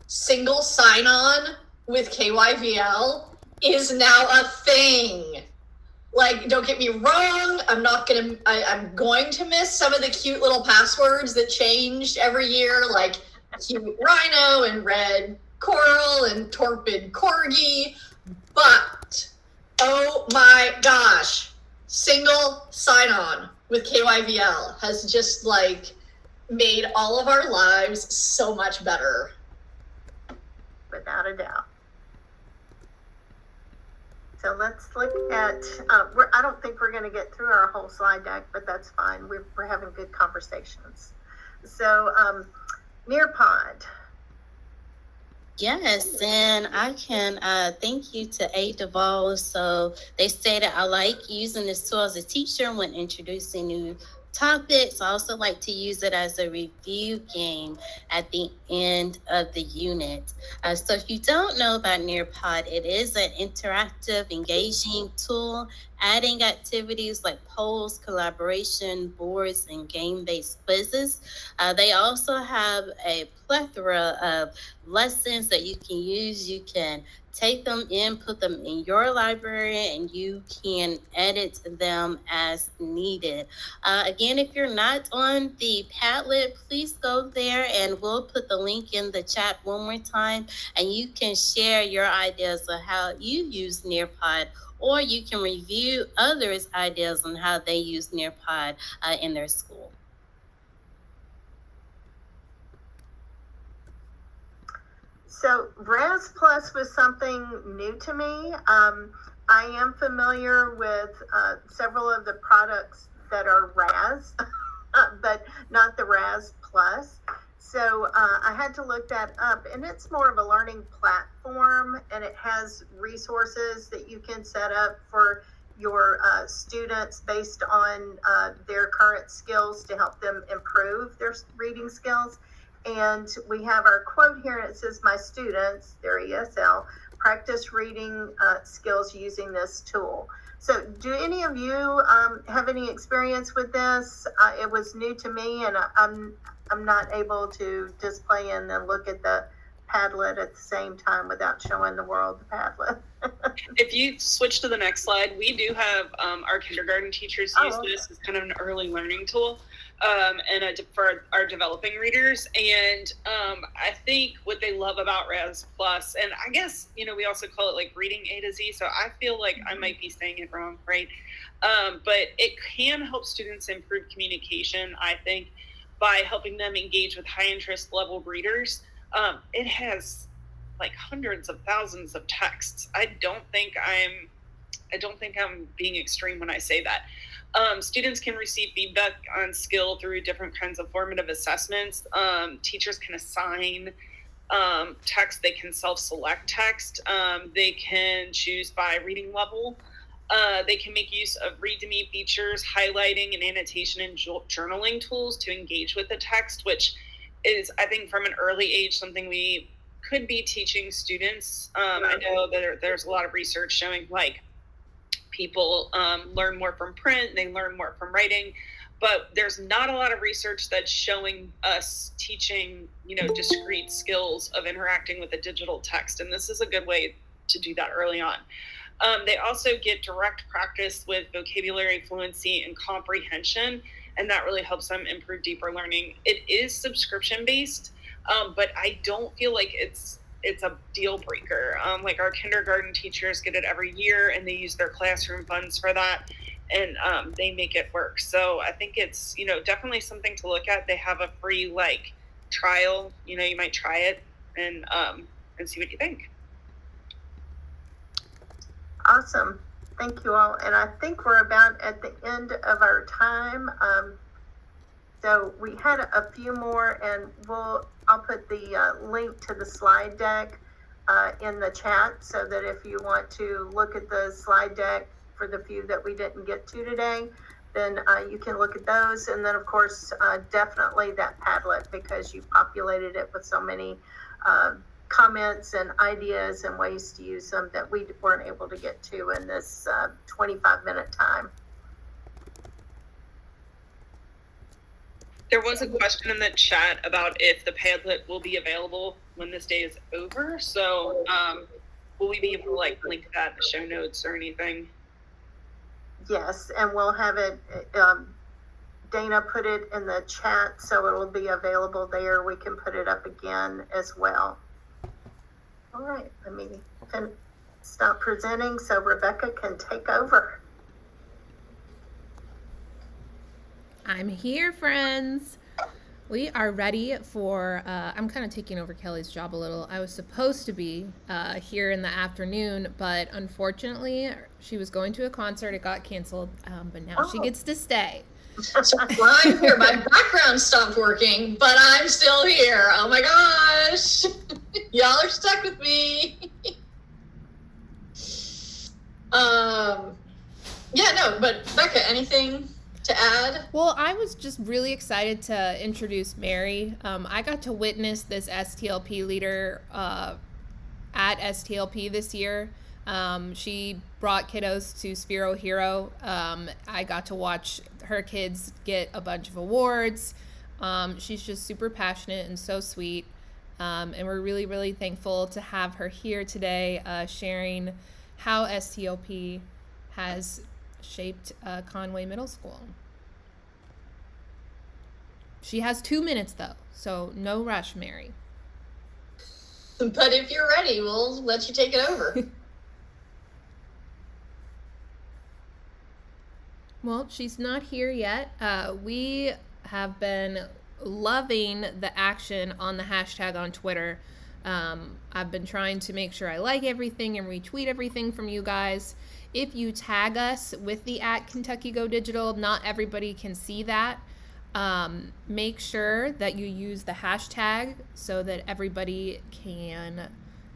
single sign-on with KYVL is now a thing. Like, don't get me wrong, I'm going to miss some of the cute little passwords that changed every year, like cute rhino and red coral and torpid corgi, but oh my gosh, single sign-on with KYVL has just made all of our lives so much better. Without a doubt. So let's look at, I don't think we're going to get through our whole slide deck, but that's fine. We're having good conversations. So Nearpod. Yes, and I can thank you to A. Duvall. So they say that I like using this tool as a teacher when introducing new topics. I also like to use it as a review game at the end of the unit. So if you don't know about Nearpod, it is an interactive, engaging tool, adding activities like polls, collaboration, boards, and game-based quizzes. They also have a plethora of lessons that you can use. You can take them in, put them in your library, and you can edit them as needed. Again, if you're not on the Padlet, please go there and we'll put the link in the chat one more time, and you can share your ideas of how you use Nearpod, or you can review others' ideas on how they use Nearpod in their school. So RAS Plus was something new to me. I am familiar with several of the products that are RAS, but not the RAS Plus. So I had to look that up, and it's more of a learning platform, and it has resources that you can set up for your students based on their current skills to help them improve their reading skills. And we have our quote here, and it says, "My students," their ESL, "practice reading skills using this tool." So do any of you have any experience with this? It was new to me, and I'm not able to just play in and look at the Padlet at the same time without showing the world the Padlet. If you switch to the next slide, we do have our kindergarten teachers use this as kind of an early learning tool for our developing readers. And I think what they love about Raz Plus, and I guess, we also call it like reading A to Z. So I feel like I might be saying it wrong, right? But it can help students improve communication, I think, by helping them engage with high interest level readers. It has like hundreds of thousands of texts. I don't think I'm being extreme when I say that. Students can receive feedback on skill through different kinds of formative assessments. Teachers can assign text. They can self-select text. They can choose by reading level. They can make use of read-to-me features, highlighting and annotation and journaling tools to engage with the text, which is, I think, from an early age, something we could be teaching students. I know that there's a lot of research showing like people learn more from print, they learn more from writing, but there's not a lot of research that's showing us teaching, discrete skills of interacting with a digital text. And this is a good way to do that early on. They also get direct practice with vocabulary fluency and comprehension, and that really helps them improve deeper learning. It is subscription based, but I don't feel like it's a deal breaker. Like our kindergarten teachers get it every year, and they use their classroom funds for that, and they make it work. So I think it's definitely something to look at. They have a free trial. You might try it and see what you think. Awesome. Thank you all. And I think we're about at the end of our time. So we had a few more, and I'll put the link to the slide deck in the chat, so that if you want to look at the slide deck for the few that we didn't get to today, then you can look at those. And then, of course, definitely that Padlet, because you populated it with so many comments and ideas and ways to use them that we weren't able to get to in this 25-minute time. There was a question in the chat about if the Padlet will be available when this day is over. So will we be able to link that in the show notes or anything? Yes, and we'll have it, Dana put it in the chat, so it will be available there. We can put it up again as well. All right, let me stop presenting so Rebecca can take over. I'm here, friends. We are ready for, I'm kind of taking over Kelly's job a little. I was supposed to be here in the afternoon, but unfortunately she was going to a concert. It got canceled, but now she gets to stay. So I'm here. My background stopped working, but I'm still here. Oh my gosh. Y'all are stuck with me. Yeah, no, but Becca, anything to add? Well, I was just really excited to introduce Mary. I got to witness this STLP leader at STLP this year. She brought kiddos to Sphero Hero. I got to watch her kids get a bunch of awards. She's just super passionate and so sweet. And we're really, really thankful to have her here today, sharing how STLP has shaped Conway Middle School. She has 2 minutes though, so no rush, Mary. But if you're ready, we'll let you take it over. Well, she's not here yet. We have been loving the action on the hashtag on Twitter. I've been trying to make sure I like everything and retweet everything from you guys. If you tag us with the @KentuckyGoDigital, not everybody can see that. Make sure that you use the hashtag so that everybody can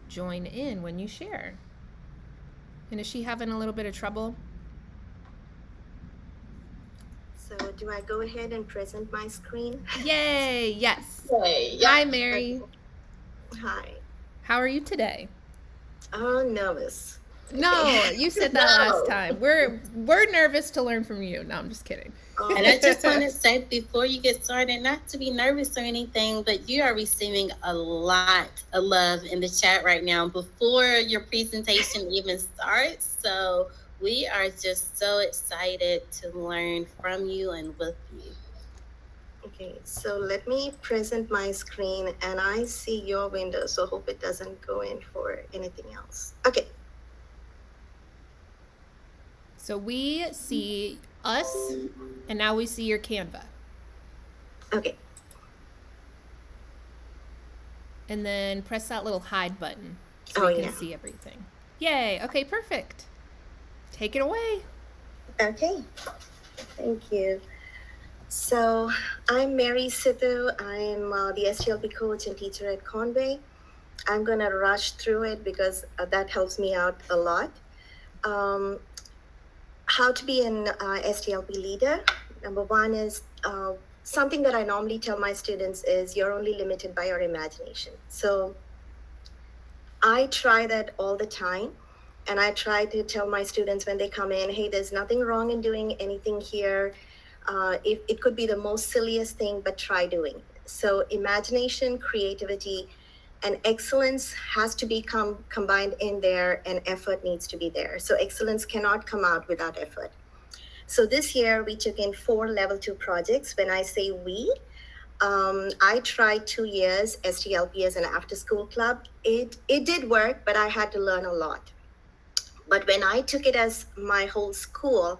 join in when you share. And is she having a little bit of trouble? So do I go ahead and present my screen? Yay, yes. Yay, yeah. Hi, Mary. Hi. How are you today? Oh, nervous. No, you said that last time. We're nervous to learn from you. No, I'm just kidding. And I just want to say before you get started, not to be nervous or anything, but you are receiving a lot of love in the chat right now before your presentation even starts. So we are just so excited to learn from you and with you. Okay, so let me present my screen and I see your window, so hope it doesn't go in for anything else. Okay. So we see us, and now we see your Canva. Okay. And then press that little hide button so you can see everything. Yay, okay, perfect. Take it away. Okay, thank you. So I'm Mary Siddu. I'm the STLP coach and teacher at Conway. I'm gonna rush through it because that helps me out a lot. How to be an STLP leader. Number one is something that I normally tell my students is you're only limited by your imagination. So I try that all the time. And I try to tell my students when they come in, hey, there's nothing wrong in doing anything here. It could be the most silliest thing, but try doing it. So imagination, creativity, and excellence has to be combined in there, and effort needs to be there. So excellence cannot come out without effort. So this year we took in 4 level 2 projects. When I say we, I tried 2 years STLP as an after school club. It did work, but I had to learn a lot. But when I took it as my whole school,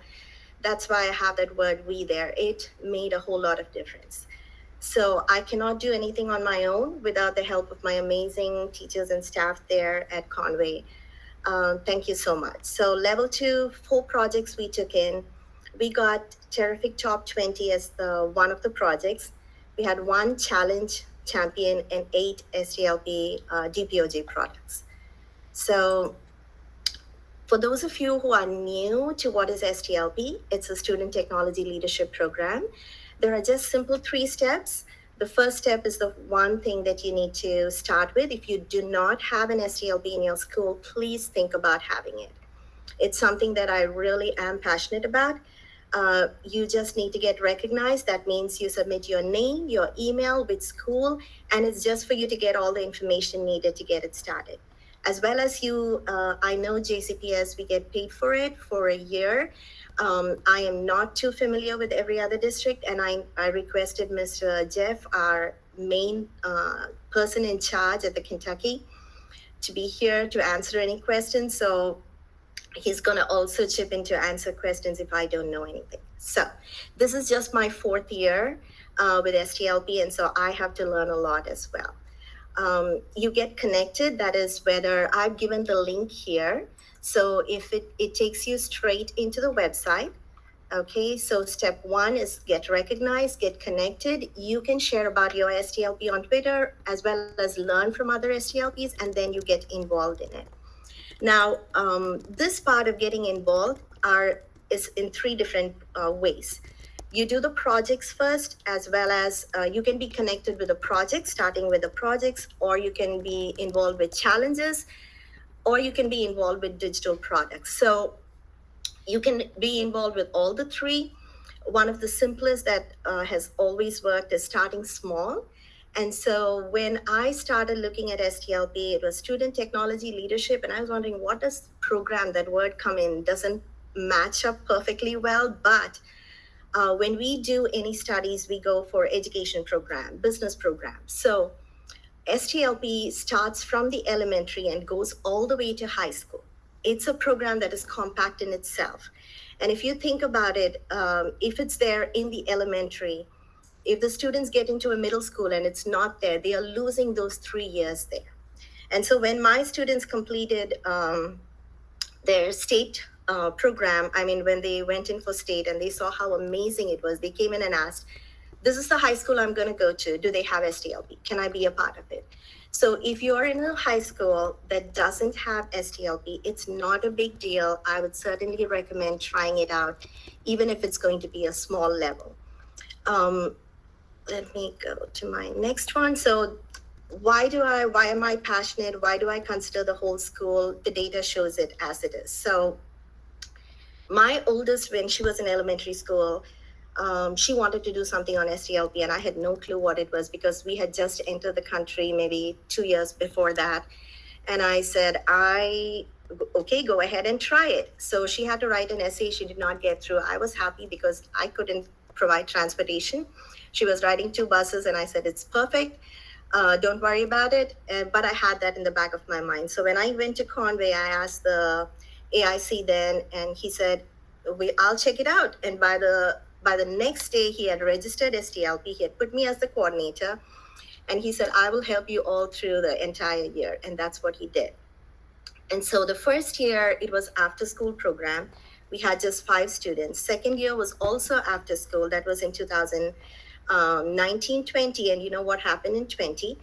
that's why I have that word we there. It made a whole lot of difference. So I cannot do anything on my own without the help of my amazing teachers and staff there at Conway. Thank you so much. So level 2, 4 projects we took in. We got terrific top 20 as one of the projects. We had 1 challenge champion and 8 STLP DPOJ products. So for those of you who are new to what is STLP, it's a student technology leadership program. There are just simple 3 steps. The first step is the one thing that you need to start with. If you do not have an STLP in your school, please think about having it. It's something that I really am passionate about. You just need to get recognized. That means you submit your name, your email with school, and it's just for you to get all the information needed to get it started. As well as you, I know JCPS, we get paid for it for a year. I am not too familiar with every other district, and I requested Mr. Jeff, our main person in charge at the Kentucky, to be here to answer any questions. So he's going to also chip in to answer questions if I don't know anything. So this is just my 4th year with STLP, and so I have to learn a lot as well. You get connected. That is whether I've given the link here. So if it takes you straight into the website. Okay, so step 1 is get recognized, get connected. You can share about your STLP on Twitter as well as learn from other STLPs, and then you get involved in it. Now, this part of getting involved is in 3 different ways. You do the projects first, as well as you can be connected with the projects, starting with the projects, or you can be involved with challenges, or you can be involved with digital products. So you can be involved with all the 3. One of the simplest that has always worked is starting small. And so when I started looking at STLP, it was student technology leadership, and I was wondering, what does program, that word come in, doesn't match up perfectly well, but when we do any studies, we go for education program, business program. So STLP starts from the elementary and goes all the way to high school. It's a program that is compact in itself. And if you think about it, if it's there in the elementary, if the students get into a middle school and it's not there, they are losing those 3 years there. And so when my students completed their state program, when they went in for state and they saw how amazing it was, they came in and asked, this is the high school I'm going to go to. Do they have STLP? Can I be a part of it? So if you're in a high school that doesn't have STLP, it's not a big deal. I would certainly recommend trying it out, even if it's going to be a small level. Let me go to my next one. So why am I passionate? Why do I consider the whole school? The data shows it as it is. So my oldest, when she was in elementary school, she wanted to do something on STLP, and I had no clue what it was because we had just entered the country maybe 2 years before that. And I said, okay, go ahead and try it. So she had to write an essay. She did not get through. I was happy because I couldn't provide transportation. She was riding 2 buses, and I said, it's perfect. Don't worry about it. But I had that in the back of my mind. So when I went to Conway, I asked the AIC then, and he said, I'll check it out. And by the next day, he had registered STLP. He had put me as the coordinator. And he said, I will help you all through the entire year. And that's what he did. And so the first year, it was after school program. We had just 5 students. Second year was also after school. That was in 2019-20. And you know what happened in 20.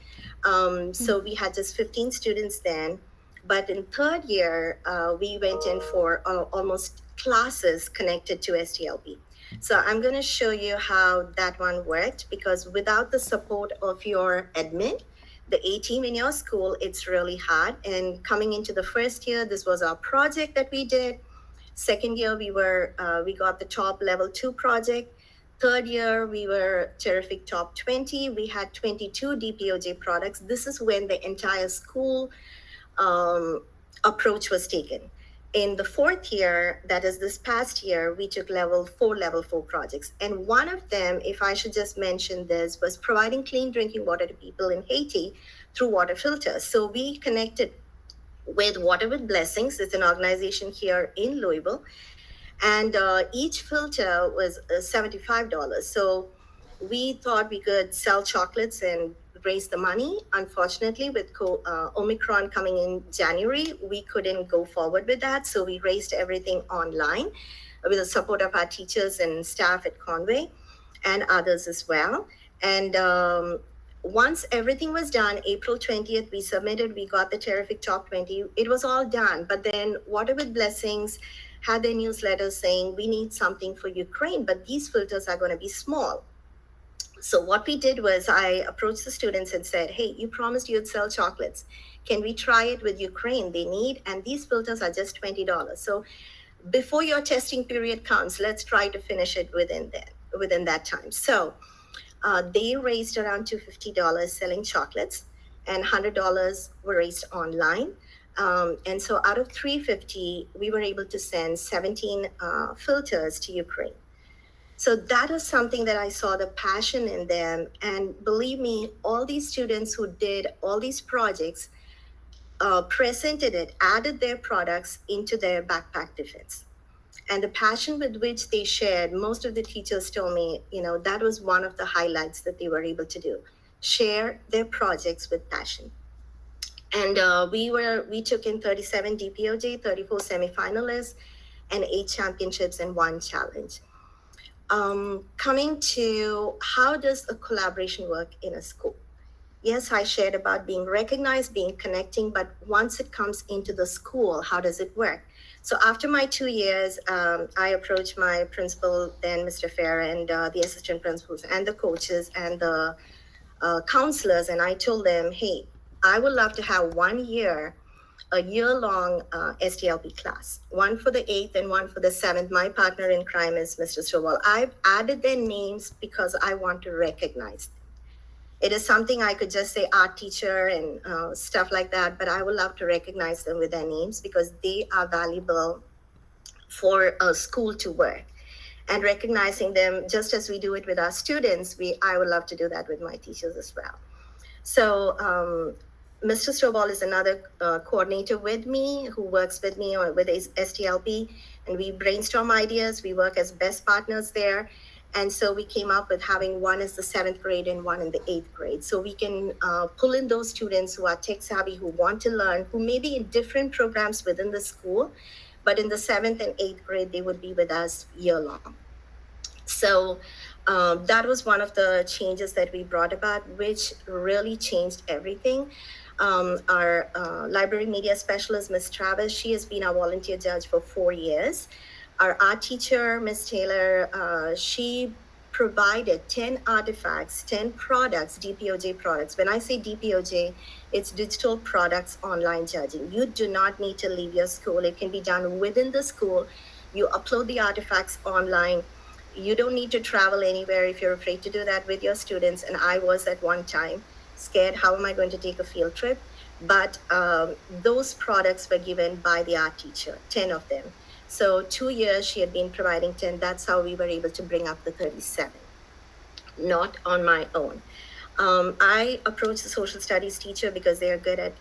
So we had just 15 students then. But in third year, we went in for almost classes connected to STLP. So I'm going to show you how that one worked, because without the support of your admin, the A team in your school, it's really hard. And coming into the first year, this was our project that we did. Second year, we got the top level 2 project. Third year, we were terrific top 20. We had 22 DPOJ products. This is when the entire school approach was taken. In the fourth year, that is this past year, we took level 4 projects. And one of them, if I should just mention this, was providing clean drinking water to people in Haiti through water filters. So we connected with Water with Blessings. It's an organization here in Louisville. And each filter was $75. So we thought we could sell chocolates and raise the money. Unfortunately, with Omicron coming in January, we couldn't go forward with that. So we raised everything online with the support of our teachers and staff at Conway and others as well. And once everything was done, April 20th, we submitted, we got the terrific top 20. It was all done. But then Water with Blessings had their newsletter saying, we need something for Ukraine, but these filters are going to be small. So what we did was I approached the students and said, hey, you promised you'd sell chocolates. Can we try it with Ukraine? They need, and these filters are just $20. So before your testing period comes, let's try to finish it within that time. So they raised around $250 selling chocolates, and $100 were raised online. And so out of $350, we were able to send 17 filters to Ukraine. So that is something that I saw the passion in them. And believe me, all these students who did all these projects presented it, added their products into their backpack tiffins. And the passion with which they shared, most of the teachers told me, that was one of the highlights that they were able to do, share their projects with passion. And we took in 37 DPOJ, 34 semifinalists, and 8 championships and 1 challenge. Coming to how does a collaboration work in a school? Yes, I shared about being recognized, being connecting, but once it comes into the school, how does it work? So after my 2 years, I approached my principal, then Mr. Fair, and the assistant principals and the coaches and the counselors, and I told them, hey, I would love to have 1 year, a year-long STLP class, one for the 8th and one for the 7th. My partner in crime is Mr. Stovall. I've added their names because I want to recognize them. It is something I could just say art teacher and stuff like that, but I would love to recognize them with their names because they are valuable for a school to work. And recognizing them, just as we do it with our students, I would love to do that with my teachers as well. So Mr. Stovall is another coordinator with me who works with me or with STLP, and we brainstorm ideas. We work as best partners there. And so we came up with having one as the 7th grade and one in the 8th grade. So we can pull in those students who are tech savvy, who want to learn, who may be in different programs within the school, but in the 7th and 8th grade, they would be with us year long. So that was one of the changes that we brought about, which really changed everything. Our library media specialist, Ms. Travis, she has been our volunteer judge for 4 years. Our art teacher, Ms. Taylor, she provided 10 artifacts, 10 products, DPOJ products. When I say DPOJ, it's digital products online judging. You do not need to leave your school. It can be done within the school. You upload the artifacts online. You don't need to travel anywhere if you're afraid to do that with your students. And I was at one time scared, how am I going to take a field trip? But those products were given by the art teacher, 10 of them. So 2 years she had been providing 10. That's how we were able to bring up the 37, not on my own. I approached the social studies teacher because they are good at,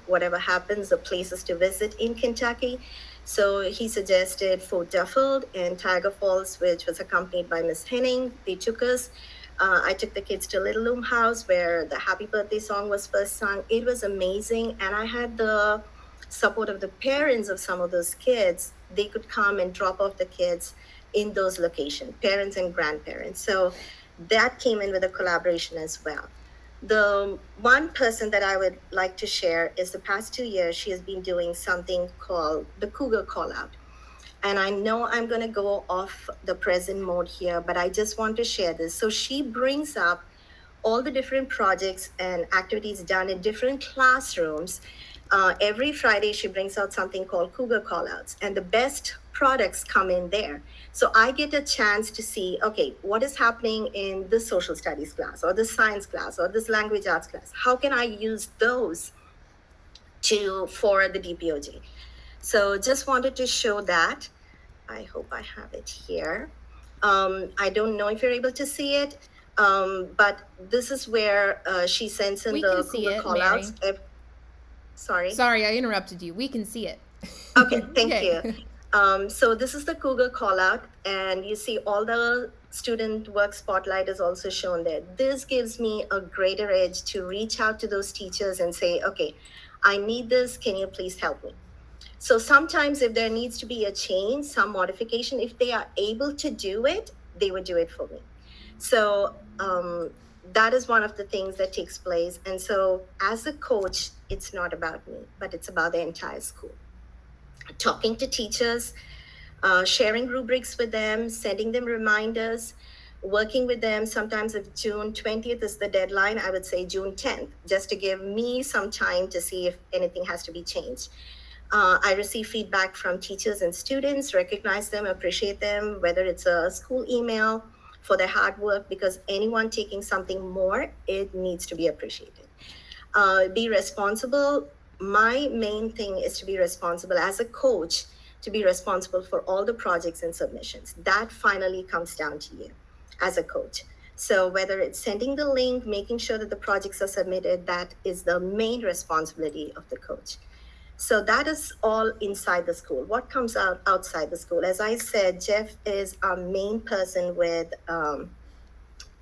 whatever happens, the places to visit in Kentucky. So he suggested Fort Duffield and Tiger Falls, which was accompanied by Miss Henning. They took us. I took the kids to Little Loom House where the Happy Birthday song was first sung. It was amazing. And I had the support of the parents of some of those kids. They could come and drop off the kids in those locations, parents and grandparents. So that came in with a collaboration as well. The one person that I would like to share is the past 2 years, she has been doing something called the Cougar Call Out. And I know I'm going to go off the present mode here, but I just want to share this. So she brings up all the different projects and activities done in different classrooms. Every Friday, she brings out something called Cougar Callouts, and the best products come in there. So I get a chance to see, okay, what is happening in this social studies class or this science class or this language arts class? How can I use those for the DPOJ? So just wanted to show that. I hope I have it here. I don't know if you're able to see it, but this is where she sends in the Cougar Callouts. Sorry, I interrupted you. We can see it. Okay, thank you. So this is the Cougar call out, and you see all the student work spotlight is also shown there. This gives me a greater edge to reach out to those teachers and say, okay, I need this, can you please help me? So sometimes if there needs to be a change, some modification, if they are able to do it, they would do it for me. So that is one of the things that takes place. And so as a coach, it's not about me, but it's about the entire school. Talking to teachers, sharing rubrics with them, sending them reminders, working with them. Sometimes if June 20th is the deadline, I would say June 10th, just to give me some time to see if anything has to be changed. I receive feedback from teachers and students, recognize them, appreciate them, whether it's a school email for their hard work, because anyone taking something more, it needs to be appreciated. Be responsible. My main thing is to be responsible as a coach, to be responsible for all the projects and submissions. That finally comes down to you as a coach. So whether it's sending the link, making sure that the projects are submitted, that is the main responsibility of the coach. So that is all inside the school. What comes out outside the school? As I said, Jeff is our main person with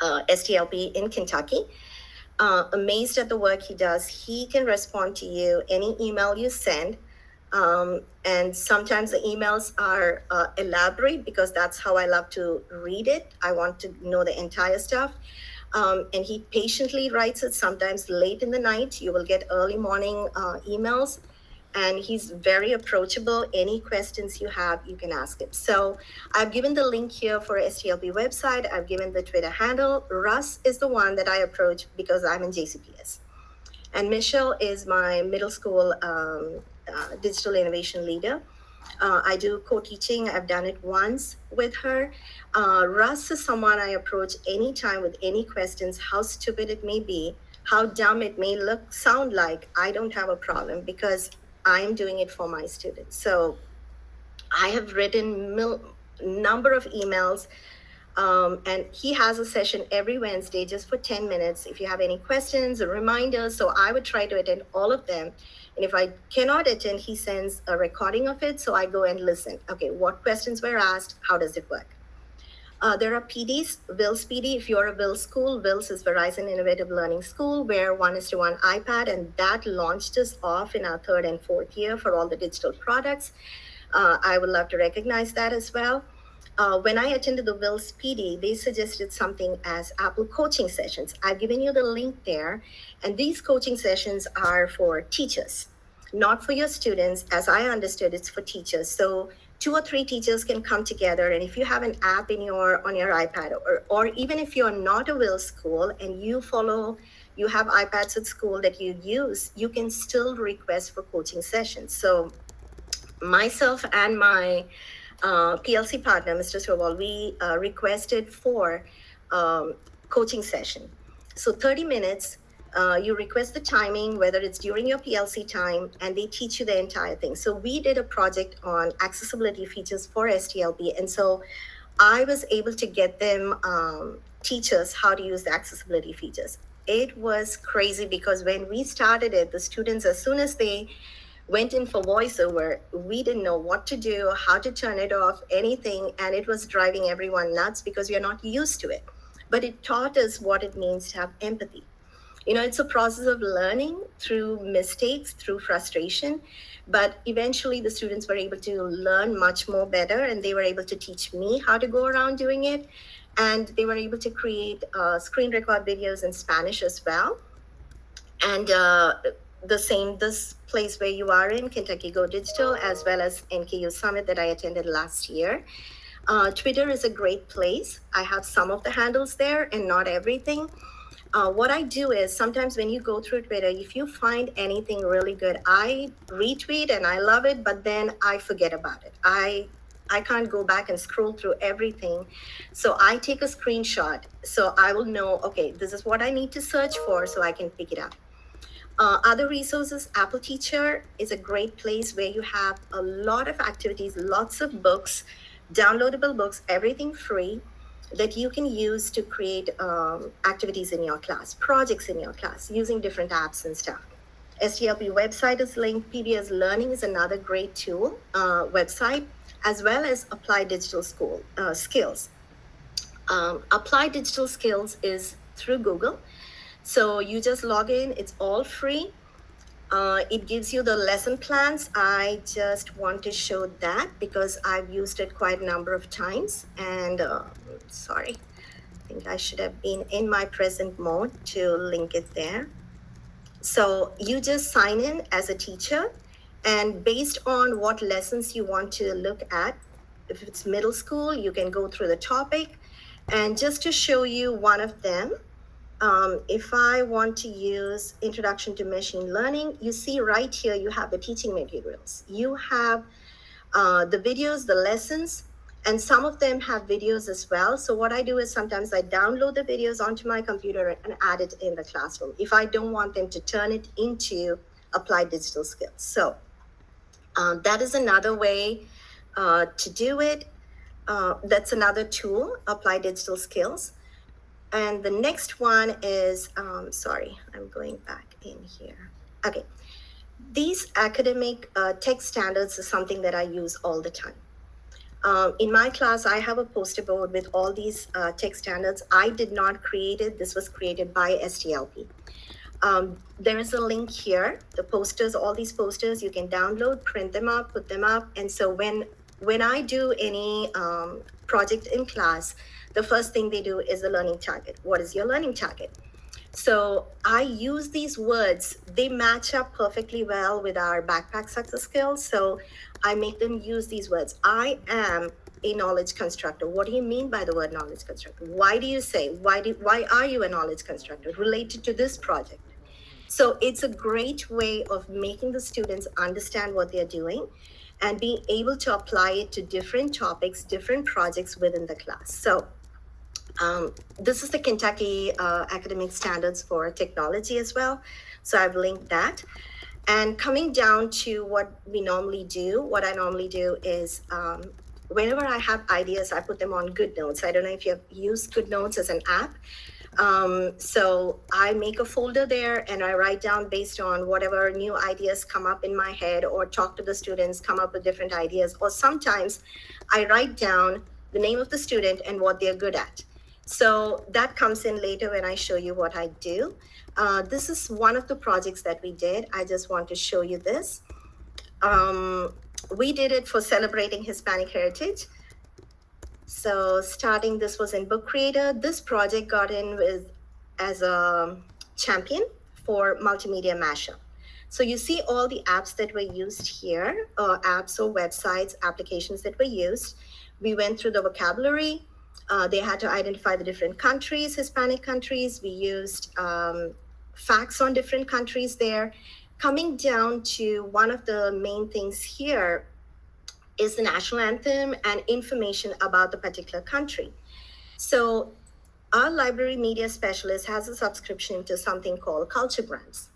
STLP in Kentucky. Amazed at the work he does. He can respond to you, any email you send. And sometimes the emails are elaborate because that's how I love to read it. I want to know the entire stuff. And he patiently writes it, sometimes late in the night. You will get early morning emails. And he's very approachable. Any questions you have, you can ask him. So I've given the link here for STLP website. I've given the Twitter handle. Russ is the one that I approach because I'm in JCPS. And Michelle is my middle school digital innovation leader. I do co-teaching. I've done it once with her. Russ is someone I approach anytime with any questions, how stupid it may be, how dumb it may sound like. I don't have a problem because I'm doing it for my students. So I have written number of emails, and he has a session every Wednesday just for 10 minutes. If you have any questions or reminders, so I would try to attend all of them. And if I cannot attend, he sends a recording of it. So I go and listen. Okay, what questions were asked? How does it work? There are PDs, Wills PD. If you're a Wills school, Wills is Verizon Innovative Learning School, where 1:1 iPad, and that launched us off in our 3rd and 4th year for all the digital products. I would love to recognize that as well. When I attended the Wills PD, they suggested something as Apple coaching sessions. I've given you the link there, and these coaching sessions are for teachers, not for your students. As I understood, it's for teachers. So 2 or 3 teachers can come together, and if you have an app on your iPad, or even if you're not a Will school and you have iPads at school that you use, you can still request for coaching sessions. So myself and my PLC partner, Mr. Kowal, we requested for coaching session. So 30 minutes, you request the timing, whether it's during your PLC time, and they teach you the entire thing. So we did a project on accessibility features for STLP. And so I was able to get them teach us how to use the accessibility features. It was crazy because when we started it, the students, as soon as they went in for voiceover, we didn't know what to do, how to turn it off, anything. And it was driving everyone nuts because we are not used to it. But it taught us what it means to have empathy. It's a process of learning through mistakes, through frustration. But eventually the students were able to learn much more better, and they were able to teach me how to go around doing it. And they were able to create screen record videos in Spanish as well. And this place where you are in, KYGoDigital, as well as NKU Summit that I attended last year. Twitter is a great place. I have some of the handles there and not everything. What I do is sometimes when you go through Twitter, if you find anything really good, I retweet and I love it, but then I forget about it. I can't go back and scroll through everything. So I take a screenshot so I will know, okay, this is what I need to search for so I can pick it up. Other resources, Apple Teacher is a great place where you have a lot of activities, lots of books, downloadable books, everything free that you can use to create activities in your class, projects in your class, using different apps and stuff. STLP website is linked. PBS Learning is another great tool, website, as well as Applied Digital Skills. Applied Digital Skills is through Google. So you just log in, it's all free. It gives you the lesson plans. I just want to show that because I've used it quite a number of times. And sorry, I think I should have been in my present mode to link it there. So you just sign in as a teacher, and based on what lessons you want to look at, if it's middle school, you can go through the topic. And just to show you one of them, if I want to use Introduction to Machine Learning, you see right here, you have the teaching materials. You have the videos, the lessons, and some of them have videos as well. So what I do is sometimes I download the videos onto my computer and add it in the classroom if I don't want them to turn it into Applied Digital Skills. So that is another way to do it. That's another tool, Applied Digital Skills. And the next one is, sorry, I'm going back in here. Okay. These academic text standards is something that I use all the time. In my class, I have a poster board with all these text standards. I did not create it. This was created by STLP. There is a link here. The posters, all these posters, you can download, print them up, put them up. And so when I do any project in class, the first thing they do is the learning target. What is your learning target? So I use these words. They match up perfectly well with our backpack success skills. So I make them use these words. I am a knowledge constructor. What do you mean by the word knowledge constructor? Why do you say, why are you a knowledge constructor related to this project? So it's a great way of making the students understand what they're doing and being able to apply it to different topics, different projects within the class. So this is the Kentucky Academic Standards for Technology as well. So I've linked that. And coming down to what we normally do, what I normally do is whenever I have ideas, I put them on GoodNotes. I don't know if you have used GoodNotes as an app. So I make a folder there and I write down based on whatever new ideas come up in my head, or talk to the students, come up with different ideas. Or sometimes I write down the name of the student and what they're good at. So that comes in later when I show you what I do. This is one of the projects that we did. I just want to show you this. We did it for celebrating Hispanic heritage. So this was in Book Creator. This project got in as a champion for multimedia mashup. So you see all the apps that were used here, apps or websites, applications that were used. We went through the vocabulary. They had to identify the different countries, Hispanic countries. We used facts on different countries there. Coming down to one of the main things here is the national anthem and information about the particular country. So our library media specialist has a subscription to something called Culture Grants.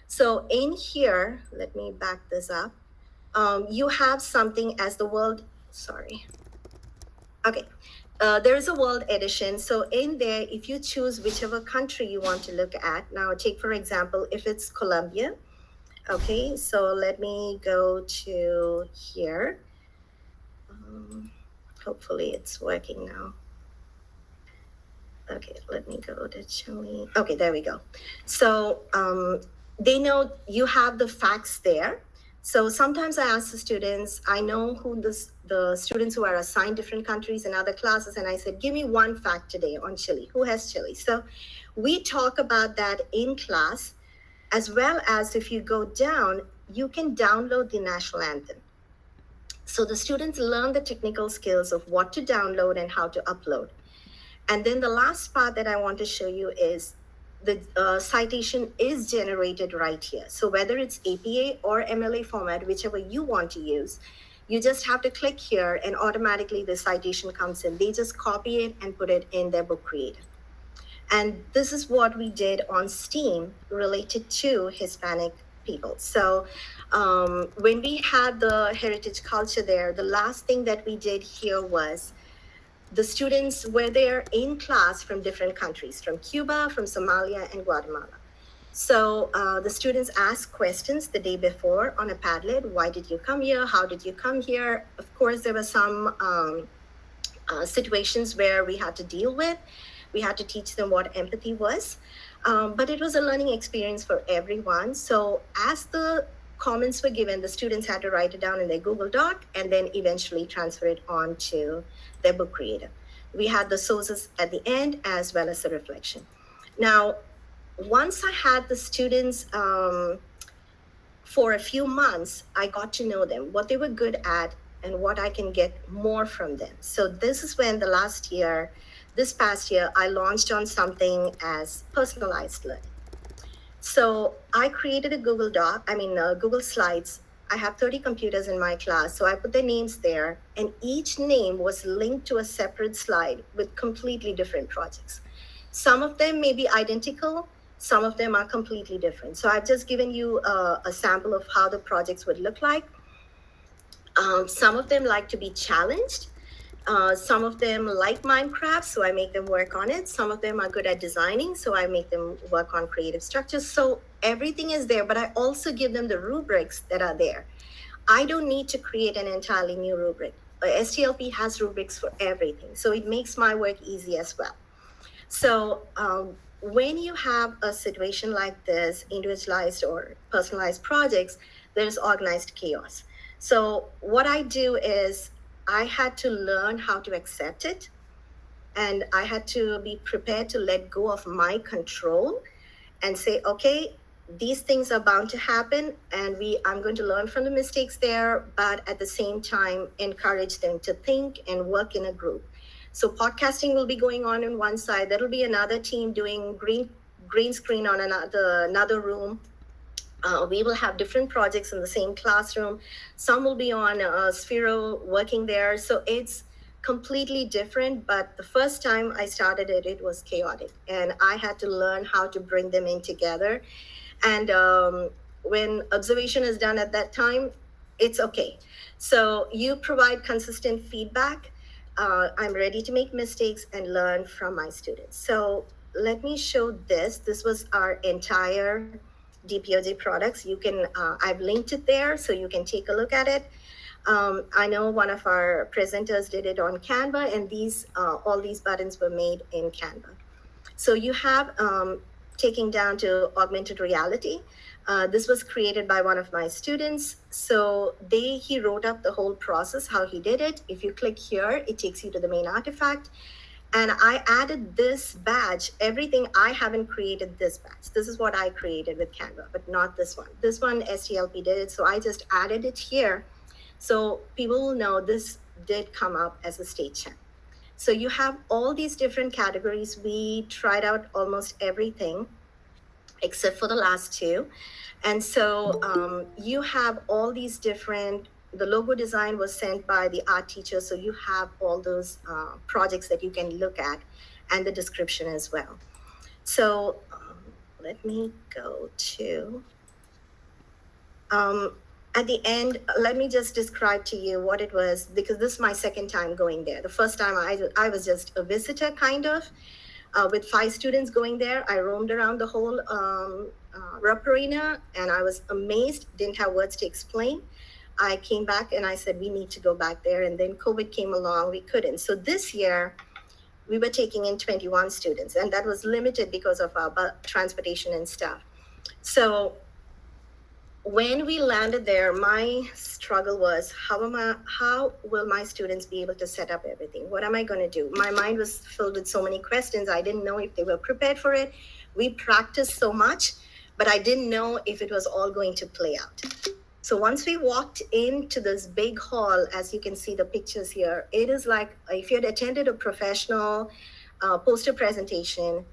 So in here, let me back this up. You have something as the world, sorry. Okay, there is a world edition. So in there, if you choose whichever country you want to look at, now take for example, if it's Colombia. Okay, so let me go to here. Hopefully it's working now. Okay, let me go to Chile. Okay, there we go. So they know you have the facts there. So sometimes I ask the students, I know who the students who are assigned different countries in other classes, and I said, give me one fact today on Chile. Who has Chile? So we talk about that in class, as well as if you go down, you can download the national anthem. So the students learn the technical skills of what to download and how to upload. And then the last part that I want to show you is the citation is generated right here. So whether it's APA or MLA format, whichever you want to use, you just have to click here and automatically the citation comes in. They just copy it and put it in their book creator. And this is what we did on STEAM related to Hispanic people. So when we had the heritage culture there, the last thing that we did here was the students were there in class from different countries, from Cuba, from Somalia, and Guatemala. So the students asked questions the day before on a Padlet. Why did you come here? How did you come here? Of course, there were some situations where we had to deal with. We had to teach them what empathy was. But it was a learning experience for everyone. So as the comments were given, the students had to write it down in their Google Doc and then eventually transfer it on to their book creator. We had the sources at the end as well as the reflection. Now, once I had the students for a few months, I got to know them, what they were good at and what I can get more from them. So this is when this past year, I launched on something as personalized learning. So I created a Google Slides. I have 30 computers in my class, so I put their names there, and each name was linked to a separate slide with completely different projects. Some of them may be identical, some of them are completely different. So I've just given you a sample of how the projects would look like. Some of them like to be challenged. Some of them like Minecraft, so I make them work on it. Some of them are good at designing, so I make them work on creative structures. So everything is there, but I also give them the rubrics that are there. I don't need to create an entirely new rubric. STLP has rubrics for everything, so it makes my work easy as well. So when you have a situation like this, individualized or personalized projects, there's organized chaos. So what I do is I had to learn how to accept it, and I had to be prepared to let go of my control and say, okay, these things are bound to happen, and I'm going to learn from the mistakes there, but at the same time, encourage them to think and work in a group. So podcasting will be going on in one side. There'll be another team doing green screen on another room. We will have different projects in the same classroom. Some will be on Sphero working there. So it's completely different. But the first time I started it, it was chaotic. And I had to learn how to bring them in together. And when observation is done at that time, it's okay. So you provide consistent feedback. I'm ready to make mistakes and learn from my students. So let me show this. This was our entire DPOJ products. You can, I've linked it there so you can take a look at it. I know one of our presenters did it on Canva, and all these buttons were made in Canva. So you have taking down to augmented reality. This was created by one of my students. So he wrote up the whole process, how he did it. If you click here, it takes you to the main artifact. And I added this badge, everything. I haven't created this badge. This is what I created with Canva, but not this one. This one STLP did it, so I just added it here. So people will know this did come up as a state champ. So you have all these different categories. We tried out almost everything except for the last two. And so you have all these different, the logo design was sent by the art teacher. So you have all those projects that you can look at and the description as well. So let me go to, at the end, let me just describe to you what it was, because this is my second time going there. The first time I was just a visitor kind of, with 5 students going there. I roamed around the whole Rupp Arena and I was amazed, didn't have words to explain. I came back and I said, we need to go back there. And then COVID came along, we couldn't. So this year we were taking in 21 students and that was limited because of our transportation and stuff. So when we landed there, my struggle was, how will my students be able to set up everything? What am I going to do? My mind was filled with so many questions. I didn't know if they were prepared for it. We practiced so much, but I didn't know if it was all going to play out. So once we walked into this big hall, as you can see the pictures here, it is like if you had attended a professional poster presentation,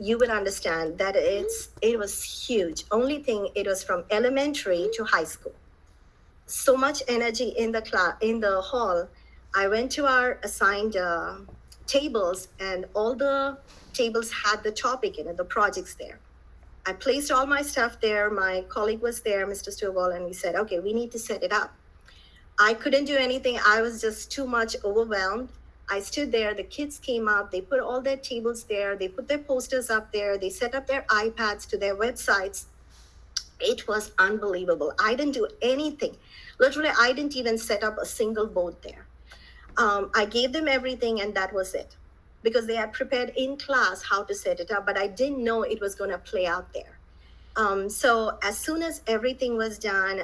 you would understand that it was huge. Only thing, it was from elementary to high school. So much energy in the hall. I went to our assigned tables and all the tables had the topic in it, the projects there. I placed all my stuff there. My colleague was there, Mr. Turville, and we said, okay, we need to set it up. I couldn't do anything. I was just too much overwhelmed. I stood there, the kids came up, they put all their tables there, they put their posters up there, they set up their iPads to their websites. It was unbelievable. I didn't do anything. Literally, I didn't even set up a single board there. I gave them everything and that was it. Because they had prepared in class how to set it up, but I didn't know it was going to play out there. So as soon as everything was done,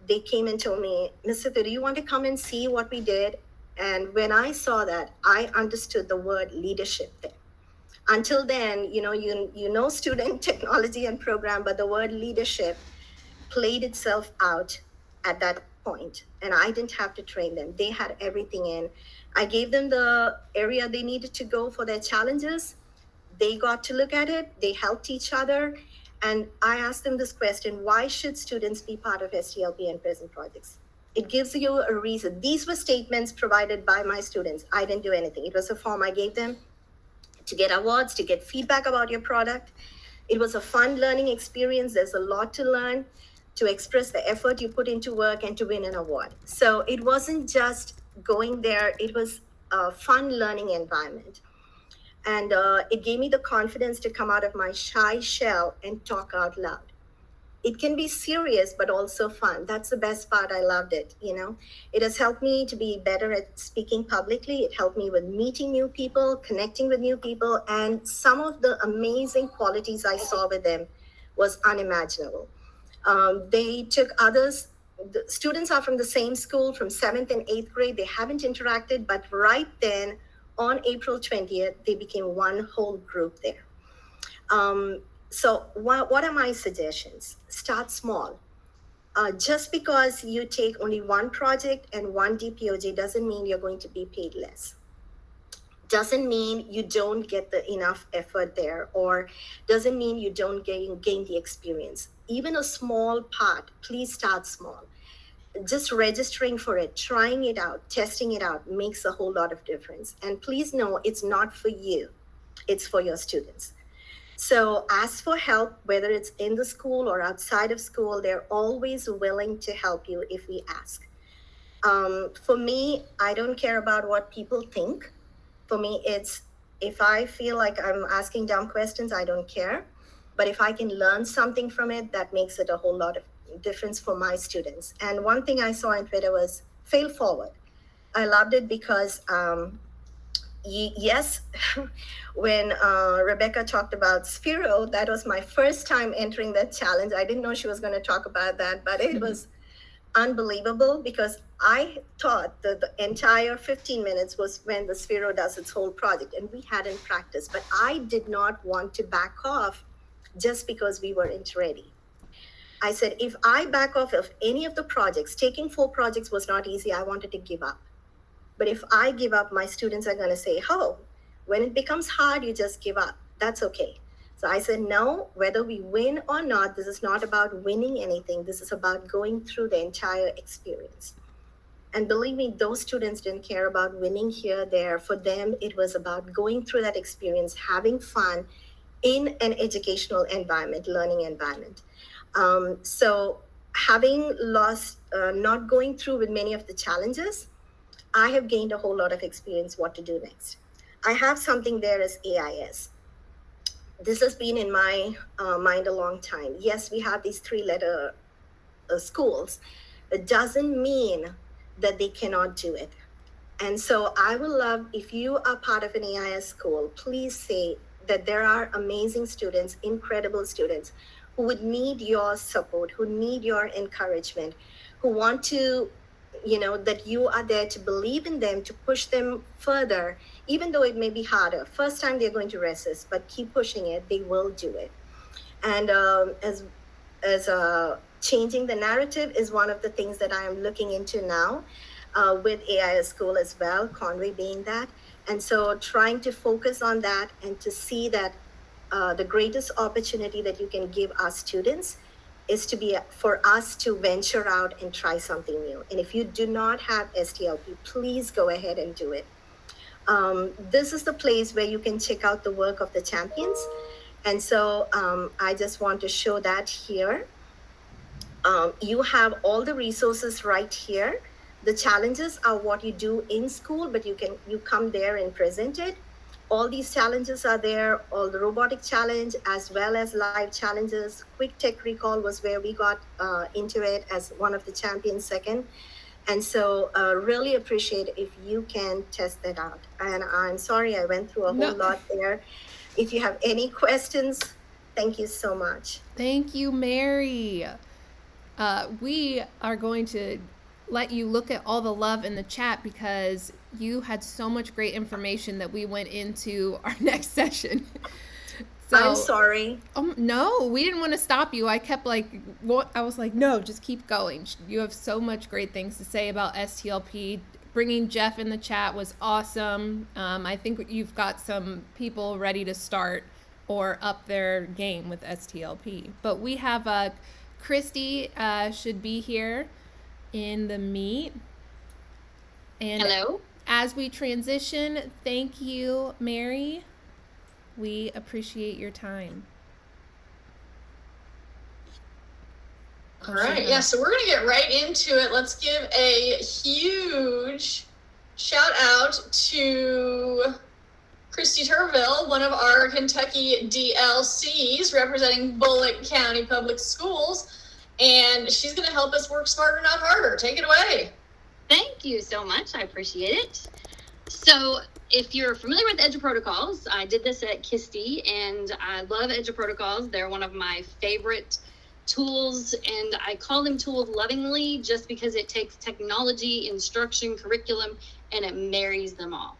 they came and told me, Ms. Siddu, do you want to come and see what we did? And when I saw that, I understood the word leadership there. Until then, you know student technology and program, but the word leadership played itself out at that point. And I didn't have to train them. They had everything in. I gave them the area they needed to go for their challenges. They got to look at it. They helped each other. And I asked them this question, why should students be part of STLP and present projects? It gives you a reason. These were statements provided by my students. I didn't do anything. It was a form I gave them to get awards, to get feedback about your product. It was a fun learning experience. There's a lot to learn, to express the effort you put into work and to win an award. So it wasn't just going there. It was a fun learning environment. And it gave me the confidence to come out of my shy shell and talk out loud. It can be serious, but also fun. That's the best part. I loved it. It has helped me to be better at speaking publicly. It helped me with meeting new people, connecting with new people. And some of the amazing qualities I saw with them was unimaginable. They took others. The students are from the same school, from 7th and 8th grade. They haven't interacted, but right then on April 20th, they became one whole group there. So what are my suggestions? Start small. Just because you take only one project and one DPOJ doesn't mean you're going to be paid less. Doesn't mean you don't get enough effort there, or doesn't mean you don't gain the experience. Even a small part, please start small. Just registering for it, trying it out, testing it out makes a whole lot of difference. And please know it's not for you, it's for your students. So ask for help, whether it's in the school or outside of school. They're always willing to help you if we ask. For me, I don't care about what people think. For me, it's if I feel like I'm asking dumb questions, I don't care. But if I can learn something from it, that makes it a whole lot of difference for my students. And one thing I saw on Twitter was fail forward. I loved it because yes, when Rebecca talked about Sphero, that was my first time entering that challenge. I didn't know she was going to talk about that, but it was unbelievable because I thought that the entire 15 minutes was when the Sphero does its whole project, and we hadn't practiced. But I did not want to back off just because we weren't ready. I said, if I back off of any of the projects, taking 4 projects was not easy. I wanted to give up. But if I give up, my students are going to say, oh, when it becomes hard, you just give up. That's okay. So I said, no, whether we win or not, this is not about winning anything. This is about going through the entire experience. And believe me, those students didn't care about winning here, there. For them, it was about going through that experience, having fun in an educational environment, learning environment. So having lost, not going through with many of the challenges, I have gained a whole lot of experience what to do next. I have something there as AIS. This has been in my mind a long time. Yes, we have these 3-letter schools. It doesn't mean that they cannot do it. And so I would love, if you are part of an AIS school, please say that there are amazing students, incredible students, who would need your support, who need your encouragement, who want to, that you are there to believe in them, to push them further, even though it may be harder. First time they're going to resist, but keep pushing it, they will do it. And as changing the narrative is one of the things that I am looking into now with AIS School as well, Conway being that. And so trying to focus on that and to see that the greatest opportunity that you can give our students is to be for us to venture out and try something new. And if you do not have STLP, please go ahead and do it. This is the place where you can check out the work of the champions. And so I just want to show that here. You have all the resources right here. The challenges are what you do in school, but you come there and present it. All these challenges are there, all the robotic challenge, as well as live challenges. Quick tech recall was where we got into it as one of the champions second. And so really appreciate if you can test that out. And I'm sorry I went through a whole lot there. If you have any questions, thank you so much. Thank you, Mary. We are going to let you look at all the love in the chat because you had so much great information that we went into our next session. So, I'm sorry. No, we didn't want to stop you. I kept I was like, no, just keep going. You have so much great things to say about STLP. Bringing Jeff in the chat was awesome. I think you've got some people ready to start or up their game with STLP. But we have Christy should be here in the meet. And hello. As we transition, thank you, Mary. We appreciate your time. All right, yeah, so we're going to get right into it. Let's give a huge shout out to Christy Turville, one of our Kentucky DLCs representing Bullitt County Public Schools. And she's going to help us work smarter, not harder. Take it away. Thank you so much. I appreciate it. So if you're familiar with Edge Protocols, I did this at KISTI, and I love Edge Protocols. They're one of my favorite tools, and I call them tools lovingly just because it takes technology, instruction, curriculum, and it marries them all.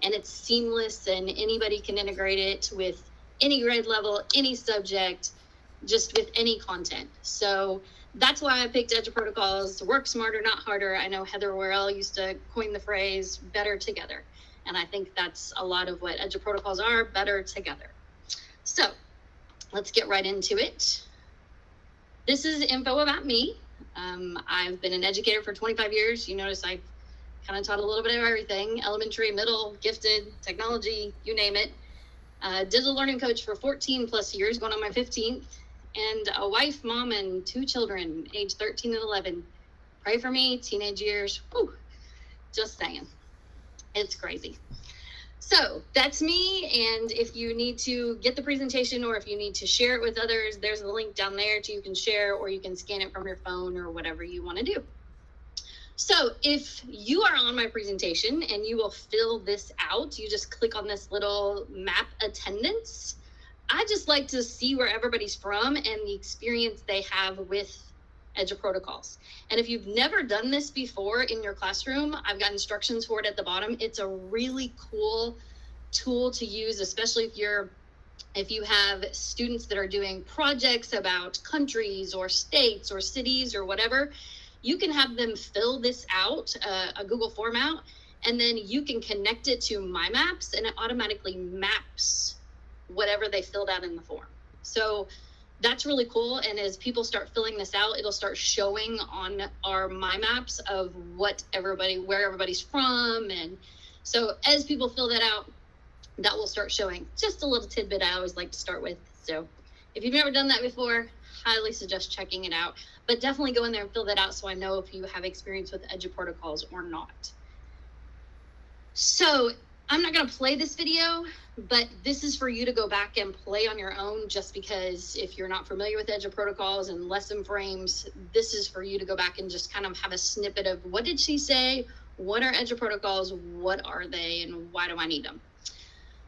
And it's seamless, and anybody can integrate it with any grade level, any subject, just with any content. So that's why I picked Edge Protocols to work smarter, not harder. I know Heather Worrell used to coin the phrase better together. And I think that's a lot of what Edge Protocols are, better together. So let's get right into it. This is info about me. I've been an educator for 25 years. You notice I've kind of taught a little bit of everything, elementary, middle, gifted, technology, you name it. Digital learning coach for 14 plus years, going on my 15th. And a wife, mom, and 2 children, age 13 and 11. Pray for me, teenage years. Whew, just saying. It's crazy. So that's me. And if you need to get the presentation or if you need to share it with others, there's a link down there you can share, or you can scan it from your phone or whatever you want to do. So if you are on my presentation and you will fill this out, you just click on this little map attendance. I just like to see where everybody's from and the experience they have with Protocols. And if you've never done this before in your classroom, I've got instructions for it at the bottom. It's a really cool tool to use, especially if you have students that are doing projects about countries or states or cities or whatever. You can have them fill this out, a Google form out, and then you can connect it to My Maps, and it automatically maps whatever they filled out in the form. So that's really cool. And as people start filling this out, it'll start showing on our My Maps of where everybody's from. And so as people fill that out, that will start showing. Just a little tidbit I always like to start with. So if you've never done that before, highly suggest checking it out. But definitely go in there and fill that out so I know if you have experience with Protocols or not. So I'm not going to play this video, but this is for you to go back and play on your own, just because if you're not familiar with Protocols and lesson frames, this is for you to go back and just kind of have a snippet of what did she say? What are Protocols? What are they? And why do I need them?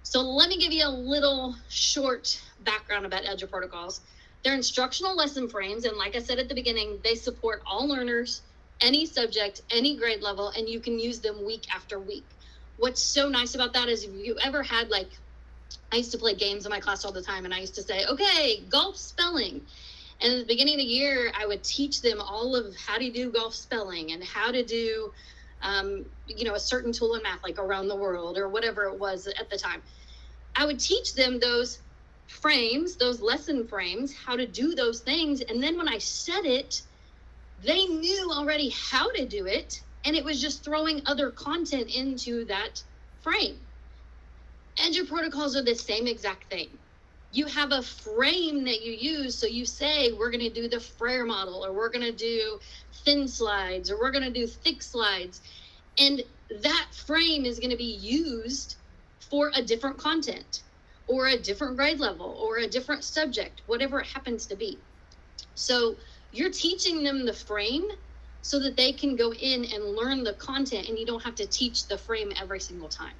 So let me give you a little short background about Protocols. They're instructional lesson frames, and like I said at the beginning, they support all learners, any subject, any grade level, and you can use them week after week. What's so nice about that is if you ever had, I used to play games in my class all the time, and I used to say, okay, golf spelling. And at the beginning of the year, I would teach them all of how to do golf spelling and how to do, a certain tool in math, like Around the World or whatever it was at the time. I would teach them those frames, those lesson frames, how to do those things. And then when I said it, they knew already how to do it. And it was just throwing other content into that frame. Protocols are the same exact thing. You have a frame that you use. So you say, we're going to do the Frere model, or we're going to do thin slides, or we're going to do thick slides. And that frame is going to be used for a different content, or a different grade level, or a different subject, whatever it happens to be. So you're teaching them the frame so that they can go in and learn the content, and you don't have to teach the frame every single time.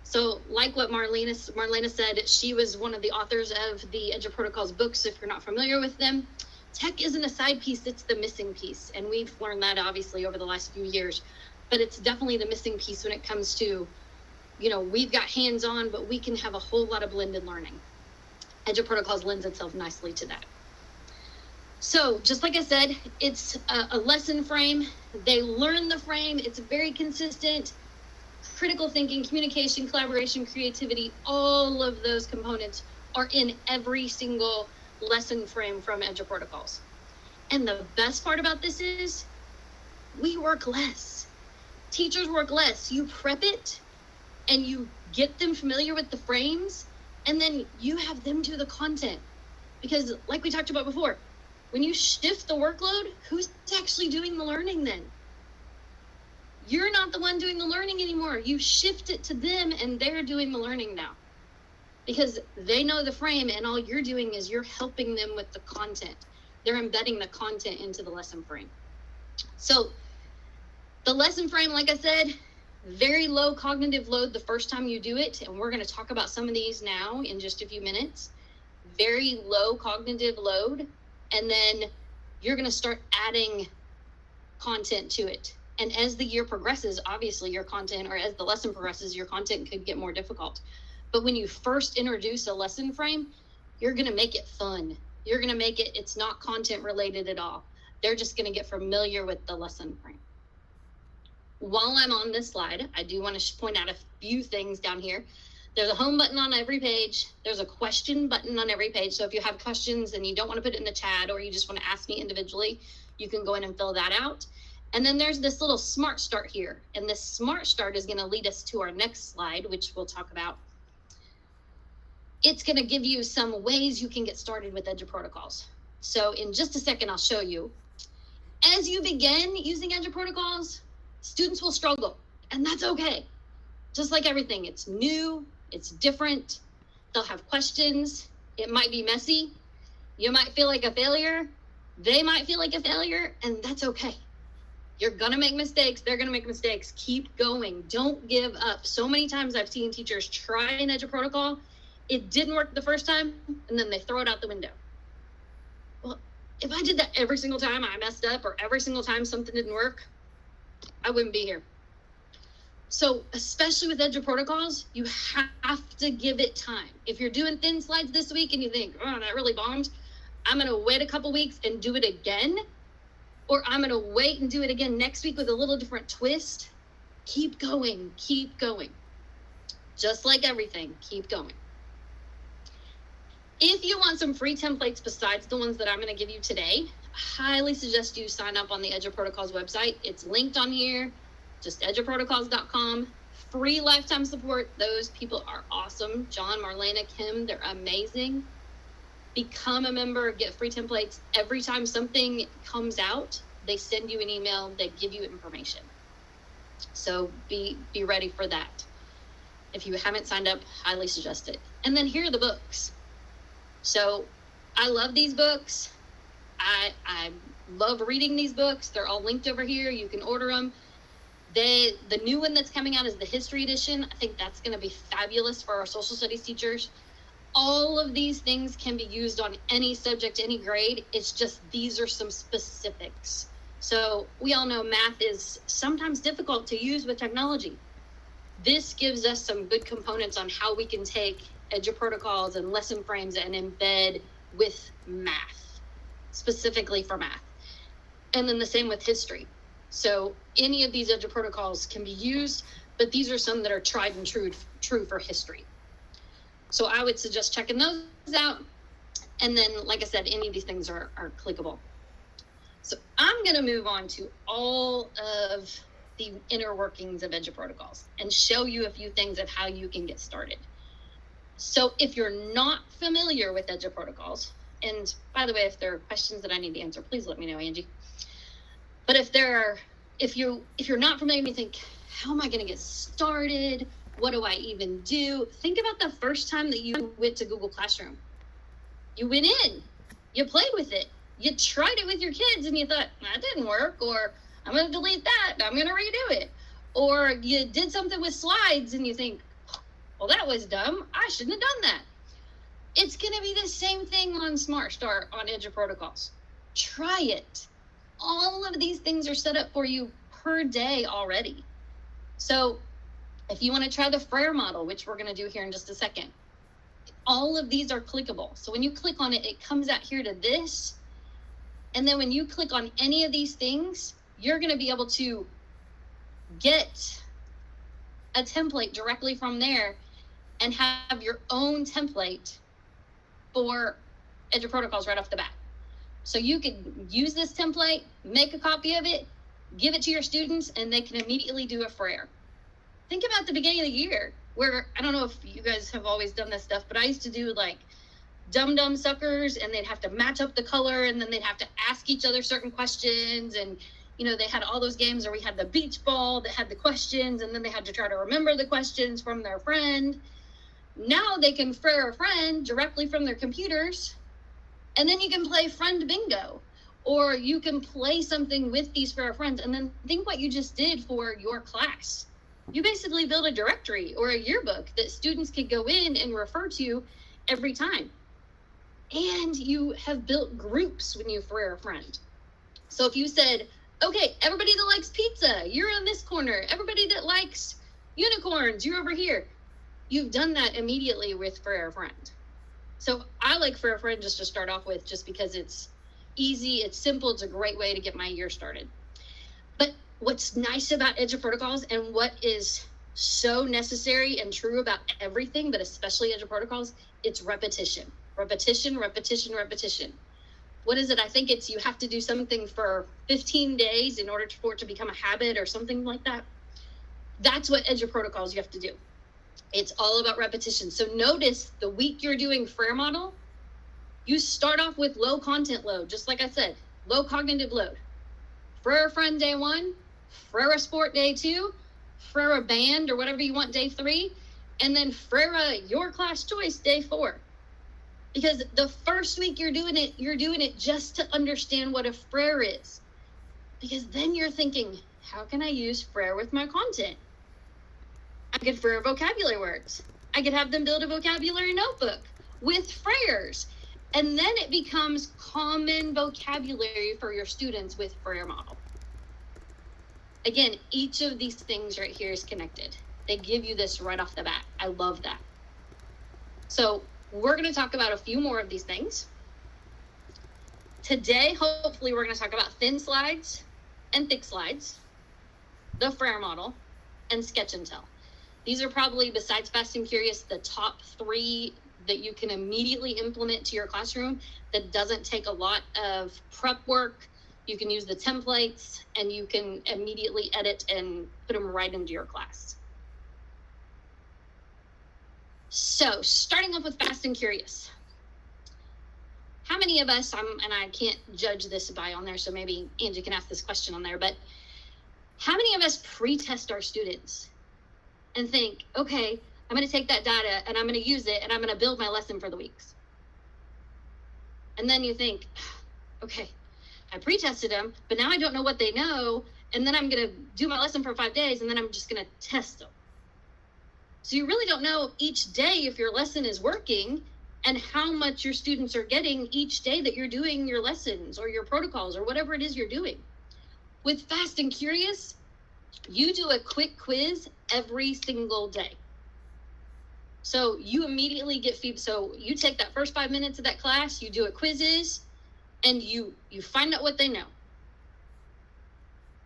So like what Marlena said, she was one of the authors of the Protocols books. If you're not familiar with them, tech isn't a side piece, it's the missing piece. And we've learned that obviously over the last few years, but it's definitely the missing piece when it comes to, we've got hands-on, but we can have a whole lot of blended learning. Protocols lends itself nicely to that. So just like I said, it's a lesson frame. They learn the frame. It's very consistent. Critical thinking, communication, collaboration, creativity, all of those components are in every single lesson frame from Protocols. And the best part about this is we work less. Teachers work less. You prep it and you get them familiar with the frames, and then you have them do the content. Because like we talked about before, when you shift the workload, who's actually doing the learning then? You're not the one doing the learning anymore. You shift it to them, and they're doing the learning now. Because they know the frame, and all you're doing is you're helping them with the content. They're embedding the content into the lesson frame. So the lesson frame, like I said, very low cognitive load the first time you do it. And we're going to talk about some of these now in just a few minutes. Very low cognitive load. And then you're going to start adding content to it. And as the year progresses, obviously your content, or as the lesson progresses, your content could get more difficult. But when you first introduce a lesson frame, you're going to make it fun. You're going to make it, it's not content related at all. They're just going to get familiar with the lesson frame. While I'm on this slide, I do want to point out a few things down here. There's a home button on every page. There's a question button on every page. So if you have questions and you don't want to put it in the chat, or you just want to ask me individually, you can go in and fill that out. And then there's this little Smart Start here. And this Smart Start is going to lead us to our next slide, which we'll talk about. It's going to give you some ways you can get started with Protocols. So in just a second, I'll show you. As you begin using Protocols, students will struggle, and that's okay. Just like everything, it's new, it's different. They'll have questions. It might be messy. You might feel like a failure. They might feel like a failure, and that's okay. You're gonna make mistakes. They're gonna make mistakes. Keep going. Don't give up. So many times I've seen teachers try an Protocol. It didn't work the first time, and then they throw it out the window. Well, If I did that every single time I messed up or every single time something didn't work, I wouldn't be here. So especially with Edge protocols, you have to give it time. If you're doing thin slides this week and you think, oh, that really bombed, I'm going to wait a couple weeks and do it again. Or I'm going to wait and do it again next week with a little different twist. Keep going, keep going. Just like everything, keep going. If you want some free templates besides the ones that I'm going to give you today, I highly suggest you sign up on the Edge Protocols website. It's linked on here. Just edgeofprotocols.com. Free lifetime support. Those people are awesome. John, Marlena, Kim, they're amazing. Become a member, get free templates. Every time something comes out, they send you an email, they give you information. So be ready for that. If you haven't signed up, highly suggest it. And then here are the books. So I love these books. I love reading these books. They're all linked over here. You can order them. The new one that's coming out is the history edition. I think that's going to be fabulous for our social studies teachers. All of these things can be used on any subject, any grade. It's just these are some specifics. So we all know math is sometimes difficult to use with technology. This gives us some good components on how we can take Edge protocols and lesson frames and embed with math, specifically for math. And then the same with history. So any of these Edge protocols can be used, but these are some that are tried and true for history. So I would suggest checking those out. And then, like I said, any of these things are clickable. So I'm going to move on to all of the inner workings of Edge protocols and show you a few things of how you can get started. So if you're not familiar with Edge protocols, and by the way, if there are questions that I need to answer, please let me know, Angie. But if you're not familiar and you think, how am I going to get started? What do I even do? Think about the first time that you went to Google Classroom. You went in, you played with it, you tried it with your kids and you thought, that didn't work, or I'm going to delete that, I'm going to redo it. Or you did something with slides and you think, well, that was dumb, I shouldn't have done that. It's going to be the same thing on Smart Start on Edge protocols. Try it. All of these things are set up for you per day already. So if you want to try the Frere model, which we're going to do here in just a second, all of these are clickable. So when you click on it, it comes out here to this. And then when you click on any of these things, you're going to be able to get a template directly from there and have your own template for Edge protocols right off the bat. So you can use this template, make a copy of it, give it to your students, and they can immediately do a Frere. Think about the beginning of the year where, I don't know if you guys have always done this stuff, but I used to do like dum-dum suckers, and they'd have to match up the color, and then they'd have to ask each other certain questions. And, you know, they had all those games where we had the beach ball that had the questions, and then they had to try to remember the questions from their friend. Now they can Frere a friend directly from their computers. And then you can play friend bingo, or you can play something with these Frere friends. And then think what you just did for your class. You basically build a directory or a yearbook that students can go in and refer to every time. And you have built groups when you Frere a friend. So if you said, okay, everybody that likes pizza, you're in this corner. Everybody that likes unicorns, you're over here. You've done that immediately with Frere a friend. So I like Frere a friend just to start off with, just because it's easy, it's simple, it's a great way to get my year started. But what's nice about Edge protocols, and what is so necessary and true about everything, but especially Edge protocols, it's repetition. Repetition, repetition, repetition. What is it? I think it's you have to do something for 15 days in order for it to become a habit or something like that. That's what Edge protocols you have to do. It's all about repetition. So notice the week you're doing Frere model, you start off with low content load, just like I said, low cognitive load. Frere friend day 1, Frere sport day 2, Frere band or whatever you want day 3, and then Frere your class choice day 4. Because the first week you're doing it just to understand what a Frere is. Because then you're thinking, how can I use Frere with my content? I could Frere vocabulary words. I could have them build a vocabulary notebook with Freres. And then it becomes common vocabulary for your students with Frere model. Again, each of these things right here is connected. They give you this right off the bat. I love that. So we're going to talk about a few more of these things. Today, hopefully, we're going to talk about thin slides and thick slides, the Frere model, and sketch and tell. These are probably, besides Fast and Curious, the top 3 that you can immediately implement to your classroom that doesn't take a lot of prep work. You can use the templates and you can immediately edit and put them right into your class. So starting off with Fast and Curious. How many of us, and I can't judge this by on there, so maybe Angie can ask this question on there, but how many of us pre-test our students and think, okay, I'm going to take that data and I'm going to use it and I'm going to build my lesson for the weeks. And then you think, okay, I pre-tested them, but now I don't know what they know. And then I'm going to do my lesson for 5 days and then I'm just going to test them. So you really don't know each day if your lesson is working and how much your students are getting each day that you're doing your lessons or your protocols or whatever it is you're doing. With Fast and Curious, you do a quick quiz every single day. So you immediately get feedback. So you take that first 5 minutes of that class, you do a quizzes, and you find out what they know.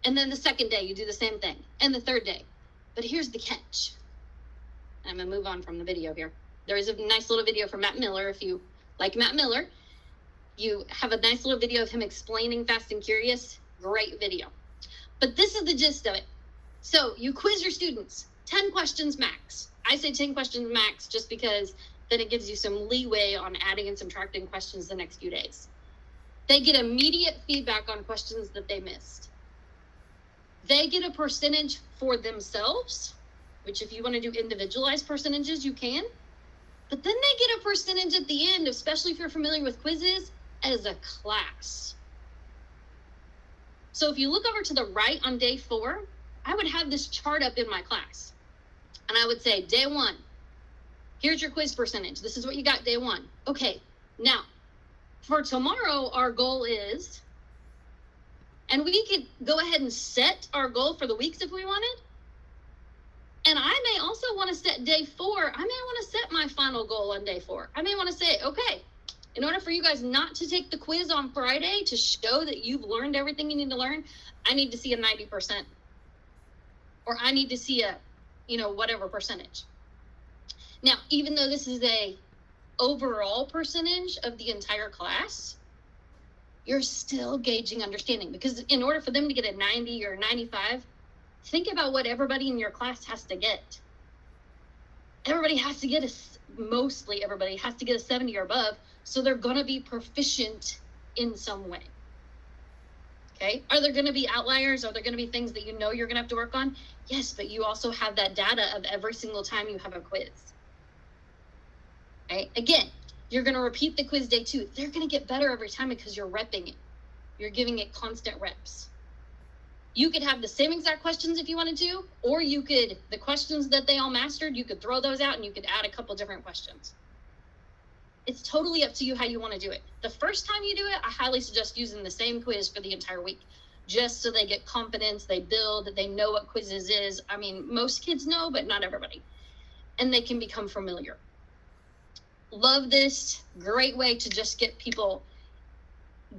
And then the second day, you do the same thing. And the third day. But here's the catch. I'm going to move on from the video here. There is a nice little video from Matt Miller. If you like Matt Miller, you have a nice little video of him explaining Fast and Curious. Great video. But this is the gist of it. So you quiz your students, 10 questions max. I say 10 questions max just because then it gives you some leeway on adding and subtracting questions the next few days. They get immediate feedback on questions that they missed. They get a percentage for themselves, which if you want to do individualized percentages, you can. But then they get a percentage at the end, especially if you're familiar with quizzes, as a class. So if you look over to the right on day 4, I would have this chart up in my class. And I would say, day 1, here's your quiz percentage. This is what you got day 1. Okay, now, for tomorrow, our goal is, and we could go ahead and set our goal for the weeks if we wanted. And I may also want to set day 4. I may want to set my final goal on day 4. I may want to say, okay, in order for you guys not to take the quiz on Friday to show that you've learned everything you need to learn, I need to see a 90%. Or I need to see a, whatever percentage. Now, even though this is a overall percentage of the entire class, you're still gauging understanding, because in order for them to get a 90 or 95, think about what everybody in your class has to get. Mostly everybody has to get a 70 or above, so they're going to be proficient in some way. Okay. Are there going to be outliers? Are there going to be things that you're going to have to work on? Yes, but you also have that data of every single time you have a quiz. Okay. Again, you're going to repeat the quiz day 2. They're going to get better every time because you're repping it. You're giving it constant reps. You could have the same exact questions if you wanted to, or you could, the questions that they all mastered, you could throw those out and you could add a couple different questions. It's totally up to you how you want to do it. The first time you do it, I highly suggest using the same quiz for the entire week, just so they get confidence, they build, they know what quizzes is. I mean, most kids know, but not everybody. And they can become familiar. Love this. Great way to just get people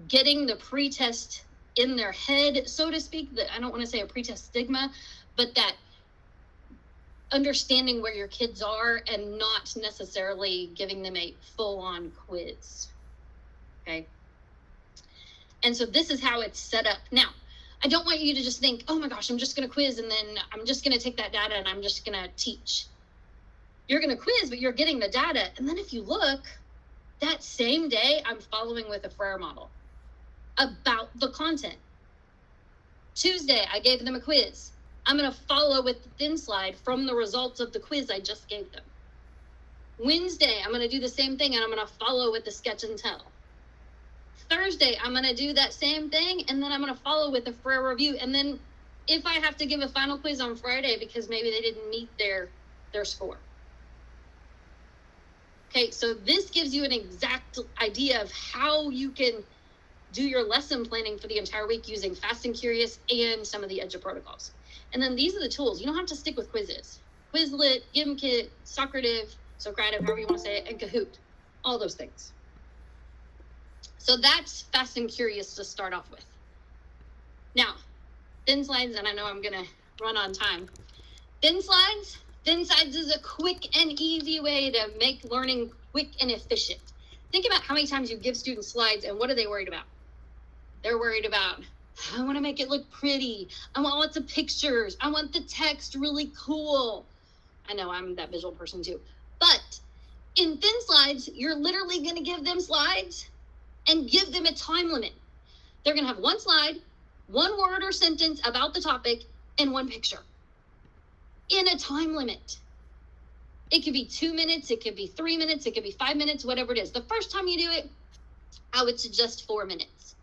getting the pre-test in their head, so to speak. I don't want to say a pre-test stigma, but that understanding where your kids are and not necessarily giving them a full-on quiz. Okay. And so this is how it's set up. Now, I don't want you to just think, oh my gosh, I'm just going to quiz and then I'm just going to take that data and I'm just going to teach. You're going to quiz, but you're getting the data. And then if you look, that same day, I'm following with a Frere model about the content. Tuesday, I gave them a quiz. I'm going to follow with the thin slide from the results of the quiz I just gave them. Wednesday, I'm going to do the same thing and I'm going to follow with the sketch and tell. Thursday, I'm going to do that same thing and then I'm going to follow with a Frere review. And then if I have to give a final quiz on Friday because maybe they didn't meet their score. Okay, so this gives you an exact idea of how you can do your lesson planning for the entire week using Fast and Curious and some of the Edge protocols. And then these are the tools. You don't have to stick with quizzes. Quizlet, GimKit, Socrative, however you want to say it, and Kahoot. All those things. So that's Fast and Curious to start off with. Now, thin slides, and I know I'm going to run on time. Thin slides is a quick and easy way to make learning quick and efficient. Think about how many times you give students slides, and what are they worried about? They're worried about, I want to make it look pretty. I want lots of pictures. I want the text really cool. I know I'm that visual person too. But in thin slides, you're literally going to give them slides and give them a time limit. They're going to have one slide, one word or sentence about the topic, and one picture in a time limit. It could be 2 minutes, it could be 3 minutes, it could be 5 minutes, whatever it is. The first time you do it, I would suggest 4 minutes.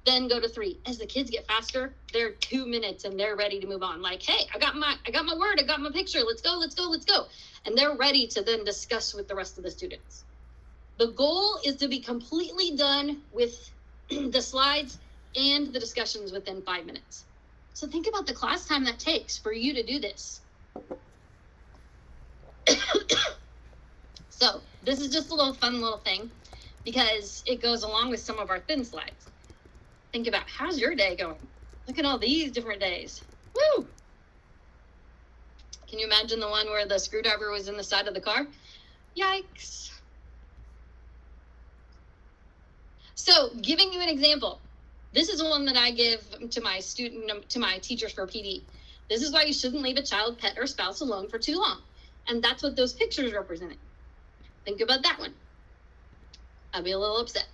Then go to 3. As the kids get faster, they're 2 minutes and they're ready to move on. Like, hey, I got my word, I got my picture. Let's go. And they're ready to then discuss with the rest of the students. The goal is to be completely done with the slides and the discussions within 5 minutes. So think about the class time that takes for you to do this. So this is just a fun little thing because it goes along with some of our thin slides. Think about, how's your day going? Look at all these different days. Woo! Can you imagine the one where the screwdriver was in the side of the car? Yikes. So giving you an example, this is one that I give to my teachers for PD. This is why you shouldn't leave a child, pet, or spouse alone for too long. And that's what those pictures represented. Think about that one. I'd be a little upset.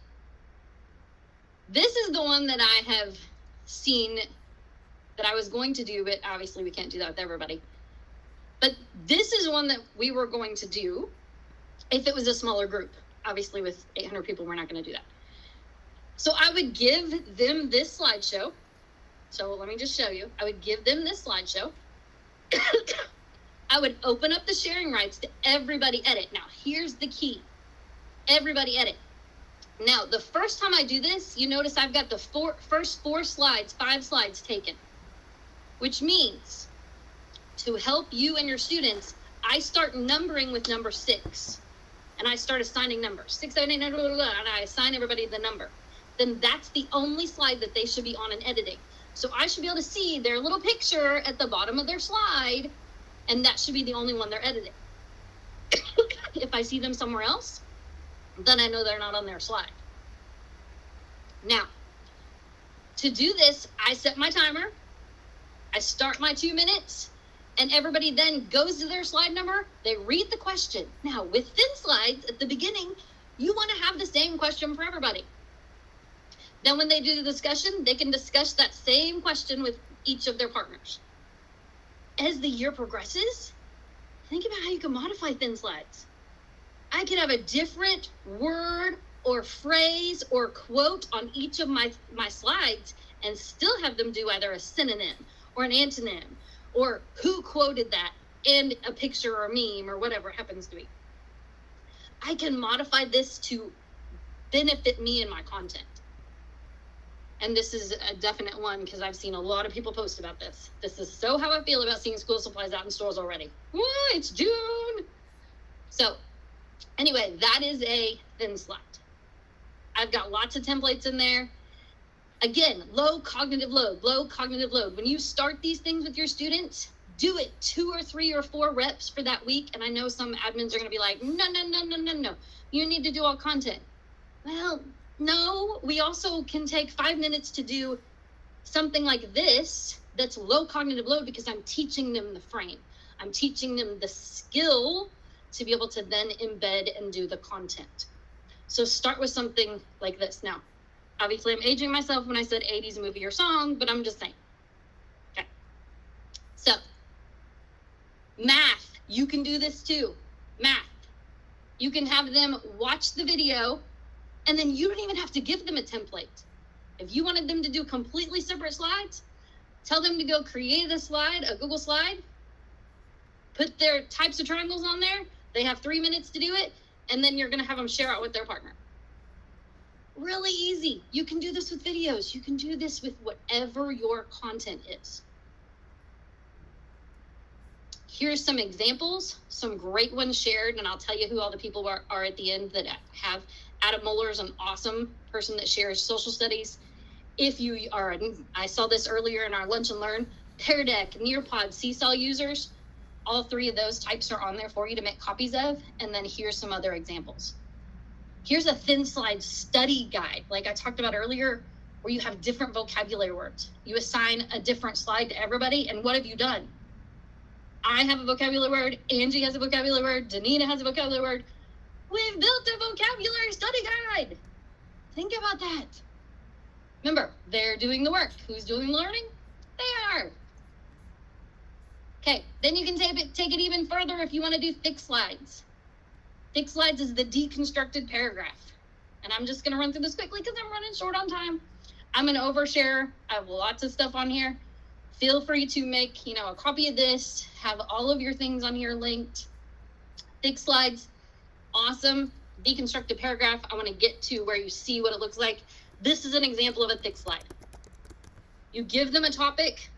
This is the one that I have seen that I was going to do, but obviously we can't do that with everybody. But this is one that we were going to do if it was a smaller group. Obviously with 800 people, we're not going to do that. So I would give them this slideshow. So let me just show you. I would give them this slideshow. I would open up the sharing rights to everybody edit. Now, here's the key. Everybody edit. Now, the first time I do this, you notice I've got the first 5 slides taken, which means to help you and your students, I start numbering with number 6, and I start assigning numbers, 6, 7, 8, 9, blah, blah, blah, and I assign everybody the number. Then that's the only slide that they should be on in editing. So I should be able to see their little picture at the bottom of their slide, and that should be the only one they're editing. If I see them somewhere else, then I know they're not on their slide. Now, to do this, I set my timer, I start my 2 minutes, and everybody then goes to their slide number, they read the question. Now, with thin slides, at the beginning, you want to have the same question for everybody. Then when they do the discussion, they can discuss that same question with each of their partners. As the year progresses, think about how you can modify thin slides. I could have a different word or phrase or quote on each of my slides and still have them do either a synonym or an antonym or who quoted that and a picture or a meme or whatever it happens to be. I can modify this to benefit me and my content. And this is a definite one because I've seen a lot of people post about this. This is so how I feel about seeing school supplies out in stores already. It's June. So anyway, that is a thin slide. I've got lots of templates in there. Again, low cognitive load. When you start these things with your students, do it 2 or 3 or 4 reps for that week. And I know some admins are going to be like, no. You need to do all content. Well, no, we also can take 5 minutes to do something like this that's low cognitive load because I'm teaching them the frame. I'm teaching them the skill to be able to then embed and do the content. So start with something like this. Now, obviously I'm aging myself when I said 80s movie or song, but I'm just saying. Okay. So, math, you can do this too. Math. You can have them watch the video and then you don't even have to give them a template. If you wanted them to do completely separate slides, tell them to go create a slide, a Google slide, put their types of triangles on there. They have 3 minutes to do it. and then you're going to have them share it with their partner. Really easy. You can do this with videos. You can do this with whatever your content is. Here's some examples, some great ones shared, and I'll tell you who all the people are at the end that have. Adam Moeller is an awesome person that shares social studies. If you are, I saw this earlier in our Lunch and Learn, Pear Deck, Nearpod, Seesaw users, all three of those types are on there for you to make copies of. And then here's some other examples. Here's a thin slide study guide, like I talked about earlier, where you have different vocabulary words. You assign a different slide to everybody, and what have you done? I have a vocabulary word, Angie has a vocabulary word, Danina has a vocabulary word. We've built a vocabulary study guide. Think about that. Remember, they're doing the work. Who's doing the learning? They are. Okay, then you can take it even further if you want to do thick slides. Thick slides is the deconstructed paragraph. And I'm just going to run through this quickly because I'm running short on time. I'm going to overshare. I have lots of stuff on here. Feel free to make, a copy of this, have all of your things on here linked. Thick slides, awesome. Deconstructed paragraph, I want to get to where you see what it looks like. This is an example of a thick slide. You give them a topic,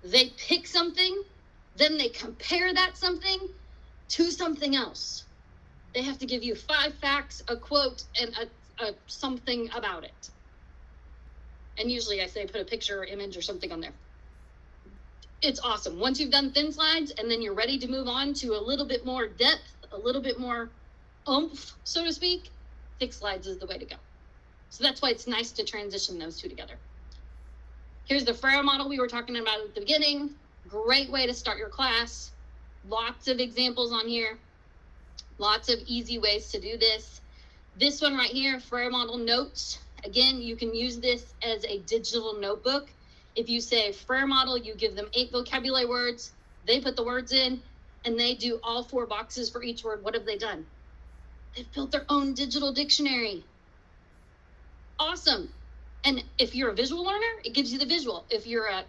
they pick something, then they compare that something to something else. They have to give you 5 facts, a quote, and a something about it. And usually I say put a picture or image or something on there. It's awesome. Once you've done thin slides and then you're ready to move on to a little bit more depth, a little bit more oomph, so to speak, thick slides is the way to go. So that's why it's nice to transition those two together. Here's the Frere model we were talking about at the beginning. Great way to start your class. Lots of examples on here. Lots of easy ways to do this. This one right here, Frere model notes. Again, you can use this as a digital notebook. If you say Frere model, you give them 8 vocabulary words, they put the words in, and they do all 4 boxes for each word. What have they done? They've built their own digital dictionary. Awesome. And if you're a visual learner, it gives you the visual. If you're an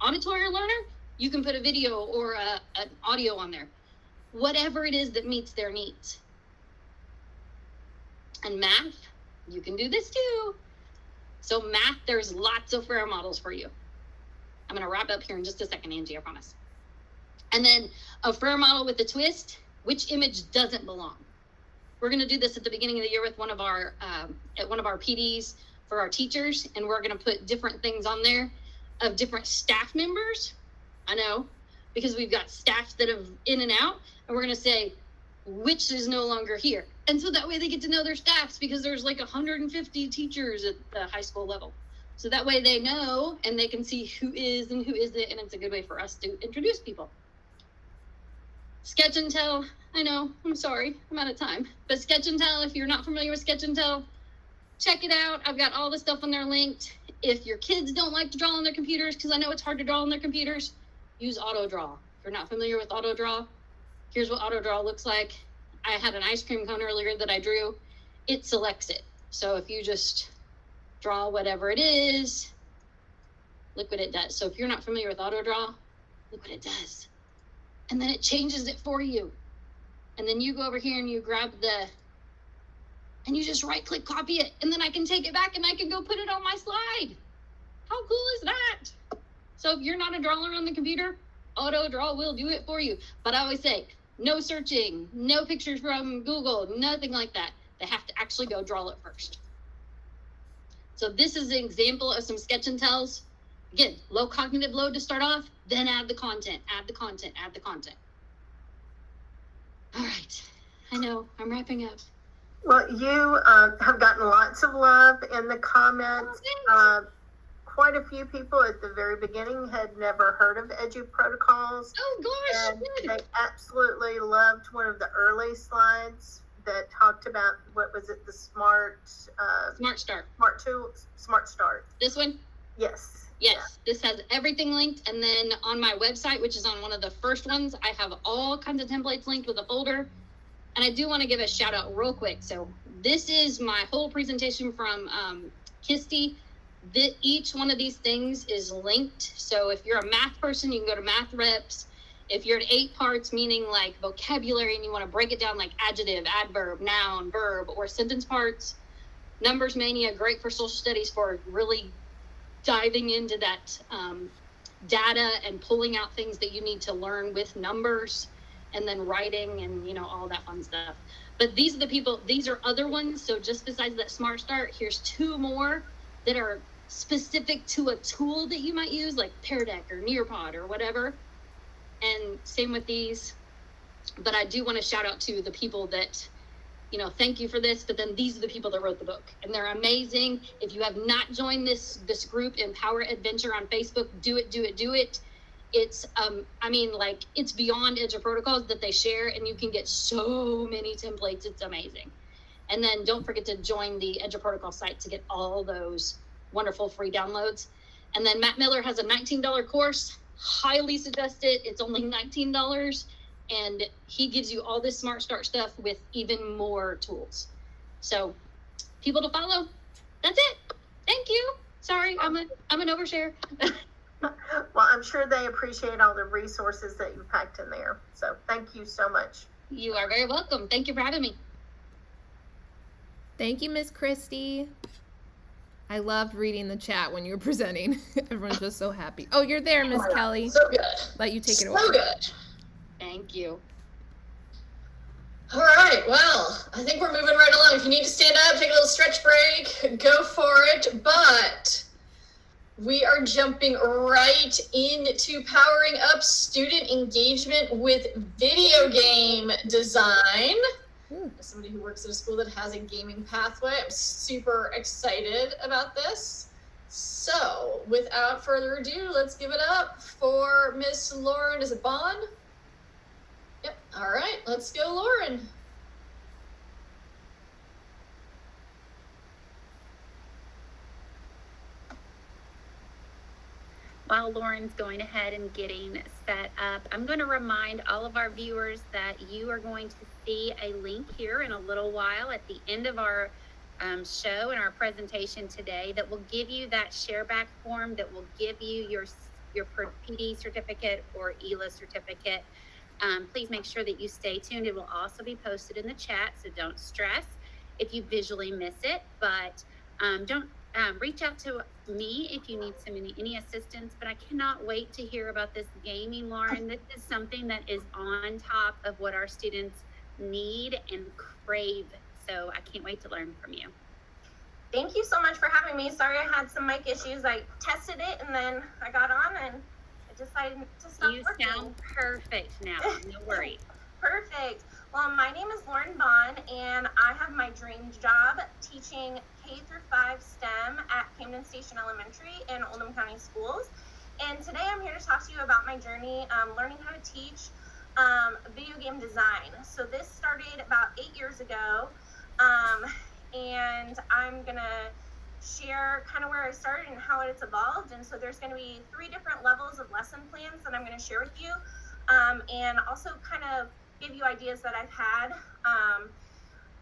auditory learner, you can put a video or an audio on there. Whatever it is that meets their needs. And math, you can do this too. So math, there's lots of Frere models for you. I'm going to wrap up here in just a second, Angie, I promise. And then a Frere model with a twist, which image doesn't belong? We're going to do this at the beginning of the year with one of our PDs for our teachers, and we're going to put different things on there of different staff members. I know, because we've got staff that have in and out, and we're going to say which is no longer here. And so that way they get to know their staffs, because there's like 150 teachers at the high school level. So that way they know and they can see who is and who isn't, and it's a good way for us to introduce people. Sketch and Tell, I know, I'm sorry, I'm out of time. But Sketch and Tell, if you're not familiar with Sketch and Tell, check it out. I've got all the stuff on there linked. If your kids don't like to draw on their computers, because I know it's hard to draw on their computers, use AutoDraw. If you're not familiar with AutoDraw, here's what AutoDraw looks like. I had an ice cream cone earlier that I drew. It selects it. So if you just draw whatever it is, look what it does. So if you're not familiar with AutoDraw, look what it does. And then it changes it for you. And then you go over here and you grab and you just right click copy it. And then I can take it back and I can go put it on my slide. How cool is that? So if you're not a drawer on the computer, AutoDraw will do it for you. But I always say, no searching, no pictures from Google, nothing like that. They have to actually go draw it first. So this is an example of some Sketch and Tells. Again, low cognitive load to start off, then add the content, add the content, add the content. All right, I know, I'm wrapping up. Well, you have gotten lots of love in the comments. Quite a few people at the very beginning had never heard of Edu Protocols. Oh gosh, and they absolutely loved one of the early slides that talked about, what was it, the Smart Start. Smart Start. This one? Yes. Yes, yeah. This has everything linked, and then on my website, which is on one of the first ones, I have all kinds of templates linked with a folder. And I do want to give a shout out real quick. So this is my whole presentation from Christy. Each one of these things is linked. So if you're a math person, you can go to Math Reps. If you're at 8 parts, meaning like vocabulary, and you want to break it down like adjective, adverb, noun, verb, or sentence parts, Numbers Mania, great for social studies for really diving into that data and pulling out things that you need to learn with numbers, and then writing and, you know, all that fun stuff. But these are the people, these are other ones. So just besides that Smart Start, here's 2 more that are specific to a tool that you might use, like Pear Deck or Nearpod or whatever. And same with these. But I do want to shout out to the people that, you know, thank you for this, but then these are the people that wrote the book, and they're amazing. If you have not joined this group, Empower Adventure, on Facebook, do it. It's I mean, like, it's beyond Edge of Protocols that they share, and you can get so many templates. It's amazing. And then don't forget to join the Edge of Protocol site to get all those wonderful free downloads. And then Matt Miller has a $19 course. Highly suggest it. It's only $19, and he gives you all this Smart Start stuff with even more tools. So, people to follow. That's it. Thank you. Sorry, I'm an overshare. Well, I'm sure they appreciate all the resources that you packed in there. So thank you so much. You are very welcome. Thank you for having me. Thank you, Miss Christy. I loved reading the chat when you were presenting. Everyone's just so happy. Oh, you're there, Miss Kelly. So good. Let you take it away. So good. Thank you. All right, well, I think we're moving right along. If you need to stand up, take a little stretch break, go for it. But we are jumping right into powering up student engagement with video game design. As somebody who works at a school that has a gaming pathway, I'm super excited about this. So, without further ado, let's give it up for Miss Lauren. Is it Bond? Yep. All right, let's go, Lauren. While Lauren's going ahead and getting set up, I'm going to remind all of our viewers that you are going to see a link here in a little while at the end of our show and our presentation today that will give you that shareback form that will give you your PD certificate or ELA certificate. Please make sure that you stay tuned. It will also be posted in the chat, so don't stress if you visually miss it, but don't reach out to me if you need any assistance. But I cannot wait to hear about this gaming, Lauren. This is something that is on top of what our students need and crave. So I can't wait to learn from you. Thank you so much for having me. Sorry I had some mic issues. I tested it and then I got on and I decided to stop working. You sound perfect now. No worries. Perfect. Well, my name is Lauren Bond, and I have my dream job teaching K-5 STEM at Camden Station Elementary in Oldham County Schools. And today I'm here to talk to you about my journey learning how to teach video game design. So this started about 8 years ago, and I'm going to share kind of where I started and how it's evolved. And so there's going to be 3 different levels of lesson plans that I'm going to share with you, and also kind of give you ideas that I've had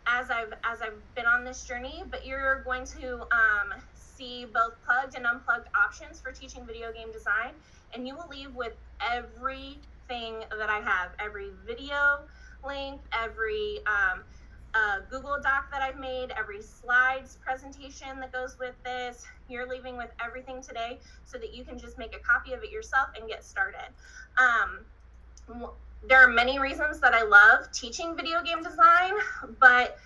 as I've been on this journey. But you're going to see both plugged and unplugged options for teaching video game design, and you will leave with everything that I have, every video link, every Google Doc that I've made, every slides presentation that goes with this. You're leaving with everything today so that you can just make a copy of it yourself and get started. There are many reasons that I love teaching video game design, but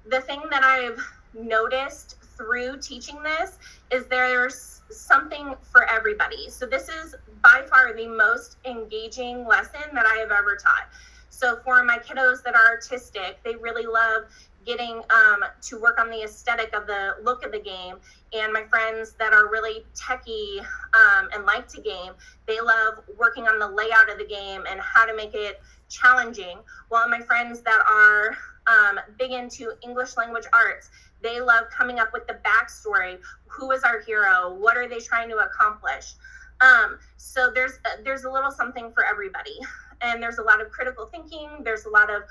the thing that I've noticed through teaching this is there's something for everybody. So this is by far the most engaging lesson that I have ever taught. So for my kiddos that are artistic, they really love getting to work on the aesthetic of the look of the game. And my friends that are really techie and like to game, they love working on the layout of the game and how to make it challenging. While my friends that are big into English language arts, they love coming up with the backstory. Who is our hero? What are they trying to accomplish? So there's a little something for everybody. And there's a lot of critical thinking. There's a lot of,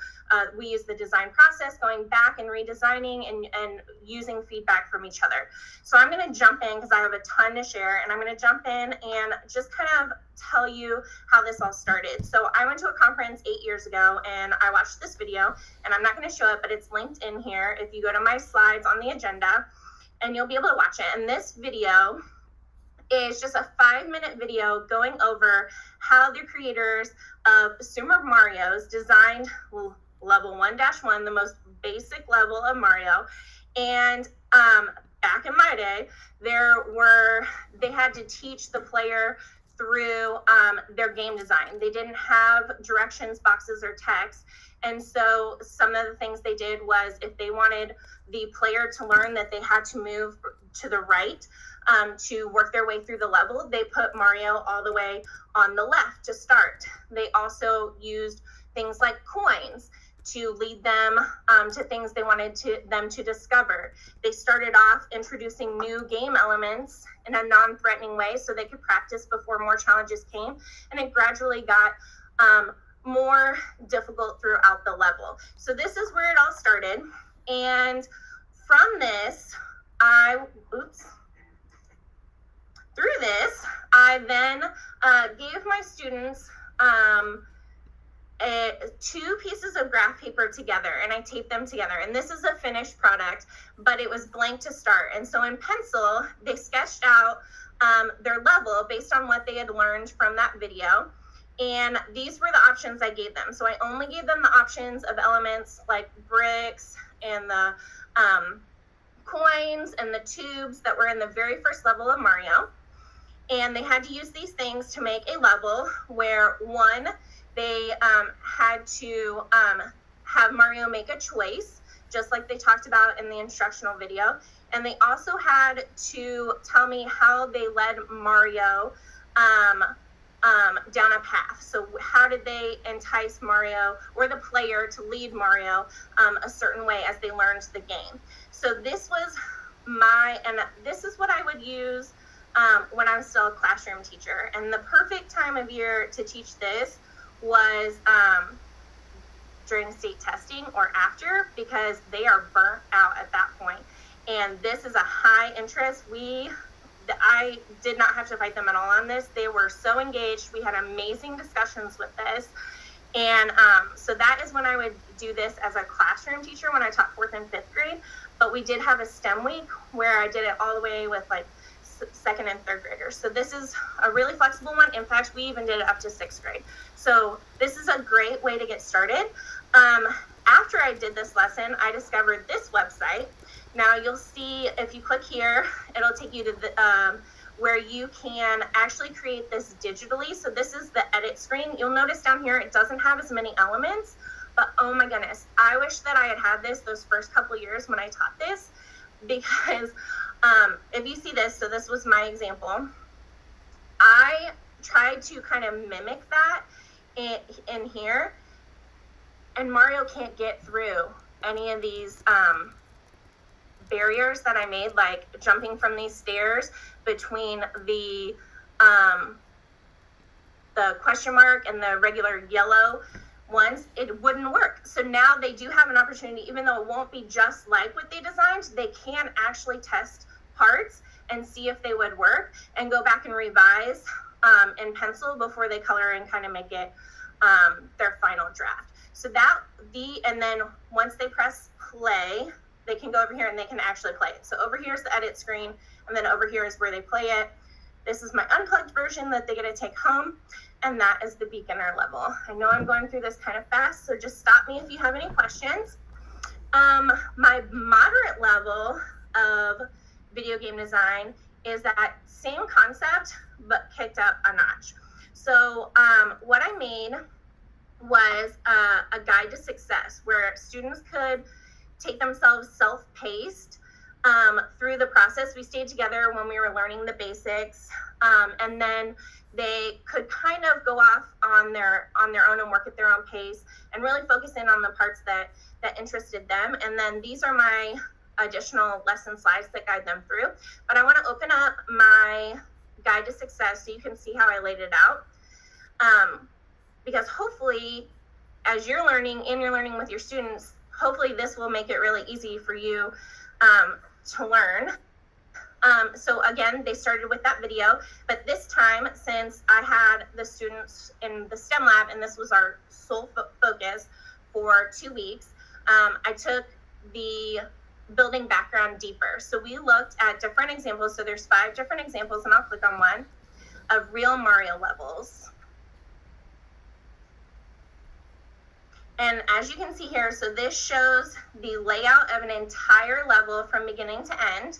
we use the design process, going back and redesigning and using feedback from each other. So I'm going to jump in because I have a ton to share, and I'm going to jump in and just kind of tell you how this all started. So I went to a conference 8 years ago, and I watched this video, and I'm not going to show it, but it's linked in here. If you go to my slides on the agenda, and you'll be able to watch it. And this video is just a 5-minute video going over how the creators of Super Mario's designed level 1-1, the most basic level of Mario. And back in my day, they had to teach the player through their game design. They didn't have directions boxes or text. And so some of the things they did was, if they wanted the player to learn that they had to move to the right to work their way through the level, they put Mario all the way on the left to start. They also used things like coins to lead them to things they wanted them to discover. They started off introducing new game elements in a non-threatening way so they could practice before more challenges came, and it gradually got more difficult throughout the level. So this is where it all started, and from this, through this, I then gave my students 2 pieces of graph paper together, and I taped them together. And this is a finished product, but it was blank to start. And so in pencil, they sketched out their level based on what they had learned from that video. And these were the options I gave them. So I only gave them the options of elements like bricks and the coins and the tubes that were in the very first level of Mario. And they had to use these things to make a level where, one, they had to have Mario make a choice, just like they talked about in the instructional video. And they also had to tell me how they led Mario down a path. So how did they entice Mario or the player to lead Mario a certain way as they learned the game? So this was this is what I would use when I was still a classroom teacher. And the perfect time of year to teach this was during state testing or after, because they are burnt out at that point. And this is a high interest. I did not have to fight them at all on this. They were so engaged. We had amazing discussions with this. And so that is when I would do this as a classroom teacher when I taught 4th and 5th grade. But we did have a STEM week where I did it all the way with like 2nd and 3rd graders. So this is a really flexible one. In fact, we even did it up to 6th grade. So this is a great way to get started. After I did this lesson, I discovered this website. Now you'll see, if you click here, it'll take you to the where you can actually create this digitally. So this is the edit screen. You'll notice down here it doesn't have as many elements, but oh my goodness, I wish that I had had this those first couple years when I taught this, because if you see this, so this was my example. I tried to kind of mimic that in here, and Mario can't get through any of these barriers that I made, like jumping from these stairs between the question mark and the regular yellow ones. It wouldn't work. So now they do have an opportunity, even though it won't be just like what they designed, they can actually test parts and see if they would work and go back and revise in pencil before they color and kind of make it their final draft. So and then once they press play, they can go over here and they can actually play it. So over here is the edit screen, and then over here is where they play it. This is my unplugged version that they get to take home, and that is the beginner level. I know I'm going through this kind of fast, so just stop me if you have any questions. My moderate level of video game design is that same concept, but kicked up a notch. So what I made was a guide to success, where students could take themselves self-paced through the process. We stayed together when we were learning the basics, and then they could kind of go off on their own and work at their own pace and really focus in on the parts that interested them. And then these are my additional lesson slides that guide them through. But I want to open up my Guide to Success, so you can see how I laid it out. Because hopefully, as you're learning and you're learning with your students, hopefully this will make it really easy for you to learn. So again, they started with that video, but this time, since I had the students in the STEM lab, and this was our sole focus for 2 weeks, I took the building background deeper. So we looked at different examples. So there's 5 different examples, and I'll click on one, of real Mario levels. And as you can see here, so this shows the layout of an entire level from beginning to end.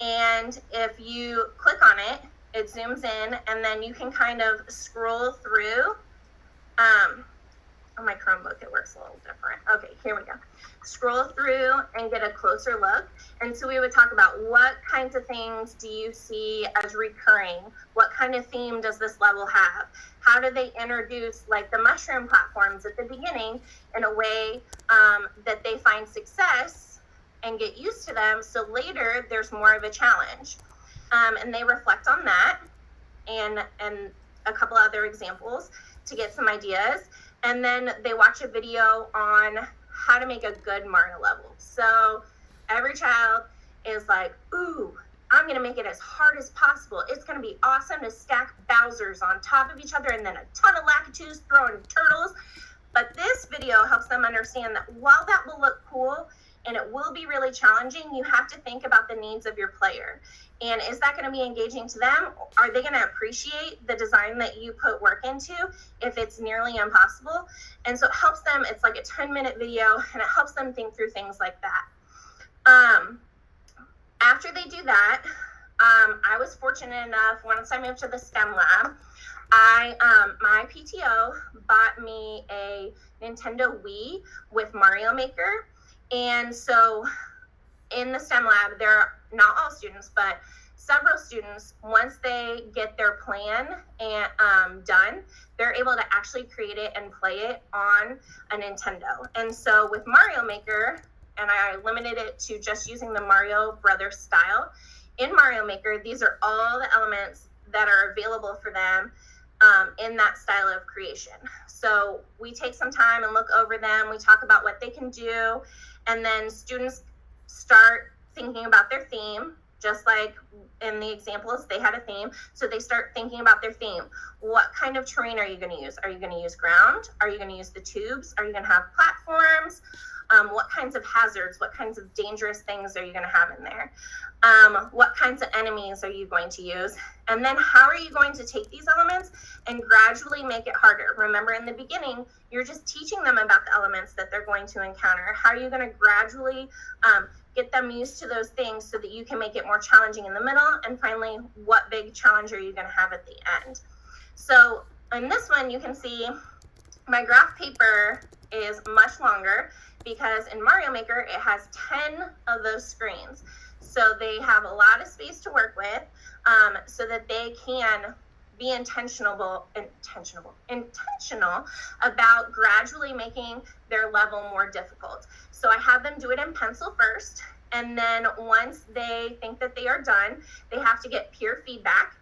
And if you click on it, it zooms in, and then you can kind of scroll through. On my Chromebook, it works a little different. Okay, here we go. Scroll through and get a closer look. And so we would talk about what kinds of things do you see as recurring? What kind of theme does this level have? How do they introduce like the mushroom platforms at the beginning in a way that they find success and get used to them, so later there's more of a challenge? And they reflect on that and a couple other examples to get some ideas. And then they watch a video on how to make a good Mario level. So every child is like, ooh, I'm gonna make it as hard as possible. It's gonna be awesome to stack Bowsers on top of each other and then a ton of Lakitus throwing turtles. But this video helps them understand that while that will look cool and it will be really challenging, you have to think about the needs of your player. And is that going to be engaging to them? Are they going to appreciate the design that you put work into if it's nearly impossible? And so it helps them, it's like a 10-minute video, and it helps them think through things like that. After they do that, I was fortunate enough, once I moved to the STEM lab, my PTO bought me a Nintendo Wii with Mario Maker. And so in the STEM lab, there are not all students, but several students, once they get their plan and done, they're able to actually create it and play it on a Nintendo. And so with Mario Maker, and I limited it to just using the Mario Brothers style, in Mario Maker, these are all the elements that are available for them in that style of creation. So we take some time and look over them. We talk about what they can do. And then students start thinking about their theme, just like in the examples, they had a theme. So they start thinking about their theme. What kind of terrain are you going to use? Are you going to use ground? Are you going to use the tubes? Are you going to have platforms? What kinds of hazards? What kinds of dangerous things are you going to have in there? What kinds of enemies are you going to use? And then how are you going to take these elements and gradually make it harder? Remember, in the beginning, you're just teaching them about the elements that they're going to encounter. How are you going to gradually get them used to those things so that you can make it more challenging in the middle? And finally, what big challenge are you going to have at the end? So in this one, you can see my graph paper is much longer because in Mario Maker, it has 10 of those screens. So they have a lot of space to work with so that they can be intentional about gradually making their level more difficult. So I have them do it in pencil first, and then once they think that they are done, they have to get peer feedback,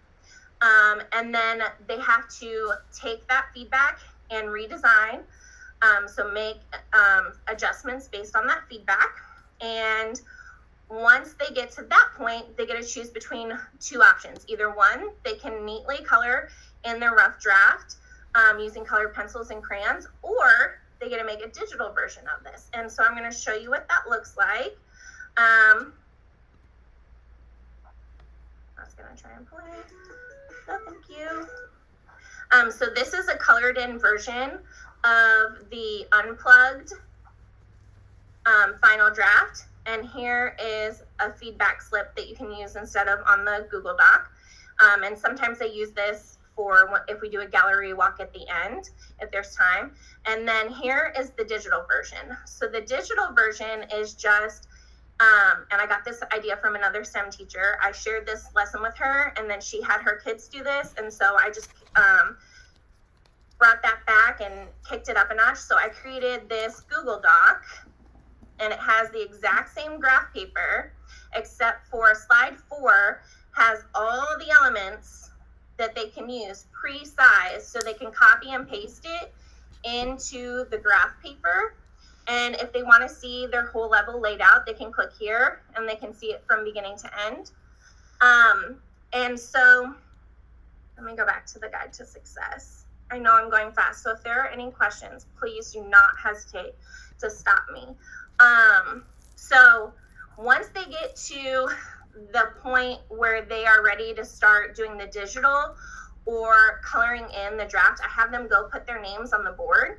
and then they have to take that feedback and redesign, so make adjustments based on that feedback. And once they get to that point, they get to choose between 2 options. Either one, they can neatly color in their rough draft using colored pencils and crayons, or they get to make a digital version of this. And so I'm going to show you what that looks like. I was going to try and play. Oh, thank you. So this is a colored in version of the unplugged final draft. And here is a feedback slip that you can use instead of on the Google Doc. And sometimes I use this for if we do a gallery walk at the end, if there's time. And then here is the digital version. So the digital version is just, and I got this idea from another STEM teacher. I shared this lesson with her, and then she had her kids do this. And so I just brought that back and kicked it up a notch. So I created this Google Doc, and it has the exact same graph paper, except for slide 4 has all the elements that they can use pre-sized, so they can copy and paste it into the graph paper. And if they want to see their whole level laid out, they can click here and they can see it from beginning to end. And so let me go back to the guide to success. I know I'm going fast, so if there are any questions, please do not hesitate to stop me. So once they get to the point where they are ready to start doing the digital or coloring in the draft, I have them go put their names on the board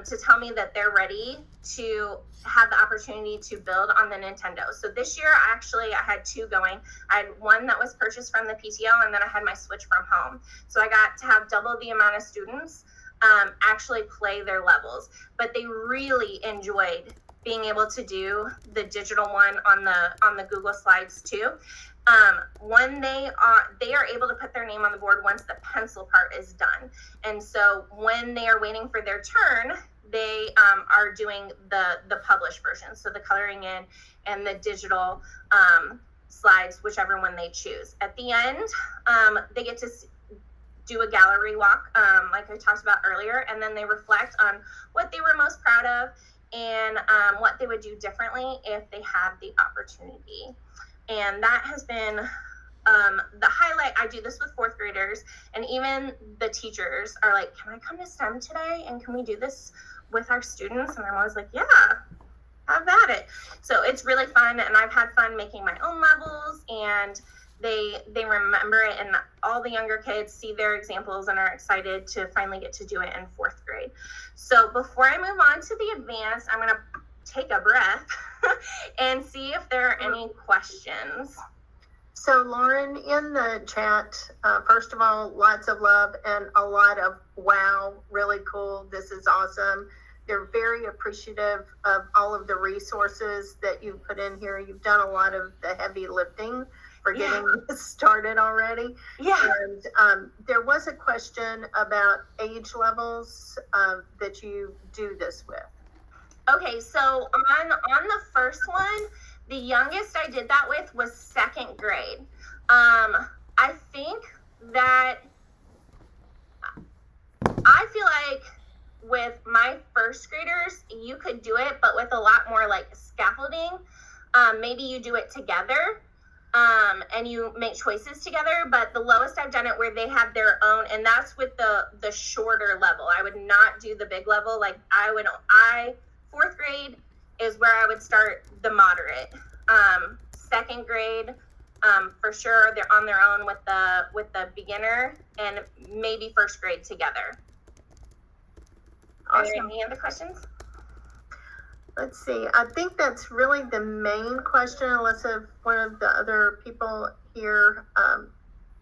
to tell me that they're ready to have the opportunity to build on the Nintendo. So this year, I had two going. I had one that was purchased from the PTO, and then I had my Switch from home. So I got to have double the amount of students actually play their levels. But they really enjoyed being able to do the digital one on the Google Slides too. When they are able to put their name on the board once the pencil part is done. And so when they are waiting for their turn, they are doing the published version. So the coloring in and the digital slides, whichever one they choose. At the end, they get to do a gallery walk, like I talked about earlier, and then they reflect on what they were most proud of and what they would do differently if they had the opportunity. And that has been the highlight. I do this with fourth graders, and even the teachers are like, can I come to STEM today? And can we do this with our students? And I'm always like, yeah, have at it. So it's really fun, and I've had fun making my own levels, and they remember it, and all the younger kids see their examples and are excited to finally get to do it in fourth grade. So before I move on to the advanced, I'm going to take a breath and see if there are any questions. So Lauren, in the chat, first of all, lots of love and a lot of wow, really cool, this is awesome. They're very appreciative of all of the resources that you've put in here. You've done a lot of the heavy lifting for getting this started already. Yeah. And there was a question about age levels that you do this with. Okay, so on the first one, the youngest I did that with was second grade. I think that I feel like with my first graders, you could do it, but with a lot more like scaffolding. Maybe you do it together and you make choices together, but the lowest I've done it where they have their own, and that's with the shorter level. I would not do the big level. Like fourth grade is where I would start the moderate. Second grade, for sure, they're on their own with the beginner, and maybe first grade together. Are there any other questions? Let's see. I think that's really the main question, unless if one of the other people here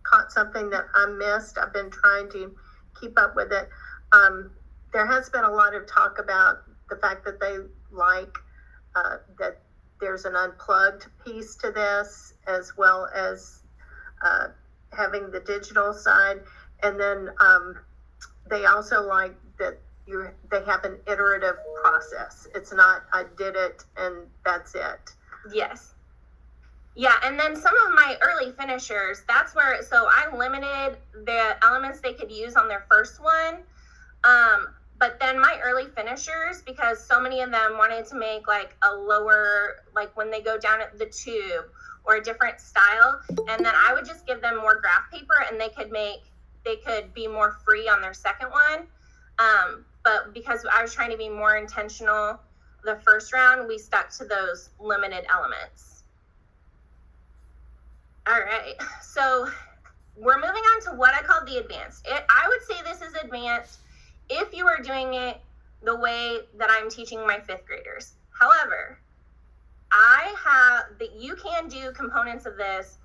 caught something that I missed. I've been trying to keep up with it. There has been a lot of talk about the fact that they like that there's an unplugged piece to this, as well as having the digital side. And then they also like that they have an iterative process. It's not, I did it and that's it. Yes. Yeah, and then some of my early finishers, that's where, so I limited the elements they could use on their first one. But then my early finishers, because so many of them wanted to make like a lower, like when they go down at the tube or a different style, and then I would just give them more graph paper and they could be more free on their second one. But because I was trying to be more intentional the first round, we stuck to those limited elements. All right, so we're moving on to what I call the advanced. I would say this is advanced if you are doing it the way that I'm teaching my fifth graders. However, you can do components of this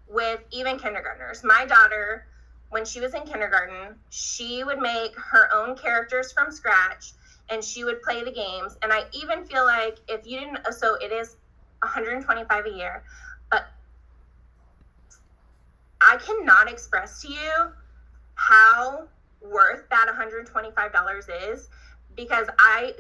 with even kindergartners. My daughter, when she was in kindergarten, she would make her own characters from scratch and she would play the games. And I even feel like if you didn't, so it is $125 a year, but I cannot express to you how worth that $125 is, because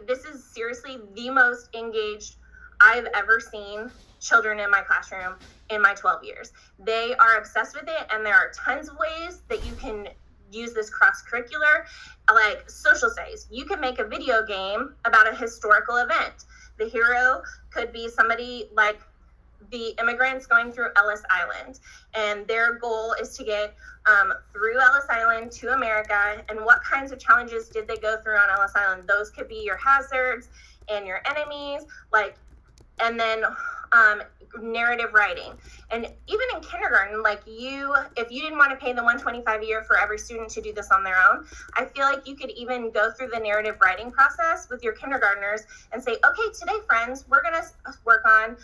this is seriously the most engaged I've ever seen children in my classroom in my 12 years. They are obsessed with it, and there are tons of ways that you can use this cross-curricular, like social studies. You can make a video game about a historical event. The hero could be somebody like the immigrants going through Ellis Island, and their goal is to get through Ellis Island to America. And what kinds of challenges did they go through on Ellis Island? Those could be your hazards and your enemies, and then narrative writing. And even in kindergarten, if you didn't want to pay the $125 a year for every student to do this on their own, I feel like you could even go through the narrative writing process with your kindergartners and say, okay, today, friends, we're going to work on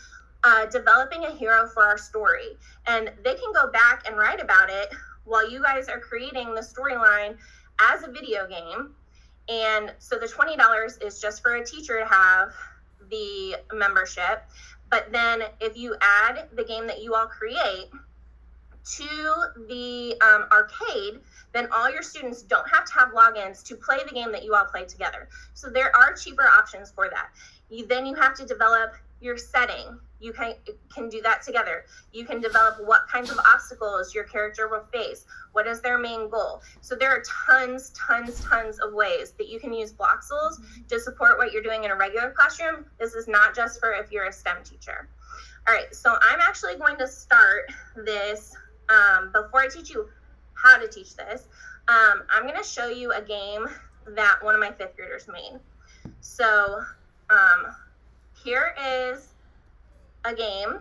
developing a hero for our story. And they can go back and write about it while you guys are creating the storyline as a video game. And so the $20 is just for a teacher to have the membership. But then if you add the game that you all create to the arcade, then all your students don't have to have logins to play the game that you all play together. So there are cheaper options for that. Then you have to develop your setting. You can do that together. You can develop what kinds of obstacles your character will face. What is their main goal? So there are tons of ways that you can use Bloxels to support what you're doing in a regular classroom. This is not just for if you're a STEM teacher. All right, so I'm actually going to start this. Before I teach you how to teach this, I'm going to show you a game that one of my 5th graders made. So here is a game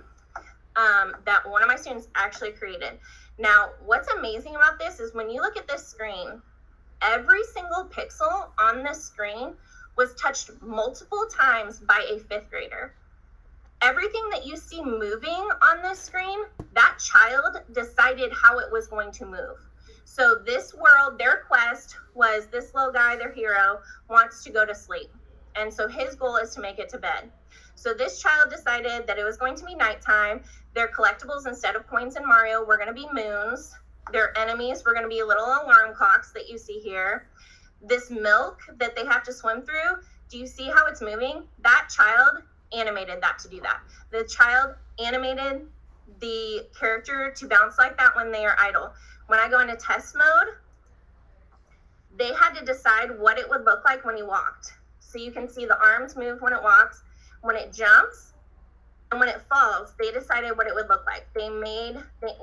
that one of my students actually created. Now, what's amazing about this is when you look at this screen, every single pixel on this screen was touched multiple times by a 5th grader. Everything that you see moving on this screen, that child decided how it was going to move. So this world, their quest was this little guy, their hero, wants to go to sleep. And so his goal is to make it to bed. So this child decided that it was going to be nighttime. Their collectibles, instead of coins in Mario, were going to be moons. Their enemies were going to be little alarm clocks that you see here. This milk that they have to swim through, do you see how it's moving? That child animated that to do that. The child animated the character to bounce like that when they are idle. When I go into test mode, they had to decide what it would look like when he walked. So you can see the arms move when it walks, when it jumps, and when it falls. They decided what it would look like. They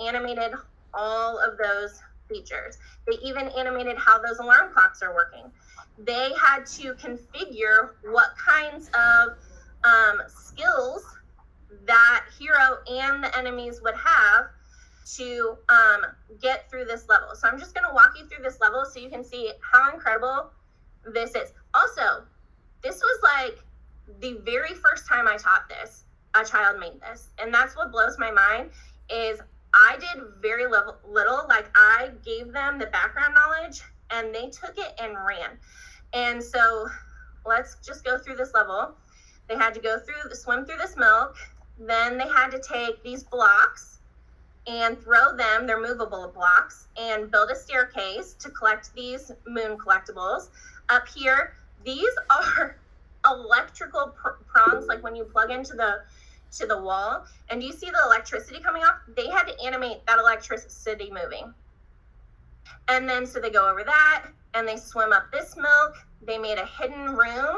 animated all of those features. They even animated how those alarm clocks are working. They had to configure what kinds of skills that hero and the enemies would have to get through this level. So I'm just going to walk you through this level so you can see how incredible this is. Also, this was like the very first time I taught this, a child made this. And that's what blows my mind is I did very little, like I gave them the background knowledge and they took it and ran. And so let's just go through this level. They had to swim through this milk. Then they had to take these blocks and throw them, they're movable blocks, and build a staircase to collect these moon collectibles. Up here, these are electrical prongs, like when you plug into the wall. And you see the electricity coming off? They had to animate that electricity moving. And then so they go over that and they swim up this milk. They made a hidden room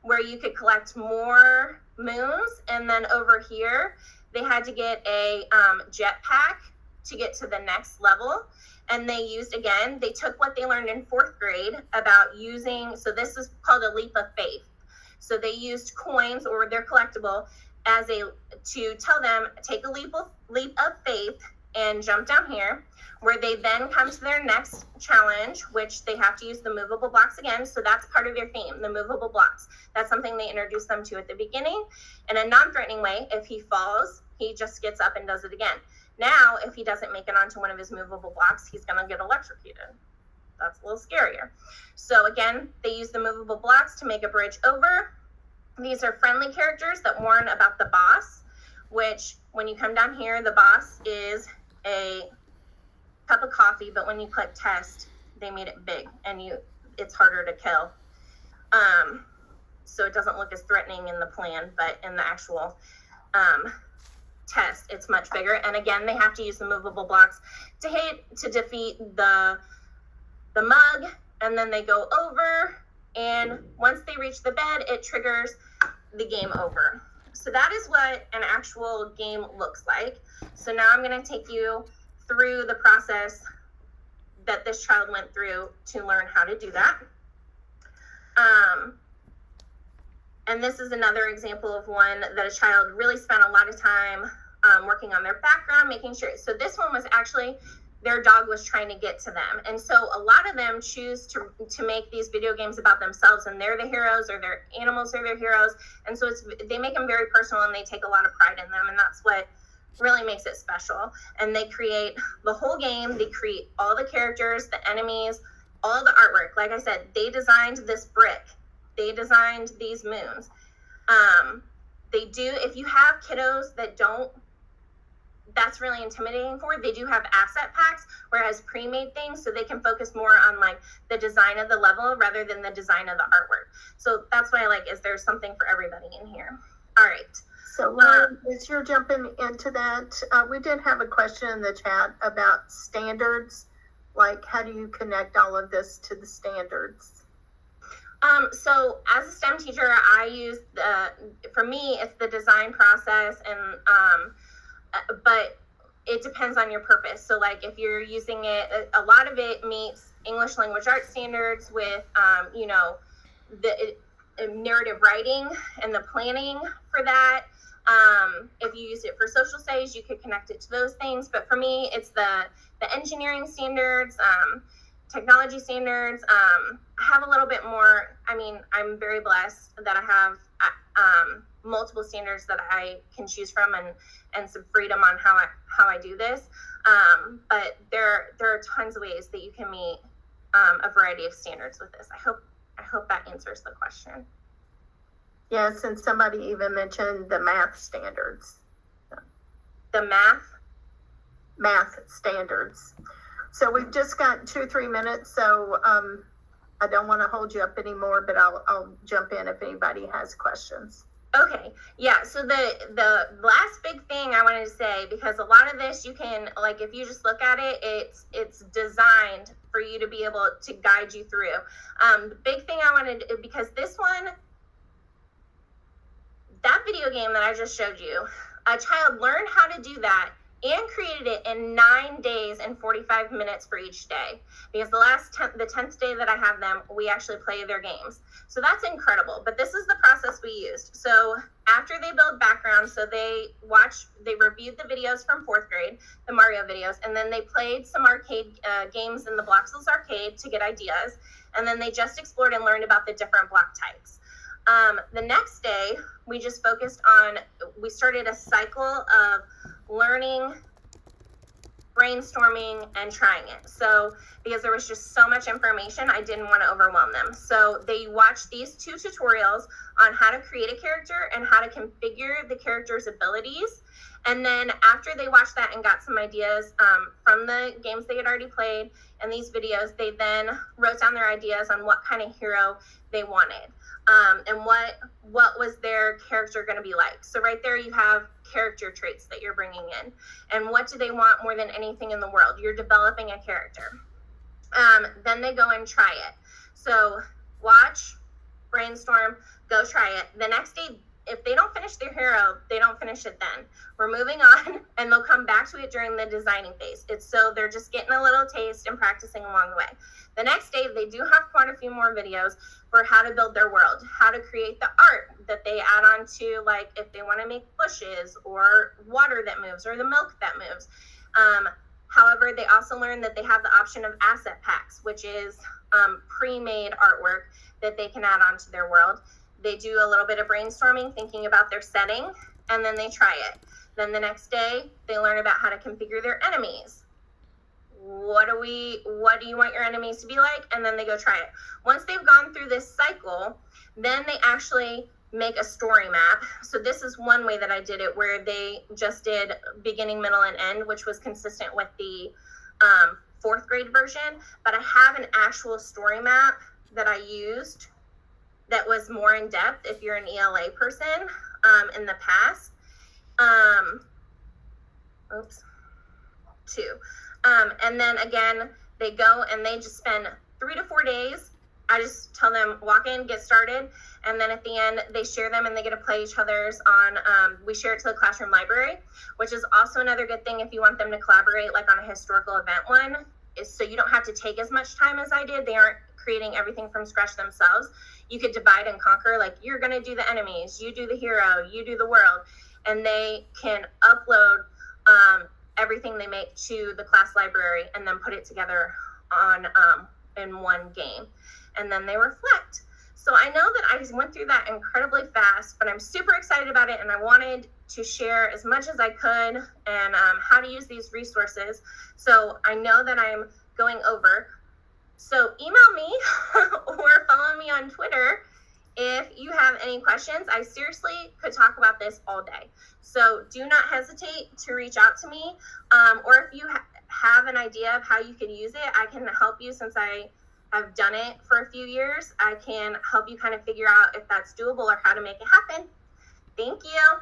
where you could collect more moons. And then over here, they had to get a jetpack to get to the next level. And they took what they learned in 4th grade about using, so this is called a leap of faith. So they used coins or their collectible to tell them, take a leap of faith and jump down here, where they then come to their next challenge, which they have to use the movable blocks again. So that's part of their theme, the movable blocks. That's something they introduced them to at the beginning. In a non-threatening way, if he falls, he just gets up and does it again. Now, if he doesn't make it onto one of his movable blocks, he's going to get electrocuted. That's a little scarier. So again, they use the movable blocks to make a bridge over. These are friendly characters that warn about the boss, which when you come down here, the boss is a cup of coffee, but when you click test, they made it big and it's harder to kill. so it doesn't look as threatening in the plan, but in the actual test, it's much bigger. And again, they have to use the movable blocks to defeat the mug, and then they go over, and once they reach the bed, it triggers the game over. So that is what an actual game looks like. So now I'm going to take you through the process that this child went through to learn how to do that. And this is another example of one that a child really spent a lot of time working on their background, making sure. So this one was actually, their dog was trying to get to them. And so a lot of them choose to make these video games about themselves, and they're the heroes, or their animals are their heroes. And so they make them very personal, and they take a lot of pride in them. And that's what really makes it special. And they create the whole game. They create all the characters, the enemies, all the artwork. Like I said, they designed this brick. They designed these moons. They do, if you have kiddos that that's really intimidating for, they do have asset packs where it has pre-made things, so they can focus more on like the design of the level rather than the design of the artwork. So that's what I like, is there's something for everybody in here. All right. So Lauren, as you're jumping into that, we did have a question in the chat about standards. Like, how do you connect all of this to the standards? So as a STEM teacher, I use for me, it's the design process, and but it depends on your purpose. So like if you're using it, a lot of it meets English language arts standards with, the narrative writing and the planning for that. If you use it for social studies, you could connect it to those things. But for me, it's the engineering standards, technology standards. I have a little bit more, I'm very blessed that I have multiple standards that I can choose from, and some freedom on how I do this. But there are tons of ways that you can meet a variety of standards with this. I hope that answers the question. Yes, and somebody even mentioned the math standards. The math standards. So we've just got 2-3 minutes, so I don't want to hold you up anymore, but I'll jump in if anybody has questions. Okay, yeah, so the last big thing I wanted to say, because a lot of this you can, like, if you just look at it, it's designed for you to be able to guide you through. The big thing I wanted, because this one, that video game that I just showed you, a child learned how to do that and created it in 9 days and 45 minutes for each day. Because the 10th day that I have them, we actually play their games. So that's incredible. But this is the process we used. So after they build background, so they reviewed the videos from 4th grade, the Mario videos, and then they played some arcade games in the Bloxels arcade to get ideas. And then they just explored and learned about the different block types. The next day, we just focused on, we started a cycle of learning, brainstorming, and trying it. So because there was just so much information, I didn't want to overwhelm them. So they watched these 2 tutorials on how to create a character and how to configure the character's abilities. And then after they watched that and got some ideas from the games they had already played and these videos, they then wrote down their ideas on what kind of hero they wanted. And what was their character going to be like. So right there you have character traits that you're bringing in. And what do they want more than anything in the world? You're developing a character. Then they go and try it. So watch, brainstorm, go try it. The next day, if they don't finish their hero, they don't finish it then. We're moving on, and they'll come back to it during the designing phase. So they're just getting a little taste and practicing along the way. The next day, they do have quite a few more videos for how to build their world, how to create the art that they add on to, like if they want to make bushes or water that moves or the milk that moves. However, they also learn that they have the option of asset packs, which is pre-made artwork that they can add on to their world. They do a little bit of brainstorming, thinking about their setting, and then they try it. Then the next day, they learn about how to configure their enemies. What do you want your enemies to be like? And then they go try it. Once they've gone through this cycle, then they actually make a story map. So this is one way that I did it, where they just did beginning, middle, and end, which was consistent with the 4th grade version. But I have an actual story map that I used that was more in depth if you're an ELA person in the past. And then again, they go and they just spend 3 to 4 days. I just tell them, walk in, get started. And then at the end, they share them and they get to play each other's on, we share it to the classroom library, which is also another good thing if you want them to collaborate, like on a historical event one, is so you don't have to take as much time as I did. They aren't creating everything from scratch themselves. You could divide and conquer, like you're going to do the enemies, you do the hero, you do the world, and they can upload everything they make to the class library and then put it together on in one game, and then they reflect. So I know that I went through that incredibly fast, but I'm super excited about it, and I wanted to share as much as I could and how to use these resources. So I know that I'm going over. So email me or follow me on Twitter if you have any questions. I seriously could talk about this all day. So do not hesitate to reach out to me. Or if you have an idea of how you could use it, I can help you. Since I have done it for a few years, I can help you kind of figure out if that's doable or how to make it happen. Thank you.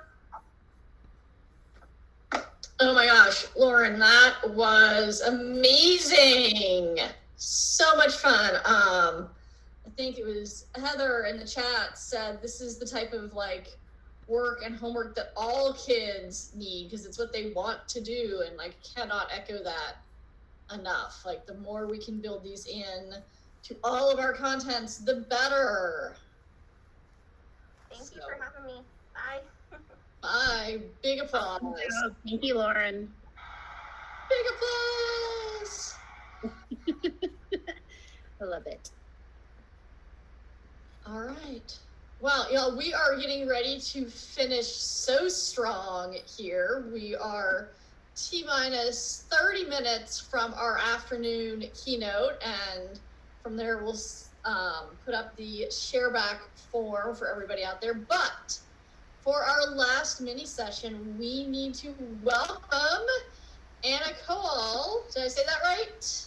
Oh my gosh, Lauren, that was amazing. So much fun. I think it was Heather in the chat said this is the type of like work and homework that all kids need because it's what they want to do, and like cannot echo that enough. Like the more we can build these in to all of our contents, the better. Thank you for having me. Bye. Bye. Big applause. Thank you, Lauren. Big applause. I love it. All right. Well, y'all, we are getting ready to finish so strong here. We are T-minus 30 minutes from our afternoon keynote, and from there we'll put up the shareback form for everybody out there. But for our last mini session, we need to welcome Anna Kowal. Did I say that right?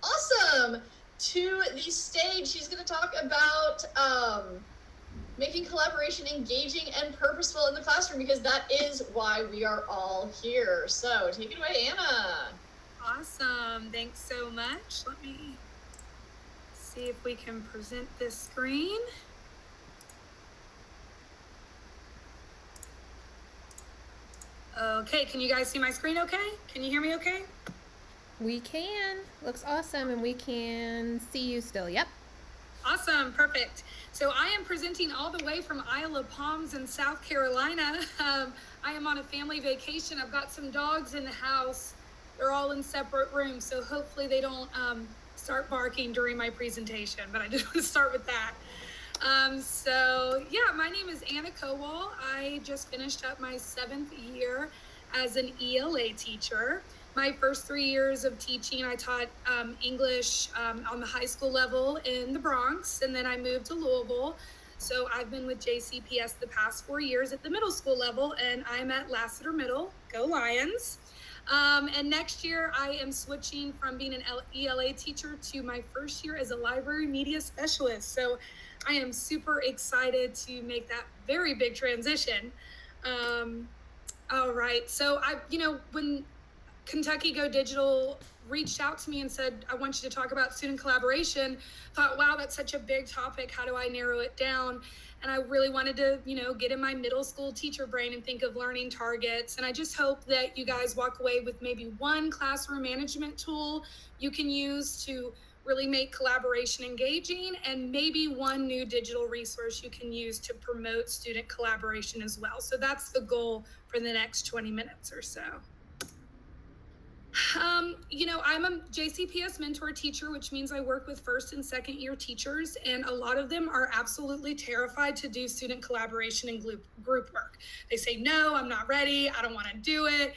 Awesome. To the stage. She's going to talk about making collaboration engaging and purposeful in the classroom, because that is why we are all here. So take it away, Anna. Awesome. Thanks so much. Let me see if we can present this screen. Okay, can you guys see my screen okay? Can you hear me okay? We can. Looks awesome, and we can see you still. Yep. Awesome, perfect. So I am presenting all the way from Isle of Palms in South Carolina. I am on a family vacation. I've got some dogs in the house. They're all in separate rooms, so hopefully they don't start barking during my presentation, but I just want to start with that. So yeah, my name is Anna Kowal. I just finished up my 7th year as an ELA teacher. My first 3 years of teaching, I taught English on the high school level in the Bronx, and then I moved to Louisville. So I've been with JCPS the past 4 years at the middle school level, and I'm at Lassiter Middle. Go Lions. And next year, I am switching from being an ELA teacher to my first year as a library media specialist. So I am super excited to make that very big transition. All right, so when KYGoDigital reached out to me and said, I want you to talk about student collaboration, thought, wow, that's such a big topic. How do I narrow it down? And I really wanted to, get in my middle school teacher brain and think of learning targets. And I just hope that you guys walk away with maybe one classroom management tool you can use to really make collaboration engaging, and maybe one new digital resource you can use to promote student collaboration as well. So that's the goal for the next 20 minutes or so. I'm a JCPS mentor teacher, which means I work with 1st and 2nd year teachers, and a lot of them are absolutely terrified to do student collaboration and group work. They say, no, I'm not ready. I don't want to do it.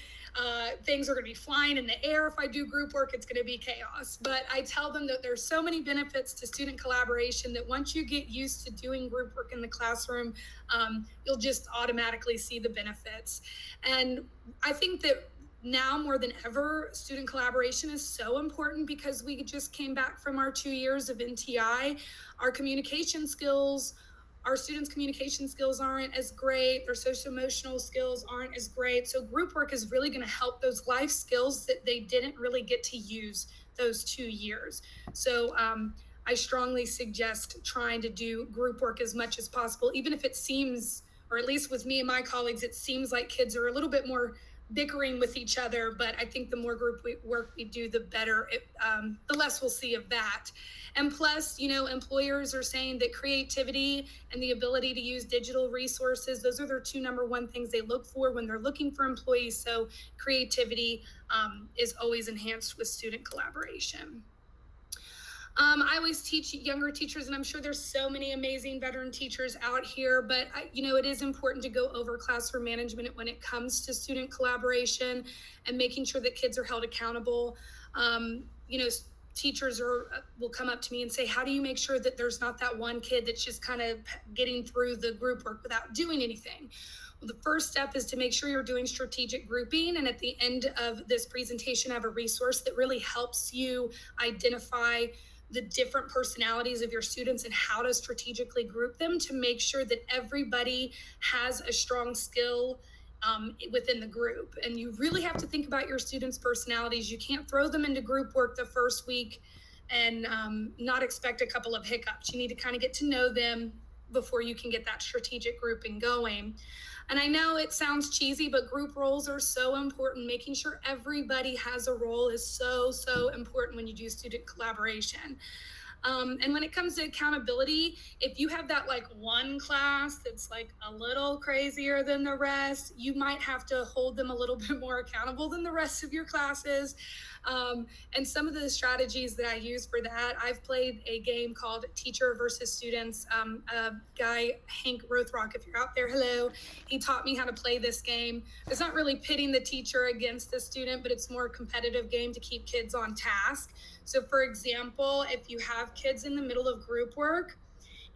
Things are going to be flying in the air. If I do group work, it's going to be chaos. But I tell them that there's so many benefits to student collaboration that once you get used to doing group work in the classroom, you'll just automatically see the benefits. And I think that now more than ever, student collaboration is so important because we just came back from our 2 years of NTI. Our communication skills, our students' communication skills aren't as great. Their social-emotional skills aren't as great. So group work is really going to help those life skills that they didn't really get to use those 2 years. So I strongly suggest trying to do group work as much as possible, even if it seems, or at least with me and my colleagues, it seems like kids are a little bit more bickering with each other, but I think the more group work we do, the better, the less we'll see of that. And plus, you know, employers are saying that creativity and the ability to use digital resources, those are their 2 number 1 things they look for when they're looking for employees. So creativity is always enhanced with student collaboration. I always teach younger teachers, and I'm sure there's so many amazing veteran teachers out here, but you know, it is important to go over classroom management when it comes to student collaboration and making sure that kids are held accountable. You know, teachers will come up to me and say, how do you make sure that there's not that one kid that's just kind of getting through the group work without doing anything? Well, the first step is to make sure you're doing strategic grouping. And at the end of this presentation, I have a resource that really helps you identify the different personalities of your students and how to strategically group them to make sure that everybody has a strong skill within the group. And you really have to think about your students' personalities. You can't throw them into group work the first week and not expect a couple of hiccups. You need to kind of get to know them before you can get that strategic grouping going. And I know it sounds cheesy, but group roles are so important. Making sure everybody has a role is so, so important when you do student collaboration. And when it comes to accountability, if you have that like one class that's like a little crazier than the rest, you might have to hold them a little bit more accountable than the rest of your classes. And some of the strategies that I use for that, I've played a game called Teacher versus Students. A guy, Hank Rothrock, if you're out there, hello. He taught me how to play this game. It's not really pitting the teacher against the student, but it's more a competitive game to keep kids on task. So for example, if you have kids in the middle of group work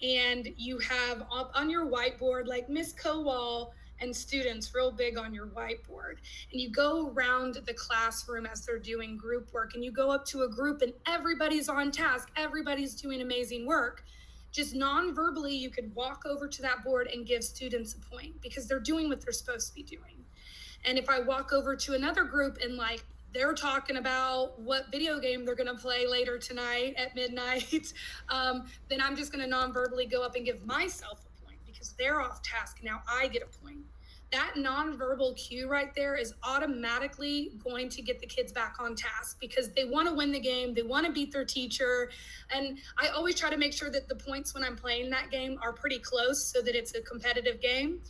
and you have up on your whiteboard, like Miss Kowal and students real big on your whiteboard, and you go around the classroom as they're doing group work and you go up to a group and everybody's on task, everybody's doing amazing work. Just non-verbally, you could walk over to that board and give students a point because they're doing what they're supposed to be doing. And if I walk over to another group and like, they're talking about what video game they're going to play later tonight at midnight, then I'm just going to non-verbally go up and give myself a point because they're off task. Now I get a point. That non-verbal cue right there is automatically going to get the kids back on task because they want to win the game. They want to beat their teacher. And I always try to make sure that the points when I'm playing that game are pretty close so that it's a competitive game.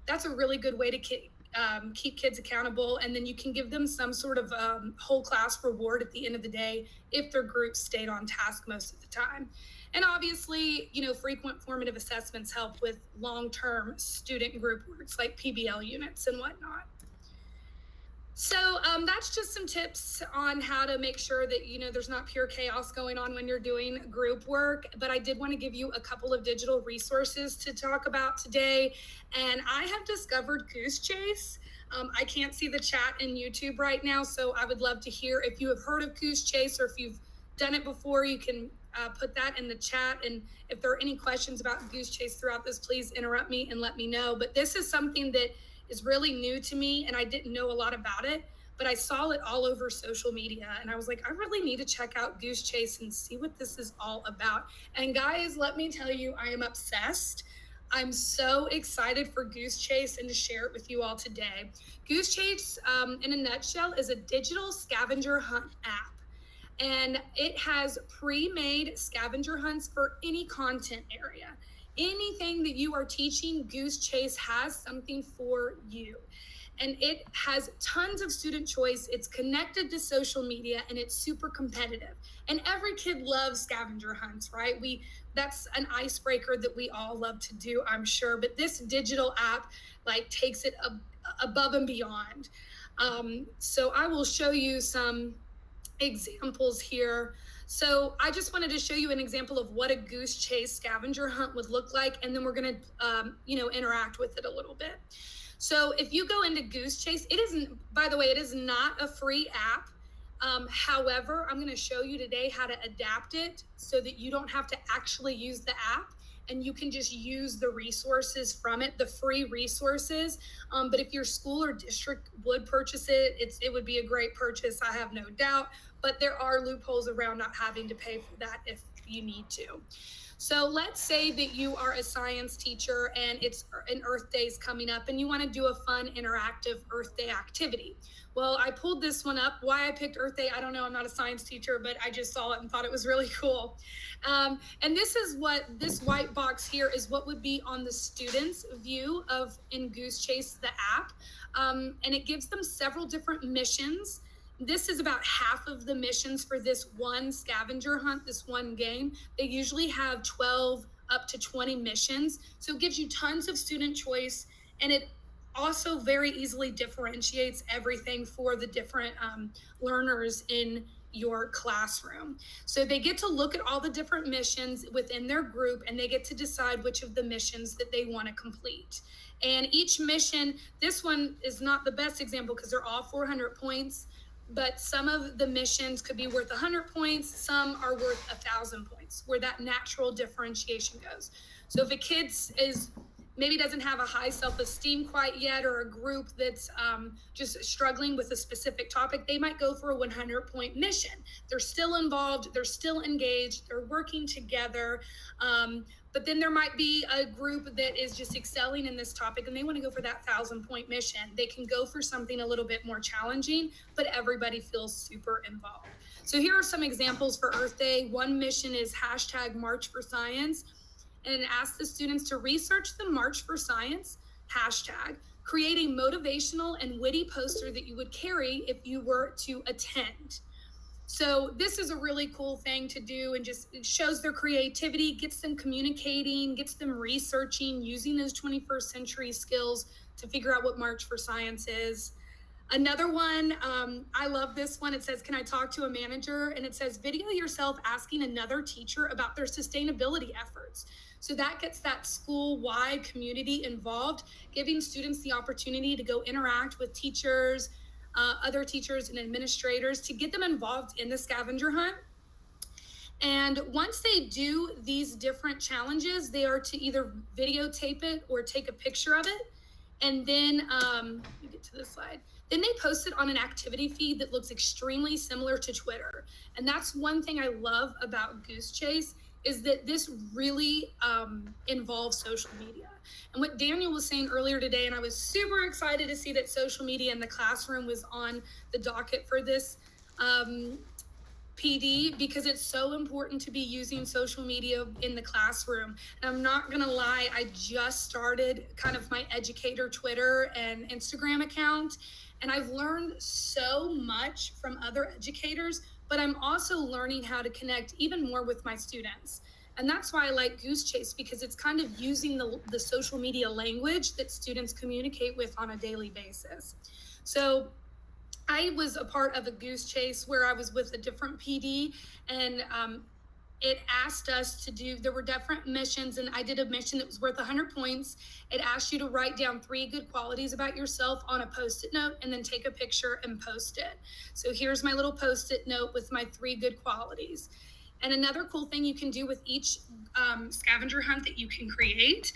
That's a really good way to keep kids accountable, and then you can give them some sort of whole class reward at the end of the day if their group stayed on task most of the time. And obviously, you know, frequent formative assessments help with long-term student group works like PBL units and whatnot. So that's just some tips on how to make sure that, you know, there's not pure chaos going on when you're doing group work. But I did want to give you a couple of digital resources to talk about today. And I have discovered Goose Chase. I can't see the chat in YouTube right now, so I would love to hear if you have heard of Goose Chase or if you've done it before, you can put that in the chat. And if there are any questions about Goose Chase throughout this, please interrupt me and let me know. But this is something that is really new to me and I didn't know a lot about it, but I saw it all over social media and I was like, I really need to check out Goose Chase and see what this is all about. And guys, let me tell you, I am obsessed. I'm so excited for Goose Chase and to share it with you all today. Goose Chase, in a nutshell, is a digital scavenger hunt app. And it has pre-made scavenger hunts for any content area. Anything that you are teaching, Goose Chase has something for you. And it has tons of student choice. It's connected to social media and it's super competitive. And every kid loves scavenger hunts, right? That's an icebreaker that we all love to do, I'm sure. But this digital app like takes it above and beyond. So I will show you some examples here. So I just wanted to show you an example of what a Goose Chase scavenger hunt would look like, and then we're going to, interact with it a little bit. So if you go into Goose Chase, it isn't, by the way, it is not a free app. However, I'm going to show you today how to adapt it so that you don't have to actually use the app and you can just use the resources from it, the free resources. But if your school or district would purchase it, it would be a great purchase, I have no doubt. But there are loopholes around not having to pay for that if you need to. So let's say that you are a science teacher and it's an Earth Day is coming up and you want to do a fun interactive Earth Day activity. Well, I pulled this one up. Why I picked Earth Day, I don't know. I'm not a science teacher, but I just saw it and thought it was really cool. And this is what this white box here is what would be on the student's view of in Goose Chase, the app. And it gives them several different missions. This is about half of the missions for this one scavenger hunt, this one game. They usually have 12 up to 20 missions. So it gives you tons of student choice, and it also very easily differentiates everything for the different learners in your classroom. So they get to look at all the different missions within their group, and they get to decide which of the missions that they want to complete. And each mission, this one is not the best example because they're all 400 points. But some of the missions could be worth 100 points. Some are worth 1,000 points, where that natural differentiation goes. So if a kid maybe doesn't have a high self-esteem quite yet, or a group that's just struggling with a specific topic, they might go for a 100-point mission. They're still involved, they're still engaged, they're working together. But then there might be a group that is just excelling in this topic and they want to go for that 1,000-point mission. They can go for something a little bit more challenging, but everybody feels super involved. So here are some examples for Earth Day. One mission is #MarchForScience, and it asks the students to research the March for Science hashtag, create a motivational and witty poster that you would carry if you were to attend. So this is a really cool thing to do, and just it shows their creativity, gets them communicating, gets them researching, using those 21st century skills to figure out what March for Science is. Another one, I love this one. It says, can I talk to a manager? And it says, video yourself asking another teacher about their sustainability efforts. So that gets that school-wide community involved, giving students the opportunity to go interact with teachers, other teachers and administrators to get them involved in the scavenger hunt. And once they do these different challenges, they are to either videotape it or take a picture of it. And then, let me get to this slide. Then they post it on an activity feed that looks extremely similar to Twitter. And that's one thing I love about Goose Chase, is that this really involves social media. And what Daniel was saying earlier today, and I was super excited to see that social media in the classroom was on the docket for this PD, because it's so important to be using social media in the classroom. And I'm not gonna lie, I just started kind of my educator Twitter and Instagram account, and I've learned so much from other educators, but I'm also learning how to connect even more with my students. And that's why I like Goose Chase, because it's kind of using the social media language that students communicate with on a daily basis. So I was a part of a Goose Chase where I was with a different PD, and it asked us to do, there were different missions, and I did a mission that was worth 100 points. It asked you to write down 3 good qualities about yourself on a Post-it note and then take a picture and post it. So here's my little Post-it note with my 3 good qualities. And another cool thing you can do with each scavenger hunt that you can create,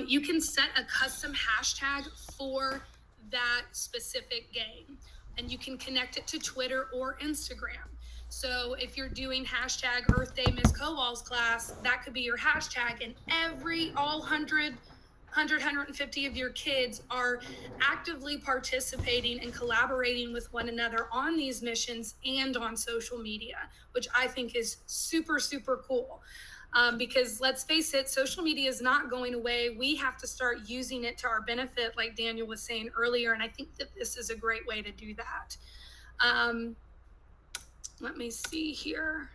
you can set a custom hashtag for that specific game. And you can connect it to Twitter or Instagram. So if you're doing hashtag Earth Day Miss Kowal's class, that could be your hashtag, and all 150 of your kids are actively participating and collaborating with one another on these missions and on social media, which I think is super, super cool. Because let's face it, social media is not going away. We have to start using it to our benefit, like Daniel was saying earlier, and I think that this is a great way to do that. Let me see here.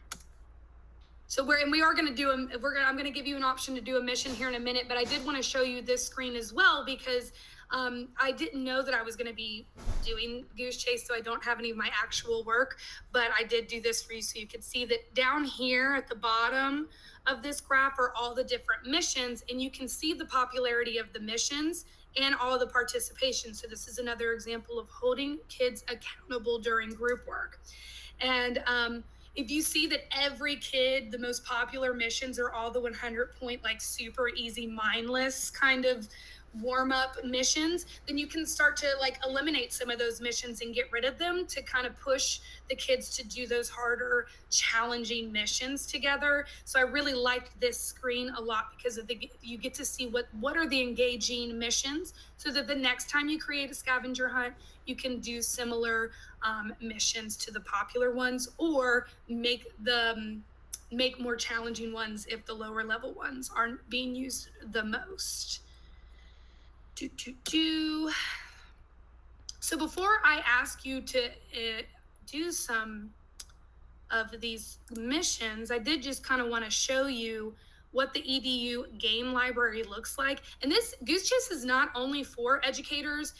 So I'm going to give you an option to do a mission here in a minute, but I did want to show you this screen as well, because I didn't know that I was going to be doing Goose Chase, so I don't have any of my actual work, but I did do this for you so you could see that down here at the bottom of this graph are all the different missions, and you can see the popularity of the missions and all the participation. So this is another example of holding kids accountable during group work. And if you see that every kid, the most popular missions are all the 100-point, like super easy, mindless kind of warm-up missions, then you can start to like eliminate some of those missions and get rid of them to kind of push the kids to do those harder, challenging missions together. So I really liked this screen a lot because of you get to see what are the engaging missions, so that the next time you create a scavenger hunt, you can do similar missions to the popular ones, or make more challenging ones if the lower level ones aren't being used the most. So before I ask you to do some of these missions, I did just kind of want to show you what the EDU game library looks like. And this Goose Chase is not only for educators.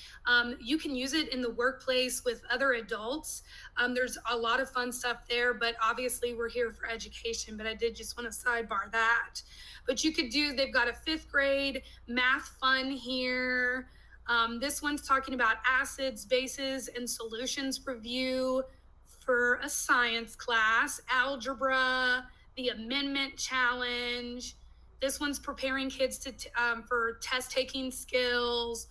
You can use it in the workplace with other adults. There's a lot of fun stuff there, but obviously we're here for education, but I did just want to sidebar that. But you could do, they've got a 5th grade math fun here. This one's talking about acids, bases, and solutions review for a science class, algebra, the amendment challenge. This one's preparing kids to for test taking skills.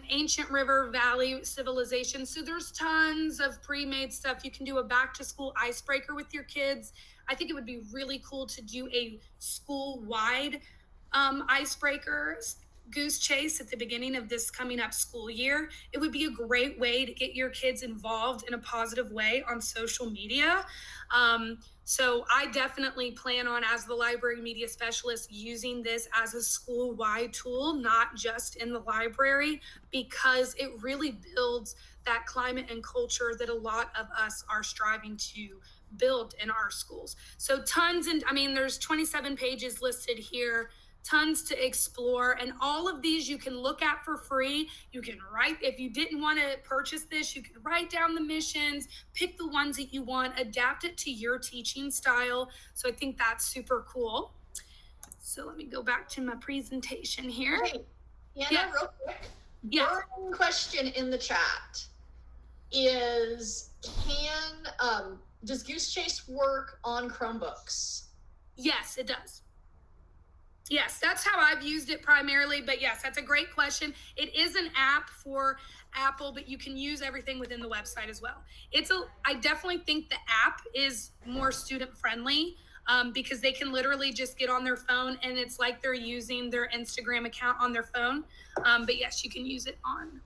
Ancient River Valley Civilization. So there's tons of pre-made stuff. You can do a back to school icebreaker with your kids. I think it would be really cool to do a school-wide icebreaker Goose Chase at the beginning of this coming up school year. It would be a great way to get your kids involved in a positive way on social media. So I definitely plan on, as the library media specialist, using this as a school-wide tool, not just in the library, because it really builds that climate and culture that a lot of us are striving to build in our schools. So tons, and I mean, there's 27 pages listed here, tons to explore, and all of these you can look at for free. You can write, if you didn't want to purchase this, you can write down the missions, pick the ones that you want, adapt it to your teaching style. So I think that's super cool. So let me go back to my presentation here. Hey, Anna, real quick. Yeah. Burning question in the chat is, does Goose Chase work on Chromebooks? Yes, it does. Yes, that's how I've used it primarily, but yes, that's a great question. It is an app for Apple, but you can use everything within the website as well. I definitely think the app is more student friendly because they can literally just get on their phone and it's like they're using their Instagram account on their phone. But yes, you can use it on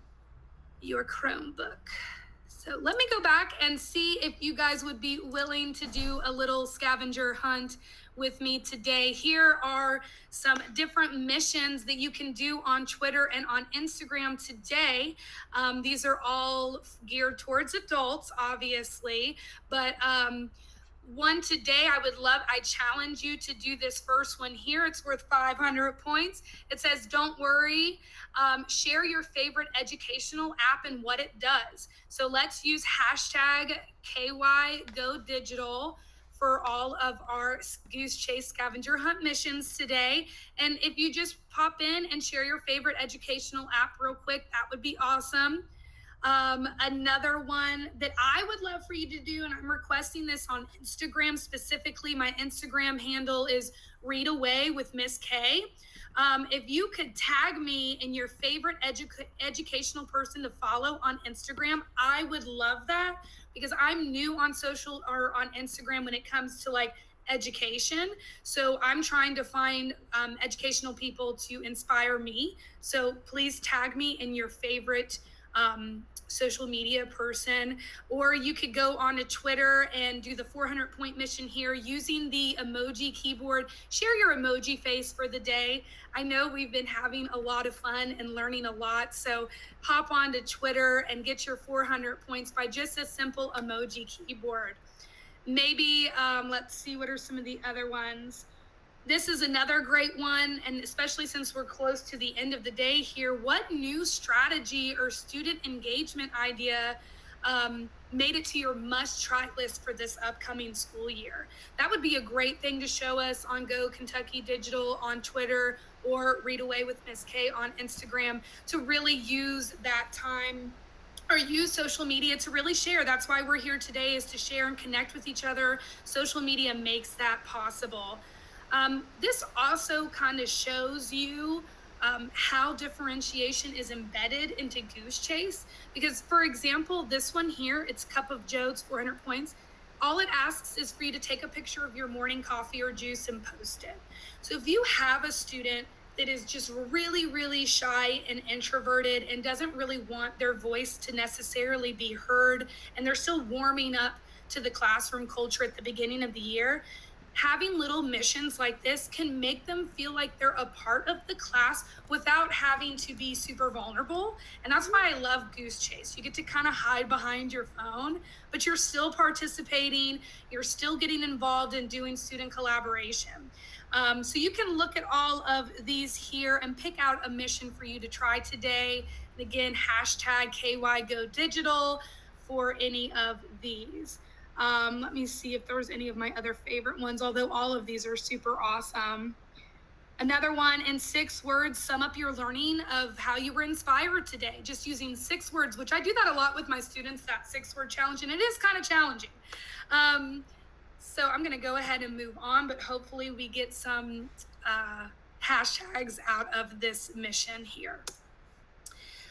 your Chromebook. So let me go back and see if you guys would be willing to do a little scavenger hunt with me today. Here are some different missions that you can do on Twitter and on Instagram today. These are all geared towards adults, obviously, but one today I challenge you to do this first one here. It's worth 500 points. It says, don't worry, share your favorite educational app and what it does. So let's use hashtag KYGoDigital for all of our Goose Chase scavenger hunt missions today. And if you just pop in and share your favorite educational app real quick, that would be awesome. Another one that I would love for you to do, and I'm requesting this on Instagram specifically, my Instagram handle is Read Away with Miss K. If you could tag me in your favorite educational person to follow on Instagram, I would love that, because I'm new on social or on Instagram when it comes to like education. So I'm trying to find educational people to inspire me. So please tag me in your favorite social media person, or you could go on to Twitter and do the 400-point mission here using the emoji keyboard. Share your emoji face for the day. I know we've been having a lot of fun and learning a lot, so hop on to Twitter and get your 400 points by just a simple emoji keyboard. Maybe, let's see, what are some of the other ones? This is another great one, and especially since we're close to the end of the day here, what new strategy or student engagement idea made it to your must-try list for this upcoming school year. That would be a great thing to show us on Go Kentucky Digital on Twitter, or Read Away with Miss K on Instagram, to really use that time, or use social media to really share. That's why we're here today, is to share and connect with each other. Social media makes that possible. This also kind of shows you how differentiation is embedded into Goose Chase. Because, for example, this one here, it's Cup of Joe, it's 400 points. All it asks is for you to take a picture of your morning coffee or juice and post it. So if you have a student that is just really, really shy and introverted and doesn't really want their voice to necessarily be heard, and they're still warming up to the classroom culture at the beginning of the year, having little missions like this can make them feel like they're a part of the class without having to be super vulnerable. And that's why I love Goose Chase. You get to kind of hide behind your phone, but you're still participating, you're still getting involved in doing student collaboration. So you can look at all of these here and pick out a mission for you to try today. And again, hashtag KYGoDigital for any of these. Let me see if there was any of my other favorite ones, although all of these are super awesome. Another one, in 6 words, sum up your learning of how you were inspired today. Just using 6 words, which I do that a lot with my students, that 6-word challenge, and it is kind of challenging. So I'm gonna go ahead and move on, but hopefully we get some hashtags out of this mission here.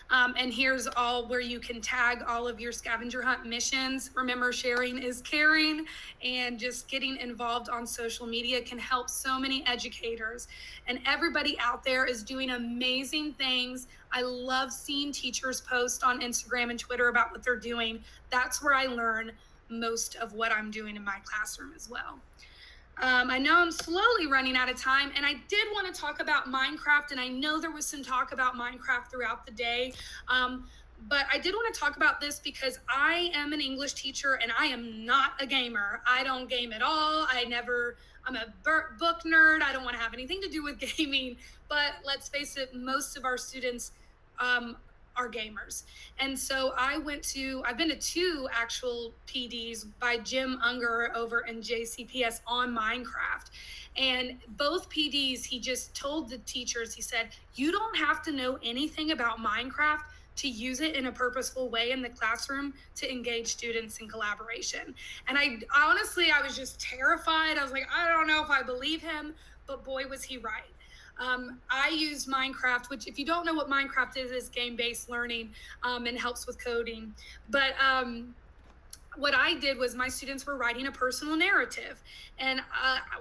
And here's all where you can tag all of your scavenger hunt missions. Remember, sharing is caring, and just getting involved on social media can help so many educators. And everybody out there is doing amazing things. I love seeing teachers post on Instagram and Twitter about what they're doing. That's where I learn most of what I'm doing in my classroom as well. I know I'm slowly running out of time, and I did want to talk about Minecraft, and I know there was some talk about Minecraft throughout the day, but I did want to talk about this because I am an English teacher and I am not a gamer. I don't game at all. I'm a book nerd. I don't want to have anything to do with gaming, but let's face it, most of our students are gamers. And so I've been to 2 actual PDs by Jim Unger over in JCPS on Minecraft. And both PDs, he just told the teachers, he said, you don't have to know anything about Minecraft to use it in a purposeful way in the classroom to engage students in collaboration. And I honestly, I was just terrified. I was like, I don't know if I believe him, but boy, was he right. I use Minecraft, which if you don't know what Minecraft is game-based learning and helps with coding. But what I did was my students were writing a personal narrative. And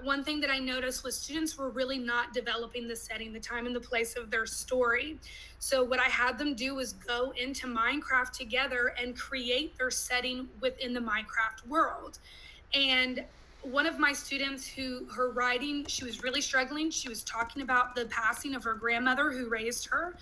one thing that I noticed was students were really not developing the setting, the time and the place of their story. So what I had them do was go into Minecraft together and create their setting within the Minecraft world. And one of my students her writing, she was really struggling. She was talking about the passing of her grandmother who raised her.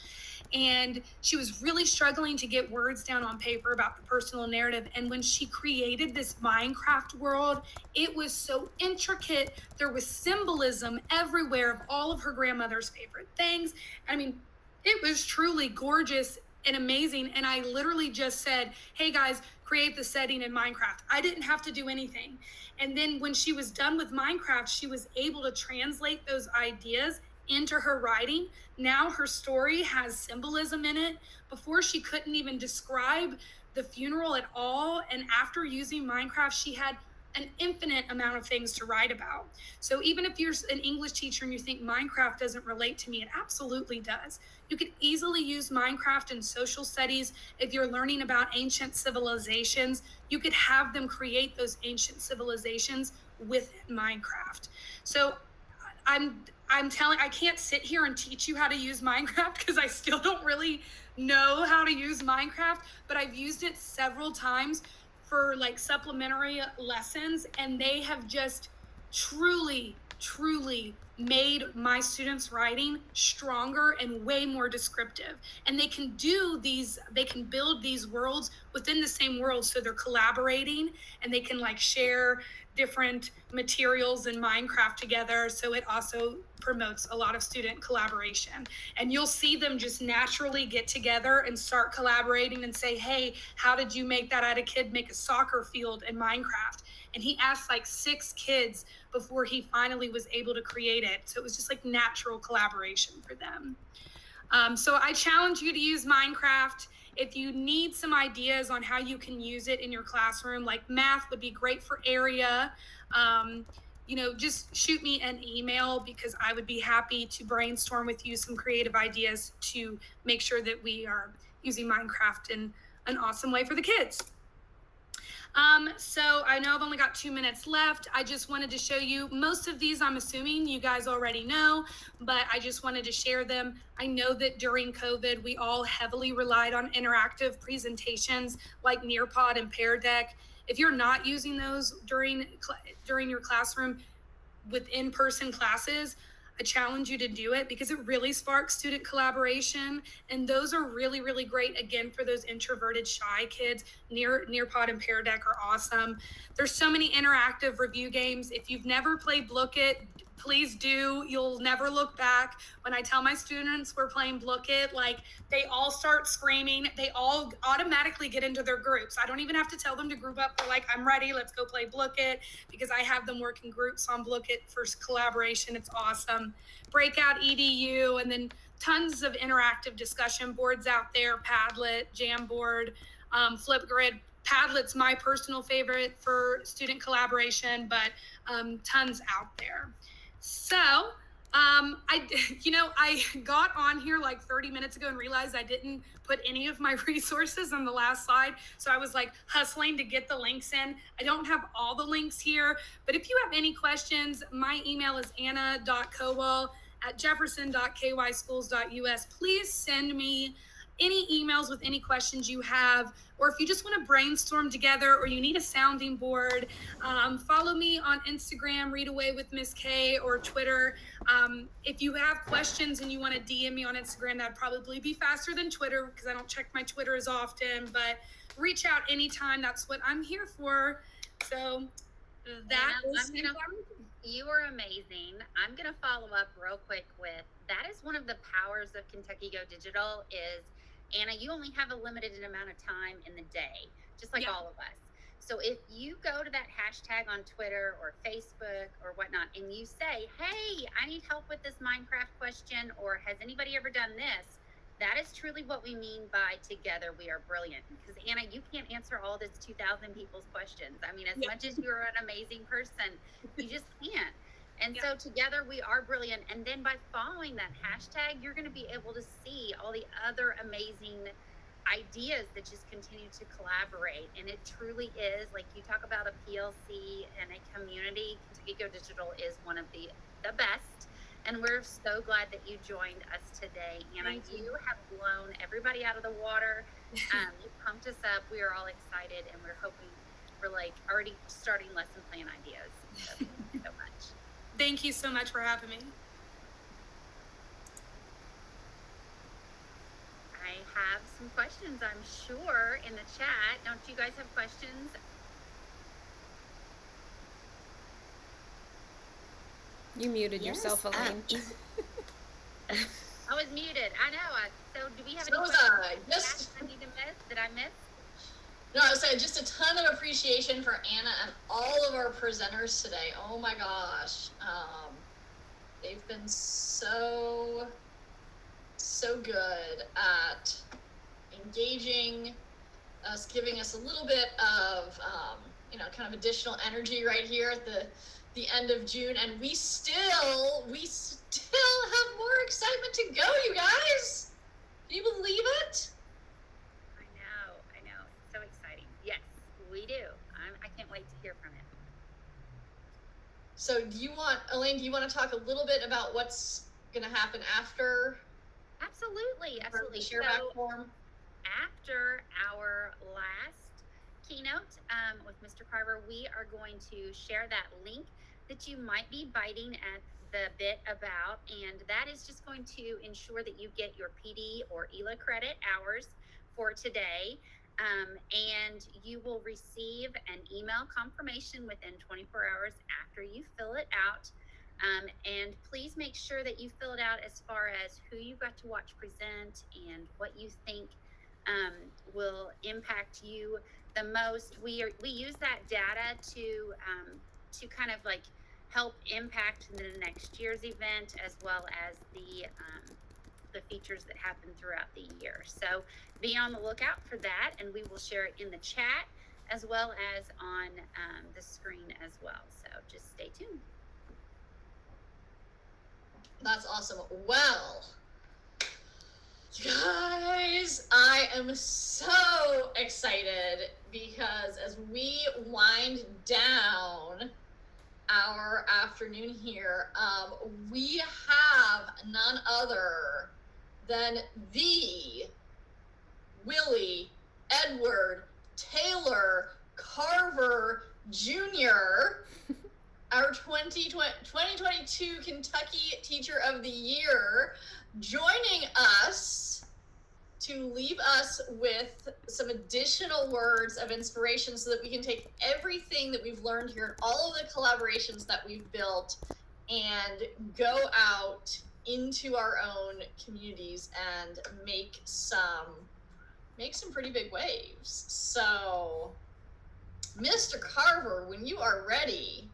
And she was really struggling to get words down on paper about the personal narrative. And when she created this Minecraft world, it was so intricate. There was symbolism everywhere of all of her grandmother's favorite things. I mean, it was truly gorgeous and amazing. And I literally just said, hey guys, create the setting in Minecraft. I didn't have to do anything. And then when she was done with Minecraft, she was able to translate those ideas into her writing. Now her story has symbolism in it. Before, she couldn't even describe the funeral at all. And after using Minecraft, she had an infinite amount of things to write about. So even if you're an English teacher and you think Minecraft doesn't relate to me, it absolutely does. You could easily use Minecraft in social studies. If you're learning about ancient civilizations, you could have them create those ancient civilizations within Minecraft. So I'm telling, I can't sit here and teach you how to use Minecraft because I still don't really know how to use Minecraft, but I've used it several times for like supplementary lessons, and they have just truly made my students' writing stronger and way more descriptive. And they can build these worlds within the same world. So they're collaborating and they can like share different materials in Minecraft together. So it also promotes a lot of student collaboration. And you'll see them just naturally get together and start collaborating and say, hey, how did you make that? I had a kid make a soccer field in Minecraft. And he asked like 6 kids before he finally was able to create it. So it was just like natural collaboration for them. So I challenge you to use Minecraft. If you need some ideas on how you can use it in your classroom, like math would be great for area, just shoot me an email because I would be happy to brainstorm with you some creative ideas to make sure that we are using Minecraft in an awesome way for the kids. So I know I've only got 2 minutes left. I just wanted to show you most of these. I'm assuming you guys already know, but I just wanted to share them. I know that during COVID, we all heavily relied on interactive presentations like Nearpod and Pear Deck. If you're not using those during your classroom with in-person classes, I challenge you to do it because it really sparks student collaboration. And those are really, really great, again, for those introverted, shy kids. Nearpod and Pear Deck are awesome. There's so many interactive review games. If you've never played Blook It, please do. You'll never look back. When I tell my students we're playing Blook It, like they all start screaming. They all automatically get into their groups. I don't even have to tell them to group up. They're like, I'm ready. Let's go play Blook It because I have them work in groups on Blook It for collaboration. It's awesome. Breakout EDU, and then tons of interactive discussion boards out there. Padlet, Jamboard, Flipgrid. Padlet's my personal favorite for student collaboration, but tons out there. So I got on here like 30 minutes ago and realized I didn't put any of my resources on the last slide. So I was like hustling to get the links in. I don't have all the links here, but if you have any questions, my email is anna.kowal@jefferson.kyschools.us. Please send me any emails with any questions you have, or if you just want to brainstorm together or you need a sounding board, follow me on Instagram, Read Away with Miss K, or Twitter. If you have questions and you want to DM me on Instagram, that'd probably be faster than Twitter because I don't check my Twitter as often, but reach out anytime. That's what I'm here for. So you are amazing. I'm going to follow up real quick with, that is one of the powers of Kentucky Go Digital is, Anna, you only have a limited amount of time in the day, just like all of us. So if you go to that hashtag on Twitter or Facebook or whatnot, and you say, hey, I need help with this Minecraft question, or has anybody ever done this? That is truly what we mean by together we are brilliant. Because Anna, you can't answer all this 2,000 people's questions. I mean, as much as you're an amazing person, you just can't. And so together we are brilliant. And then by following that hashtag, you're going to be able to see all the other amazing ideas that just continue to collaborate. And it truly is, like you talk about a PLC and a community, Kentucky Go Digital is one of the best. And we're so glad that you joined us today. Anna, you have blown everybody out of the water. You pumped us up. We are all excited, and we're hoping we're like already starting lesson plan ideas. So thank you so much. Thank you so much for having me. I have some questions, I'm sure, in the chat. Don't you guys have questions? You muted yourself, Elaine. I was muted. I know. So do we have any questions I need to miss? Did I miss? No, I was saying just a ton of appreciation for Anna and all of our presenters today. Oh my gosh. They've been so good at engaging us, giving us a little bit of, kind of additional energy right here at the end of June. And we still have more excitement to go, you guys. Can you believe it? I know. It's so exciting. Yes, we do. I can't wait to hear from it. So Elaine, do you want to talk a little bit about what's going to happen after? Absolutely. Share back form. After our last keynote with Mr. Carver, we are going to share that link that you might be biting at the bit about, and that is just going to ensure that you get your PD or ELA credit hours for today. And you will receive an email confirmation within 24 hours after you fill it out. And please make sure that you fill it out as far as who you got to watch present and what you think will impact you the most. We use that data to kind of like help impact the next year's event, as well as the features that happen throughout the year. So be on the lookout for that, and we will share it in the chat as well as on the screen as well. So just stay tuned. That's awesome. Well, guys, I am so excited because as we wind down our afternoon here, we have none other than the Willie Edward Taylor Carver Jr., our 2022 Kentucky Teacher of the Year, joining us to leave us with some additional words of inspiration so that we can take everything that we've learned here and all of the collaborations that we've built and go out into our own communities and make some pretty big waves. So, Mr. Carver, when you are ready,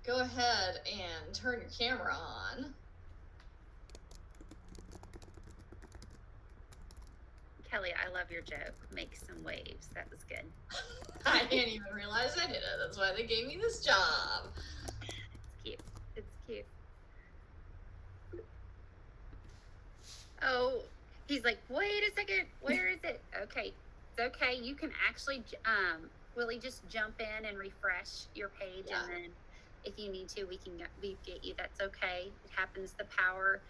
go ahead and turn your camera on. Kelly, I love your joke. Make some waves. That was good. I didn't even realize I did it. That's why they gave me this job. It's cute. It's cute. Oh, he's like, wait a second. Where is it? Okay. It's okay. You can actually, Willie, just jump in and refresh your page. Yeah. And then if you need to, we get you. That's okay. It happens. The power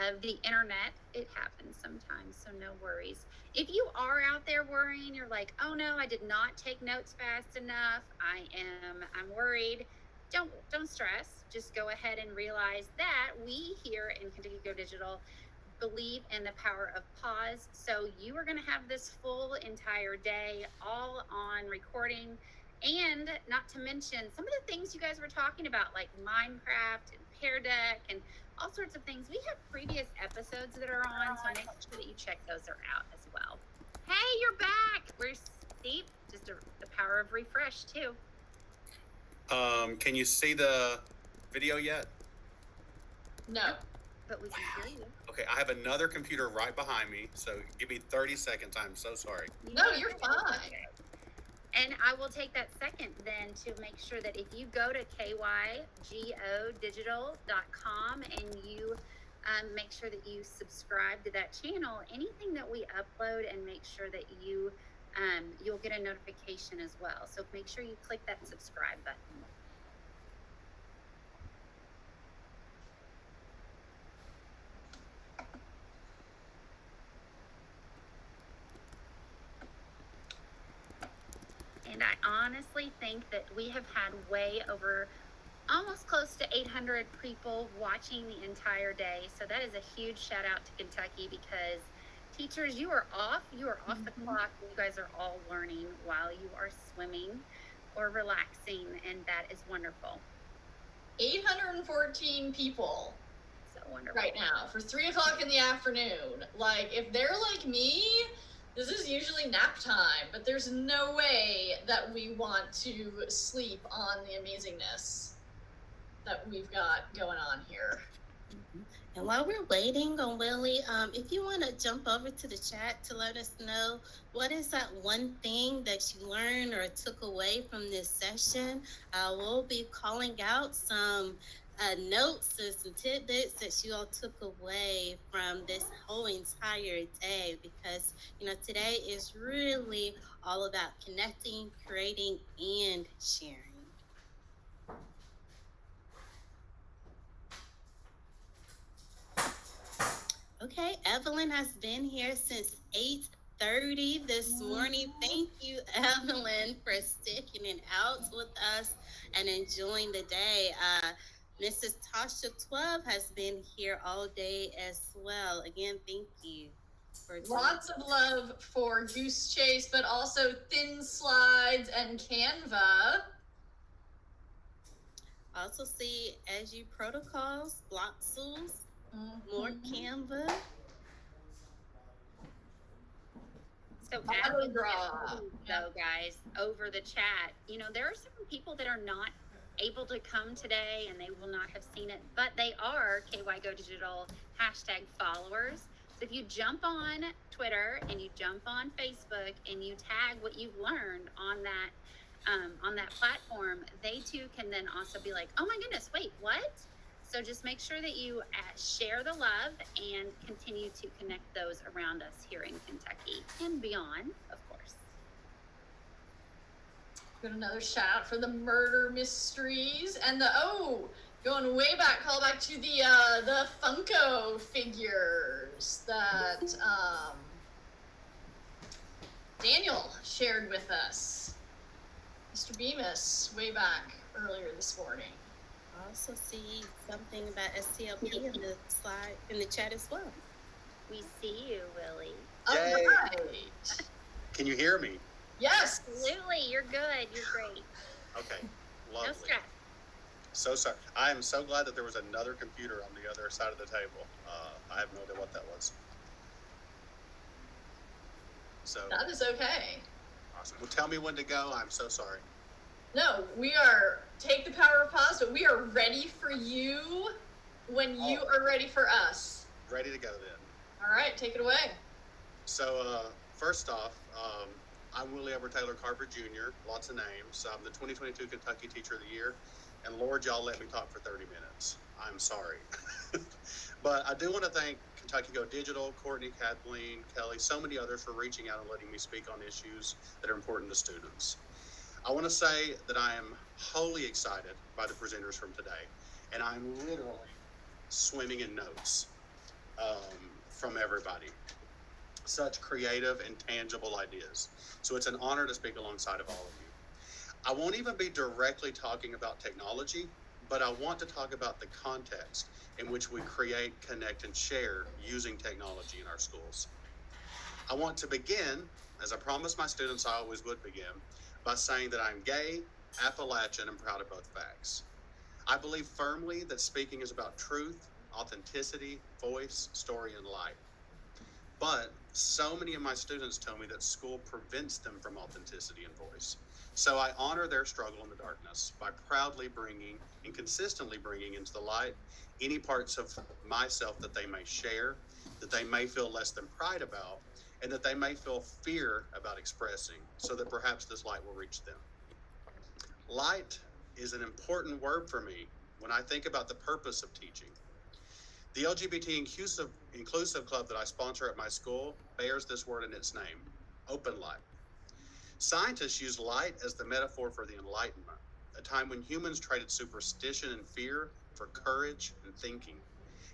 of the internet, it happens sometimes, so no worries. If you are out there worrying, you're like, oh no, I did not take notes fast enough, I'm worried, don't stress. Just go ahead and realize that we here in Kentucky Go Digital believe in the power of pause. So you are going to have this full entire day all on recording, and not to mention some of the things you guys were talking about, like Minecraft and Pear Deck and all sorts of things. We have previous episodes that are on, so make sure that you check those out as well. Hey, you're back. Where's Steve? Just the power of refresh too. Can you see the video yet? No. But we can hear you. Okay, I have another computer right behind me, so give me 30 seconds. I'm so sorry. No, you're fine. And I will take that second then to make sure that if you go to KYGoDigital.com and you make sure that you subscribe to that channel, anything that we upload, and make sure that you'll get a notification as well. So make sure you click that subscribe button. And I honestly think that we have had way over, almost close to 800 people watching the entire day. So that is a huge shout out to Kentucky, because teachers, you are off the clock. You guys are all learning while you are swimming or relaxing, and that is wonderful. 814 people. So wonderful. Right now for 3 o'clock in the afternoon. Like, if they're like me, this is usually nap time, but there's no way that we want to sleep on the amazingness that we've got going on here. And while we're waiting on Willie, if you want to jump over to the chat to let us know what is that one thing that you learned or took away from this session, we'll be calling out some notes and some tidbits that you all took away from this whole entire day, because today is really all about connecting, creating, and sharing. Okay, Evelyn has been here since 8:30 this morning. Thank you, Evelyn, for sticking it out with us and enjoying the day. Mrs. Tasha 12 has been here all day as well. Again, thank you. Lots of love for Goose Chase, but also Thin Slides and Canva. Also see As You Protocols, Bloxels, more Canva. So though, guys, over the chat, there are some people that are not able to come today and they will not have seen it, but they are KYGoDigital #followers. So if you jump on Twitter and you jump on Facebook and you tag what you've learned on that platform, they too can then also be like, oh my goodness, wait, what? So just make sure that you share the love and continue to connect those around us here in Kentucky and beyond, of course. Got another shout out for the murder mysteries and going way back, call back to the Funko figures that Daniel shared with us. Mr. Bemis, way back earlier this morning. I also see something about STLP in the chat as well. We see you, Willie. Yay. All right. Can you hear me? Yes. Absolutely. You're good. You're great. Okay. Lovely. No stress. So sorry. I am so glad that there was another computer on the other side of the table. I have no idea what that was. So that is okay. Awesome. Well, tell me when to go. I'm so sorry. No, take the power of pause, but we are ready for you when you are ready for us. Ready to go then. All right, take it away. So first off, I'm Willie Carver Jr., lots of names. I'm the 2022 Kentucky Teacher of the Year, and Lord, y'all let me talk for 30 minutes. I'm sorry. But I do want to thank KYGoDigital, Courtney, Kathleen, Kelly, so many others for reaching out and letting me speak on issues that are important to students. I want to say that I am wholly excited by the presenters from today, and I'm literally swimming in notes from everybody. Such creative and tangible ideas. So it's an honor to speak alongside of all of you. I won't even be directly talking about technology, but I want to talk about the context in which we create, connect, and share using technology in our schools. I want to begin, as I promised my students I always would begin, by saying that I'm gay, Appalachian, and proud of both facts. I believe firmly that speaking is about truth, authenticity, voice, story, and light. But so many of my students tell me that school prevents them from authenticity and voice. So I honor their struggle in the darkness by proudly bringing and consistently bringing into the light any parts of myself that they may share, that they may feel less than pride about, and that they may feel fear about expressing, so that perhaps this light will reach them. Light is an important word for me when I think about the purpose of teaching. The LGBT inclusive club that I sponsor at my school bears this word in its name, open light. Scientists use light as the metaphor for the Enlightenment, a time when humans traded superstition and fear for courage and thinking,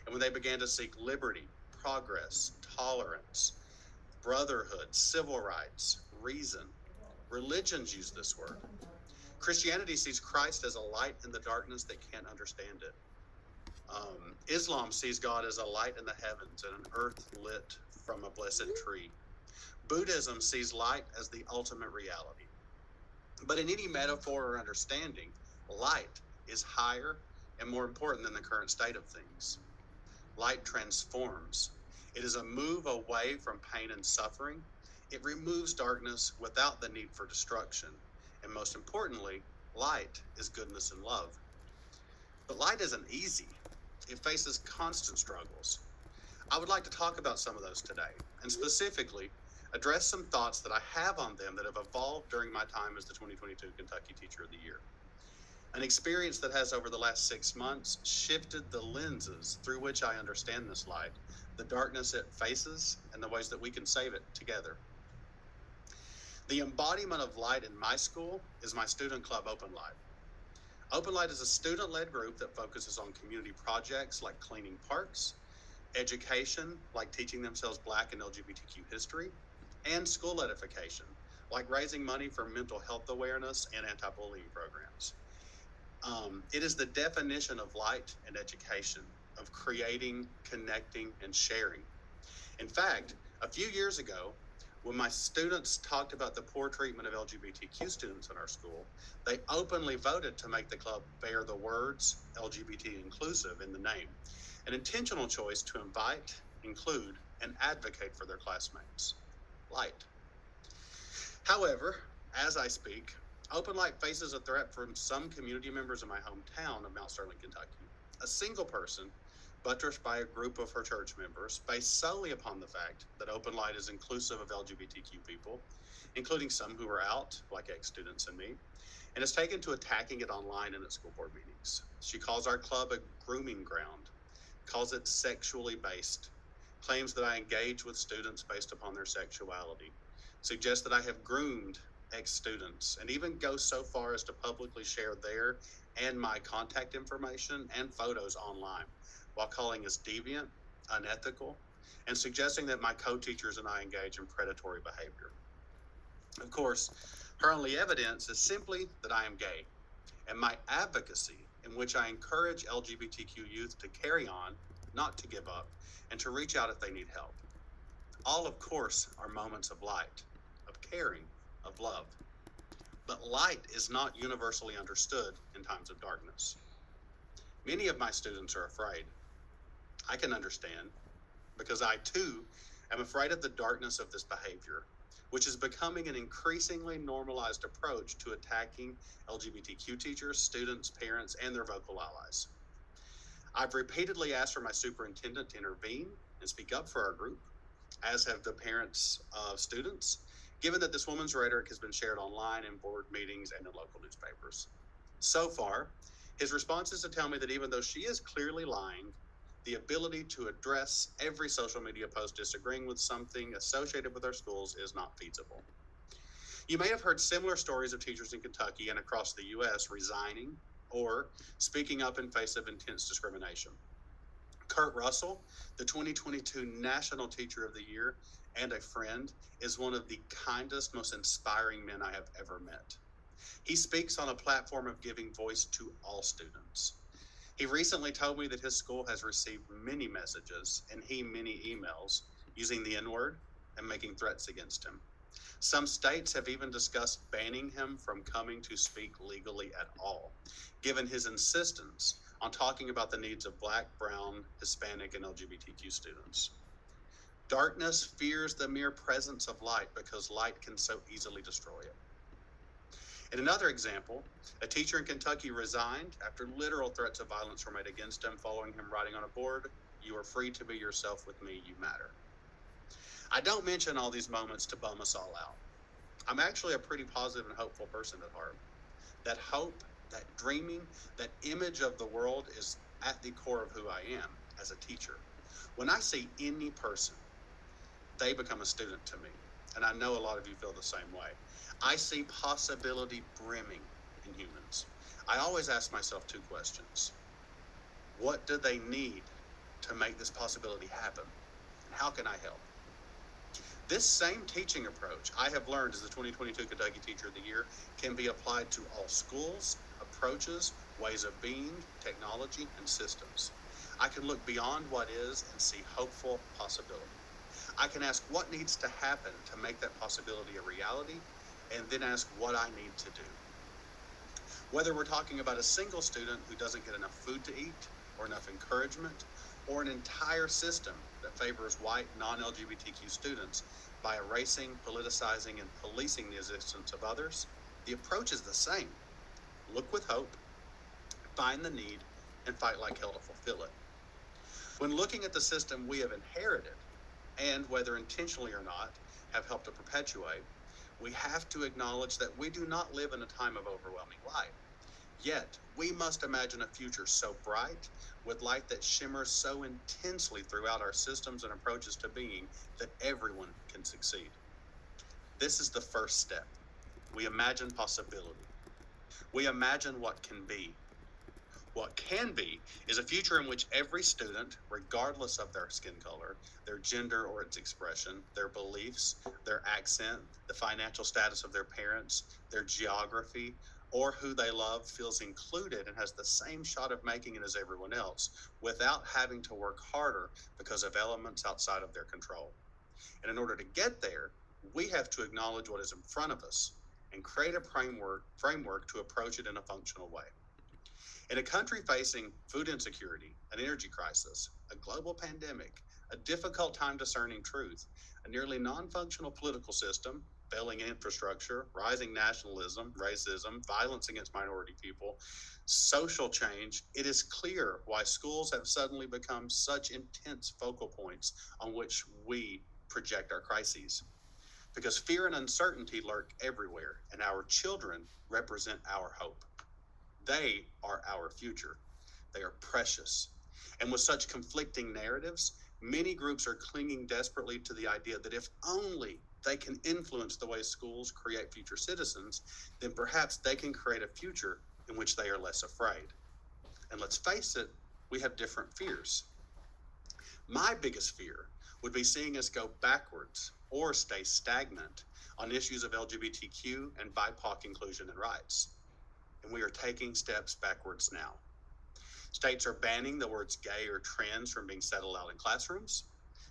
and when they began to seek liberty, progress, tolerance, brotherhood, civil rights, reason. Religions use this word. Christianity sees Christ as a light in the darkness that can't understand it. Islam sees God as a light in the heavens and an earth lit from a blessed tree. Buddhism sees light as the ultimate reality. But in any metaphor or understanding, light is higher and more important than the current state of things. Light transforms. It is a move away from pain and suffering. It removes darkness without the need for destruction. And most importantly, light is goodness and love. But light isn't easy. It faces constant struggles. I would like to talk about some of those today, and specifically address some thoughts that I have on them that have evolved during my time as the 2022 Kentucky Teacher of the Year. An experience that has, over the last 6 months, shifted the lenses through which I understand this light, the darkness it faces, and the ways that we can save it together. The embodiment of light in my school is my student club, Open Light. Open Light is a student-led group that focuses on community projects like cleaning parks, education like teaching themselves Black and LGBTQ history, and school edification like raising money for mental health awareness and anti-bullying programs. It is the definition of light and education, of creating, connecting, and sharing. In fact, a few years ago, when my students talked about the poor treatment of LGBTQ students in our school, they openly voted to make the club bear the words LGBT inclusive in the name, an intentional choice to invite, include, and advocate for their classmates. Light. However, as I speak, Open Light faces a threat from some community members in my hometown of Mount Sterling, Kentucky. A single person, buttressed by a group of her church members, based solely upon the fact that Open Light is inclusive of LGBTQ people, including some who are out, like ex-students and me, and has taken to attacking it online and at school board meetings. She calls our club a grooming ground, calls it sexually based, claims that I engage with students based upon their sexuality, suggests that I have groomed ex-students, and even goes so far as to publicly share their and my contact information and photos online, while calling us deviant, unethical, and suggesting that my co-teachers and I engage in predatory behavior. Of course, her only evidence is simply that I am gay, and my advocacy, in which I encourage LGBTQ youth to carry on, not to give up, and to reach out if they need help. All, of course, are moments of light, of caring, of love. But light is not universally understood in times of darkness. Many of my students are afraid. I can understand, because I too am afraid of the darkness of this behavior, which is becoming an increasingly normalized approach to attacking LGBTQ teachers, students, parents, and their vocal allies. I've repeatedly asked for my superintendent to intervene and speak up for our group, as have the parents of students, given that this woman's rhetoric has been shared online in board meetings and in local newspapers. So far, his response is to tell me that even though she is clearly lying, the ability to address every social media post disagreeing with something associated with our schools is not feasible. You may have heard similar stories of teachers in Kentucky and across the U.S. resigning or speaking up in face of intense discrimination. Kurt Russell, the 2022 National Teacher of the Year and a friend, is one of the kindest, most inspiring men I have ever met. He speaks on a platform of giving voice to all students. He recently told me that his school has received many messages and many emails using the N-word and making threats against him. Some states have even discussed banning him from coming to speak legally at all, given his insistence on talking about the needs of Black, Brown, Hispanic, and LGBTQ students. Darkness fears the mere presence of light because light can so easily destroy it. In another example, a teacher in Kentucky resigned after literal threats of violence were made against him following him writing on a board, "You are free to be yourself with me, you matter." I don't mention all these moments to bum us all out. I'm actually a pretty positive and hopeful person at heart. That hope, that dreaming, that image of the world is at the core of who I am as a teacher. When I see any person, they become a student to me. And I know a lot of you feel the same way. I see possibility brimming in humans. I always ask myself two questions. What do they need to make this possibility happen? And how can I help? This same teaching approach I have learned as the 2022 Kentucky Teacher of the Year can be applied to all schools, approaches, ways of being, technology, and systems. I can look beyond what is and see hopeful possibility. I can ask what needs to happen to make that possibility a reality, and then ask what I need to do. Whether we're talking about a single student who doesn't get enough food to eat, or enough encouragement, or an entire system that favors white non-LGBTQ students by erasing, politicizing, and policing the existence of others, the approach is the same. Look with hope, find the need, and fight like hell to fulfill it. When looking at the system we have inherited, and whether intentionally or not, have helped to perpetuate, we have to acknowledge that we do not live in a time of overwhelming light. Yet, we must imagine a future so bright, with light that shimmers so intensely throughout our systems and approaches to being, that everyone can succeed. This is the first step. We imagine possibility. We imagine what can be. What can be is a future in which every student, regardless of their skin color, their gender or its expression, their beliefs, their accent, the financial status of their parents, their geography, or who they love feels included and has the same shot of making it as everyone else without having to work harder because of elements outside of their control. And in order to get there, we have to acknowledge what is in front of us and create a framework to approach it in a functional way. In a country facing food insecurity, an energy crisis, a global pandemic, a difficult time discerning truth, a nearly non-functional political system, failing infrastructure, rising nationalism, racism, violence against minority people, social change, it is clear why schools have suddenly become such intense focal points on which we project our crises. Because fear and uncertainty lurk everywhere, and our children represent our hope. They are our future. They are precious. And with such conflicting narratives, many groups are clinging desperately to the idea that if only they can influence the way schools create future citizens, then perhaps they can create a future in which they are less afraid. And let's face it, we have different fears. My biggest fear would be seeing us go backwards or stay stagnant on issues of LGBTQ and BIPOC inclusion and rights. And we are taking steps backwards now. States are banning the words gay or trans from being said aloud in classrooms.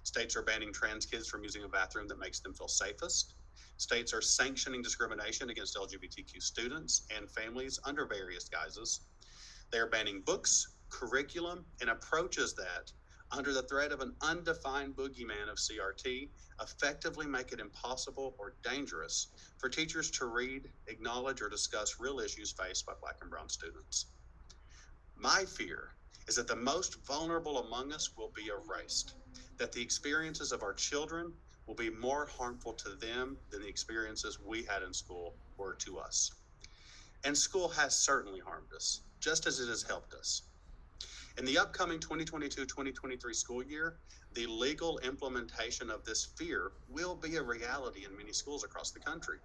States are banning trans kids from using a bathroom that makes them feel safest. States are sanctioning discrimination against LGBTQ students and families under various guises. They are banning books, curriculum, and approaches that, under the threat of an undefined boogeyman of CRT, effectively make it impossible or dangerous for teachers to read, acknowledge, or discuss real issues faced by Black and Brown students. My fear is that the most vulnerable among us will be erased, that the experiences of our children will be more harmful to them than the experiences we had in school were to us. And school has certainly harmed us, just as it has helped us. In the upcoming 2022-2023 school year, the legal implementation of this fear will be a reality in many schools across the country.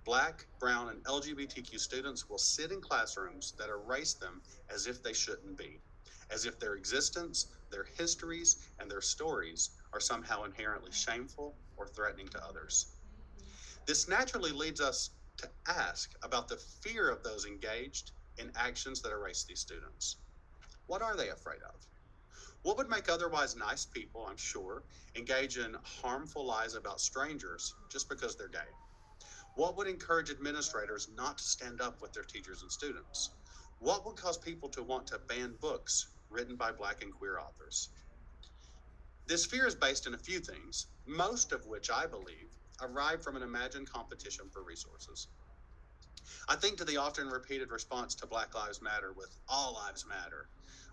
Black, brown, and LGBTQ students will sit in classrooms that erase them as if they shouldn't be, as if their existence, their histories, and their stories are somehow inherently shameful or threatening to others. This naturally leads us to ask about the fear of those engaged in actions that erase these students. What are they afraid of? What would make otherwise nice people, I'm sure, engage in harmful lies about strangers just because they're gay? What would encourage administrators not to stand up with their teachers and students? What would cause people to want to ban books written by Black and queer authors? This fear is based in a few things, most of which I believe arrive from an imagined competition for resources. I think to the often repeated response to Black Lives Matter with All Lives Matter,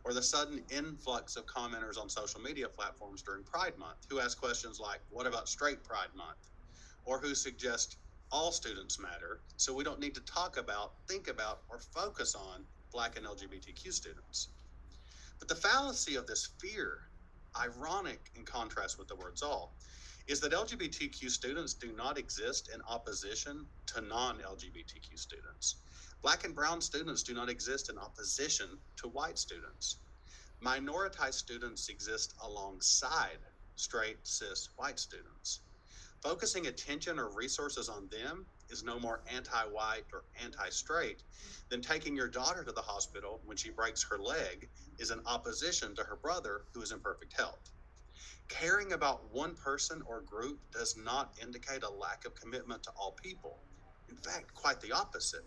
or the sudden influx of commenters on social media platforms during Pride Month who ask questions like, what about Straight Pride Month? Or who suggest all students matter, so we don't need to talk about, think about, or focus on Black and LGBTQ students. But the fallacy of this fear, ironic in contrast with the words all, is that LGBTQ students do not exist in opposition to non-LGBTQ students. Black and brown students do not exist in opposition to white students. Minoritized students exist alongside straight, cis, white students. Focusing attention or resources on them is no more anti-white or anti-straight than taking your daughter to the hospital when she breaks her leg is in opposition to her brother who is in perfect health. Caring about one person or group does not indicate a lack of commitment to all people. In fact, quite the opposite.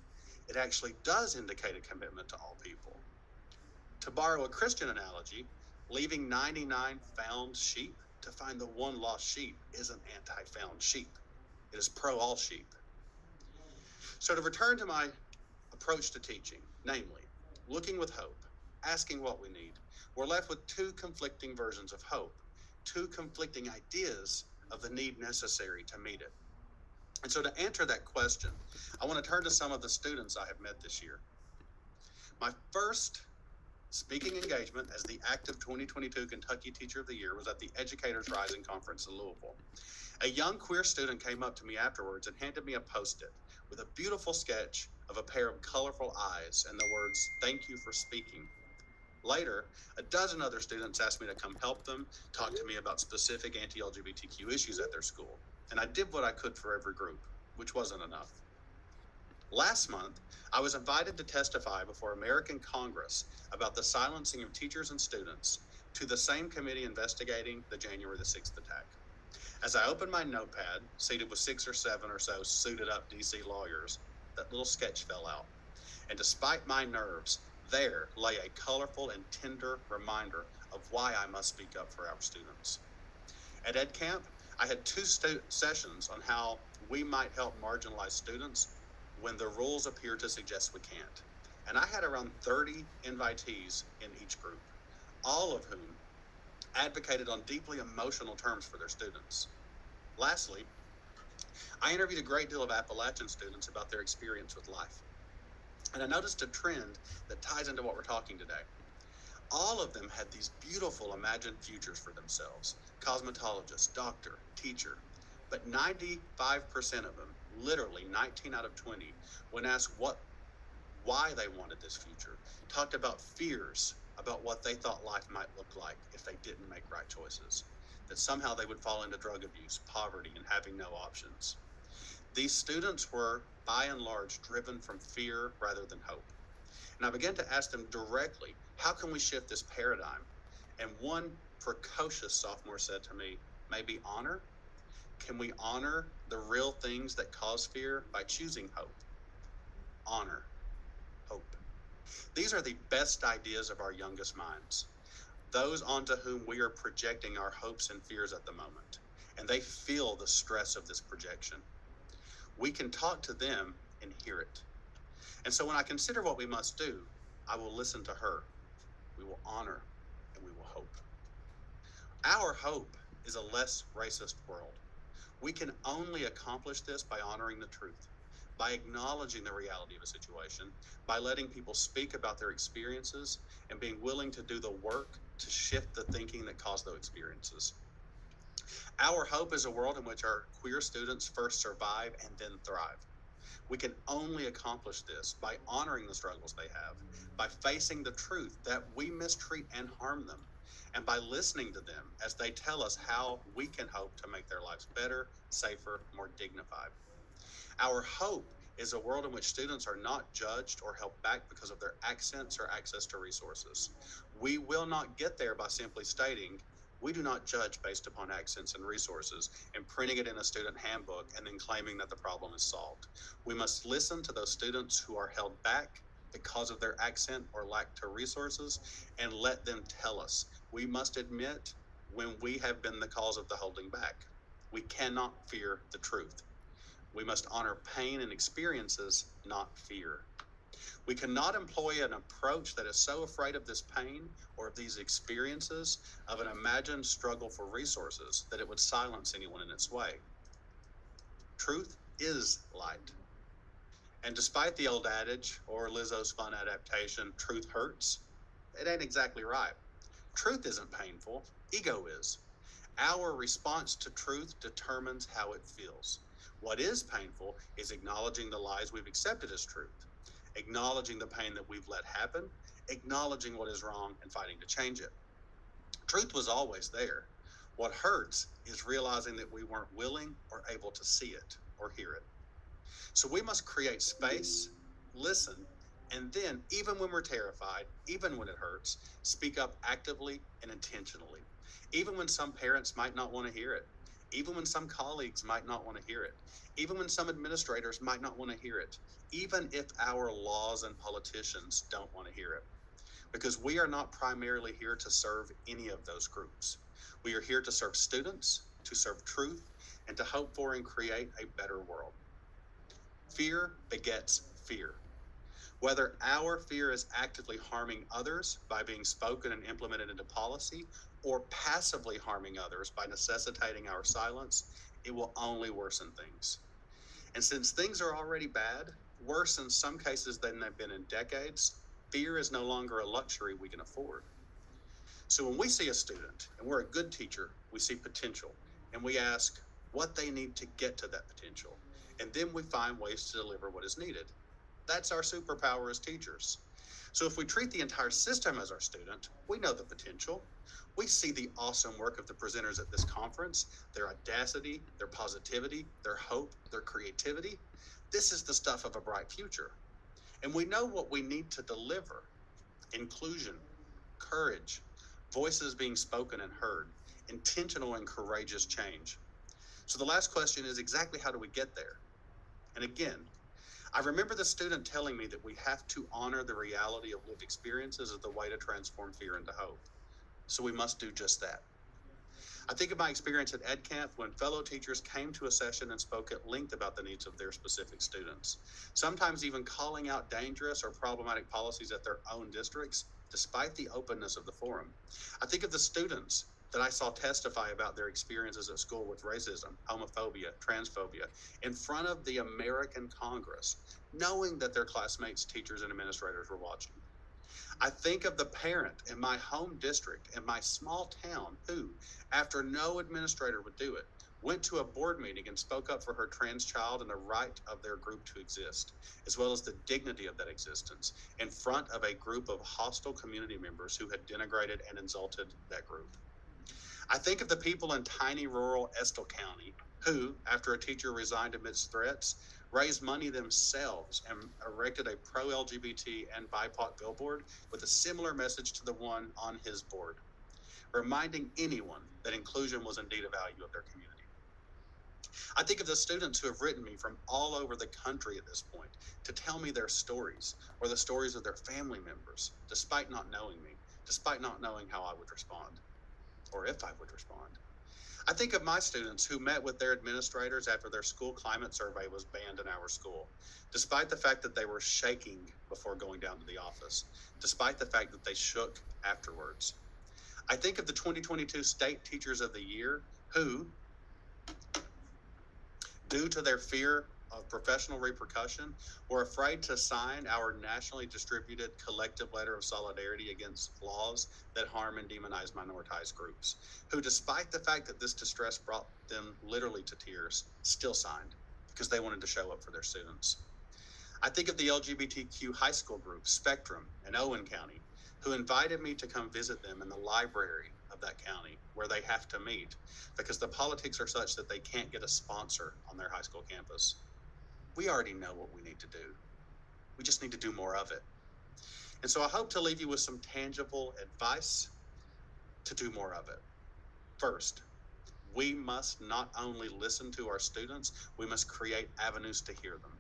It actually does indicate a commitment to all people. To borrow a Christian analogy, leaving 99 found sheep to find the one lost sheep isn't anti-found sheep. It is pro-all sheep. So to return to my approach to teaching, namely, looking with hope, asking what we need, we're left with two conflicting versions of hope, two conflicting ideas of the need necessary to meet it. And so to answer that question, I want to turn to some of the students I have met this year. My first speaking engagement as the active 2022 Kentucky Teacher of the Year was at the Educators Rising Conference in Louisville. A young queer student came up to me afterwards and handed me a Post-it with a beautiful sketch of a pair of colorful eyes and the words, "Thank you for speaking." Later, a dozen other students asked me to come help them, talk to me about specific anti-LGBTQ issues at their school. And I did what I could for every group, which wasn't enough. Last month, I was invited to testify before American Congress about the silencing of teachers and students to the same committee investigating the January the 6th attack. As I opened my notepad, seated with 6 or 7 or so suited up DC lawyers, that little sketch fell out. And despite my nerves, there lay a colorful and tender reminder of why I must speak up for our students. At Ed Camp, I had 2 sessions on how we might help marginalized students when the rules appear to suggest we can't. And I had around 30 invitees in each group, all of whom advocated on deeply emotional terms for their students. Lastly, I interviewed a great deal of Appalachian students about their experience with life. And I noticed a trend that ties into what we're talking today. All of them had these beautiful imagined futures for themselves: cosmetologist, doctor, teacher. But 95% of them, literally 19 out of 20, when asked why they wanted this future, talked about fears about what they thought life might look like if they didn't make right choices, that somehow they would fall into drug abuse, poverty, and having no options. These students were, by and large, driven from fear rather than hope. And I began to ask them directly, how can we shift this paradigm? And one precocious sophomore said to me, maybe honor? Can we honor the real things that cause fear by choosing hope? Honor, hope. These are the best ideas of our youngest minds, those onto whom we are projecting our hopes and fears at the moment, and they feel the stress of this projection. We can talk to them and hear it. And so when I consider what we must do, I will listen to her. We will honor and we will hope. Our hope is a less racist world. We can only accomplish this by honoring the truth, by acknowledging the reality of a situation, by letting people speak about their experiences, and being willing to do the work to shift the thinking that caused those experiences. Our hope is a world in which our queer students first survive and then thrive. We can only accomplish this by honoring the struggles they have, by facing the truth that we mistreat and harm them, and by listening to them as they tell us how we can hope to make their lives better, safer, more dignified. Our hope is a world in which students are not judged or held back because of their accents or access to resources. We will not get there by simply stating, we do not judge based upon accents and resources, and printing it in a student handbook and then claiming that the problem is solved. We must listen to those students who are held back because of their accent or lack to resources and let them tell us. We must admit when we have been the cause of the holding back. We cannot fear the truth. We must honor pain and experiences, not fear. We cannot employ an approach that is so afraid of this pain or of these experiences of an imagined struggle for resources that it would silence anyone in its way. Truth is light. And despite the old adage, or Lizzo's fun adaptation, truth hurts, it ain't exactly right. Truth isn't painful, ego is. Our response to truth determines how it feels. What is painful is acknowledging the lies we've accepted as truth, acknowledging the pain that we've let happen, acknowledging what is wrong and fighting to change it. Truth was always there. What hurts is realizing that we weren't willing or able to see it or hear it. So we must create space, listen, and then, even when we're terrified, even when it hurts, speak up actively and intentionally. Even when some parents might not want to hear it, even when some colleagues might not want to hear it, even when some administrators might not want to hear it, even if our laws and politicians don't want to hear it. Because we are not primarily here to serve any of those groups. We are here to serve students, to serve truth, and to hope for and create a better world. Fear begets fear. Whether our fear is actively harming others by being spoken and implemented into policy, or passively harming others by necessitating our silence, it will only worsen things. And since things are already bad, worse in some cases than they've been in decades, fear is no longer a luxury we can afford. So when we see a student and we're a good teacher, we see potential and we ask what they need to get to that potential. And then we find ways to deliver what is needed. That's our superpower as teachers. So if we treat the entire system as our student, we know the potential. We see the awesome work of the presenters at this conference, their audacity, their positivity, their hope, their creativity. This is the stuff of a bright future. And we know what we need to deliver: inclusion, courage, voices being spoken and heard, intentional and courageous change. So the last question is exactly how do we get there? And again, I remember the student telling me that we have to honor the reality of lived experiences as the way to transform fear into hope. So we must do just that. I think of my experience at Ed Camp when fellow teachers came to a session and spoke at length about the needs of their specific students, sometimes even calling out dangerous or problematic policies at their own districts, despite the openness of the forum. I think of the students that I saw testify about their experiences at school with racism, homophobia, transphobia, in front of the American Congress, knowing that their classmates, teachers, and administrators were watching. I think of the parent in my home district in my small town who, after no administrator would do it, went to a board meeting and spoke up for her trans child and the right of their group to exist, as well as the dignity of that existence, in front of a group of hostile community members who had denigrated and insulted that group. I think of the people in tiny rural Estill County who, after a teacher resigned amidst threats, raised money themselves and erected a pro-LGBT and BIPOC billboard with a similar message to the one on his board, reminding anyone that inclusion was indeed a value of their community. I think of the students who have written me from all over the country at this point to tell me their stories or the stories of their family members, despite not knowing me, despite not knowing how I would respond or if I would respond. I think of my students who met with their administrators after their school climate survey was banned in our school, despite the fact that they were shaking before going down to the office, despite the fact that they shook afterwards. I think of the 2022 State Teachers of the Year who, due to their fear of professional repercussion, were afraid to sign our nationally distributed collective letter of solidarity against laws that harm and demonize minoritized groups, who, despite the fact that this distress brought them literally to tears, still signed because they wanted to show up for their students. I think of the LGBTQ high school groups, Spectrum and Owen County, who invited me to come visit them in the library of that county where they have to meet because the politics are such that they can't get a sponsor on their high school campus. We already know what we need to do. We just need to do more of it. And so I hope to leave you with some tangible advice to do more of it. First, we must not only listen to our students, we must create avenues to hear them.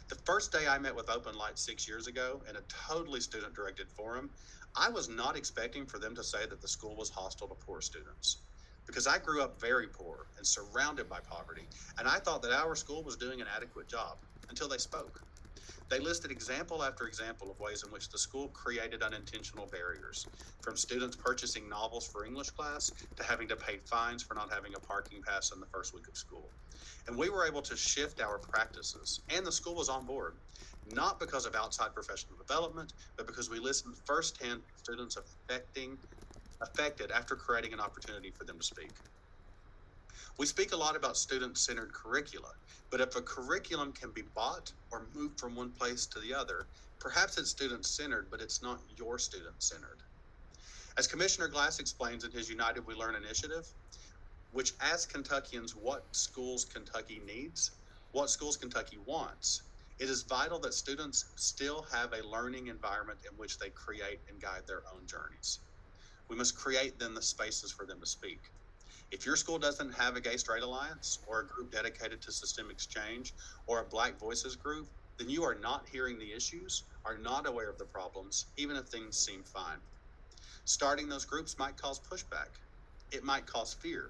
The first day I met with Open Light 6 years ago in a totally student-directed forum, I was not expecting for them to say that the school was hostile to poor students, because I grew up very poor and surrounded by poverty, and I thought that our school was doing an adequate job until they spoke. They listed example after example of ways in which the school created unintentional barriers, from students purchasing novels for English class to having to pay fines for not having a parking pass in the first week of school. And we were able to shift our practices, and the school was on board, not because of outside professional development, but because we listened firsthand to students affected after creating an opportunity for them to speak. We speak a lot about student-centered curricula, but if a curriculum can be bought or moved from one place to the other, perhaps it's student-centered, but it's not your student-centered. As Commissioner Glass explains in his United We Learn initiative, which asks Kentuckians what schools Kentucky needs, what schools Kentucky wants, it is vital that students still have a learning environment in which they create and guide their own journeys. We must create then the spaces for them to speak. If your school doesn't have a Gay-Straight Alliance or a group dedicated to systemic change or a Black Voices group, then you are not hearing the issues, are not aware of the problems, even if things seem fine. Starting those groups might cause pushback. It might cause fear.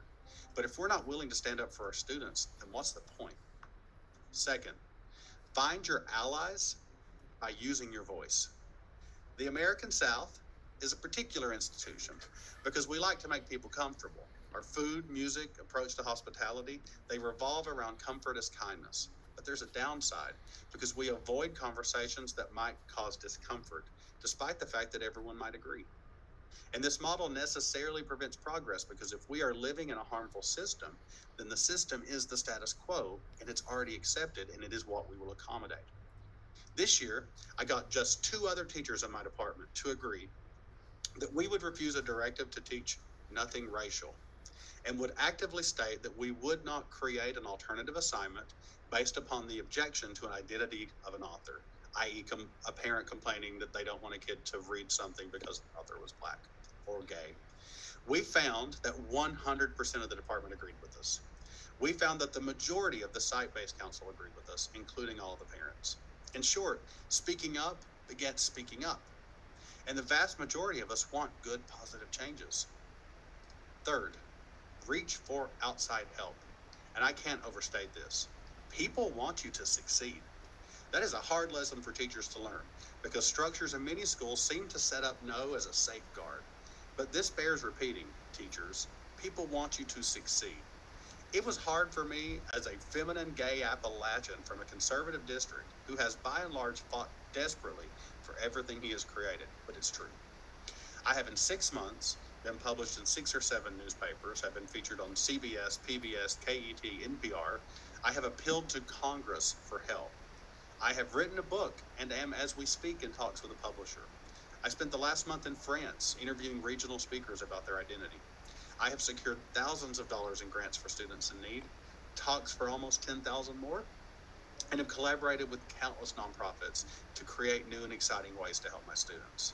But if we're not willing to stand up for our students, then what's the point? Second, find your allies by using your voice. The American South is a particular institution because we like to make people comfortable. Our food, music, approach to hospitality, they revolve around comfort as kindness. But there's a downside because we avoid conversations that might cause discomfort, despite the fact that everyone might agree. And this model necessarily prevents progress because if we are living in a harmful system, then the system is the status quo and it's already accepted and it is what we will accommodate. This year, I got just 2 other teachers in my department to agree that we would refuse a directive to teach nothing racial and would actively state that we would not create an alternative assignment, based upon the objection to an identity of an author, i.e. a parent complaining that they don't want a kid to read something because the author was Black or gay. We found that 100% of the department agreed with us. We found that the majority of the site-based council agreed with us, including all of the parents. In short, speaking up begets speaking up. And the vast majority of us want good, positive changes. Third, reach for outside help. And I can't overstate this. People want you to succeed. That is a hard lesson for teachers to learn, because structures in many schools seem to set up no as a safeguard. But this bears repeating, teachers. People want you to succeed. It was hard for me as a feminine gay Appalachian from a conservative district who has by and large fought desperately for everything he has created, but it's true. I have in 6 months been published in 6 or 7 newspapers, have been featured on CBS, PBS, KET, NPR. I have appealed to Congress for help. I have written a book and am, as we speak, in talks with a publisher. I spent the last month in France interviewing regional speakers about their identity. I have secured thousands of dollars in grants for students in need, talks for almost 10,000 more, and have collaborated with countless nonprofits to create new and exciting ways to help my students.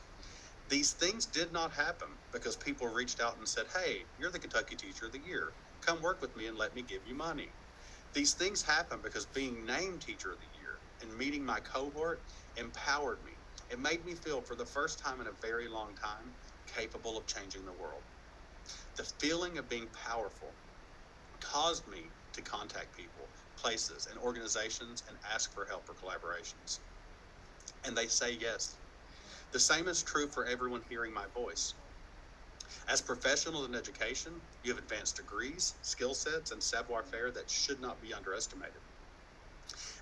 These things did not happen because people reached out and said, hey, you're the Kentucky Teacher of the Year. Come work with me and let me give you money. These things happened because being named Teacher of the Year and meeting my cohort empowered me. It made me feel, for the first time in a very long time, capable of changing the world. The feeling of being powerful caused me to contact people, places, and organizations and ask for help or collaborations. And they say yes. The same is true for everyone hearing my voice. As professionals in education, you have advanced degrees, skill sets, and savoir-faire that should not be underestimated.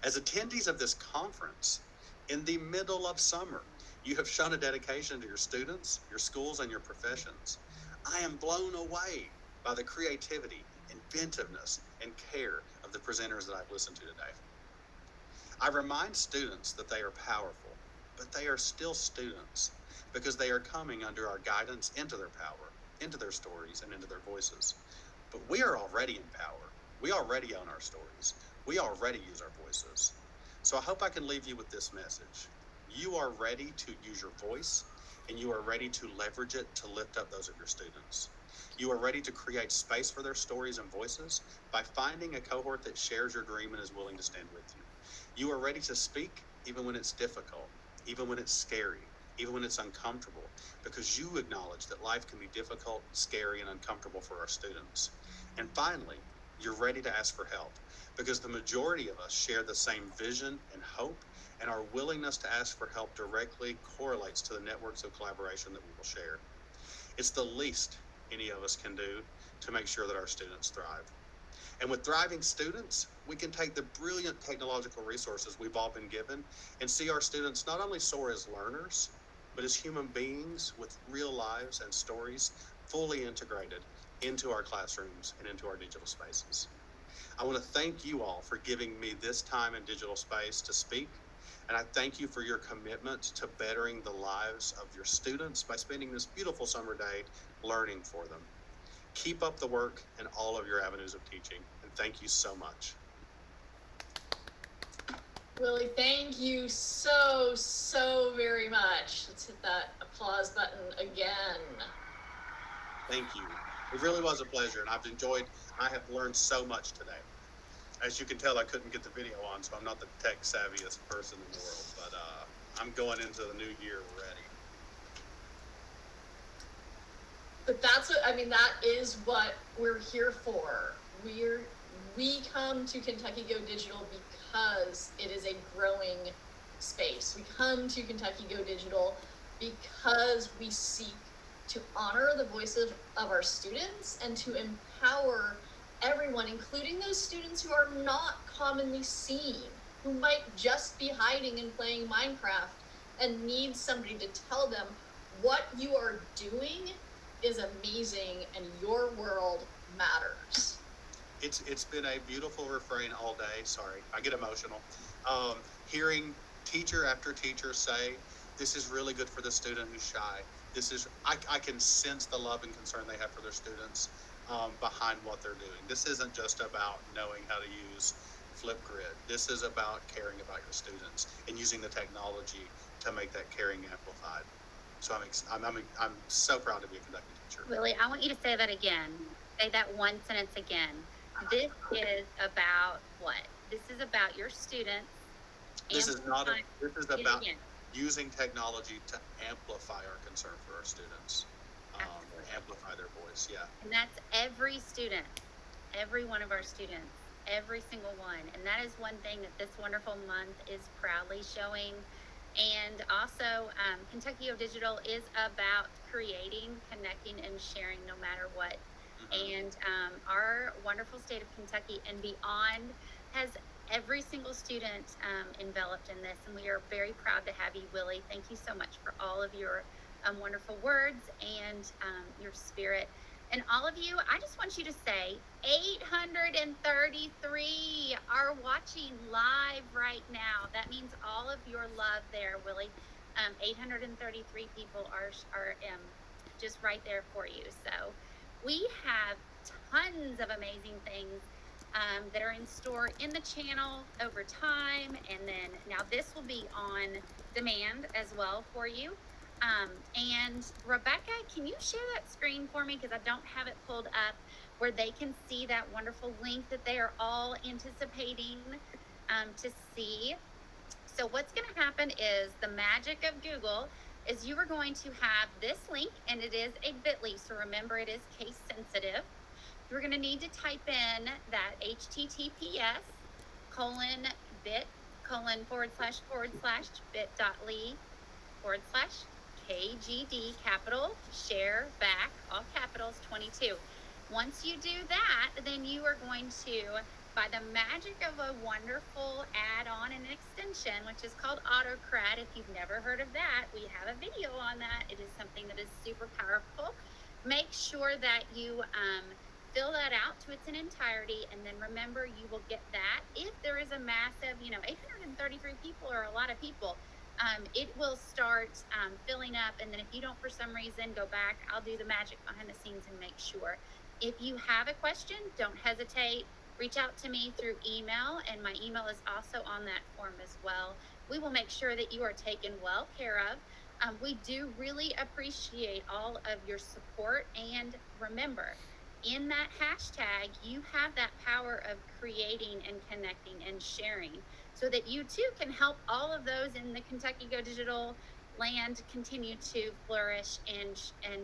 As attendees of this conference, in the middle of summer, you have shown a dedication to your students, your schools, and your professions. I am blown away by the creativity, inventiveness, and care of the presenters that I've listened to today. I remind students that they are powerful, but they are still students because they are coming under our guidance into their power, into their stories, and into their voices. But we are already in power. We already own our stories. We already use our voices. So I hope I can leave you with this message. You are ready to use your voice, and you are ready to leverage it to lift up those of your students. You are ready to create space for their stories and voices by finding a cohort that shares your dream and is willing to stand with you. You are ready to speak even when it's difficult, even when it's scary, even when it's uncomfortable, because you acknowledge that life can be difficult, scary, and uncomfortable for our students. And finally, you're ready to ask for help, because the majority of us share the same vision and hope, and our willingness to ask for help directly correlates to the networks of collaboration that we will share. It's the least any of us can do to make sure that our students thrive. And with thriving students, we can take the brilliant technological resources we've all been given and see our students not only soar as learners, but as human beings with real lives and stories fully integrated into our classrooms and into our digital spaces. I want to thank you all for giving me this time in digital space to speak. And I thank you for your commitment to bettering the lives of your students by spending this beautiful summer day learning for them. Keep up the work in all of your avenues of teaching, and thank you so much. Willie, thank you so very much. Let's hit that applause button again. Thank you. It really was a pleasure, and I have learned so much today. As you can tell, I couldn't get the video on, so I'm not the tech savviest person in the world, but I'm going into the new year ready. But that is what we're here for. We come to Kentucky Go Digital because it is a growing space. We come to Kentucky Go Digital because we seek to honor the voices of our students and to empower everyone, including those students who are not commonly seen, who might just be hiding and playing Minecraft and need somebody to tell them what you are doing is amazing and your world matters. It's been a beautiful refrain all day. Sorry, I get emotional. Hearing teacher after teacher say, this is really good for the student who's shy. I can sense the love and concern they have for their students behind what they're doing. This isn't just about knowing how to use Flipgrid. This is about caring about your students and using the technology to make that caring amplified. So I'm so proud to be a Kentucky teacher. Willie, I want you to say that again. Say that one sentence again. This is about what? This is about your students. This is about using technology to amplify our concern for our students, amplify their voice. Yeah. And that's every student, every one of our students, every single one. And that is one thing that this wonderful month is proudly showing. And also, KYGoDigital is about creating, connecting, and sharing no matter what. And our wonderful state of Kentucky and beyond has every single student enveloped in this, and we are very proud to have you, Willie. Thank you so much for all of your wonderful words and your spirit. And all of you, I just want you to say 833 are watching live right now. That means all of your love there, Willie. 833 people are just right there for you. So we have tons of amazing things that are in store in the channel over time, and then now this will be on demand as well for you. And Rebecca, can you share that screen for me, because I don't have it pulled up, where they can see that wonderful link that they are all anticipating to see. So what's going to happen is the magic of Google is you are going to have this link, and it is a bit.ly, so remember it is case sensitive. You're going to need to type in that https://bit.ly/KGD capital share back all capitals 22. Once you do that, then you are going to, by the magic of a wonderful add-on and extension, which is called AutoCrad. If you've never heard of that, we have a video on that. It is something that is super powerful. Make sure that you fill that out to its entirety, and then remember you will get that. If there is a massive, 833 people are a lot of people, it will start filling up, and then if you don't for some reason go back, I'll do the magic behind the scenes and make sure. If you have a question, don't hesitate. Reach out to me through email, and my email is also on that form as well. We will make sure that you are taken well care of. We do really appreciate all of your support, and remember, in that hashtag, you have that power of creating and connecting and sharing so that you too can help all of those in the KYGoDigital land continue to flourish, and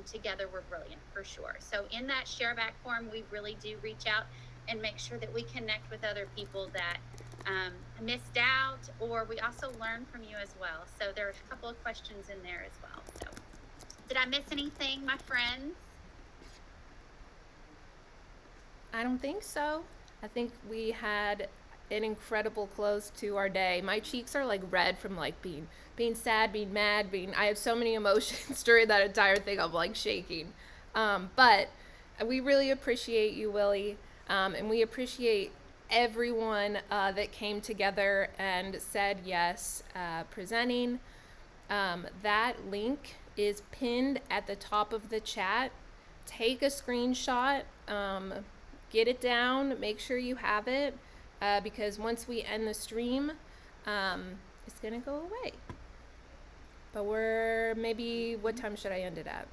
together we're brilliant for sure. So in that share back form, we really do reach out and make sure that we connect with other people that missed out, or we also learn from you as well. So there are a couple of questions in there as well. So did I miss anything, my friends? I don't think so. I think we had an incredible close to our day. My cheeks are like red from like being sad, being mad, I have so many emotions during that entire thing. I'm like shaking. But we really appreciate you, Willie. And we appreciate everyone that came together and said yes, presenting. That link is pinned at the top of the chat. Take a screenshot. Get it down, make sure you have it, because once we end the stream, it's gonna go away. But what time should I end it at?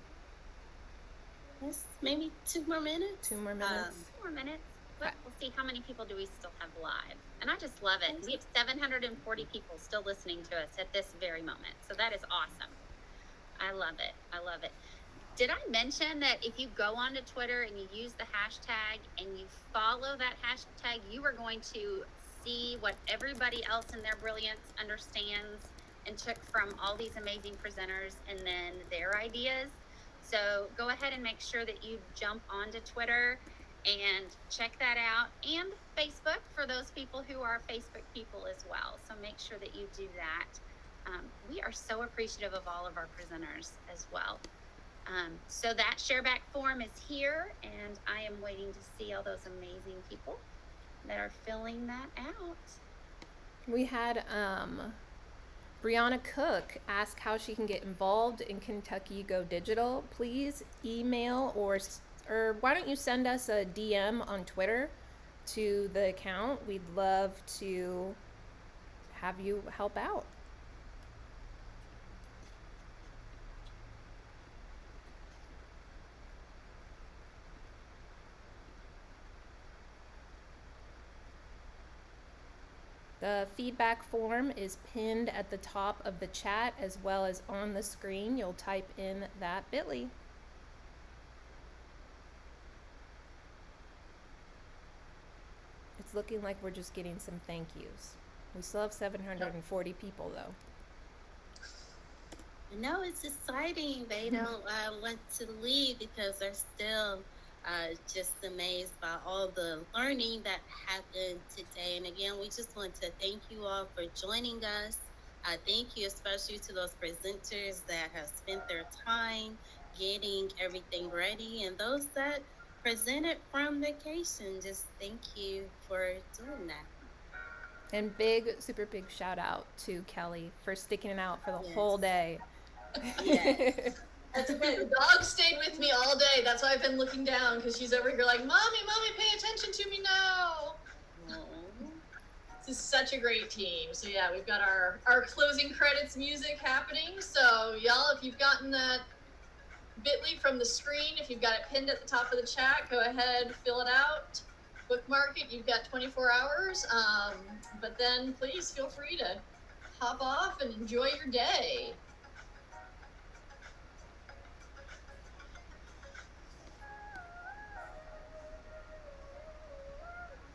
Maybe 2 more minutes. 2 more minutes. 2 more minutes. We'll see how many people do we still have live. And I just love it. We have 740 people still listening to us at this very moment. So that is awesome. I love it. I love it. Did I mention that if you go onto Twitter and you use the hashtag and you follow that hashtag, you are going to see what everybody else in their brilliance understands and took from all these amazing presenters and then their ideas. So go ahead and make sure that you jump onto Twitter and check that out, and Facebook for those people who are Facebook people as well. So make sure that you do that. We are so appreciative of all of our presenters as well. So that share back form is here, and I am waiting to see all those amazing people that are filling that out. We had Brianna Cook ask how she can get involved in KYGoDigital. Please email or why don't you send us a DM on Twitter to the account, we'd love to have you help out. The feedback form is pinned at the top of the chat as well as on the screen. You'll type in that bit.ly. It's looking like we're just getting some thank yous. We still have 740 people though. No, it's exciting. They don't want to leave because they're still just amazed by all the learning that happened today. And again, we just want to thank you all for joining us. Thank you especially to those presenters that have spent their time getting everything ready, and those that presented from vacation. Just thank you for doing that. And super big shout out to Kelly for sticking it out for the Yes. whole day. Yes. That's okay. The dog stayed with me all day. That's why I've been looking down, because she's over here like, Mommy, pay attention to me now. This is such a great team. So yeah, we've got our closing credits music happening. So y'all, if you've gotten that bit.ly from the screen, if you've got it pinned at the top of the chat, go ahead, fill it out, bookmark it. You've got 24 hours. But then please feel free to hop off and enjoy your day.